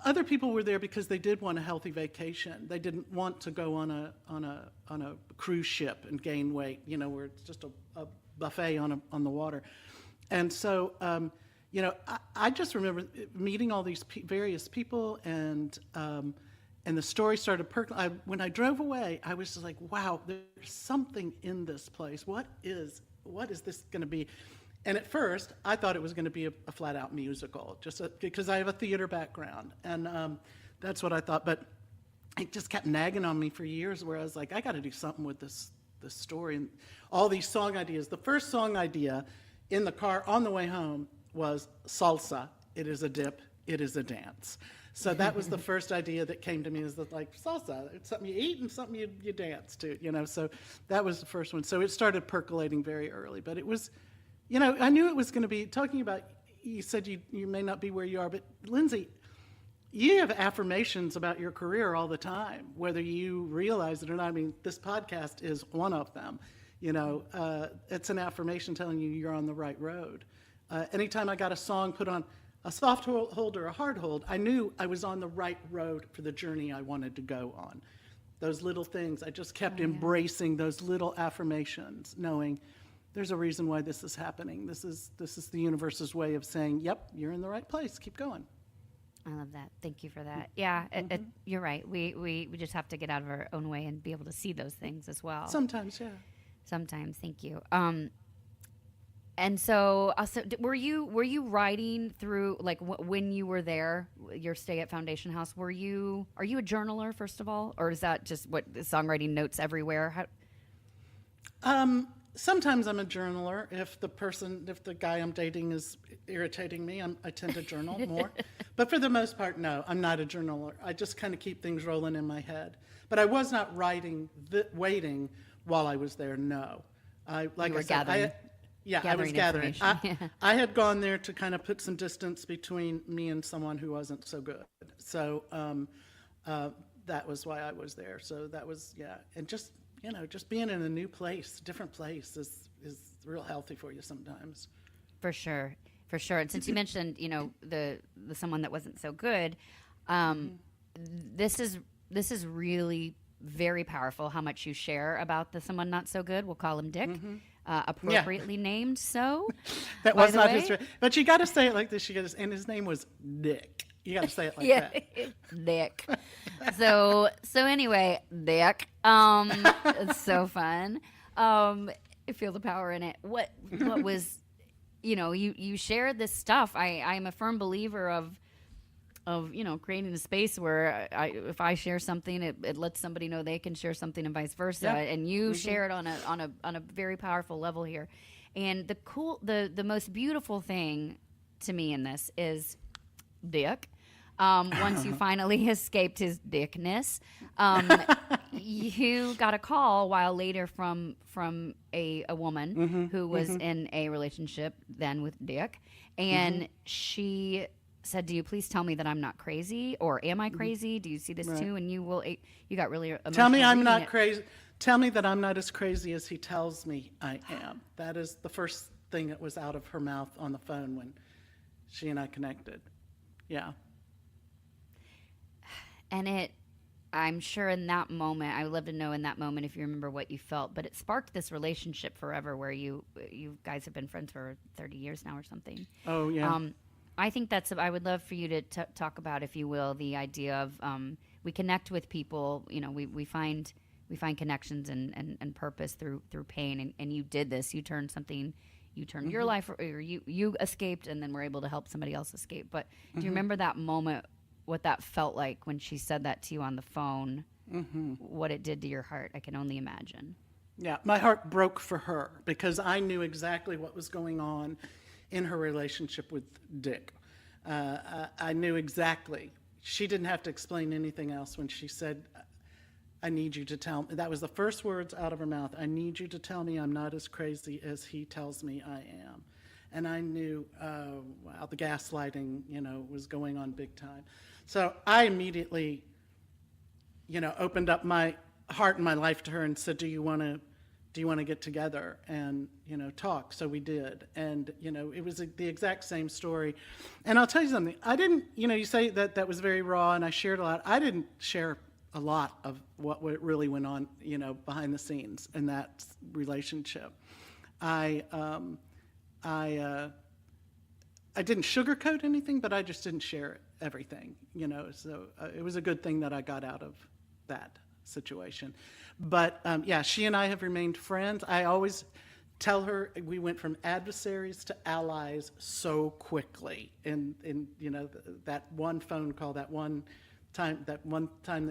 other people were there because they did want a healthy vacation. They didn't want to go on a cruise ship and gain weight, where it's just a buffet on the water. And so, I just remember meeting all these various people, and the story started percolating. When I drove away, I was just like, wow, there's something in this place. What is this going to be? And at first, I thought it was going to be a flat-out musical, because I have a theater background, and that's what I thought. But it just kept nagging on me for years, where I was like, I got to do something with this story and all these song ideas. The first song idea in the car on the way home was salsa. It is a dip. It is a dance. So that was the first idea that came to me, is that, like, salsa, it's something you eat and something you dance to, So that was the first one. So it started percolating very early, but it was. I knew it was going to be, talking about, you said you may not be where you are, but Lindsay, you have affirmations about your career all the time, whether you realize it or not. I mean, this podcast is one of them. It's an affirmation telling you you're on the right road. Anytime I got a song put on a soft hold or a hard hold, I knew I was on the right road for the journey I wanted to go on. Those little things, I just kept embracing those little affirmations, knowing there's a reason why this is happening. This is the universe's way of saying, yep, you're in the right place. Keep going. I love that. Thank you for that. Yeah, you're right. We just have to get out of our own way and be able to see those things as well. Sometimes, yeah. Sometimes. Thank you. And so, also, were you writing through, like, when you were there, your stay at Foundation House? Are you a journaler, first of all, or is that just what songwriting notes everywhere? Sometimes I'm a journaler. If the guy I'm dating is irritating me, I tend to journal more. But for the most part, no, I'm not a journaler. I just kind of keep things rolling in my head. But I was not waiting while I was there. No, I was gathering. I had gone there to kind of put some distance between me and someone who wasn't so good. So that was why I was there. So that was, and just being in a new place, different place is real healthy for you sometimes. For sure. And since you mentioned, the someone that wasn't so good, this is really very powerful how much you share about the someone not so good. We'll call him Dick. Appropriately named so. That was not his, but you got to say it like this. And his name was Dick. You got to say it like that. Dick. So anyway, Dick. It's so fun. I feel the power in it. What was, you shared this stuff. I'm a firm believer of creating a space where if I share something, it lets somebody know they can share something, and vice versa. Yeah. And you share it on a very powerful level here. And the most beautiful thing to me in this is Dick. Once you finally escaped his dickness, you got a call a while later from a woman who was in a relationship then with Dick, and she said, "Do you please tell me that I'm not crazy, or am I crazy? Do you see this too?" And you got really emotional. Tell me I'm not crazy. Tell me that I'm not as crazy as he tells me I am. That is the first thing that was out of her mouth on the phone when she and I connected. Yeah. And I'm sure in that moment, I would love to know in that moment if you remember what you felt, but it sparked this relationship forever where you guys have been friends for 30 years now or something. Oh, yeah. I think I would love for you to talk about, if you will, the idea of we connect with people, we find connections and purpose through pain, and you did this. You turned your life, or you escaped, and then were able to help somebody else escape. But do you remember that moment, what that felt like when she said that to you on the phone, what it did to your heart? I can only imagine. Yeah, my heart broke for her because I knew exactly what was going on in her relationship with Dick. I knew exactly. She didn't have to explain anything else when she said, I need you to tell me. That was the first words out of her mouth. I need you to tell me I'm not as crazy as he tells me I am. And I knew, wow, the gaslighting, was going on big time. So I immediately, opened up my heart and my life to her and said, do you want to get together and, talk? So we did. And, it was the exact same story. And I'll tell you something. I didn't, you say that was very raw and I shared a lot. I didn't share a lot of what really went on, behind the scenes in that relationship. I didn't sugarcoat anything, but I just didn't share everything, so it was a good thing that I got out of that situation. But yeah, she and I have remained friends. I always tell her we went from adversaries to allies so quickly. And that one phone call, that one time that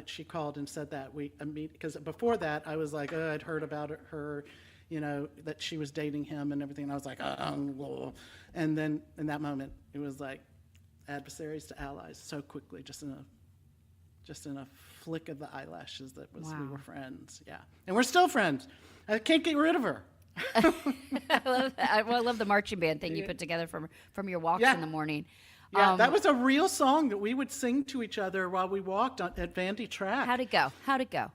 she called and said that, because before that I was like, I'd heard about her, that she was dating him and everything. And I was like, and then in that moment, it was like adversaries to allies so quickly, just in a flick of the eyelashes. That was, we were friends. Yeah. And we're still friends. I can't get rid of her. I love that. I love the marching band thing you put together from your walks in the morning. Yeah, that was a real song that we would sing to each other while we walked at Vandy Track. How'd it go?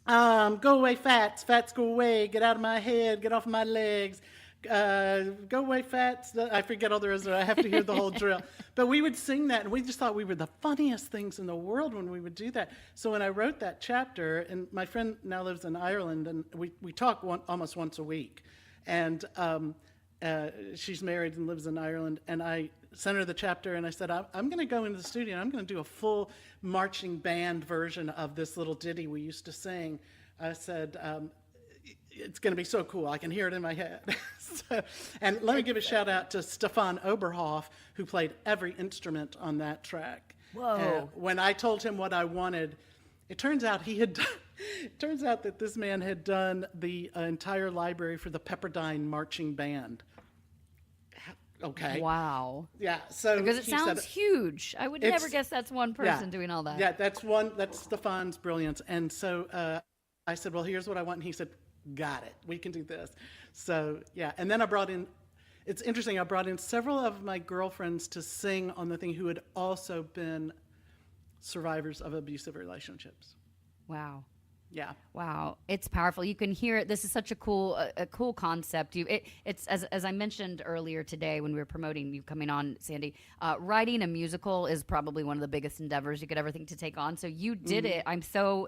Go away, fats. Fats, go away. Get out of my head. Get off my legs. Go away, fats. I forget all there is. I have to hear the whole drill. But we would sing that, and we just thought we were the funniest things in the world when we would do that. So when I wrote that chapter, and my friend now lives in Ireland, and we talk almost once a week. And she's married and lives in Ireland, and I sent her the chapter, and I said, I'm going to go into the studio, and I'm going to do a full marching band version of this little ditty we used to sing. I said, it's going to be so cool. I can hear it in my head. And let me give a shout out to Stefan Oberhoff, who played every instrument on that track. Whoa. When I told him what I wanted, it turns out that this man had done the entire library for the Pepperdine Marching Band. Okay. Wow. Yeah. So because it sounds huge. I would never guess that's one person doing all that. Yeah, that's Stefan's brilliance. And so I said, well, here's what I want. And he said, got it. We can do this. So yeah. And then it's interesting. I brought in several of my girlfriends to sing on the thing who had also been survivors of abusive relationships. Wow. Yeah. Wow. It's powerful. You can hear it. This is such a cool concept. It's as I mentioned earlier today when we were promoting you coming on, Sandy, writing a musical is probably one of the biggest endeavors you could ever think to take on. So you did it. I'm so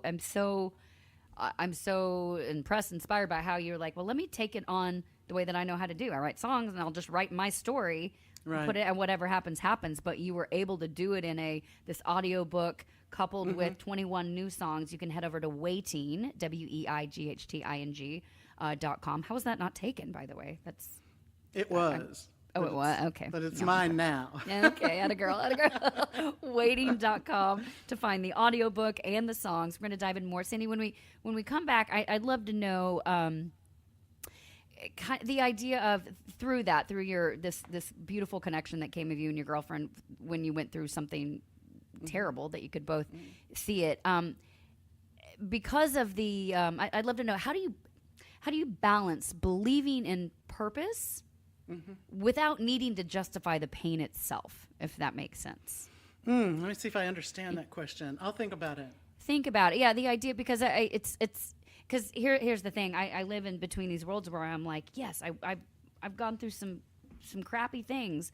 impressed, inspired by how you're like, well, let me take it on the way that I know how to do. I write songs and I'll just write my story, put it, and whatever happens. But you were able to do it in this audio book coupled with 21 new songs. You can head over to Weighting, WEIGHTING.com. How was that not taken, by the way? It was. It was? Okay. But it's mine now. Okay, atta girl. Weighting.com to find the audiobook and the songs. We're going to dive in more. Sandy, when we come back, I'd love to know the idea of through your this beautiful connection that came of you and your girlfriend when you went through something terrible that you could both see it. Because of the, I'd love to know, how do you balance believing in purpose without needing to justify the pain itself, if that makes sense? Let me see if I understand that question. I'll think about it. Yeah, the idea, because because here's the thing. I live in between these worlds where I'm like, yes, I've gone through some crappy things,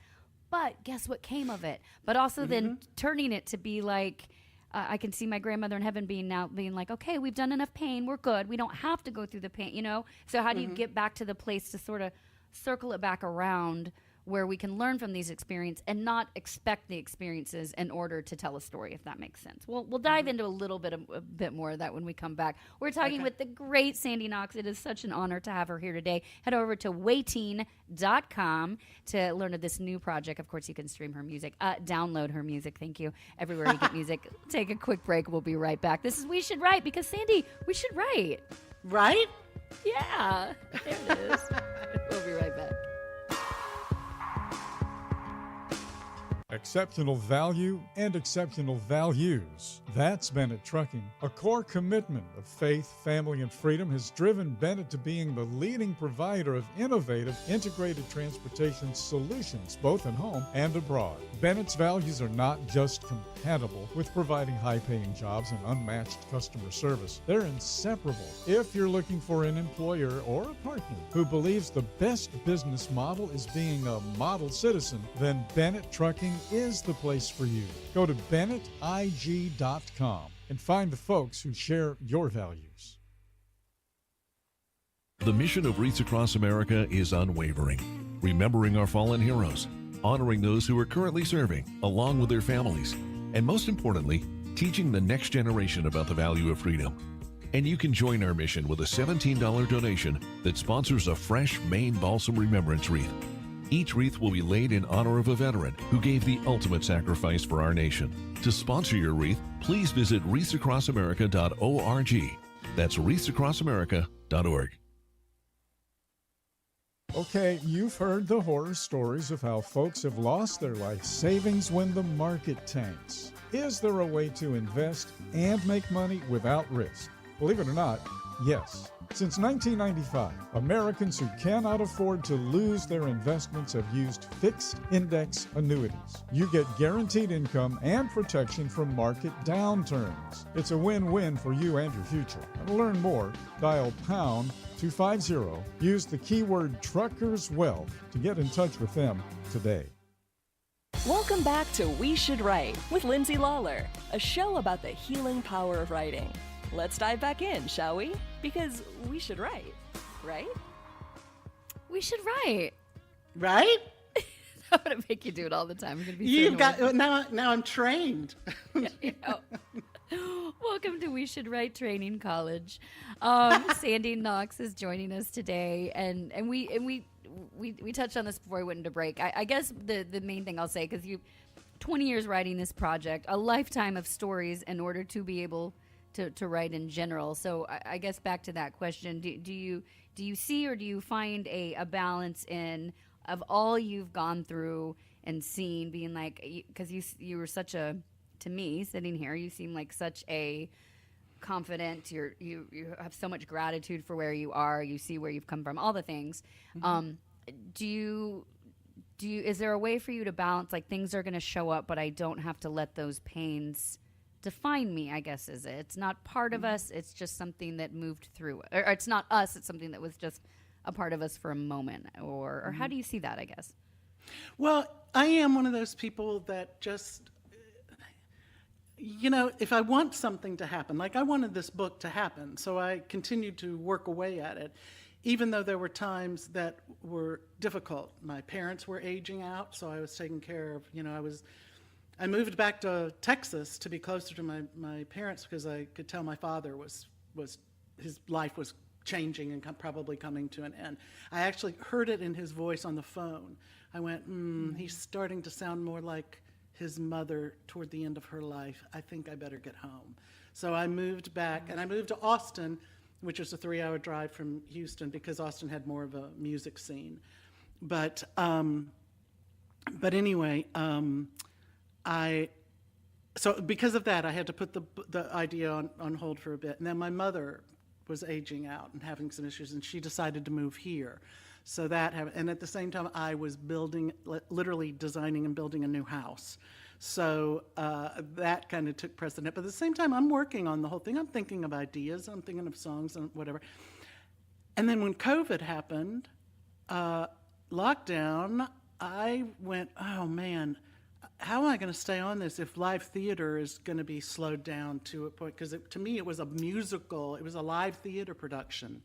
but guess what came of it? But also then turning it to be like, I can see my grandmother in heaven being like, okay, we've done enough pain. We're good. We don't have to go through the pain, So how do you get back to the place to sort of circle it back around where we can learn from these experiences and not expect the experiences in order to tell a story, if that makes sense? We'll dive into a bit more of that when we come back. We're talking with the great Sandy Knox. It is such an honor to have her here today. Head over to Weighting.com to learn of this new project. Of course, you can stream her music, download her music. Thank you. Everywhere you get music. Take a quick break. We'll be right back. This is We Should Write, because Sandy, we should write. Right? Yeah. There it is. We'll be right back. Exceptional value and exceptional values. That's Bennett Trucking. A core commitment of faith, family, and freedom has driven Bennett to being the leading provider of innovative, integrated transportation solutions, both at home and abroad. Bennett's values are not just compatible with providing high-paying jobs and unmatched customer service. They're inseparable. If you're looking for an employer or a partner who believes the best business model is being a model citizen, then Bennett Trucking is the place for you. Go to BennettIG.com and find the folks who share your values. The mission of Wreaths Across America is unwavering, remembering our fallen heroes, honoring those who are currently serving, along with their families, and most importantly, teaching the next generation about the value of freedom. And you can join our mission with a $17 donation that sponsors a fresh Maine Balsam Remembrance Wreath. Each wreath will be laid in honor of a veteran who gave the ultimate sacrifice for our nation. To sponsor your wreath, please visit wreathsacrossamerica.org. That's wreathsacrossamerica.org. Okay, you've heard the horror stories of how folks have lost their life savings when the market tanks. Is there a way to invest and make money without risk? Believe it or not, yes. Since 1995, Americans who cannot afford to lose their investments have used fixed index annuities. You get guaranteed income and protection from market downturns. It's a win-win for you and your future. And to learn more, dial pound 250. Use the keyword Truckers Wealth to get in touch with them today. Welcome back to We Should Write with Lindsay Lawler, a show about the healing power of writing. Let's dive back in, shall we? Because we should write, right? We should write. Right? I'm going to make you do it all the time. I'm going to be You've got now I'm trained. Yeah, you know. Welcome to We Should Write Training College. Sandy Knox is joining us today, and we touched on this before we went into break. I guess the main thing I'll say, because you 20 years writing this project, a lifetime of stories in order to be able to write in general. So I guess back to that question, do you see, or do you find a balance in of all you've gone through and seen, being like, because you were such a, to me sitting here, you seem like such a confident, you have so much gratitude for where you are, you see where you've come from, all the things. Mm-hmm. Is there a way for you to balance, like, things are going to show up, but I don't have to let those pains define me, I guess, is it? It's not part of us, it's just something that moved through, or it's not us, it's something that was just a part of us for a moment, or how do you see that, I guess? Well, I am one of those people that just, if I want something to happen, like I wanted this book to happen, so I continued to work away at it, even though there were times that were difficult. My parents were aging out, so I was taking care of, I moved back to Texas to be closer to my parents because I could tell my father was his life was changing and probably coming to an end. I actually heard it in his voice on the phone. I went, he's starting to sound more like his mother toward the end of her life. I think I better get home. So I moved back, and I moved to Austin, which was a 3-hour drive from Houston because Austin had more of a music scene. But anyway, so because of that, I had to put the idea on hold for a bit. And then my mother was aging out and having some issues, and she decided to move here. So that happened. And at the same time, I was literally designing and building a new house. So that kind of took precedent. But at the same time, I'm working on the whole thing. I'm thinking of ideas. I'm thinking of songs and whatever. And then when COVID happened, lockdown, I went, oh, man, how am I going to stay on this if live theater is going to be slowed down to a point? Because to me, it was a musical. It was a live theater production.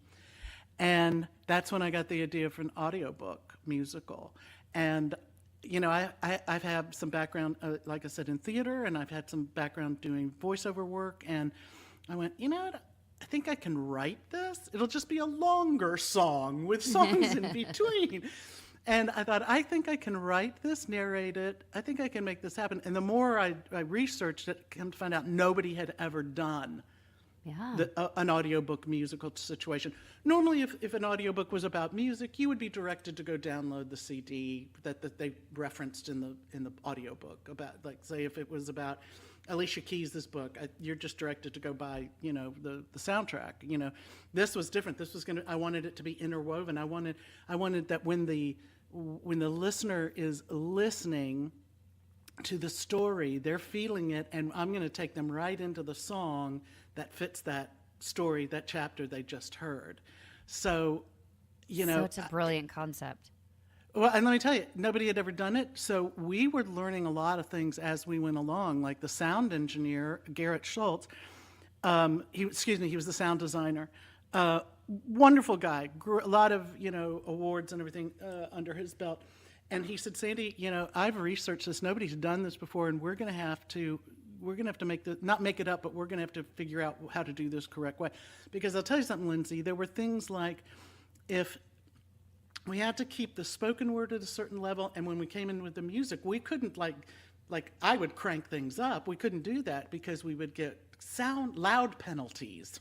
And that's when I got the idea for an audiobook musical. And, I've had some background, like I said, in theater, and I've had some background doing voiceover work. And I went, what? I think I can write this. It'll just be a longer song with songs in between. And I thought, I think I can write this, narrate it. I think I can make this happen. And the more I researched it, I came to find out nobody had ever done Yeah. An audiobook musical situation. Normally, if an audiobook was about music, you would be directed to go download the CD that they referenced in the audiobook. About, like, say, if it was about Alicia Keys' book, you're just directed to go buy, the soundtrack. This was different. This was I wanted it to be interwoven. I wanted that when the listener is listening to the story, they're feeling it, and I'm going to take them right into the song that fits that story, that chapter they just heard. So, So it's a brilliant concept. Well, and let me tell you, nobody had ever done it, so we were learning a lot of things as we went along. Like the sound engineer, Garrett Schultz, he was the sound designer. Wonderful guy, a lot of awards and everything under his belt. And he said, Sandy, I've researched this. Nobody's done this before, and we're going to have to not make it up, but we're going to have to figure out how to do this correct way. Because I'll tell you something, Lindsay, there were things like if we had to keep the spoken word at a certain level, and when we came in with the music, we couldn't like I would crank things up. We couldn't do that because we would get loud penalties.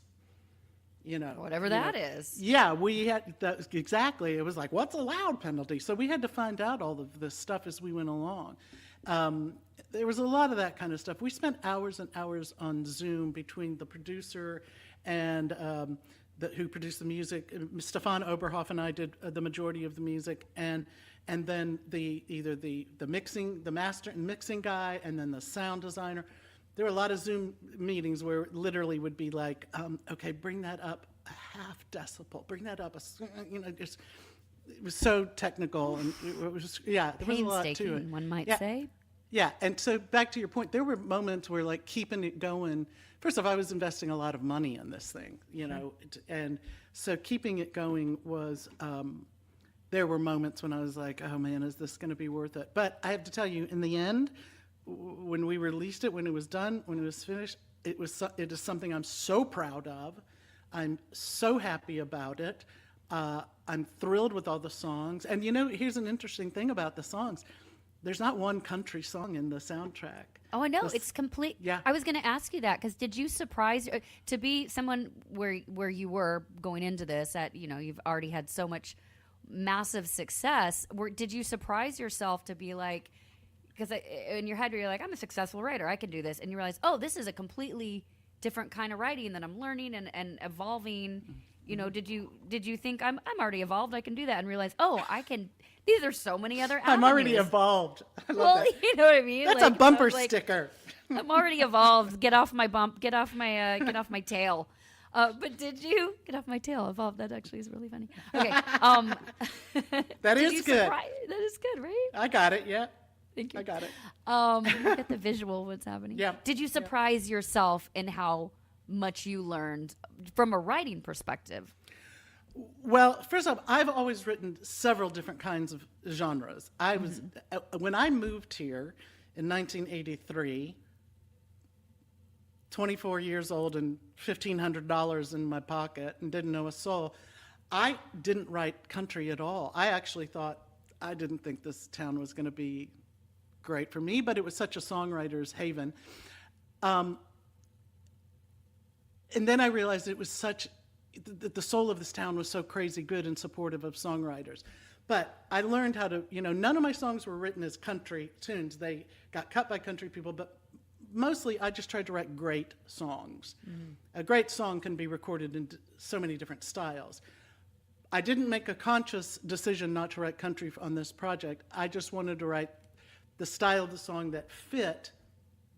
Whatever that is. Yeah, we had that exactly. It was like, what's a loud penalty? So we had to find out all of this stuff as we went along. There was a lot of that kind of stuff. We spent hours and hours on Zoom between the producer and who produced the music. Stefan Oberhoff and I did the majority of the music, and then either the mixing, the master and mixing guy, and then the sound designer. There were a lot of Zoom meetings where it literally would be like, okay, bring that up a half decibel, bring that up it was so technical, and it was there was a lot to it. One might say. Yeah, and so back to your point, there were moments where keeping it going. First off, I was investing a lot of money in this thing, and so keeping it going was. There were moments when I was like, oh man, is this going to be worth it? But I have to tell you, in the end, when we released it, when it was done, when it was finished, it is something I'm so proud of. I'm so happy about it. I'm thrilled with all the songs. And here's an interesting thing about the songs. There's not one country song in the soundtrack. Oh, I know. It's complete. Yeah. I was going to ask you that because did you surprise to be someone where you were going into this at, you've already had so much massive success. Did you surprise yourself to be like, because in your head you're like, I'm a successful writer, I can do this, and you realize, oh, this is a completely different kind of writing that I'm learning and evolving. Did you think I'm already evolved, I can do that, and realize, oh, I can. These are so many other avenues. I'm already evolved. I love well, that. You know what I mean. That's a bumper sticker. I'm already evolved. Get off my bump. Get off my tail. But did you get off my tail? Evolved. That actually is really funny. Okay. That is good. That is good, right? I got it. Yeah. Thank you. I got it. Get the visual. What's happening? Yeah. Did you surprise yourself in how much you learned from a writing perspective? Well, first off, I've always written several different kinds of genres. I was when I moved here in 1983, 24 years old and $1,500 in my pocket and didn't know a soul. I didn't write country at all. I didn't think this town was going to be great for me, but it was such a songwriter's haven. And then I realized it was the soul of this town was so crazy good and supportive of songwriters. But I learned how to, none of my songs were written as country tunes. They got cut by country people, but mostly I just tried to write great songs. A great song can be recorded in so many different styles. I didn't make a conscious decision not to write country on this project. I just wanted to write the style of the song that fit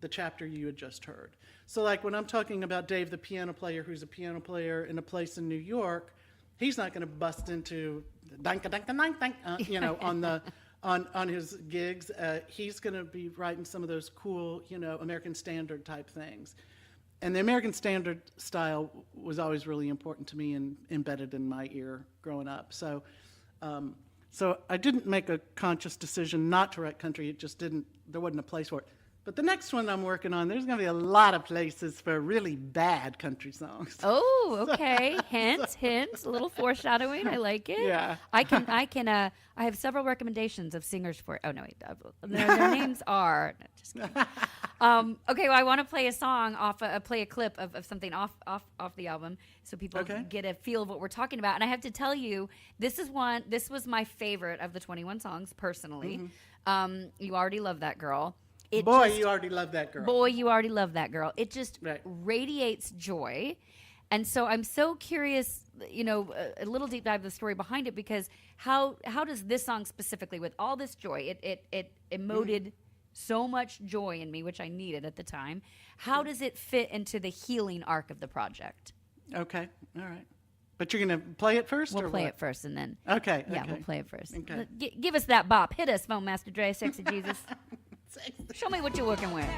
the chapter you had just heard. So like when I'm talking about Dave, the piano player, who's a piano player in a place in New York, he's not going to bust into on his gigs. He's going to be writing some of those cool, American Standard type things. And the American Standard style was always really important to me and embedded in my ear growing up. So I didn't make a conscious decision not to write country. It just there wasn't a place for it. But the next one I'm working on, there's going to be a lot of places for really bad country songs. Oh, okay. Hints. A little foreshadowing. I like it. Yeah. I have several recommendations of singers for. Oh no, wait. Their names are. No, just kidding. Okay. Well, I want to play a song play a clip of something off the album, so people get a feel of what we're talking about. And I have to tell you, this was my favorite of the 21 songs personally. Mm-hmm. You Already Love That Girl. You already love that girl. Boy, you already love that girl. It just radiates joy. And so I'm so curious, a little deep dive of the story behind it, because how does this song specifically, with all this joy, it emoted so much joy in me, which I needed at the time. How does it fit into the healing arc of the project? Okay. All right. But you're going to play it first? We'll play it first and then. Okay. Yeah, we'll play it first. Okay. Give us that bop. Hit us, Phone Master Dre, Sexy Jesus. Show me what you're working with.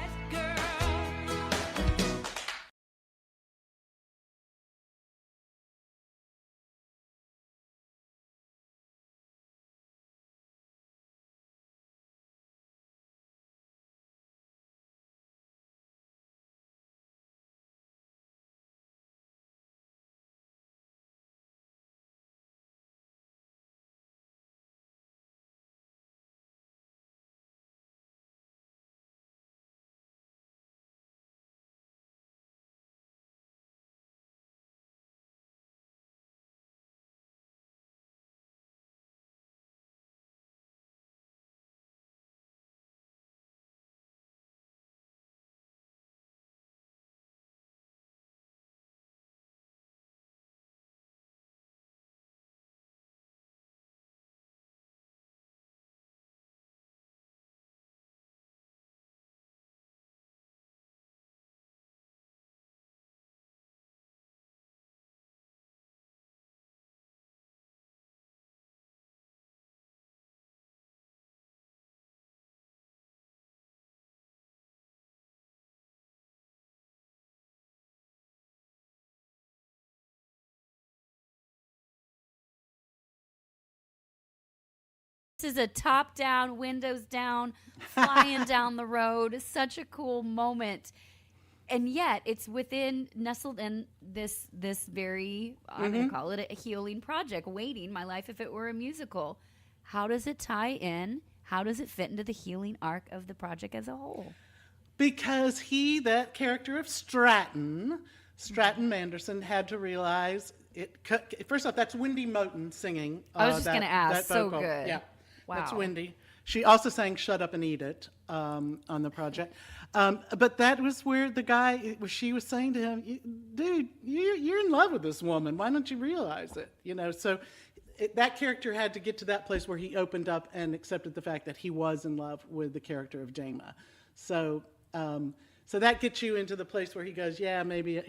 This is a top down, windows down, flying down the road. Such a cool moment. And yet it's nestled in this very, I'm going to call it a healing project, Waiting, My Life If It Were a Musical. How does it tie in? How does it fit into the healing arc of the project as a whole? Because that character of Stratton Manderson, had to realize first off, that's Wendy Moten singing. I was just going to ask. So good. Yeah. Wow. That's Wendy. She also sang Shut Up and Eat It on the project. But that was where she was saying to him, dude, you're in love with this woman. Why don't you realize it? So that character had to get to that place where he opened up and accepted the fact that he was in love with the character of Jama. So that gets you into the place where he goes, yeah, maybe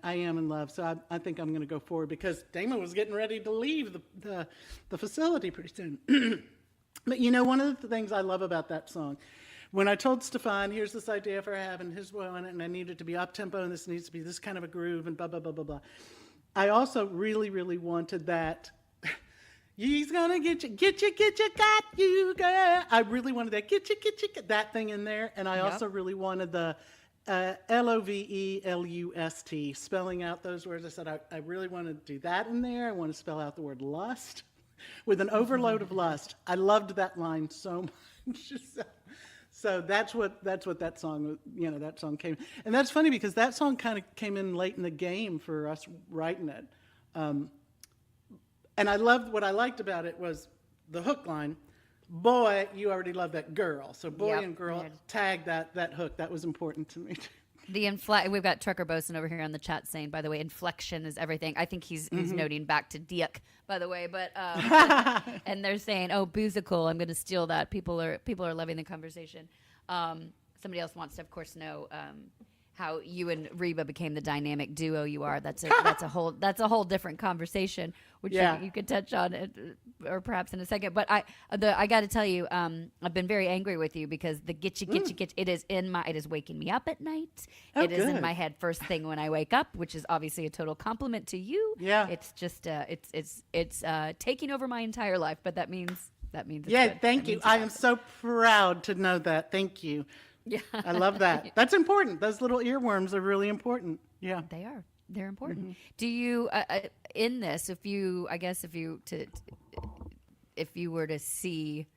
I am in love. So I think I'm going to go forward, because Damon was getting ready to leave the facility pretty soon. But one of the things I love about that song, when I told Stefan, here's this idea for having his one, and I need it to be up-tempo, and this needs to be this kind of a groove, and blah, blah, blah, blah, blah. I also really, really wanted that, he's gonna get you, got you, girl. I really wanted that, get you, that thing in there, and I also really wanted the Lovelust, spelling out those words. I said I really want to do that in there. I want to spell out the word lust with an overload of lust. I loved that line so much. So that's what that song, that song came. And that's funny, because that song kind of came in late in the game for us writing it. And what I liked about it was the hook line, boy, you already love that girl. So boy and girl, tag that hook. That was important to me too. We've got Trucker Bosun over here on the chat saying, by the way, inflection is everything. I think he's noting back to Dick, by the way, but and they're saying, oh, Boozical, I'm going to steal that. People are loving the conversation. Somebody else wants to, of course, know how you and Reba became the dynamic duo you are. That's a whole different conversation, which you could touch on or perhaps in a second. But I got to tell you, I've been very angry with you, because the get you, it is waking me up at night. It is in my head first thing when I wake up, which is obviously a total compliment to you. Yeah. It's just it's taking over my entire life, but that means it's yeah, good. thank you. I am so proud to know that. Thank you. Yeah. I love that. That's important. Those little earworms are really important. Yeah. They are. They're important. Mm-hmm. Do you in this, if you were to see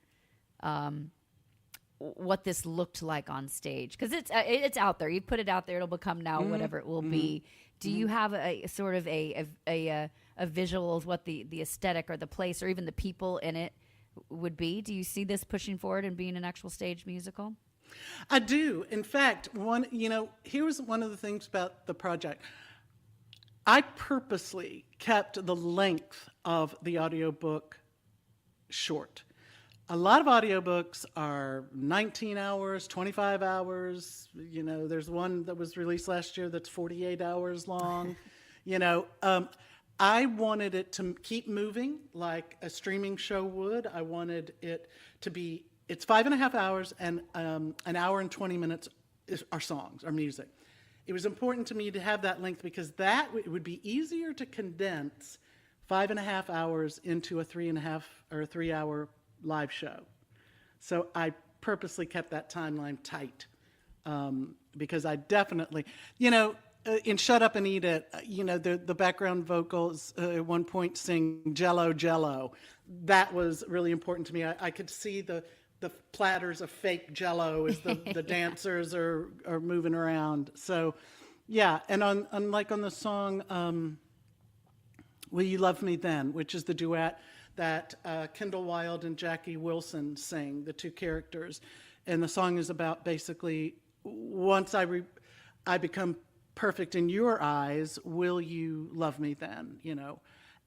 what this looked like on stage, because it's out there. You put it out there. It'll become now whatever it will be. Do you have a sort of a visual of what the aesthetic or the place or even the people in it would be? Do you see this pushing forward and being an actual stage musical? I do. In fact, here was one of the things about the project. I purposely kept the length of the audiobook short. A lot of audiobooks are 19 hours, 25 hours. There's one that was released last year that's 48 hours long. I wanted it to keep moving like a streaming show would. I wanted it to be, it's 5.5 hours and an hour and 20 minutes are songs, are music. It was important to me to have that length because it would be easier to condense 5.5 hours into a 3.5 or 3 hour live show. So I purposely kept that timeline tight because I definitely, in Shut Up and Eat It, the background vocals at one point sing Jello, Jello. That was really important to me. I could see the platters of fake Jello as the dancers are moving around. So, yeah, and on the song Will You Love Me Then, which is the duet that Kendall Wilde and Jackie Wilson sing, the two characters. And the song is about basically, once I become perfect in your eyes, will you love me then,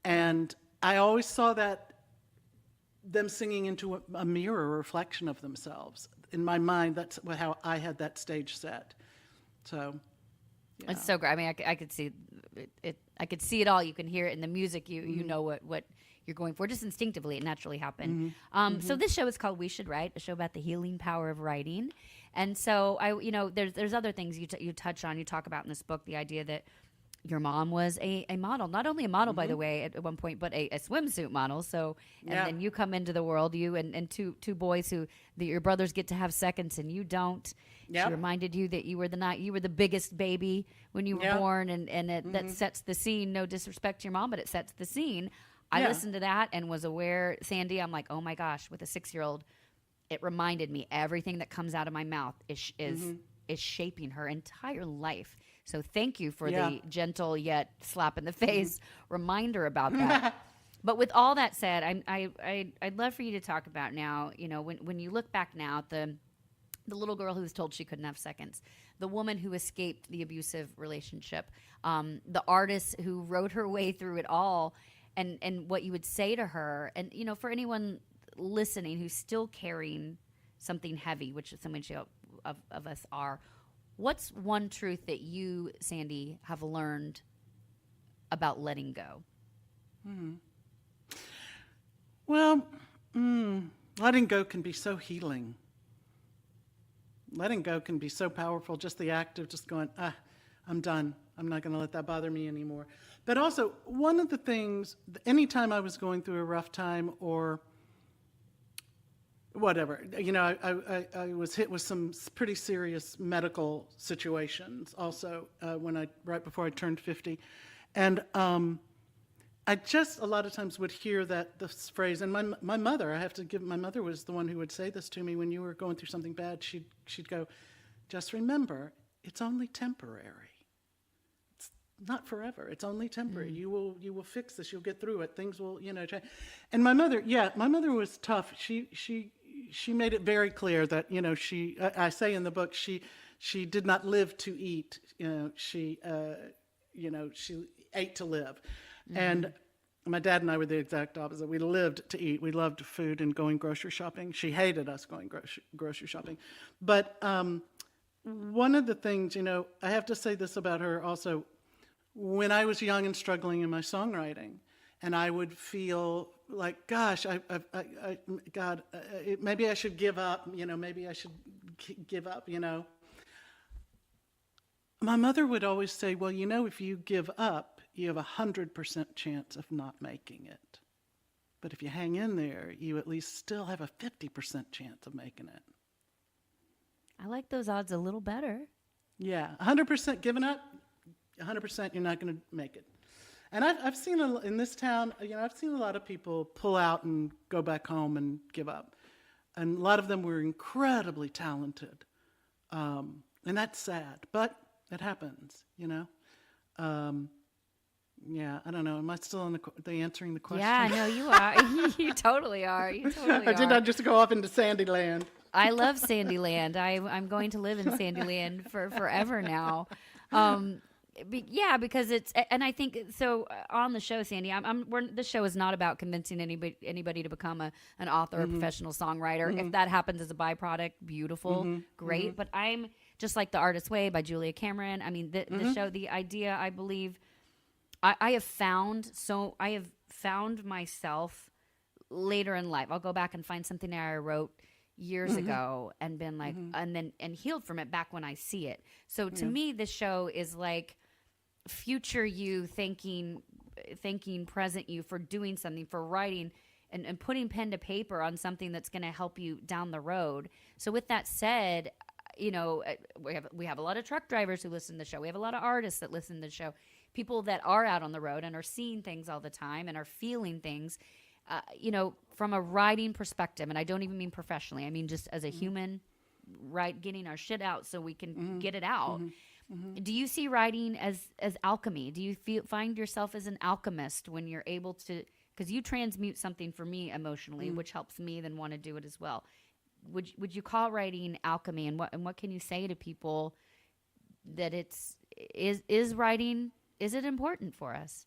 And I always saw them singing into a mirror, a reflection of themselves. In my mind, that's how I had that stage set. So, yeah. It's so great. I mean, I could see it. I could see it all. You can hear it in the music. You know what you're going for. Just instinctively, it naturally happened. So this show is called We Should Write, a show about the healing power of writing. And so there's other things you touch on. You talk about in this book the idea that your mom was a model, not only a model, by the way, at one point, but a swimsuit model. So, and then you come into the world, you and two boys your brothers get to have seconds and you don't. Yep. She reminded you that you were the biggest baby when you were born, and that sets the scene. No disrespect to your mom, but it sets the scene. I listened to that and was aware, Sandy, I'm like, oh my gosh, with a 6-year-old, it reminded me everything that comes out of my mouth is shaping her entire life. So thank you for the gentle yet slap in the face reminder about that. But with all that said, I'd love for you to talk about now, when you look back now at the little girl who was told she couldn't have seconds, the woman who escaped the abusive relationship, the artist who wrote her way through it all, and what you would say to her, and for anyone listening who's still carrying something heavy, which so many of us are, what's one truth that you, Sandy, have learned about letting go? Well, letting go can be so healing. Letting go can be so powerful, just the act of just going, I'm done. I'm not going to let that bother me anymore. But also, one of the things, anytime I was going through a rough time or whatever, I was hit with some pretty serious medical situations also right before I turned 50. And I just a lot of times would hear this phrase, and my mother, my mother was the one who would say this to me when you were going through something bad. She'd go, just remember, it's only temporary. It's not forever. It's only temporary. You will fix this. You'll get through it. Things will, change. And my mother was tough. She made it very clear that, I say in the book, she did not live to eat. She ate to live. And my dad and I were the exact opposite. We lived to eat. We loved food and going grocery shopping. She hated us going grocery shopping. But one of the things, I have to say this about her also, when I was young and struggling in my songwriting, and I would feel like, gosh, maybe I should give up, maybe I should give up, My mother would always say, well, if you give up, you have 100% chance of not making it. But if you hang in there, you at least still have a 50% chance of making it. I like those odds a little better. Yeah, 100% giving up, 100% you're not going to make it. And I've seen in this town, I've seen a lot of people pull out and go back home and give up. And a lot of them were incredibly talented. And that's sad, but it happens, Yeah, I don't know. Am I still on the answering the question? Yeah, no, you are. You totally are. You totally I did not just go off into Sandyland. I love Sandyland. I'm going to live in Sandyland for forever now. Because it's, and I think so. On the show, Sandy, the show is not about convincing anybody to become an author or professional songwriter. If that happens as a byproduct, beautiful, great. But I'm just like The Artist's Way by Julia Cameron. I mean, the show, the idea, I believe, I have found myself later in life. I'll go back and find something that I wrote years ago and been like, and healed from it back when I see it. So to me, this show is like future you thanking present you for doing something, for writing and putting pen to paper on something that's going to help you down the road. So with that said, we have a lot of truck drivers who listen to the show. We have a lot of artists that listen to the show. People that are out on the road and are seeing things all the time and are feeling things, from a writing perspective. And I don't even mean professionally. I mean just as a human, getting our shit out so we can get it out. Do you see writing as alchemy? Do you find yourself as an alchemist when you're able to, because you transmute something for me emotionally, which helps me then want to do it as well. Would you call writing alchemy, and what can you say to people that is writing, is it important for us?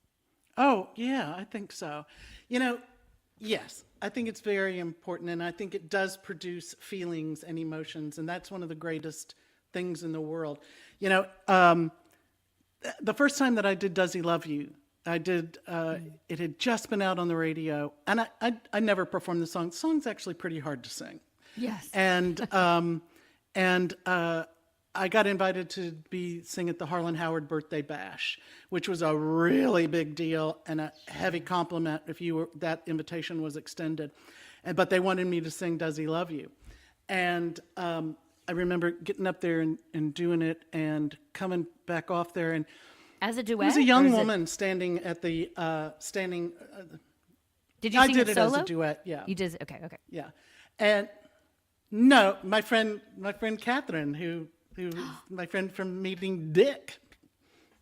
Oh, yeah, I think so. Yes, I think it's very important, and I think it does produce feelings and emotions, and that's one of the greatest things in the world. The first time that I did Does He Love You, I did, it had just been out on the radio, and I never performed the song. The song's actually pretty hard to sing. Yes. And I got invited to sing at the Harlan Howard Birthday Bash, which was a really big deal and a heavy compliment if that invitation was extended. But they wanted me to sing Does He Love You? And I remember getting up there and doing it and coming back off there. And as a duet? There was a young woman standing at the, Did you sing it solo? as a duet, yeah. You did, okay. Yeah. And no, my friend Catherine, who's my friend from meeting Dick.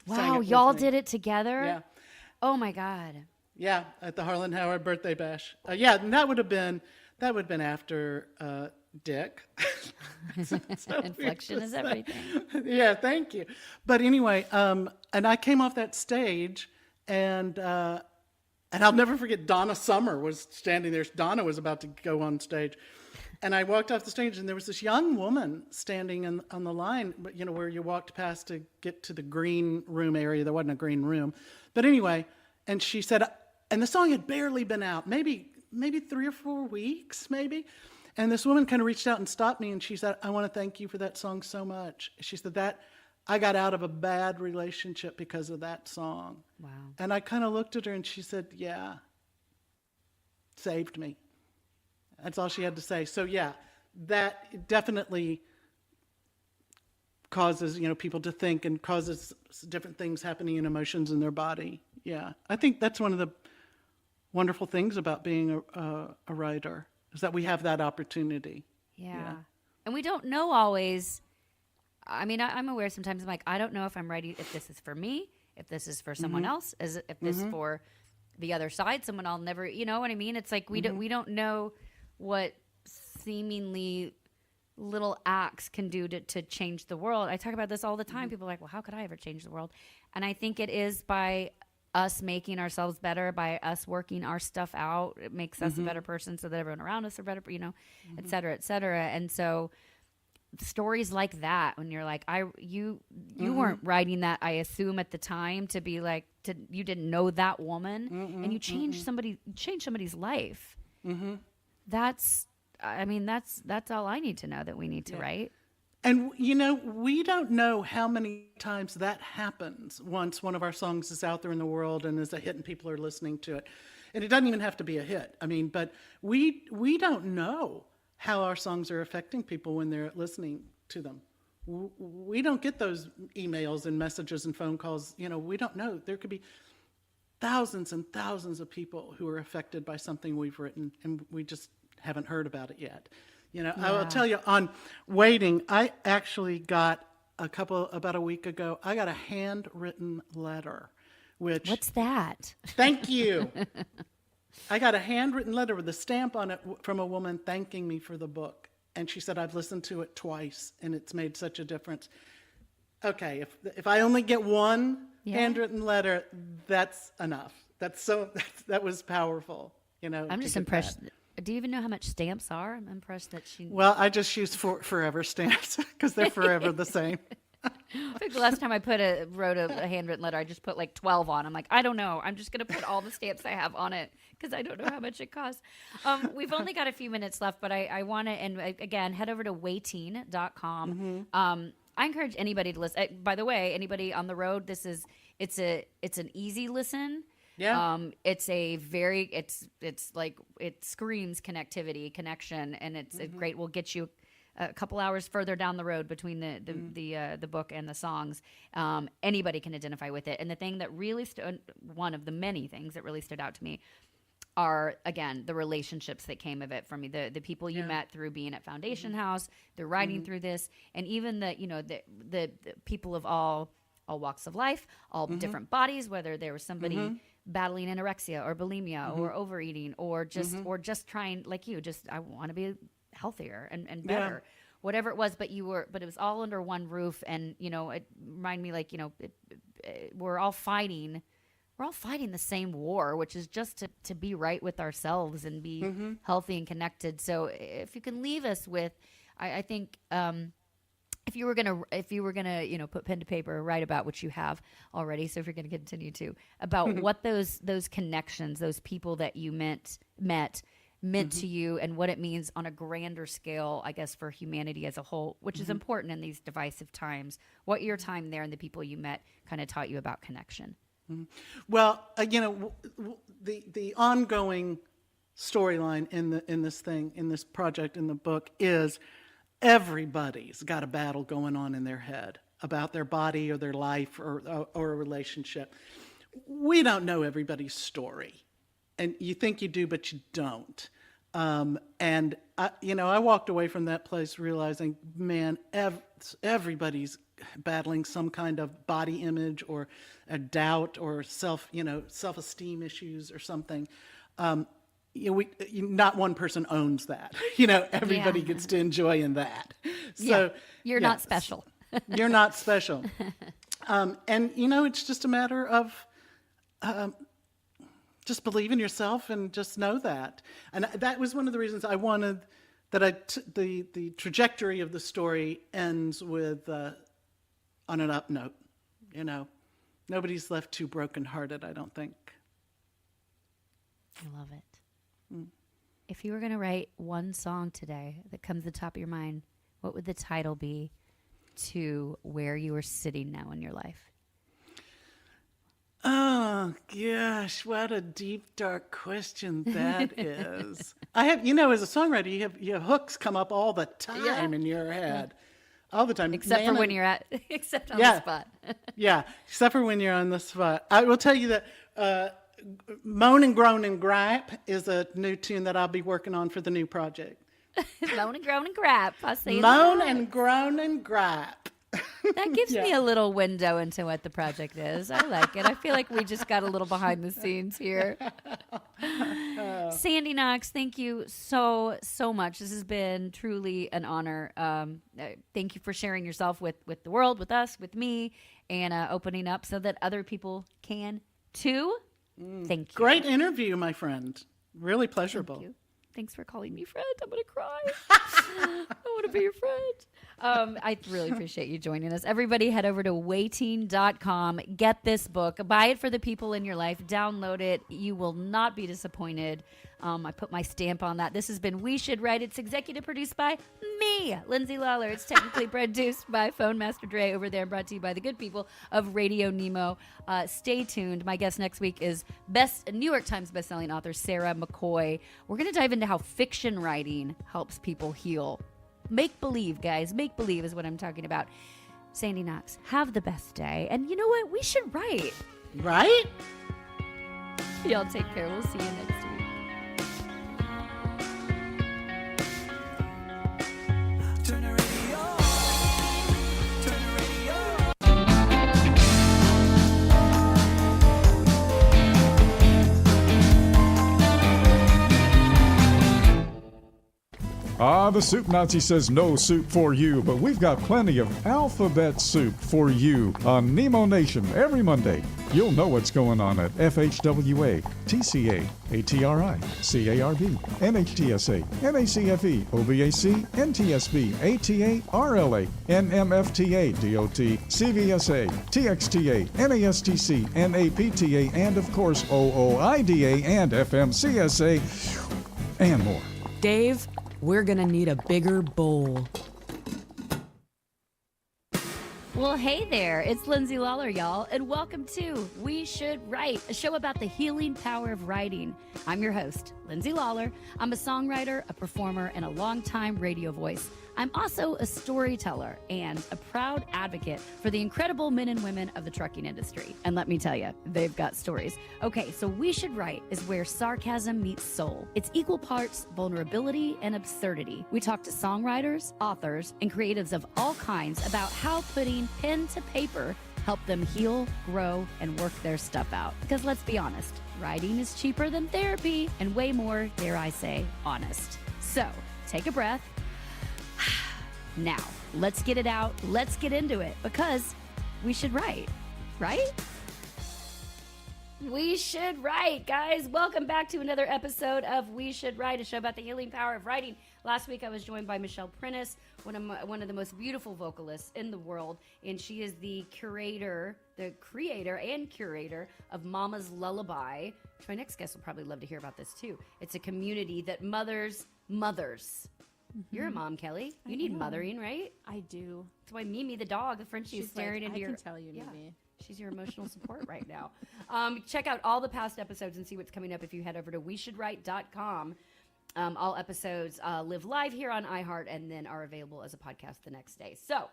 Wow, y'all did it together? Yeah. Oh my God. Yeah, at the Harlan Howard Birthday Bash. And that would have been after Dick. Inflection is everything. Yeah, thank you. But anyway, and I came off that stage, and I'll never forget Donna Summer was standing there. Donna was about to go on stage. And I walked off the stage, and there was this young woman standing on the line, where you walked past to get to the green room area. There wasn't a green room. But anyway, and she said, and the song had barely been out, maybe 3 or 4 weeks, maybe. And this woman kind of reached out and stopped me, and she said, I want to thank you for that song so much. She said, I got out of a bad relationship because of that song. Wow. And I kind of looked at her, and she said, yeah, saved me. That's all she had to say. So yeah, that definitely causes, people to think and causes different things happening in emotions in their body. Yeah, I think that's one of the wonderful things about being a writer, is that we have that opportunity. Yeah. And we don't know always. I mean, I'm aware sometimes I'm like, I don't know if I'm writing, if this is for me, if this is for someone else, if this is for the other side, someone I'll never, you know what I mean? It's like we don't know what seemingly little acts can do to change the world. I talk about this all the time. People are like, well, how could I ever change the world? And I think it is by us making ourselves better, by us working our stuff out. It makes us a better person so that everyone around us are better, et cetera, et cetera. And so stories like that, when you're like, you weren't writing that, I assume at the time, to be like, you didn't know that woman, and you changed somebody's life. That's all I need to know, that we need to write. And, we don't know how many times that happens once one of our songs is out there in the world and is a hit and people are listening to it. And it doesn't even have to be a hit. But we don't know how our songs are affecting people when they're listening to them. We don't get those emails and messages and phone calls. We don't know. There could be thousands and thousands of people who are affected by something we've written, and we just haven't heard about it yet. I will tell you, on waiting, I actually got about a week ago, I got a handwritten letter. What's that? Thank you. I got a handwritten letter with a stamp on it from a woman thanking me for the book. And she said, I've listened to it twice, and it's made such a difference. Okay, if I only get one handwritten letter, that's enough. That was powerful. I'm just impressed. Do you even know how much stamps are? I'm impressed that she... Well, I just use forever stamps because they're forever the same. I think the last time I wrote a handwritten letter, I just put like 12 on. I'm like, I don't know. I'm just going to put all the stamps I have on it because I don't know how much it costs. We've only got a few minutes left, but I want to, and again, head over to waiting.com. I encourage anybody to listen. By the way, anybody on the road, it's an easy listen. Yeah. It's like, it screams connection, and it's great. We'll get you a couple hours further down the road between the book and the songs. Anybody can identify with it. And the thing that really one of the many things that really stood out to me are, again, the relationships that came of it for me. The people you met through being at Foundation House, the writing through this, and even the people of all walks of life, all different bodies, whether there was somebody battling anorexia or bulimia or overeating or just trying, like you, I want to be healthier and better, whatever it was, but it was all under one roof. And it reminded me, like, we're all fighting the same war, which is just to be right with ourselves and be healthy and connected. So if you can leave us with, I think, if you were gonna put pen to paper, write about, which you have already, so if you're gonna continue to, about what those connections, those people that you met to you, and what it means on a grander scale, I guess, for humanity as a whole, which is important in these divisive times. What your time there and the people you met kind of taught you about connection. Well, the ongoing storyline in this project, in the book, is everybody's got a battle going on in their head about their body or their life or a relationship. We don't know everybody's story. And you think you do, but you don't. And I walked away from that place realizing, man, everybody's battling some kind of body image or a doubt or self-esteem issues or something. Not one person owns that. Everybody gets to enjoy in that. So you're not special. You're not special. And it's just a matter of just believe in yourself and just know that. And that was one of the reasons I wanted that the trajectory of the story ends with on an up note. Nobody's left too brokenhearted, I don't think. I love it. If you were going to write one song today that comes to the top of your mind, what would the title be to where you are sitting now in your life? Oh, gosh, what a deep, dark question that is. I have, as a songwriter, you have hooks come up all the time in your head. All the time. Except for when you're except on the spot. Yeah, except for when you're on the spot. I will tell you that Moan and Groan and Gripe is a new tune that I'll be working on for the new project. Moan and Groan and Gripe. I'll say Moan and Groan and Gripe. That gives me a little window into what the project is. I like it. I feel like we just got a little behind the scenes here. Sandy Knox, thank you so much. This has been truly an honor. Thank you for sharing yourself with the world, with us, with me, and opening up so that other people can too. Thank you. Great interview, my friend. Really pleasurable. Thank you. Thanks for calling me friend. I'm going to cry. I want to be your friend. I really appreciate you joining us. Everybody head over to waiting.com. Get this book. Buy it for the people in your life. Download it. You will not be disappointed. I put my stamp on that. This has been We Should Write. It's executive produced by me, Lindsay Lawler. It's technically produced by Phone Master Dre over there, brought to you by the good people of RadioNemo. Stay tuned. My guest next week is New York Times bestselling author Sarah McCoy. We're going to dive into how fiction writing helps people heal. Make believe, guys. Make believe is what I'm talking about. Sandy Knox, have the best day. And you know what? We should write. Right? Y'all take care. We'll see you next week. The Soup Nazi says no soup for you, but we've got plenty of alphabet soup for you on Nemo Nation every Monday. You'll know what's going on at FHWA, TCA, ATRI, CARB, NHTSA, NACFE, OVAC, NTSB, ATA, RLA, NMFTA, DOT, CVSA, TXTA, NASTC, NAPTA, and of course OOIDA and FMCSA, and more. Dave, we're gonna need a bigger bowl. Well, hey there, it's Lindsay Lawler, y'all, and welcome to We Should Write, a show about the healing power of writing. I'm your host, Lindsay Lawler. I'm a songwriter, a performer, and a longtime radio voice. I'm also a storyteller and a proud advocate for the incredible men and women of the trucking industry. And let me tell you, they've got stories. Okay, so We Should Write is where sarcasm meets soul. It's equal parts vulnerability and absurdity. We talk to songwriters, authors, and creatives of all kinds about how putting pen to paper help them heal, grow, and work their stuff out. Because let's be honest, writing is cheaper than therapy and way more, dare I say, honest. So take a breath. Now, let's get it out. Let's get into it because we should write, right? We should write, guys. Welcome back to another episode of We Should Write, a show about the healing power of writing. Last week, I was joined by Prentice, one of the most beautiful vocalists in the world, and she is the creator and curator of Mama's Lullaby. Which my next guest will probably love to hear about this too. It's a community that mothers. Mm-hmm. You're a mom, Kelly. You need mothering, right? I do. That's why Mimi, the dog, the Frenchie, is staring into your... I can tell you, Mimi. She's your emotional support right now. Check out all the past episodes and see what's coming up if you head over to weshouldwrite.com. All episodes live live here on iHeart and then are available as a podcast the next day. So,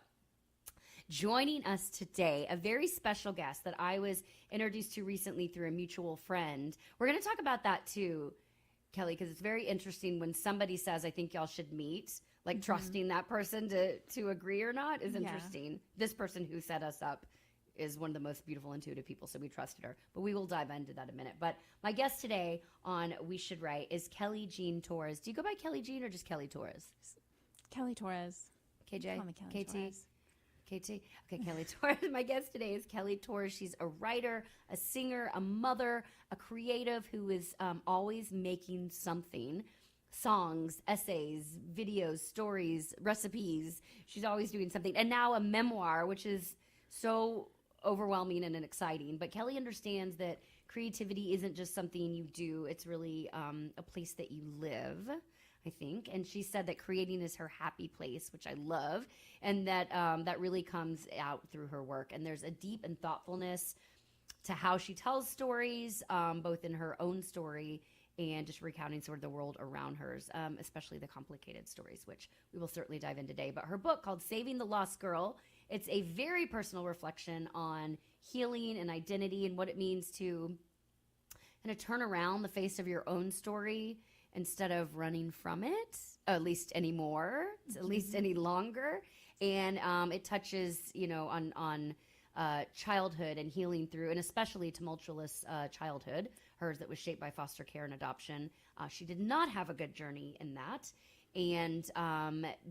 joining us today, a very special guest that I was introduced to recently through a mutual friend. We're going to talk about that too, Kelly, because it's very interesting when somebody says, I think y'all should meet, like trusting that person to agree or not is interesting. This person who set us up is one of the most beautiful, intuitive people, so we trusted her. But we will dive into that in a minute. But my guest today on We Should Write is Kelly Jean Torres. Do you go by Kelly Jean or just Kelly Torres? Kelly Torres. KJ? Call me Kelly KT? Torres. KT? Okay, Kelly Torres. My guest today is Kelly Torres. She's a writer, a singer, a mother, a creative who is always making something. Songs, essays, videos, stories, recipes. She's always doing something. And now a memoir, which is so overwhelming and exciting. But Kelly understands that creativity isn't just something you do. It's really a place that you live, I think. And she said that creating is her happy place, which I love. And that that really comes out through her work. And there's a deep and thoughtfulness to how she tells stories, both in her own story and just recounting sort of the world around hers, especially the complicated stories, which we will certainly dive in today. But her book called Saving the Lost Girl, it's a very personal reflection on healing and identity and what it means to kind of turn around the face of your own story instead of running from it, at least anymore, at least any longer. And it touches, on childhood and healing through, and especially tumultuous childhood, hers that was shaped by foster care and adoption. She did not have a good journey in that. And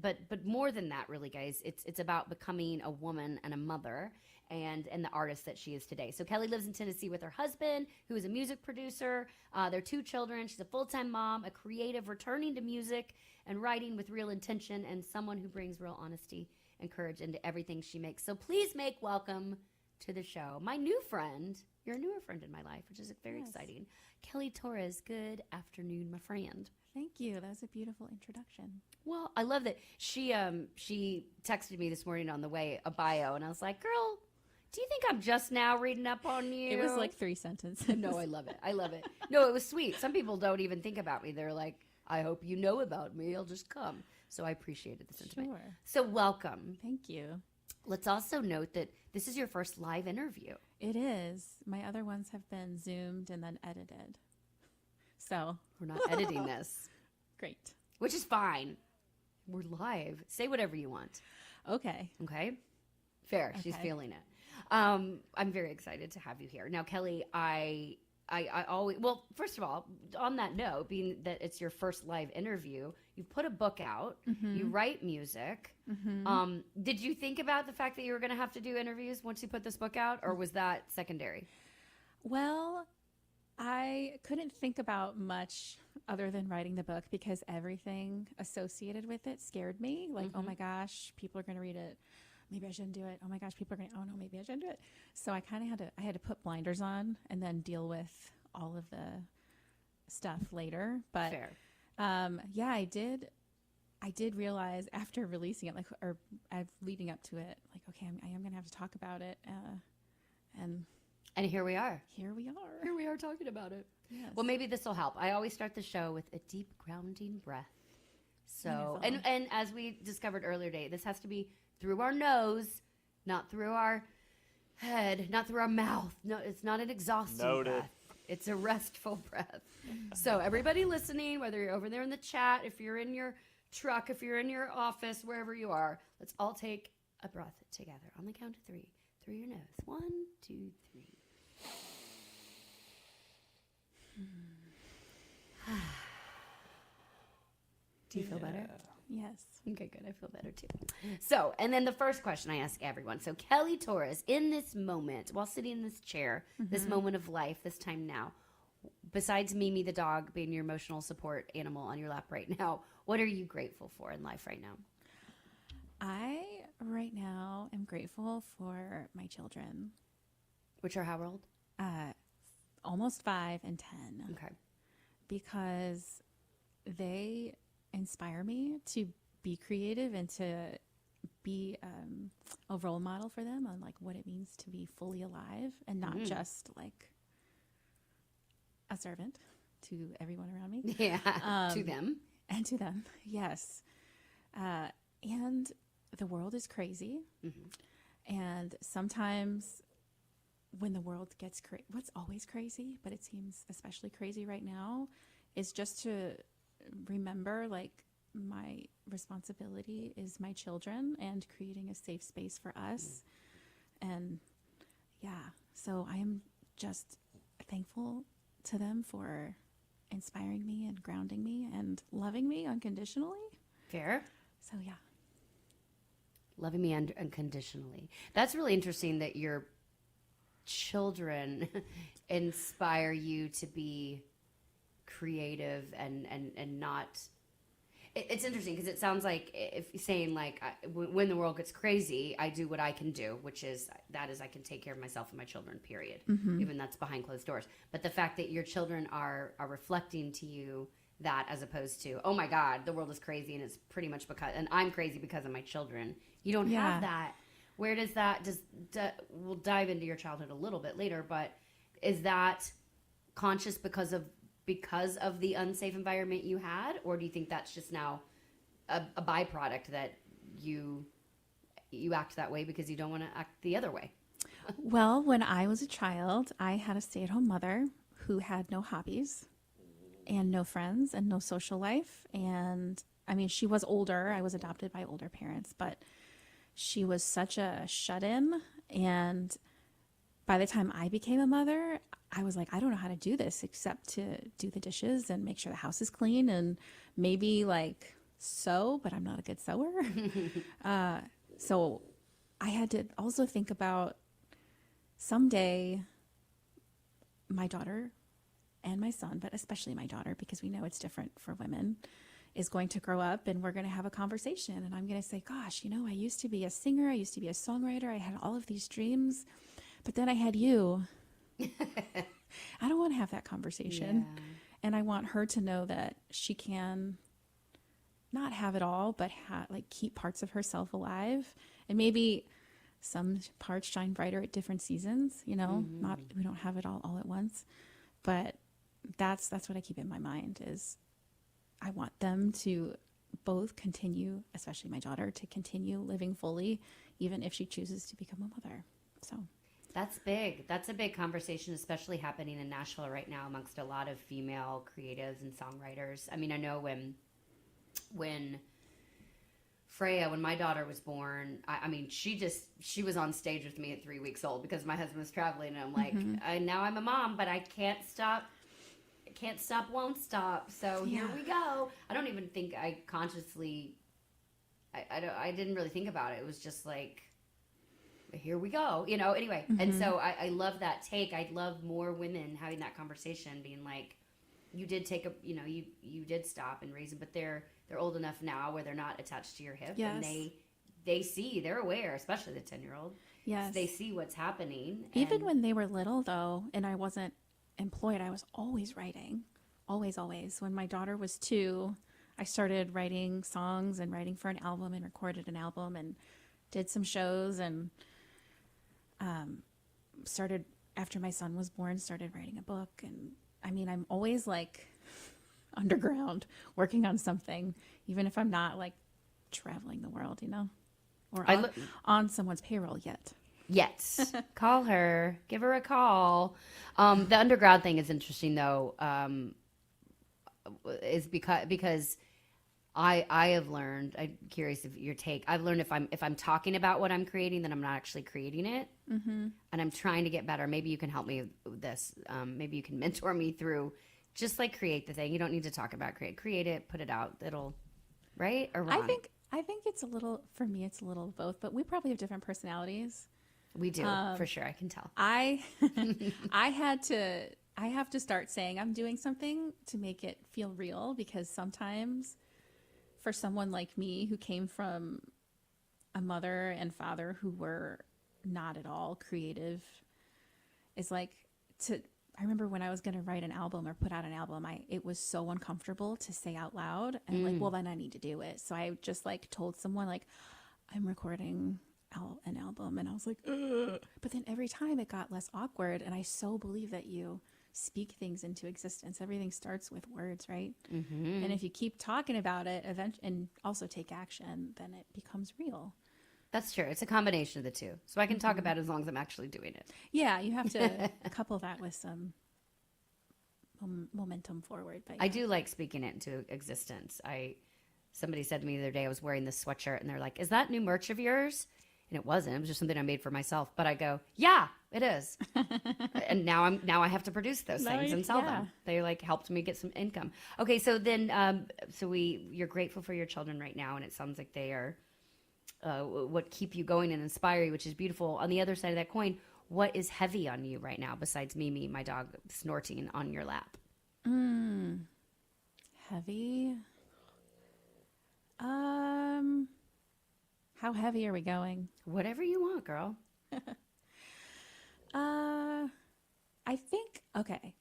but more than that, really, guys, it's about becoming a woman and a mother and the artist that she is today. So Kelly lives in Tennessee with her husband, who is a music producer. Their 2 children. She's a full-time mom, a creative, returning to music and writing with real intention, and someone who brings real honesty and courage into everything she makes. So please make welcome to the show my new friend. You're a newer friend in my life, which is very exciting. Kelly Torres, good afternoon, my friend. Thank you. That was a beautiful introduction. Well, I love that she texted me this morning on the way a bio, and I was like, girl, do you think I'm just now reading up on you? It was like 3 sentences. No, I love it. I love it. No, it was sweet. Some people don't even think about me. They're like, I hope you know about me. I'll just come. So I appreciated the sentiment. Sure. So welcome. Thank you. Let's also note that this is your first live interview. It is. My other ones have been Zoomed and then edited. So we're not editing this. Great. Which is fine. We're live. Say whatever you want. Okay. Okay. Fair. She's Okay. feeling it. I'm very excited to have you here. Now, Kelly, I always, well, first of all, on that note, being that it's your first live interview, you've put a book out, you write music. Did you think about the fact that you were going to have to do interviews once you put this book out, or was that secondary? Well, I couldn't think about much other than writing the book because everything associated with it scared me. Like, oh my gosh, people are going to read it. Maybe I shouldn't do it. Oh my gosh, people are going to, oh no, maybe I shouldn't do it. So I kind of had to put blinders on and then deal with all of the stuff later. But yeah, I did realize after releasing it, like, or leading up to it, like, okay, I am going to have to talk about it. And here we are. Here we are. Here we are talking about it. Yes. Well, maybe this will help. I always start the show with a deep grounding breath. So, Wonderful. and as we discovered earlier today, this has to be through our nose, not through our head, not through our mouth. No, it's not an exhausting breath. It's a restful breath. So everybody listening, whether you're over there in the chat, if you're in your truck, if you're in your office, wherever you are, let's all take a breath together on the count of 3 through your nose. 1, 2, 3. Do you feel better? Yes. Okay, good. I feel better too. So, and then the first question I ask everyone. So, Kelly Torres, in this moment, while sitting in this chair, this moment of life, this time now, besides Mimi the dog being your emotional support animal on your lap right now, what are you grateful for in life right now? I, right now, am grateful for my children. Which are how old? Almost 5 and 10. Okay. Because they inspire me to be creative and to be a role model for them on like what it means to be fully alive and not just like a servant to everyone around me. Yeah, to them. And to them, yes. And the world is crazy. And sometimes when the world gets crazy, what's always crazy, but it seems especially crazy right now, is just to remember like my responsibility is my children and creating a safe space for us. And yeah, so I am just thankful to them for inspiring me and grounding me and loving me unconditionally. Fair. So yeah. Loving me unconditionally. That's really interesting that your children inspire you to be creative and not. It's interesting because it sounds like if you're saying like when the world gets crazy, I do what I can do, which is I can take care of myself and my children, period. Even that's behind closed doors. But the fact that your children are reflecting to you that as opposed to, oh my God, the world is crazy and it's pretty much because, and I'm crazy because of my children. You don't have that. Where does that, we'll dive into your childhood a little bit later, but is that conscious because of the unsafe environment you had? Or do you think that's just now a byproduct that you act that way because you don't want to act the other way? Well, when I was a child, I had a stay-at-home mother who had no hobbies and no friends and no social life. And I mean, she was older. I was adopted by older parents, but she was such a shut-in. And by the time I became a mother, I was like, I don't know how to do this except to do the dishes and make sure the house is clean and maybe like sew, but I'm not a good sewer. So I had to also think about someday my daughter and my son, but especially my daughter, because we know it's different for women, is going to grow up and we're going to have a conversation. And I'm going to say, gosh, you know, I used to be a singer. I used to be a songwriter. I had all of these dreams, but then I had you. I don't want to have that conversation. Yeah. And I want her to know that she can not have it all, but like keep parts of herself alive. And maybe some parts shine brighter at different seasons, you know, we don't have it all at once. But that's what I keep in my mind is I want them to both continue, especially my daughter, to continue living fully, even if she chooses to become a mother. So that's big. That's a big conversation, especially happening in Nashville right now amongst a lot of female creatives and songwriters. I mean, I know when Freya, when my daughter was born, I mean, she was on stage with me at 3 weeks old because my husband was traveling, and I'm like, now I'm a mom, but I can't stop, won't stop. So here we go. I don't even think I consciously, I didn't really think about it. It was just like, here we go, anyway. And so I love that take. I'd love more women having that conversation, being like, you did take you did stop and raise them, but they're old enough now where they're not attached to your hip. Yes. And they're aware, especially the 10-year-old. Yes. They see what's happening. Even when they were little, though, and I wasn't employed, I was always writing. Always. When my daughter was 2, I started writing songs and writing for an album and recorded an album and did some shows, and started, after my son was born, started writing a book. And I mean, I'm always like underground working on something, even if I'm not like traveling the world, or on someone's payroll yet. Yes. Call her. Give her a call. The underground thing is interesting, though, is because I have learned, I'm curious of your take, I've learned if I'm talking about what I'm creating, then I'm not actually creating it. And I'm trying to get better. Maybe you can help me with this. Maybe you can mentor me through just like create the thing. You don't need to talk about create it, put it out. It'll, right or wrong? I think it's a little, for me, it's a little of both, but we probably have different personalities. We do, for sure. I can tell. I have to start saying I'm doing something to make it feel real, because sometimes for someone like me who came from a mother and father who were not at all creative, is like I remember when I was going to write an album or put out an album, it was so uncomfortable to say out loud, and like, well, then I need to do it. So I just like told someone like, I'm recording an album, and I was like, ugh. But then every time it got less awkward, and I so believe that you speak things into existence. Everything starts with words, right? And if you keep talking about it and also take action, then it becomes real. That's true. It's a combination of the two. So I can talk about it as long as I'm actually doing it. Yeah, you have to couple that with some momentum forward. But yeah. I do like speaking it into existence. Somebody said to me the other day, I was wearing this sweatshirt, and they're like, is that new merch of yours? And it wasn't. It was just something I made for myself. But I go, yeah, it is. And now I have to produce those things and sell them. They like helped me get some income. Okay, so then you're grateful for your children right now, and it sounds like they are what keep you going and inspire you, which is beautiful. On the other side of that coin, what is heavy on you right now besides Mimi, my dog, snorting on your lap? Heavy. How heavy are we going? Whatever you want, girl. I think, okay.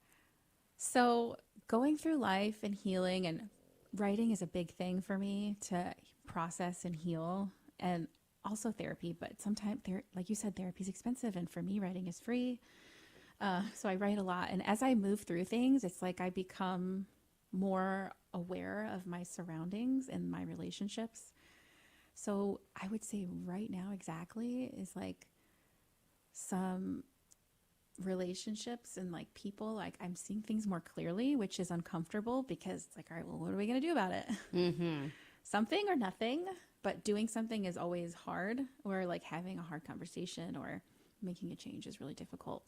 So going through life and healing and writing is a big thing for me to process and heal, and also therapy. But sometimes, like you said, therapy is expensive, and for me, writing is free. So I write a lot. And as I move through things, it's like I become more aware of my surroundings and my relationships. So I would say right now exactly is like some relationships and like people, like I'm seeing things more clearly, which is uncomfortable because it's like, all right, well, what are we going to do about it? Something or nothing, but doing something is always hard, or like having a hard conversation or making a change is really difficult.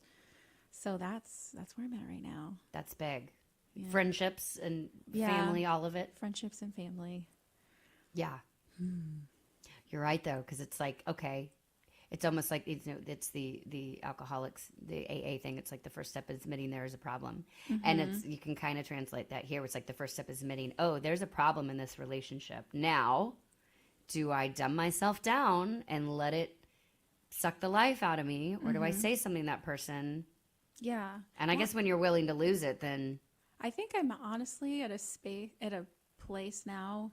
So that's where I'm at right now. That's big. Yeah. Friendships and family, all of it. Friendships and family. Yeah. You're right, though, because it's like, okay, it's almost like it's the alcoholics, the AA thing. It's like the first step is admitting there is a problem. And you can kind of translate that here. It's like the first step is admitting, oh, there's a problem in this relationship. Now, do I dumb myself down and let it suck the life out of me? Or do I say something to that person? Yeah. And I guess when you're willing to lose it, then... I think I'm honestly at a place now.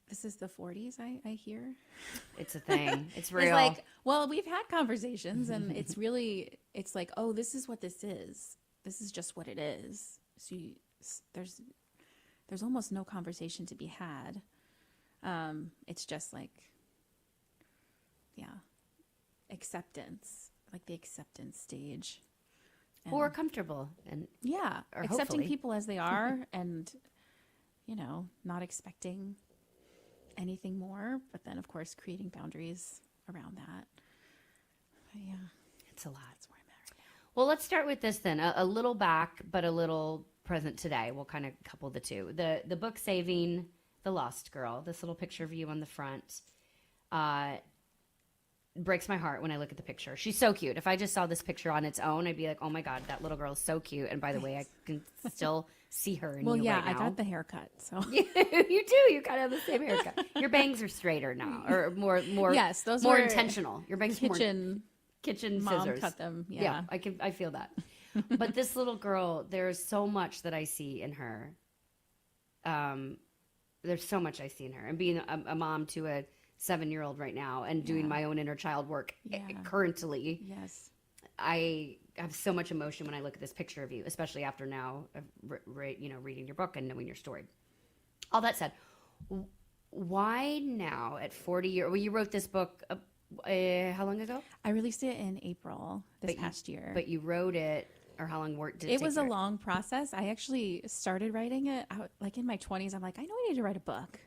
This is the 40s, I hear. It's a thing. It's real. It's like, well, we've had conversations, and it's like, oh, this is what this is. This is just what it is. So there's there's almost no conversation to be had. It's just like, acceptance, like the acceptance stage. Or comfortable and or accepting hopefully. people as they are and, not expecting anything more, but then of course creating boundaries around that. But it's a lot. That's where I'm at right now. Well, let's start with this then. A little back, but a little present today. We'll kind of couple the two. The book Saving the Lost Girl, this little picture of you on the front, breaks my heart when I look at the picture. She's so cute. If I just saw this picture on its own, I'd be like, oh my God, that little girl is so cute. And by the way, I can still see her in you right now. I got the haircut, so. You do. You kind of have the same haircut. Your bangs are straighter now, or more. Yes, those more were intentional. Your bangs kitchen mom scissors. cut them. I feel that. But this little girl, there's so much that I see in her. There's so much I see in her, and being a mom to a 7-year-old right now, and doing my own inner child work currently. Yes, I have so much emotion when I look at this picture of you, especially after now, reading your book and knowing your story. All that said, why now at 40 years? Well, you wrote this book how long ago? I released it in April this past year. But you wrote it, or how long did it take? It was a long process. I actually started writing it out like in my 20s. I'm like, I know I need to write a book.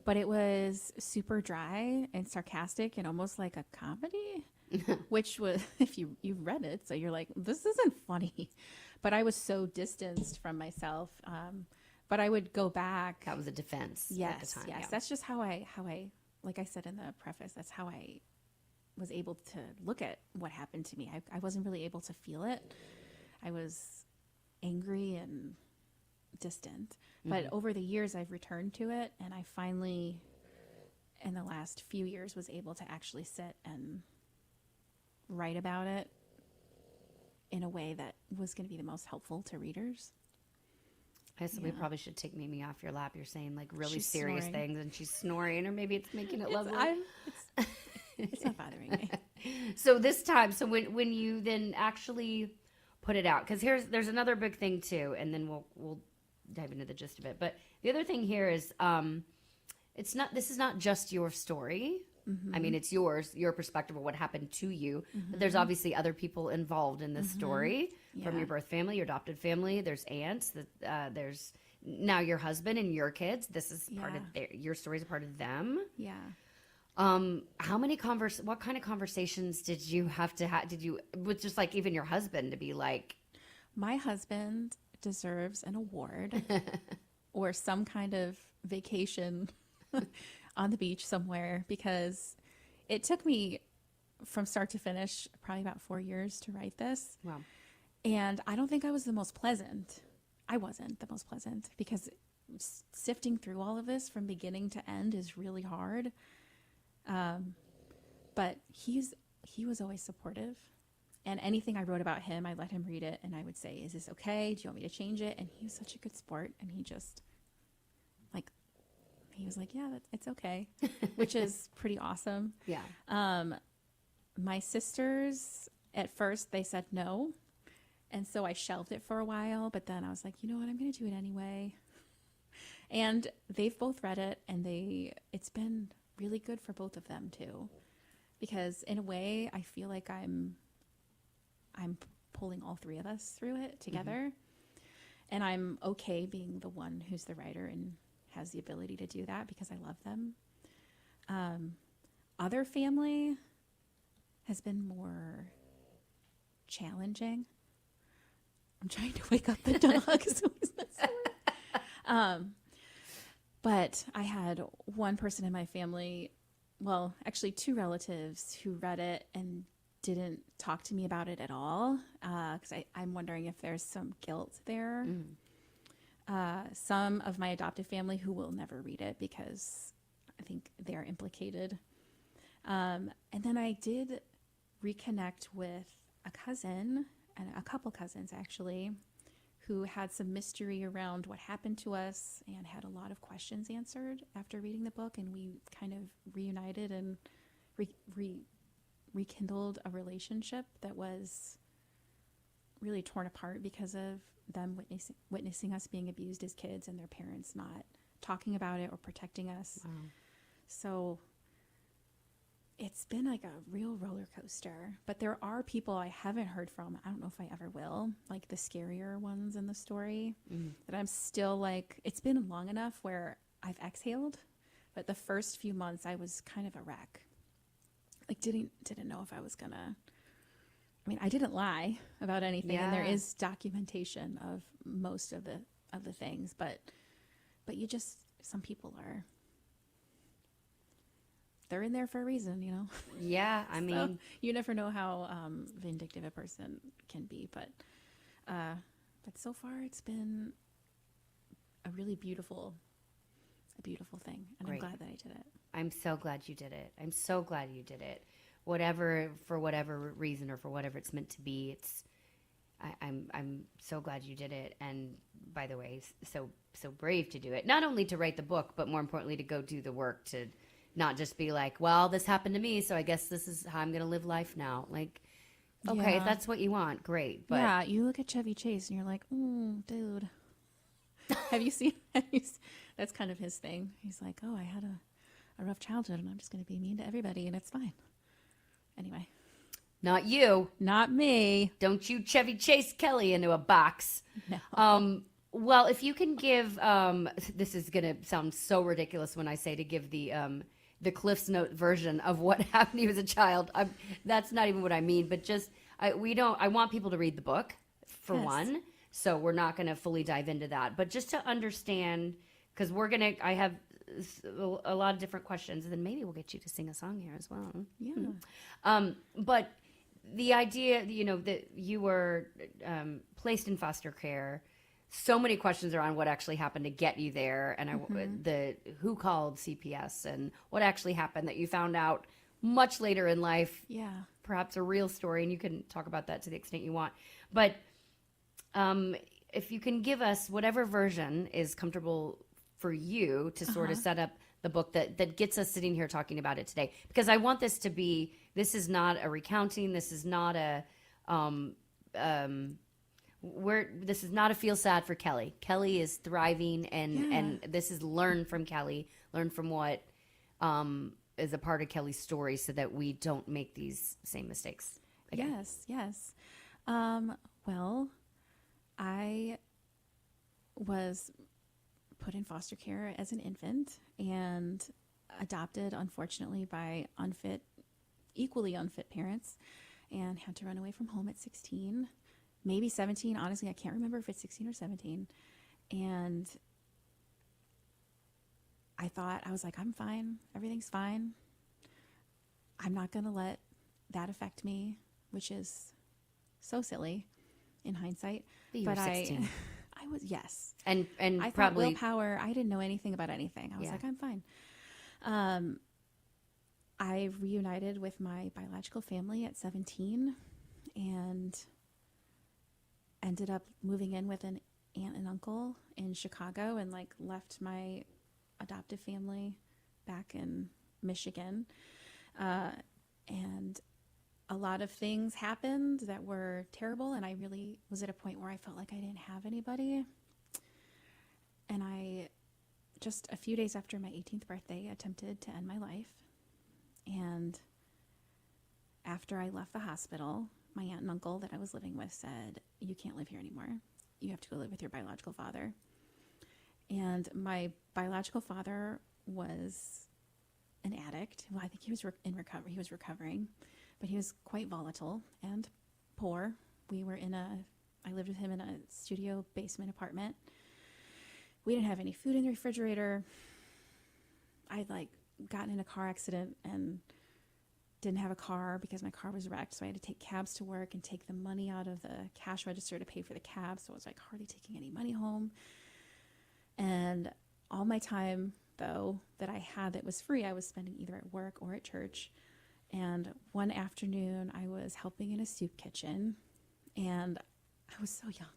But it was super dry and sarcastic and almost like a comedy, which was, if you've read it, so you're like, this isn't funny. But I was so distanced from myself. But I would go back. That was a defense at the time. Yes, yeah. that's just how I, like I said in the preface, that's how I was able to look at what happened to me. I wasn't really able to feel it. I was angry and distant. But over the years, I've returned to it, and I finally, in the last few years, was able to actually sit and write about it in a way that was going to be the most helpful to readers. We probably should take Mimi off your lap. You're saying like really She's serious snoring. things, and she's snoring, or maybe it's making it lovely. It's not bothering me. So this time, when you then actually put it out, because there's another big thing too, and then we'll dive into the gist of it. But the other thing here is, this is not just your story. Mm-hmm. I mean, it's your perspective of what happened to you. But there's obviously other people involved in this story from your birth family, your adopted family. There's aunts. There's now your husband and your kids. This is part of your story is a part of them. Yeah. What kind of conversations did you have to have? With just like even your husband to be like, my husband deserves an award or some kind of vacation on the beach somewhere, because it took me from start to finish probably about 4 years to write this. Wow. And I don't think I was the most pleasant. I wasn't the most pleasant, because sifting through all of this from beginning to end is really hard. But he was always supportive. And anything I wrote about him, I let him read it, and I would say, is this okay? Do you want me to change it? And he was such a good sport, and he was like, yeah, it's okay, which is pretty awesome. Yeah. My sisters, at first, they said no, and so I shelved it for a while, but then I was like, you know what, I'm going to do it anyway. And they've both read it, and it's been really good for both of them, too, because in a way, I feel like I'm pulling all three of us through it together. And I'm okay being the one who's the writer and has the ability to do that because I love them. Other family has been more challenging. I'm trying to wake up the dog. So he's not snoring. But I had one person in my family, well, actually 2 relatives who read it and didn't talk to me about it at all, because I'm wondering if there's some guilt there. Some of my adopted family who will never read it because I think they're implicated. And then I did reconnect with a cousin, and a couple cousins actually, who had some mystery around what happened to us and had a lot of questions answered after reading the book, and we kind of reunited and rekindled a relationship that was really torn apart because of them witnessing us being abused as kids and their parents not talking about it or protecting us. Wow. So it's been like a real roller coaster. But there are people I haven't heard from. I don't know if I ever will, like the scarier ones in the story, that I'm still like, it's been long enough where I've exhaled, but the first few months I was kind of a wreck. Like didn't know if I was gonna. I mean, I didn't lie about anything, and there is documentation of most of the things, but you just, some people are, they're in there for a reason, you know? Yeah, I mean, you never know how vindictive a person can be, but so far it's been a really beautiful thing, and Great. I'm glad that I did it. I'm so glad you did it. I'm so glad you did it. For whatever reason or for whatever it's meant to be, I'm so glad you did it. And by the way, so brave to do it. Not only to write the book, but more importantly to go do the work, to not just be like, well, this happened to me, so I guess this is how I'm going to live life now. Like, okay, if that's what you want, great. But yeah, you look at Chevy Chase and you're like, dude. Have you seen? That's kind of his thing. He's like, oh, I had a rough childhood, and I'm just going to be mean to everybody, and it's fine. Anyway. Not you. Not me. Don't you Chevy Chase Kelly into a box. No. Well, if you can give, this is going to sound so ridiculous when I say to give the Cliff's Note version of what happened to you as a child. That's not even what I mean, but just, I want people to read the book, for one. So we're not going to fully dive into that. But just to understand, because I have a lot of different questions, and then maybe we'll get you to sing a song here as well. Yeah. But the idea, that you were placed in foster care, so many questions around what actually happened to get you there, and who called CPS, and what actually happened that you found out much later in life. Yeah. Perhaps a real story, and you can talk about that to the extent you want. But if you can give us whatever version is comfortable for you to sort of set up the book that gets us sitting here talking about it today, because I want this to be, this is not a recounting, this is not a this is not a feel sad for Kelly. Kelly is thriving, and this is learn from Kelly, learn from what is a part of Kelly's story, so that we don't make these same mistakes again. Yes. Well, I was put in foster care as an infant and adopted, unfortunately, by equally unfit parents, and had to run away from home at 16, maybe 17. Honestly, I can't remember if it's 16 or 17. And I was like, I'm fine. Everything's fine. I'm not going to let that affect me, which is so silly in hindsight. But you were 16. I was, yes. And I probably thought willpower, I didn't know anything about anything. I was like, I'm fine. I reunited with my biological family at 17 and ended up moving in with an aunt and uncle in Chicago, and left my adoptive family back in Michigan. And a lot of things happened that were terrible, and I really was at a point where I felt like I didn't have anybody. And I, just a few days after my 18th birthday, attempted to end my life. And after I left the hospital, my aunt and uncle that I was living with said, you can't live here anymore. You have to go live with your biological father. And my biological father was an addict. Well, I think he was in recovery. He was recovering, but he was quite volatile and poor. I lived with him in a studio basement apartment. We didn't have any food in the refrigerator. I'd gotten in a car accident and didn't have a car because my car was wrecked. So I had to take cabs to work and take the money out of the cash register to pay for the cab. So I was hardly taking any money home. And all my time, though, that I had that was free, I was spending either at work or at church. And one afternoon, I was helping in a soup kitchen, and I was so young.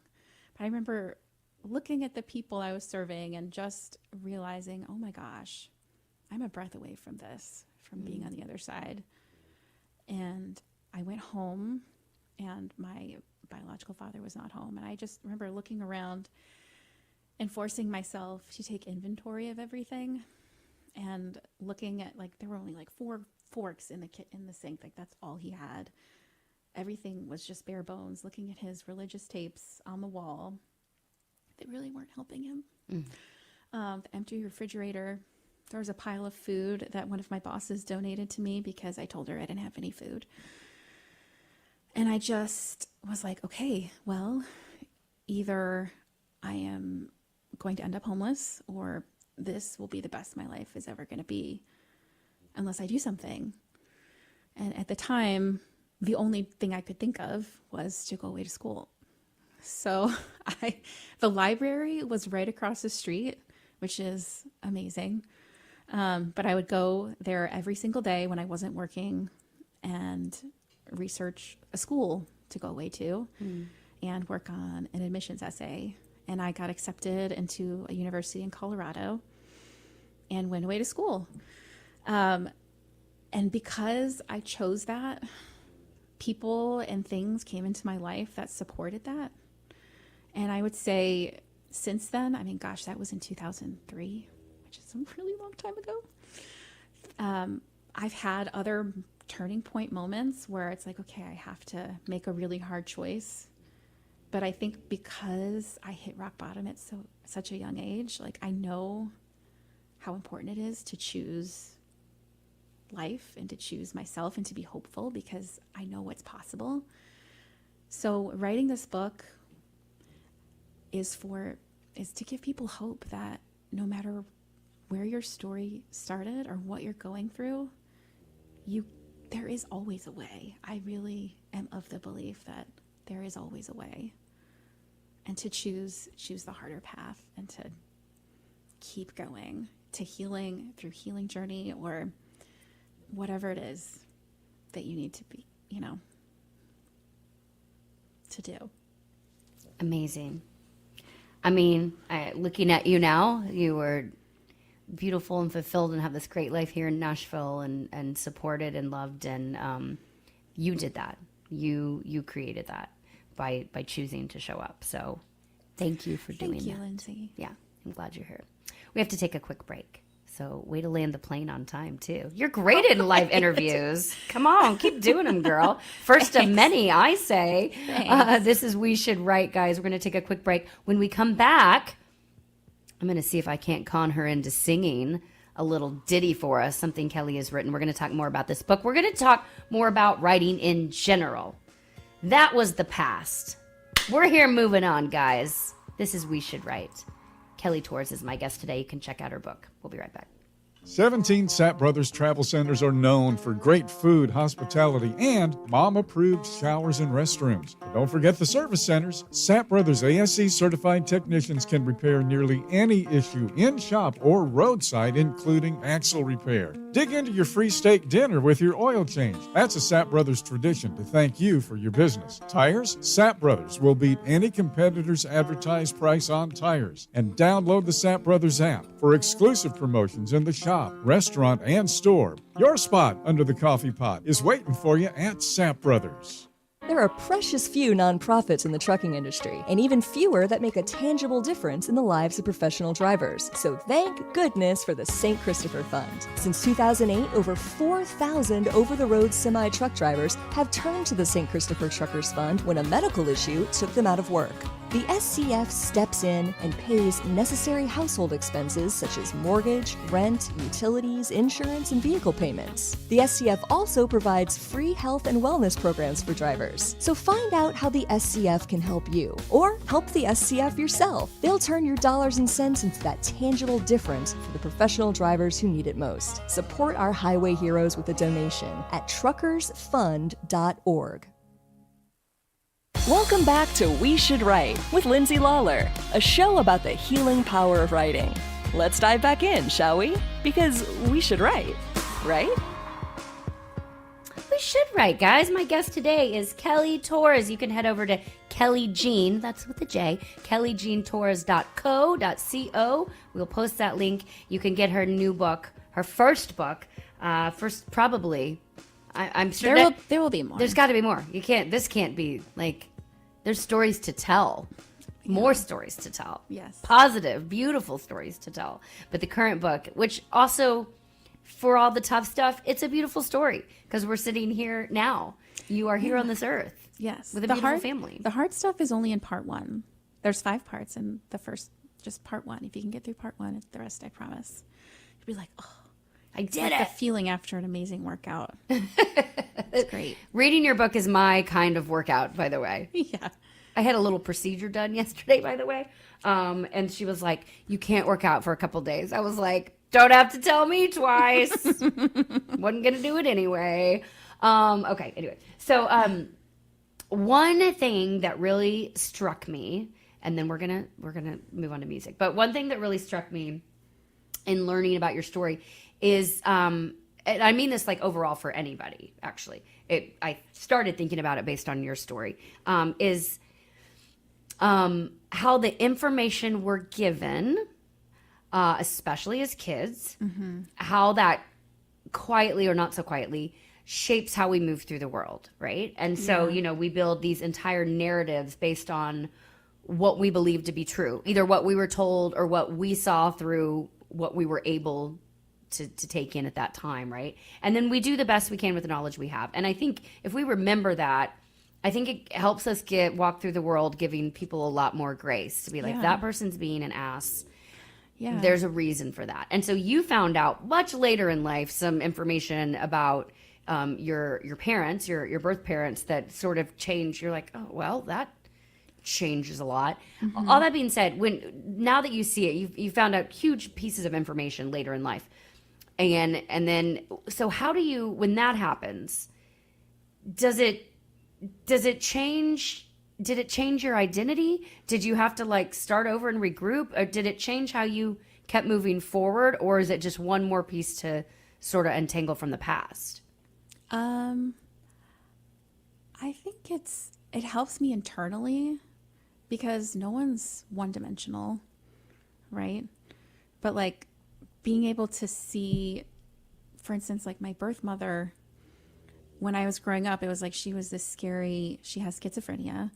But I remember looking at the people I was serving and just realizing, oh my gosh, I'm a breath away from this, from being on the other side. And I went home and my biological father was not home. And I just remember looking around and forcing myself to take inventory of everything, and looking at, like, there were only like 4 forks in the sink. Like, that's all he had. Everything was just bare bones. Looking at his religious tapes on the wall that really weren't helping him. The empty refrigerator. There was a pile of food that one of my bosses donated to me because I told her I didn't have any food. And I just was like, okay, well, either I am going to end up homeless, or this will be the best my life is ever going to be unless I do something. And at the time, the only thing I could think of was to go away to school. So the library was right across the street, which is amazing. But I would go there every single day when I wasn't working and research a school to go away to and work on an admissions essay. And I got accepted into a university in Colorado and went away to school. And because I chose that, people and things came into my life that supported that. And I would say since then, I mean, gosh, that was in 2003, which is a really long time ago. I've had other turning point moments where it's like, okay, I have to make a really hard choice. But I think because I hit rock bottom at such a young age, like, I know how important it is to choose life and to choose myself and to be hopeful, because I know what's possible. So writing this book is to give people hope that no matter where your story started or what you're going through, there is always a way. I really am of the belief that there is always a way, and to choose the harder path and to keep going to healing through healing journey or whatever it is that you need to be, to do. Amazing. I mean, looking at you now, you were beautiful and fulfilled and have this great life here in Nashville and supported and loved. And you did that. You created that by choosing to show up. So thank you for doing that. Thank you, Lindsay. Yeah, I'm glad you're here. We have to take a quick break. So way to land the plane on time, too. You're great in live interviews. Come on, keep doing them, girl. First of many, I say. This is We Should Write, guys. We're going to take a quick break. When we come back, I'm going to see if I can't con her into singing a little ditty for us, something Kelly has written. We're going to talk more about this book. We're going to talk more about writing in general. That was the past. We're here moving on, guys. This is We Should Write. Kelly Torres is my guest today. You can check out her book. We'll be right back. 17 Sapp Brothers Travel Centers are known for great food, hospitality, and mom-approved showers and restrooms. But don't forget the service centers. Sapp Brothers ASE certified technicians can repair nearly any issue in shop or roadside, including axle repair. Dig into your free steak dinner with your oil change. That's a Sapp Brothers tradition to thank you for your business. Tires? Sapp Brothers will beat any competitor's advertised price on tires. And download the Sapp Brothers app for exclusive promotions in the shop, restaurant, and store. Your spot under the coffee pot is waiting for you at Sapp Brothers. There are precious few nonprofits in the trucking industry, and even fewer that make a tangible difference in the lives of professional drivers. So thank goodness for the St. Christopher Fund. Since 2008, over 4,000 over-the-road semi-truck drivers have turned to the St. Christopher Truckers Fund when a medical issue took them out of work. The SCF steps in and pays necessary household expenses such as mortgage, rent, utilities, insurance, and vehicle payments. The SCF also provides free health and wellness programs for drivers. So find out how the SCF can help you, or help the SCF yourself. They'll turn your dollars and cents into that tangible difference for the professional drivers who need it most. Support our highway heroes with a donation at truckersfund.org. Welcome back to We Should Write with Lindsay Lawler, a show about the healing power of writing. Let's dive back in, shall we? Because we should write, right? We should write, guys. My guest today is Kelly Torres. You can head over to Kelly Jean, that's with a J, kellyjeantorres.co.co. We'll post that link. You can get her new book, her first book, probably I'm sure there will be more. There's got to be more. This can't be like, there's stories to tell. More stories to tell. Yes. Positive, beautiful stories to tell. But the current book, which also, for all the tough stuff, it's a beautiful story because we're sitting here now. You are here on this earth. Yes. With a beautiful family. The hard stuff is only in part 1. There's 5 parts, and the first, just part 1. If you can get through part 1, the rest, I promise. You'll be like, oh, I did like it. the feeling after an amazing workout. It's great. Reading your book is my kind of workout, by the way. Yeah. I had a little procedure done yesterday, by the way. And she was like, you can't work out for a couple days. I was like, don't have to tell me twice. Wasn't going to do it anyway. Okay, anyway. So one thing that really struck me, and then we're gonna move on to music. But one thing that really struck me in learning about your story is, and I mean this like overall for anybody, actually. I started thinking about it based on your story, is how the information we're given, especially as kids, how that quietly or not so quietly shapes how we move through the world, right? And so, we build these entire narratives based on what we believe to be true, either what we were told or what we saw through what we were able to take in at that time, right? And then we do the best we can with the knowledge we have. And I think if we remember that, I think it helps us walk through the world giving people a lot more grace to be like, that person's being an ass. Yeah. There's a reason for that. And so you found out much later in life some information about your parents, your birth parents, that sort of changed. You're like, oh, well, that changes a lot. All that being said, now that you see it, you found out huge pieces of information later in life. And then, so how do you, when that happens, does it change? Did it change your identity? Did you have to like start over and regroup? Or did it change how you kept moving forward? Or is it just one more piece to sort of untangle from the past? I think it helps me internally because no one's one-dimensional, right? But like being able to see, for instance, like my birth mother, when I was growing up, it was like she was this scary, she has schizophrenia.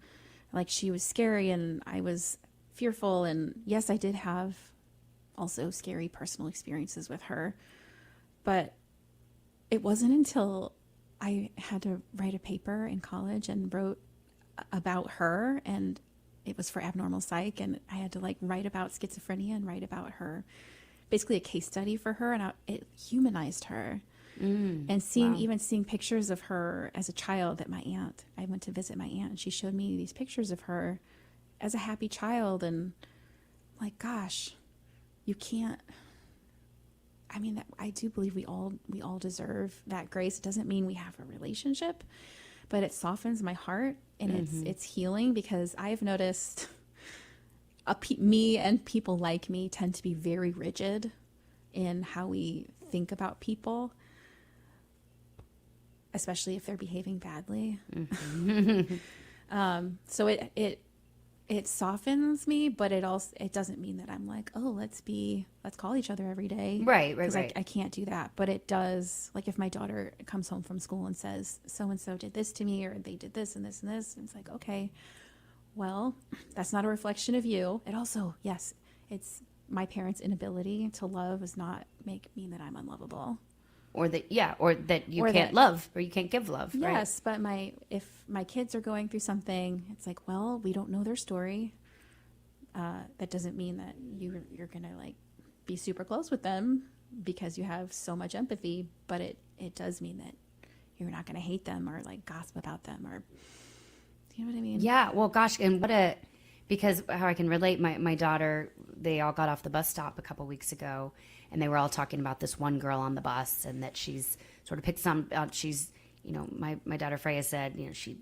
Like she was scary and I was fearful. And yes, I did have also scary personal experiences with her. But it wasn't until I had to write a paper in college and wrote about her, and it was for Abnormal Psych, and I had to like write about schizophrenia and write about her, basically a case study for her, and it humanized her. And seeing pictures of her as a child that I went to visit my aunt, and she showed me these pictures of her as a happy child, and like, gosh, you can't, I mean, I do believe we all deserve that grace. It doesn't mean we have a relationship, but it softens my heart, and it's healing, because I've noticed me and people like me tend to be very rigid in how we think about people, especially if they're behaving badly. So it softens me, but it doesn't mean that I'm like, oh, let's call each other every day. Right. I can't do that. But it does, like if my daughter comes home from school and says, so-and-so did this to me, or they did this and this and this, and it's like, okay, well, that's not a reflection of you. It also, yes, it's my parents' inability to love does not mean that I'm unlovable. Or that you can't love, or you can't give love. Yes, right? But if my kids are going through something, it's like, well, we don't know their story. That doesn't mean that you're gonna like be super close with them because you have so much empathy. But it does mean that you're not gonna hate them or like gossip about them, or you know what I mean? Yeah. Well, gosh, and because how I can relate, my daughter, they all got off the bus stop a couple weeks ago, and they were all talking about this one girl on the bus, and that she's sort of picked some, she's, my daughter Freya said, she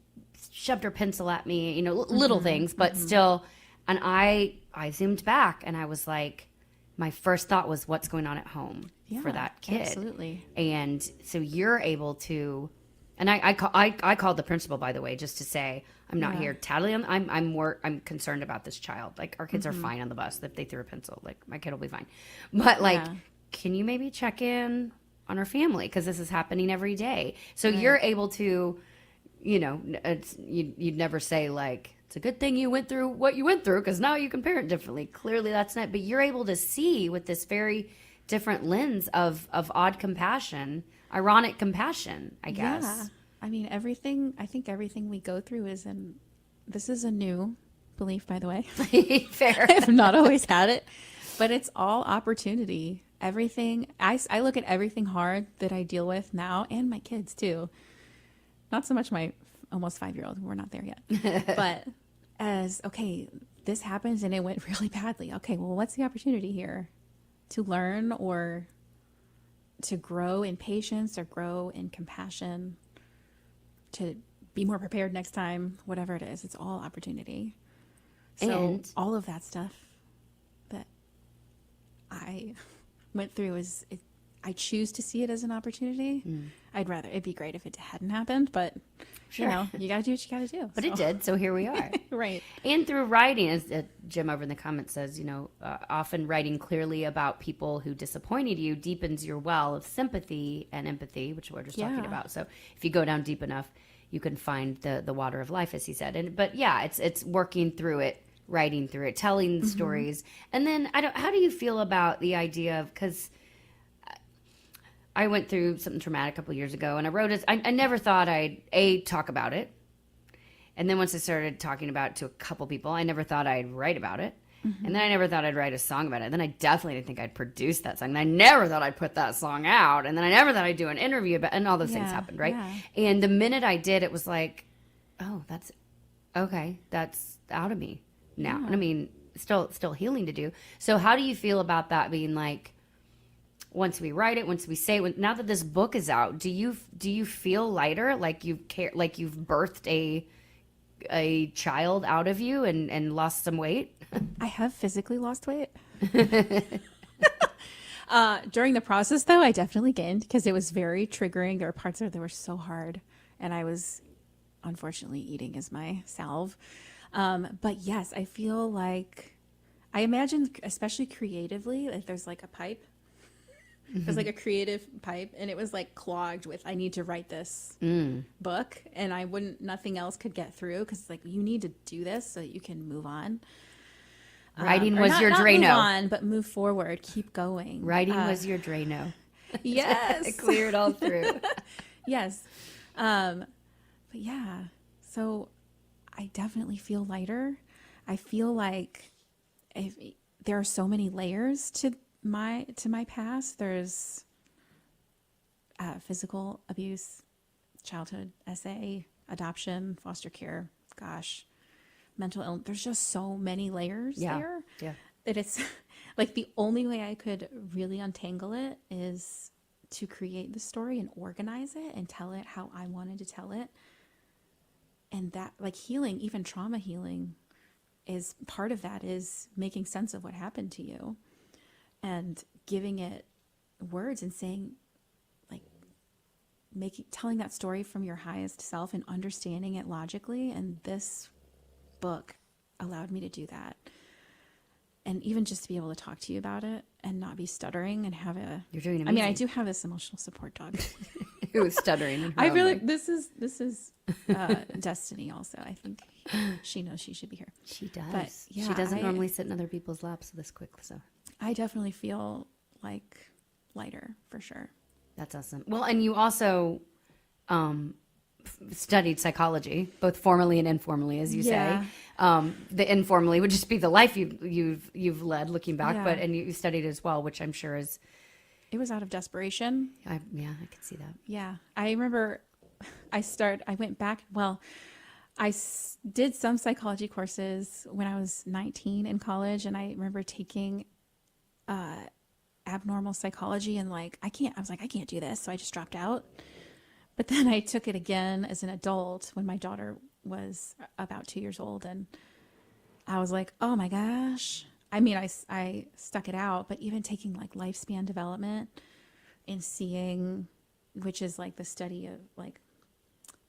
shoved her pencil at me, little things, but still. And I zoomed back, and I was like, my first thought was, what's going on at home for that kid? Absolutely. And so you're able to, and I called the principal, by the way, just to say, I'm not here tattling. I'm concerned about this child. Like, our kids are fine on the bus. If they threw a pencil, like, my kid will be fine. But like, can you maybe check in family because this is happening every day. So you're able to, you'd never say like, it's a good thing you went through what you went through because now you can parent differently. Clearly that's not, but you're able to see with this very different lens of odd compassion, ironic compassion, I guess. Yeah. I mean, I think everything we go through this is a new belief, by the way. Fair. I've not always had it, but it's all opportunity. Everything, I look at everything hard that I deal with now, and my kids too. Not so much my almost 5-year-old, we're not there yet. But as, okay, this happens and it went really badly. Okay, well, what's the opportunity here? To learn or to grow in patience or grow in compassion, to be more prepared next time, whatever it is. It's all opportunity. So And all of that stuff that I went through I choose to see it as an opportunity. It'd be great if it hadn't happened, but Sure. you gotta do what you gotta do. But it did, so here we are. Right. And through writing, as Jim over in the comments says, often writing clearly about people who disappointed you deepens your well of sympathy and empathy, which we're just talking about. So if you go down deep enough, you can find the water of life, as he said. But yeah, it's working through it, writing through it, telling the stories. And then how do you feel about the idea of, because I went through something traumatic a couple years ago, and I wrote it. I never thought I'd talk about it, and then once I started talking about it to a couple people, I never thought I'd write about it, and then I never thought I'd write a song about it. Then I definitely didn't think I'd produce that song. And I never thought I'd put that song out, and then I never thought I'd do an interview about, and all those things happened, right? Yeah. And the minute I did, it was like, oh, that's okay. That's out of me now, and I mean, still healing to do. So how do you feel about that being like? Once we write it, once we say it, now that this book is out, do you feel lighter, like you've birthed a child out of you and lost some weight? I have physically lost weight. During the process, though, I definitely gained because it was very triggering. There were parts that were so hard, and I was unfortunately eating as my salve. But yes, I feel like, I imagine, especially creatively, like there's like a pipe. It was like a creative pipe, and it was like clogged with, I need to write this book, and nothing else could get through because it's like, you need to do this so that you can move on. Writing was your Drano. Move on, but move forward, keep going. Writing was your Drano. Yes. Clear it all through. Yes. But yeah, so I definitely feel lighter. I feel like there are so many layers to my past. There's physical abuse, childhood SA, adoption, foster care, mental illness. There's just so many layers there. Yeah. That it's like the only way I could really untangle it is to create the story and organize it and tell it how I wanted to tell it. And that, like, healing, even trauma healing, is part of that, is making sense of what happened to you and giving it words and saying, like, telling that story from your highest self and understanding it logically. And this book allowed me to do that. And even just to be able to talk to you about it and not be stuttering and have You're doing amazing. I mean, I do have this emotional support dog. Who was stuttering. I feel like this is destiny also. I think she knows she should be here. She does. But, yeah, she doesn't normally sit in other people's laps this quick. So I definitely feel like lighter for sure. That's awesome. Well, and you also studied psychology, both formally and informally, as you say. The informally would just be the life you've led, looking back, Yeah. but you studied as well, which I'm sure is. It was out of desperation. I could see that. Yeah, I remember. I went back. Well, I did some psychology courses when I was 19 in college, and I remember taking abnormal psychology, and I was like, I can't do this, so I just dropped out. But then I took it again as an adult when my daughter was about 2 years old, and I was like, oh my gosh. I mean, I stuck it out, but even taking lifespan development and seeing, which is the study of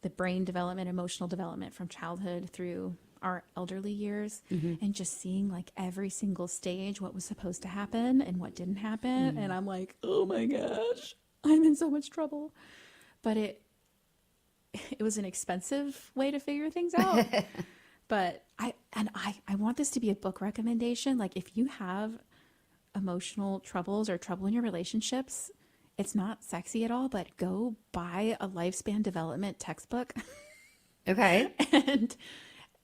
the brain development, emotional development from childhood through our elderly years, and just seeing every single stage, what was supposed to happen and what didn't happen. And I'm like, oh my gosh, I'm in so much trouble. But it was an expensive way to figure things out. But I want this to be a book recommendation. Like, if you have emotional troubles or trouble in your relationships, it's not sexy at all, but go buy a lifespan development textbook. Okay.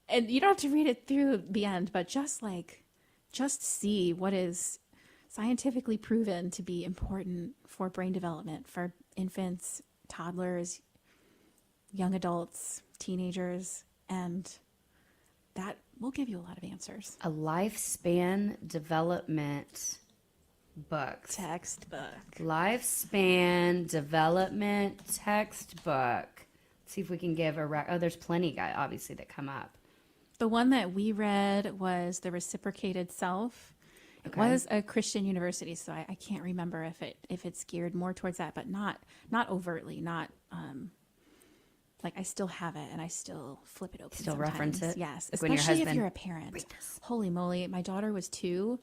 And you don't have to read it through the end, but just see what is scientifically proven to be important for brain development for infants, toddlers, young adults, teenagers, and that will give you a lot of answers. A lifespan development book. Textbook. Lifespan development textbook. Let's see if we can give there's plenty, obviously, that come up. The one that we read was The Reciprocated Self. It was a Christian university, so I can't remember if it's geared more towards that, but not overtly, not like I still have it and I still flip it open. Still sometimes. reference it? Yes, Like when your especially if husband, you're a parent. Holy moly, my daughter was 2,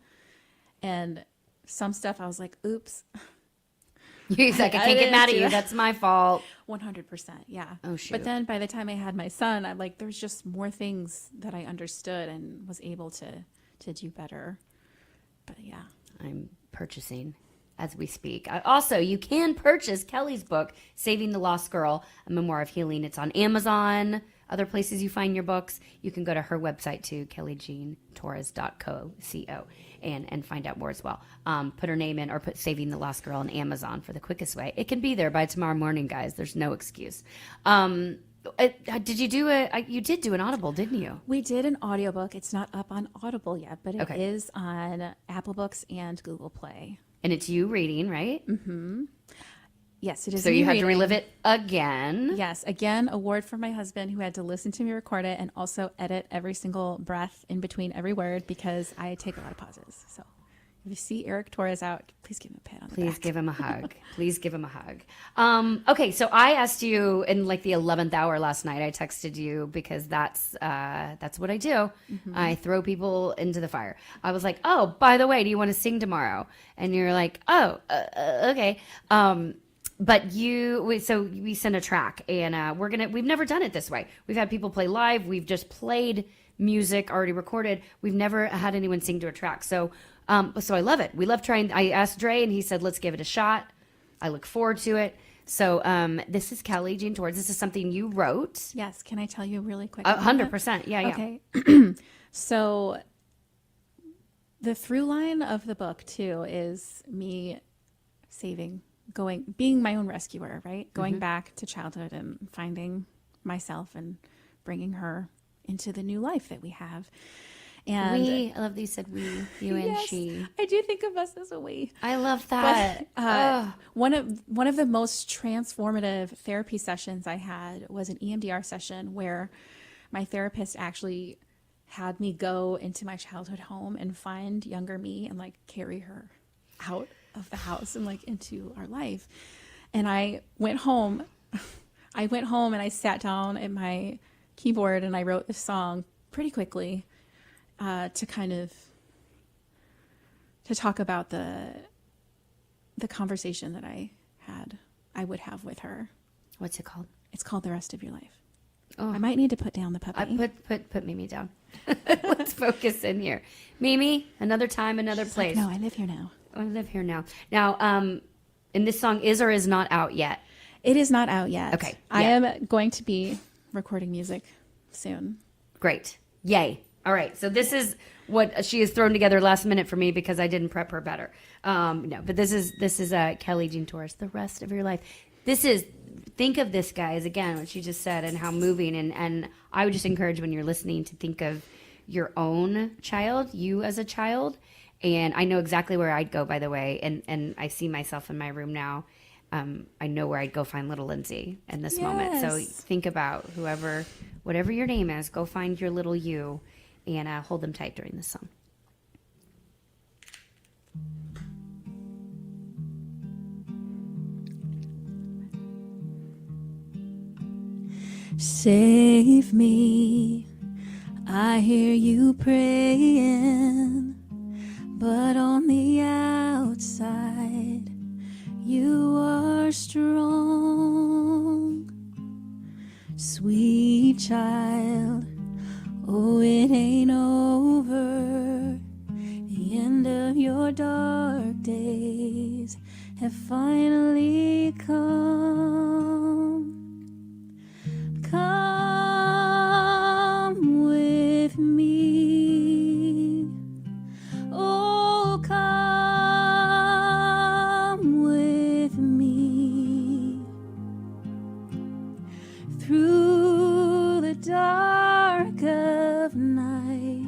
and some stuff I was like, oops. He's like, I can't get mad at you. That's my fault. 100%, yeah. Oh, shoot. But then by the time I had my son, I'm like, there's just more things that I understood and was able to do better. But yeah. I'm purchasing as we speak. Also, you can purchase Kelly's book, Saving the Lost Girl, A Memoir of Healing. It's on Amazon, other places you find your books. You can go to her website too, kellyjeantorres.co, and find out more as well. Put her name in or put Saving the Lost Girl on Amazon for the quickest way. It can be there by tomorrow morning, guys. There's no excuse. Did you do you did do an Audible, didn't you? We did an audiobook. It's not up on Audible yet, but it is on Apple Books and Google Play. And it's you reading, right? Mm-hmm. Yes, it is. So you had to relive it again. Yes, again, award for my husband who had to listen to me record it and also edit every single breath in between every word because I take a lot of pauses. So if you see Eric Torres out, please give him a pat on the back. Please give him a hug. Please give him a hug. Okay, so I asked you in like the 11th hour last night. I texted you because that's what I do. Mm-hmm. I throw people into the fire. I was like, oh, by the way, do you want to sing tomorrow? And you're like, oh, okay. But we sent a track, and we've never done it this way. We've had people play live. We've just played music already recorded. We've never had anyone sing to a track. So I love it. We love trying. I asked Dre, and he said, let's give it a shot. I look forward to it. So this is Kelly Jean Torres. This is something you wrote. Yes. Can I tell you really quick? 100%. Yeah. Okay. So the through line of the book too is me being my own rescuer, right? Going back to childhood and finding myself and bringing her into the new life that we have. And I love that you said we, you and she. I do think of us as a we. I love that. But, one of the most transformative therapy sessions I had was an EMDR session where my therapist actually had me go into my childhood home and find younger me and like carry her out of the house and like into our life. And I went home and I sat down at my keyboard and I wrote this song pretty quickly to talk about the conversation that I would have with her. What's it called? It's called The Rest of Your Life. Oh. I might need to put down the puppy. I put Mimi down. Let's focus in here. Mimi, another time, another place. Like, no, I live here now. I live here now. Now, and this song is or is not out yet? It is not out yet. Okay. I am going to be recording music soon. Great. Yay. All right. So this is what she has thrown together last minute for me because I didn't prep her better. No, but this is Kelly Jean Torres, The Rest of Your Life. Think of this, guys, again, what she just said and how moving. And I would just encourage when you're listening to think of your own child, you as a child. And I know exactly where I'd go, by the way. And I see myself in my room now. I know where I'd go find little Lindsay in this moment. So think about whatever your name is, go find your little you and hold them tight during this song. Save me, I hear you praying, but on the outside, you are are strong, sweet child. Oh, it ain't over. The end of your dark days have finally come. Come with me. Oh, come with me through the dark of night,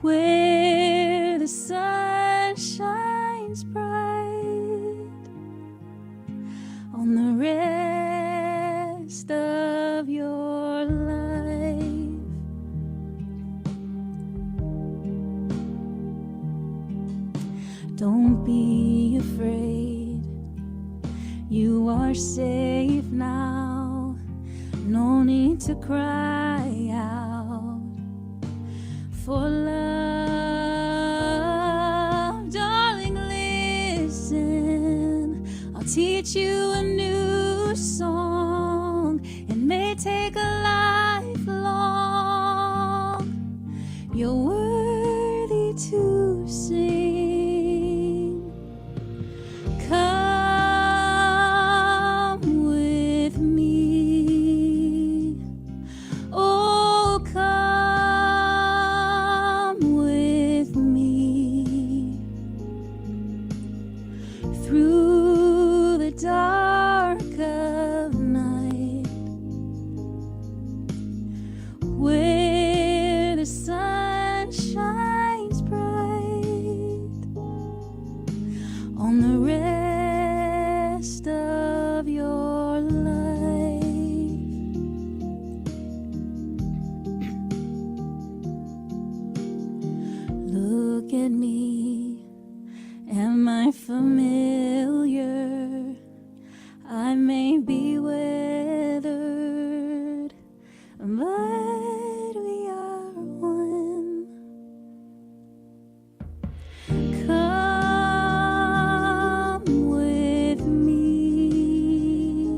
where the sun shines bright on the rest of your life. Don't be afraid, you are safe now. No need to cry out for love. Darling, listen, I'll teach you a new song. It may take a lifelong. You're worthy to sing. Come with me. Oh, come with me through the dark of night, where the sun shines bright on the rest of your life. Look at me, am I familiar? I may be weathered, but we are one. Come with me.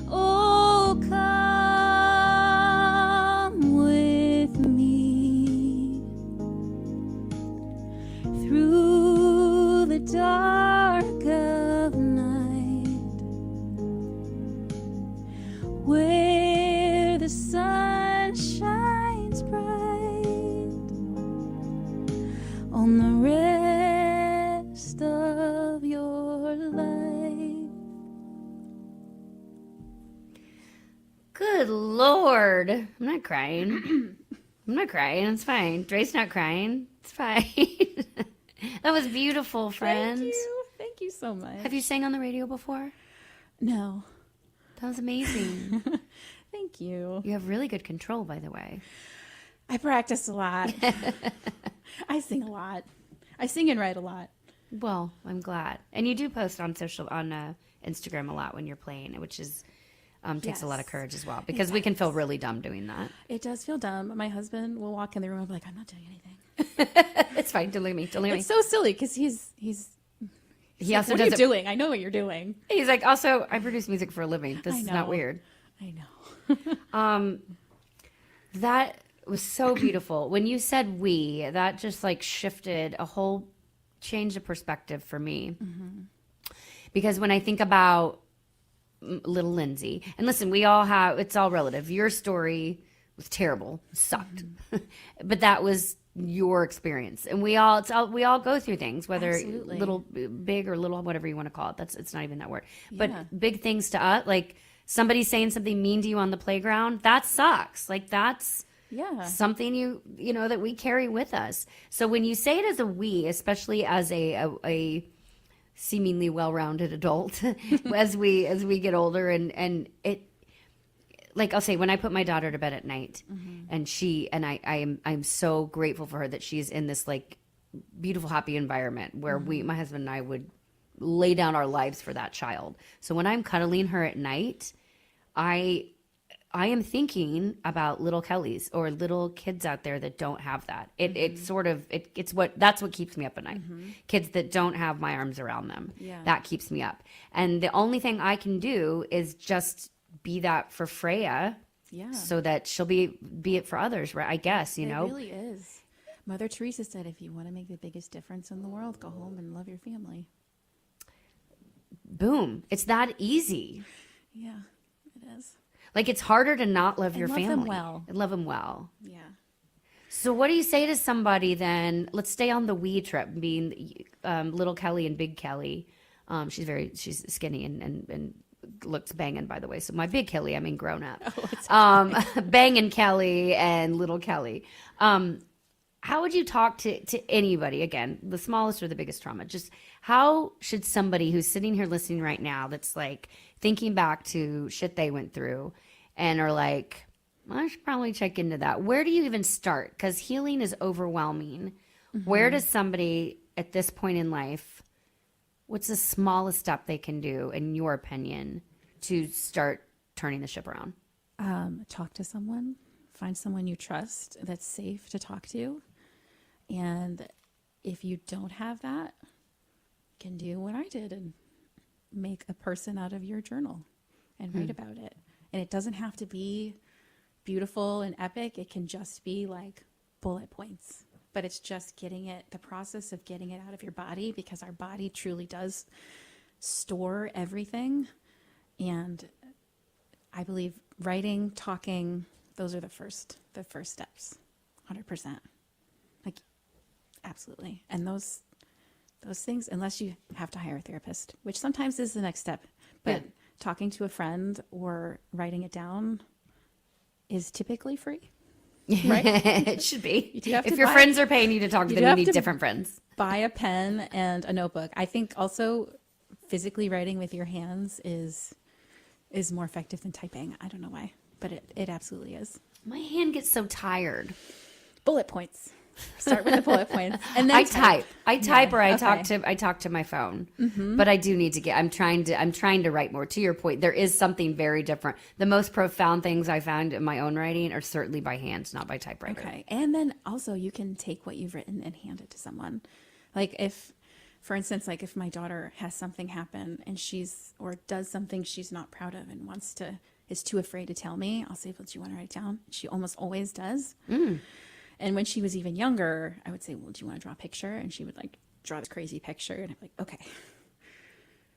Oh, come with me through the dark of night, where the sun shines bright on the rest of your life. Good Lord. I'm not crying. I'm not crying. It's fine. Dre's not crying. It's fine. That was beautiful, friend. Thank you. Thank you so much. Have you sang on the radio before? No. That was amazing. Thank you. You have really good control, by the way. I practice a lot. I sing a lot. I sing and write a lot. Well, I'm glad. And you do post on Instagram a lot when you're playing, which is takes a lot of courage as well, because we can feel really dumb doing that. It does feel dumb. My husband will walk in the room and be like, I'm not doing anything. It's fine. Don't look at me. Don't look at me. It's so silly because he He also like, what are you doing? I know what you're doing. He's like, also, I produce music for a living. This I is know. not weird. I know. That was so beautiful. When you said we, that just like shifted a whole, changed the perspective for me. Mm-hmm. Because when I think about little Lindsay, and listen, we all have, it's all relative. Your story was terrible, sucked, but that was your experience. And we all go through things, whether Absolutely. little, big or little, whatever you want to call it. It's not even that word, but Yeah. big things to us, like somebody saying something mean to you on the playground, that sucks. Like that's something you know that we carry with us. So when you say it as a we, especially as a seemingly well-rounded adult, as we get older, and it, like I'll say, when I put my daughter to bed at night, and I'm so grateful for her that she's in this like beautiful, happy environment where my husband and I would lay down our lives for that child. So when I'm cuddling her at night, I I am thinking about little Kellys or little kids out there that don't have that. It's that's what keeps me up at night. Kids that don't have my arms around them. Yeah. That keeps me up. And the only thing I can do is just be that for Freya. Yeah. So that she'll be it for others, right? I guess, you know. It really is. Mother Teresa said, if you want to make the biggest difference in the world, go home and love your family. Boom. It's that easy. Yeah, it is. Like, it's harder to not love your love family. them well. And love them well. Yeah. So what do you say to somebody then? Let's stay on the we trip, being little Kelly and big Kelly. She's skinny and looks banging, by the way. So my big Kelly, I mean grown up. Banging Kelly and little Kelly. How would you talk to anybody, again, the smallest or the biggest trauma? Just how should somebody who's sitting here listening right now that's like thinking back to shit they went through and are like, I should probably check into that. Where do you even start? Because healing is overwhelming. Where does somebody at this point in life, what's the smallest step they can do, in your opinion, to start turning the ship around? Talk to someone. Find someone you trust that's safe to talk to. And if you don't have that, you can do what I did and make a person out of your journal and write about it. And it doesn't have to be beautiful and epic. It can just be like bullet points. But it's just the process of getting it out of your body, because our body truly does store everything. And I believe writing, talking, those are the first steps, 100%. Like, absolutely. And those things, unless you have to hire a therapist, which sometimes is the next step, but talking to a friend or writing it down is typically free. Right? It should be. If your buy- friends are paying you to talk to them, you need different friends. Buy a pen and a notebook. I think also physically writing with your hands is more effective than typing. I don't know why, but it absolutely is. My hand gets so tired. Bullet points. Start with the bullet points, and then I type. Or I okay. talk to my phone. But I do need to I'm trying to write more. To your point, there is something very different. The most profound things I found in my own writing are certainly by hand, not by typewriter. Okay, and then also you can take what you've written and hand it to someone. Like if, for instance, like if my daughter has something happen and or does something she's not proud of and is too afraid to tell me, I'll say, well, do you want to write it down? She almost always does. And when she was even younger, I would say, well, do you want to draw a picture? And she would like draw this crazy picture. And I'm like, okay.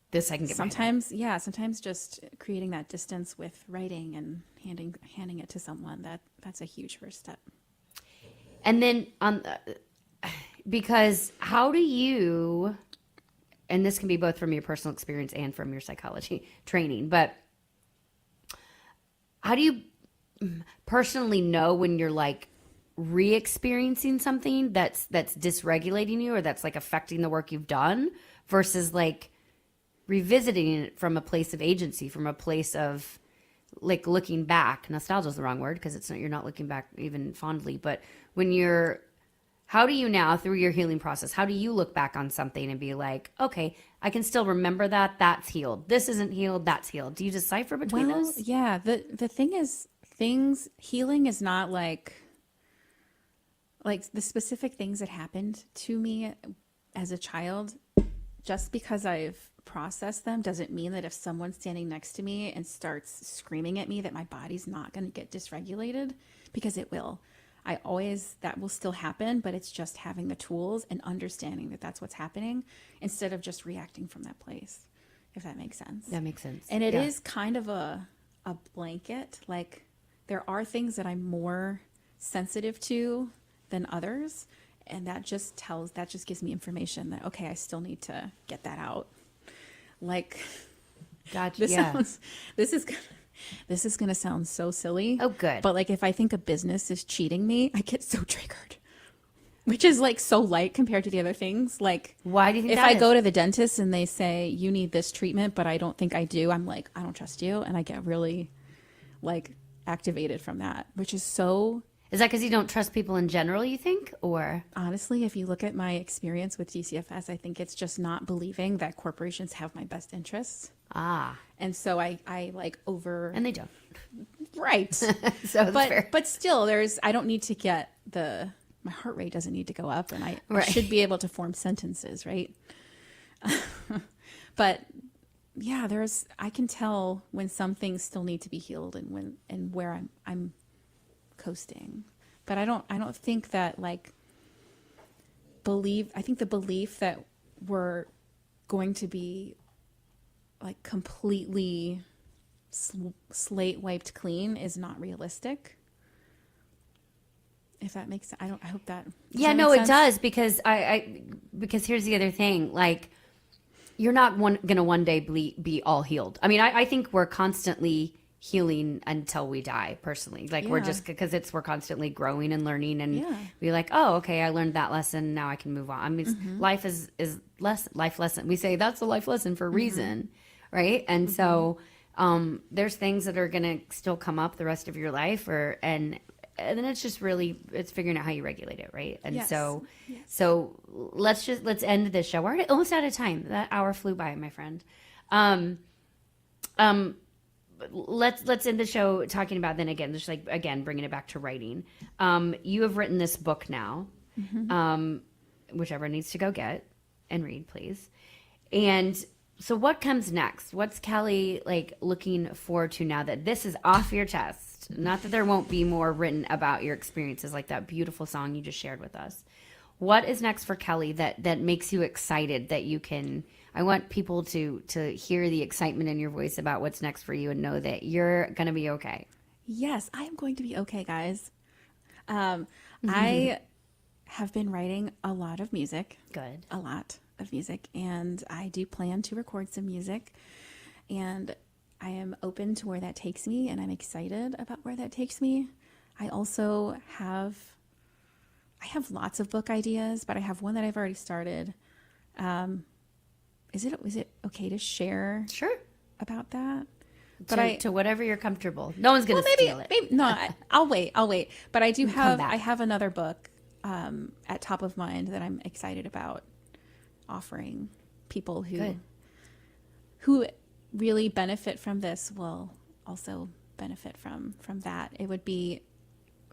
This I can get sometimes just creating that distance with writing and handing it to someone, that's a huge first step. And then because how do you, and this can be both from your personal experience and from your psychology training, but how do you personally know when you're like re-experiencing something that's dysregulating you or that's like affecting the work you've done versus like revisiting it from a place of agency, from a place of like looking back? Nostalgia is the wrong word because you're not looking back even fondly, but how do you now, through your healing process, how do you look back on something and be like, okay, I can still remember that's healed. This isn't healed, that's healed. Do you decipher between those? Yeah, the thing is, healing is not like the specific things that happened to me as a child. Just because I've processed them doesn't mean that if someone's standing next to me and starts screaming at me that my body's not going to get dysregulated, because it will. That will still happen, but it's just having the tools and understanding that that's what's happening instead of just reacting from that place, if that makes sense. That makes sense. And it is kind of a blanket. Like, there are things that I'm more sensitive to than others, and that just gives me information that, okay, I still need to get that out. Like, gotcha. This is going to sound so silly. Oh, good. But like, if I think a business is cheating me, I get so triggered, which is like so light compared to the other things. Like, why do you think if that I is? go to the dentist and they say, you need this treatment, but I don't think I do, I'm like, I don't trust you. And I get really like activated from that, which is so. Is that because you don't trust people in general, you think? Or honestly, if you look at my experience with DCFS, I think it's just not believing that corporations have my best interests. Ah. And so I like over. And they don't. Right. So it's fair. But still, I don't need to get my heart rate doesn't need to go up, and I should be able to form sentences, right? But yeah, I can tell when some things still need to be healed and where I'm coasting. But I don't think that I think the belief that we're going to be like completely slate wiped clean is not realistic. If that makes sense. I hope that. Yeah, no, it does, because because here's the other thing, like, you're not gonna one day be all healed. I mean, I think we're constantly healing until we die, personally. Like, we're just, because we're constantly growing and learning, and be like, oh, okay, I learned that lesson, now I can move on. I mean, life is life lesson. We say that's a life lesson for a reason, right? And so there's things that are gonna still come up the rest of your life, and then it's just really, it's figuring out how you regulate it, right? And so let's end this show. We're almost out of time. That hour flew by, my friend. Let's end the show talking about, then again, just like, again, bringing it back to writing. You have written this book now, whichever needs to go get and read, please. And so what comes next? What's Kelly looking forward to now that this is off your chest? Not that there won't be more written about your experiences, like that beautiful song you just shared with us. What is next for Kelly that makes you excited, that you can? I want people to hear the excitement in your voice about what's next for you and know that you're going to be okay. Yes, I am going to be okay, guys. I have been writing a lot of music. Good. A lot of music. And I do plan to record some music. And I am open to where that takes me, and I'm excited about where that takes me. I also have lots of book ideas, but I have one that I've already started. Is it okay to share? Sure. About that? But to whatever you're comfortable. No one's going to steal it. Maybe no. I'll wait. But I do have. I have another book at top of mind that I'm excited about offering people who really benefit from this will also benefit from that. It would be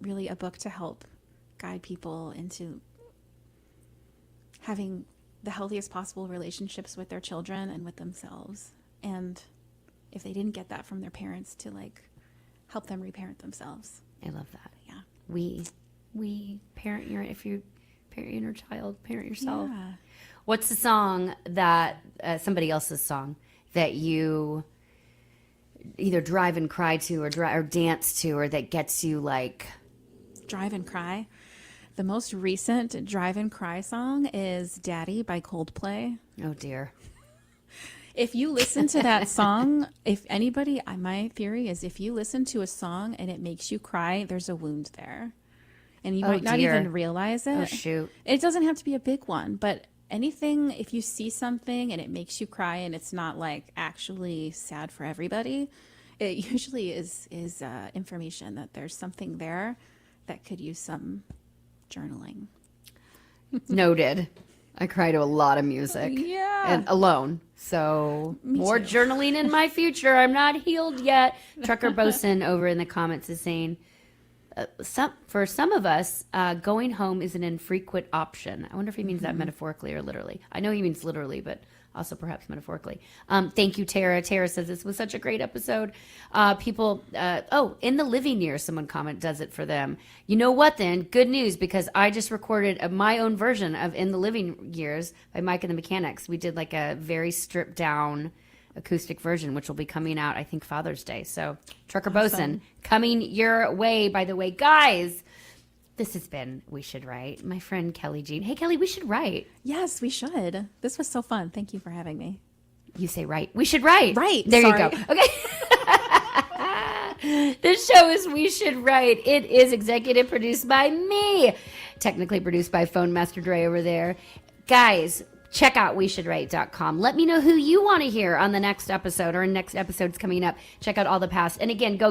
really a book to help guide people into having the healthiest possible relationships with their children and with themselves. And if they didn't get that from their parents, to help them reparent themselves. I love that. Yeah. We parent if you parent your inner child, parent yourself. Yeah. What's the song that somebody else's song that you either drive and cry to or dance to, or that gets you drive and cry? The most recent drive and cry song is Daddy by Coldplay. Oh dear. If you listen to that song, my theory is if you listen to a song and it makes you cry, there's a wound there. And you might not even realize it. Oh shoot. It doesn't have to be a big one, but anything, if you see something and it makes you cry and it's not actually sad for everybody, it usually is information that there's something there that could use some journaling. Noted. I cry to a lot of music. Yeah. And alone. So Me more too. journaling in my future. I'm not healed yet. Trucker Bosun over in the comments is saying, for some of us, going home is an infrequent option. I wonder if he means that metaphorically or literally. I know he means literally, but also perhaps metaphorically. Thank you, Tara. Tara says this was such a great episode. People, in the living years, someone does it for them. You know what then? Good news, because I just recorded my own version of In the Living Years by Mike and the Mechanics. We did a very stripped down acoustic version, which will be coming out, I think, Father's Day. So Trucker Bosun coming your way. By the way, guys, this has been We Should Write. My friend Kelly Jean. Hey Kelly, we should write. Yes, we should. This was so fun. Thank you for having me. You say right. We should write. Right. There Sorry. you go. Okay. This show is We Should Write. It is executive produced by me. Technically produced by Phone Master Dre over there. Guys, check out weshouldwrite.com. Let me know who you want to hear on the next episode or next episodes coming up. Check out all the past. And again, go get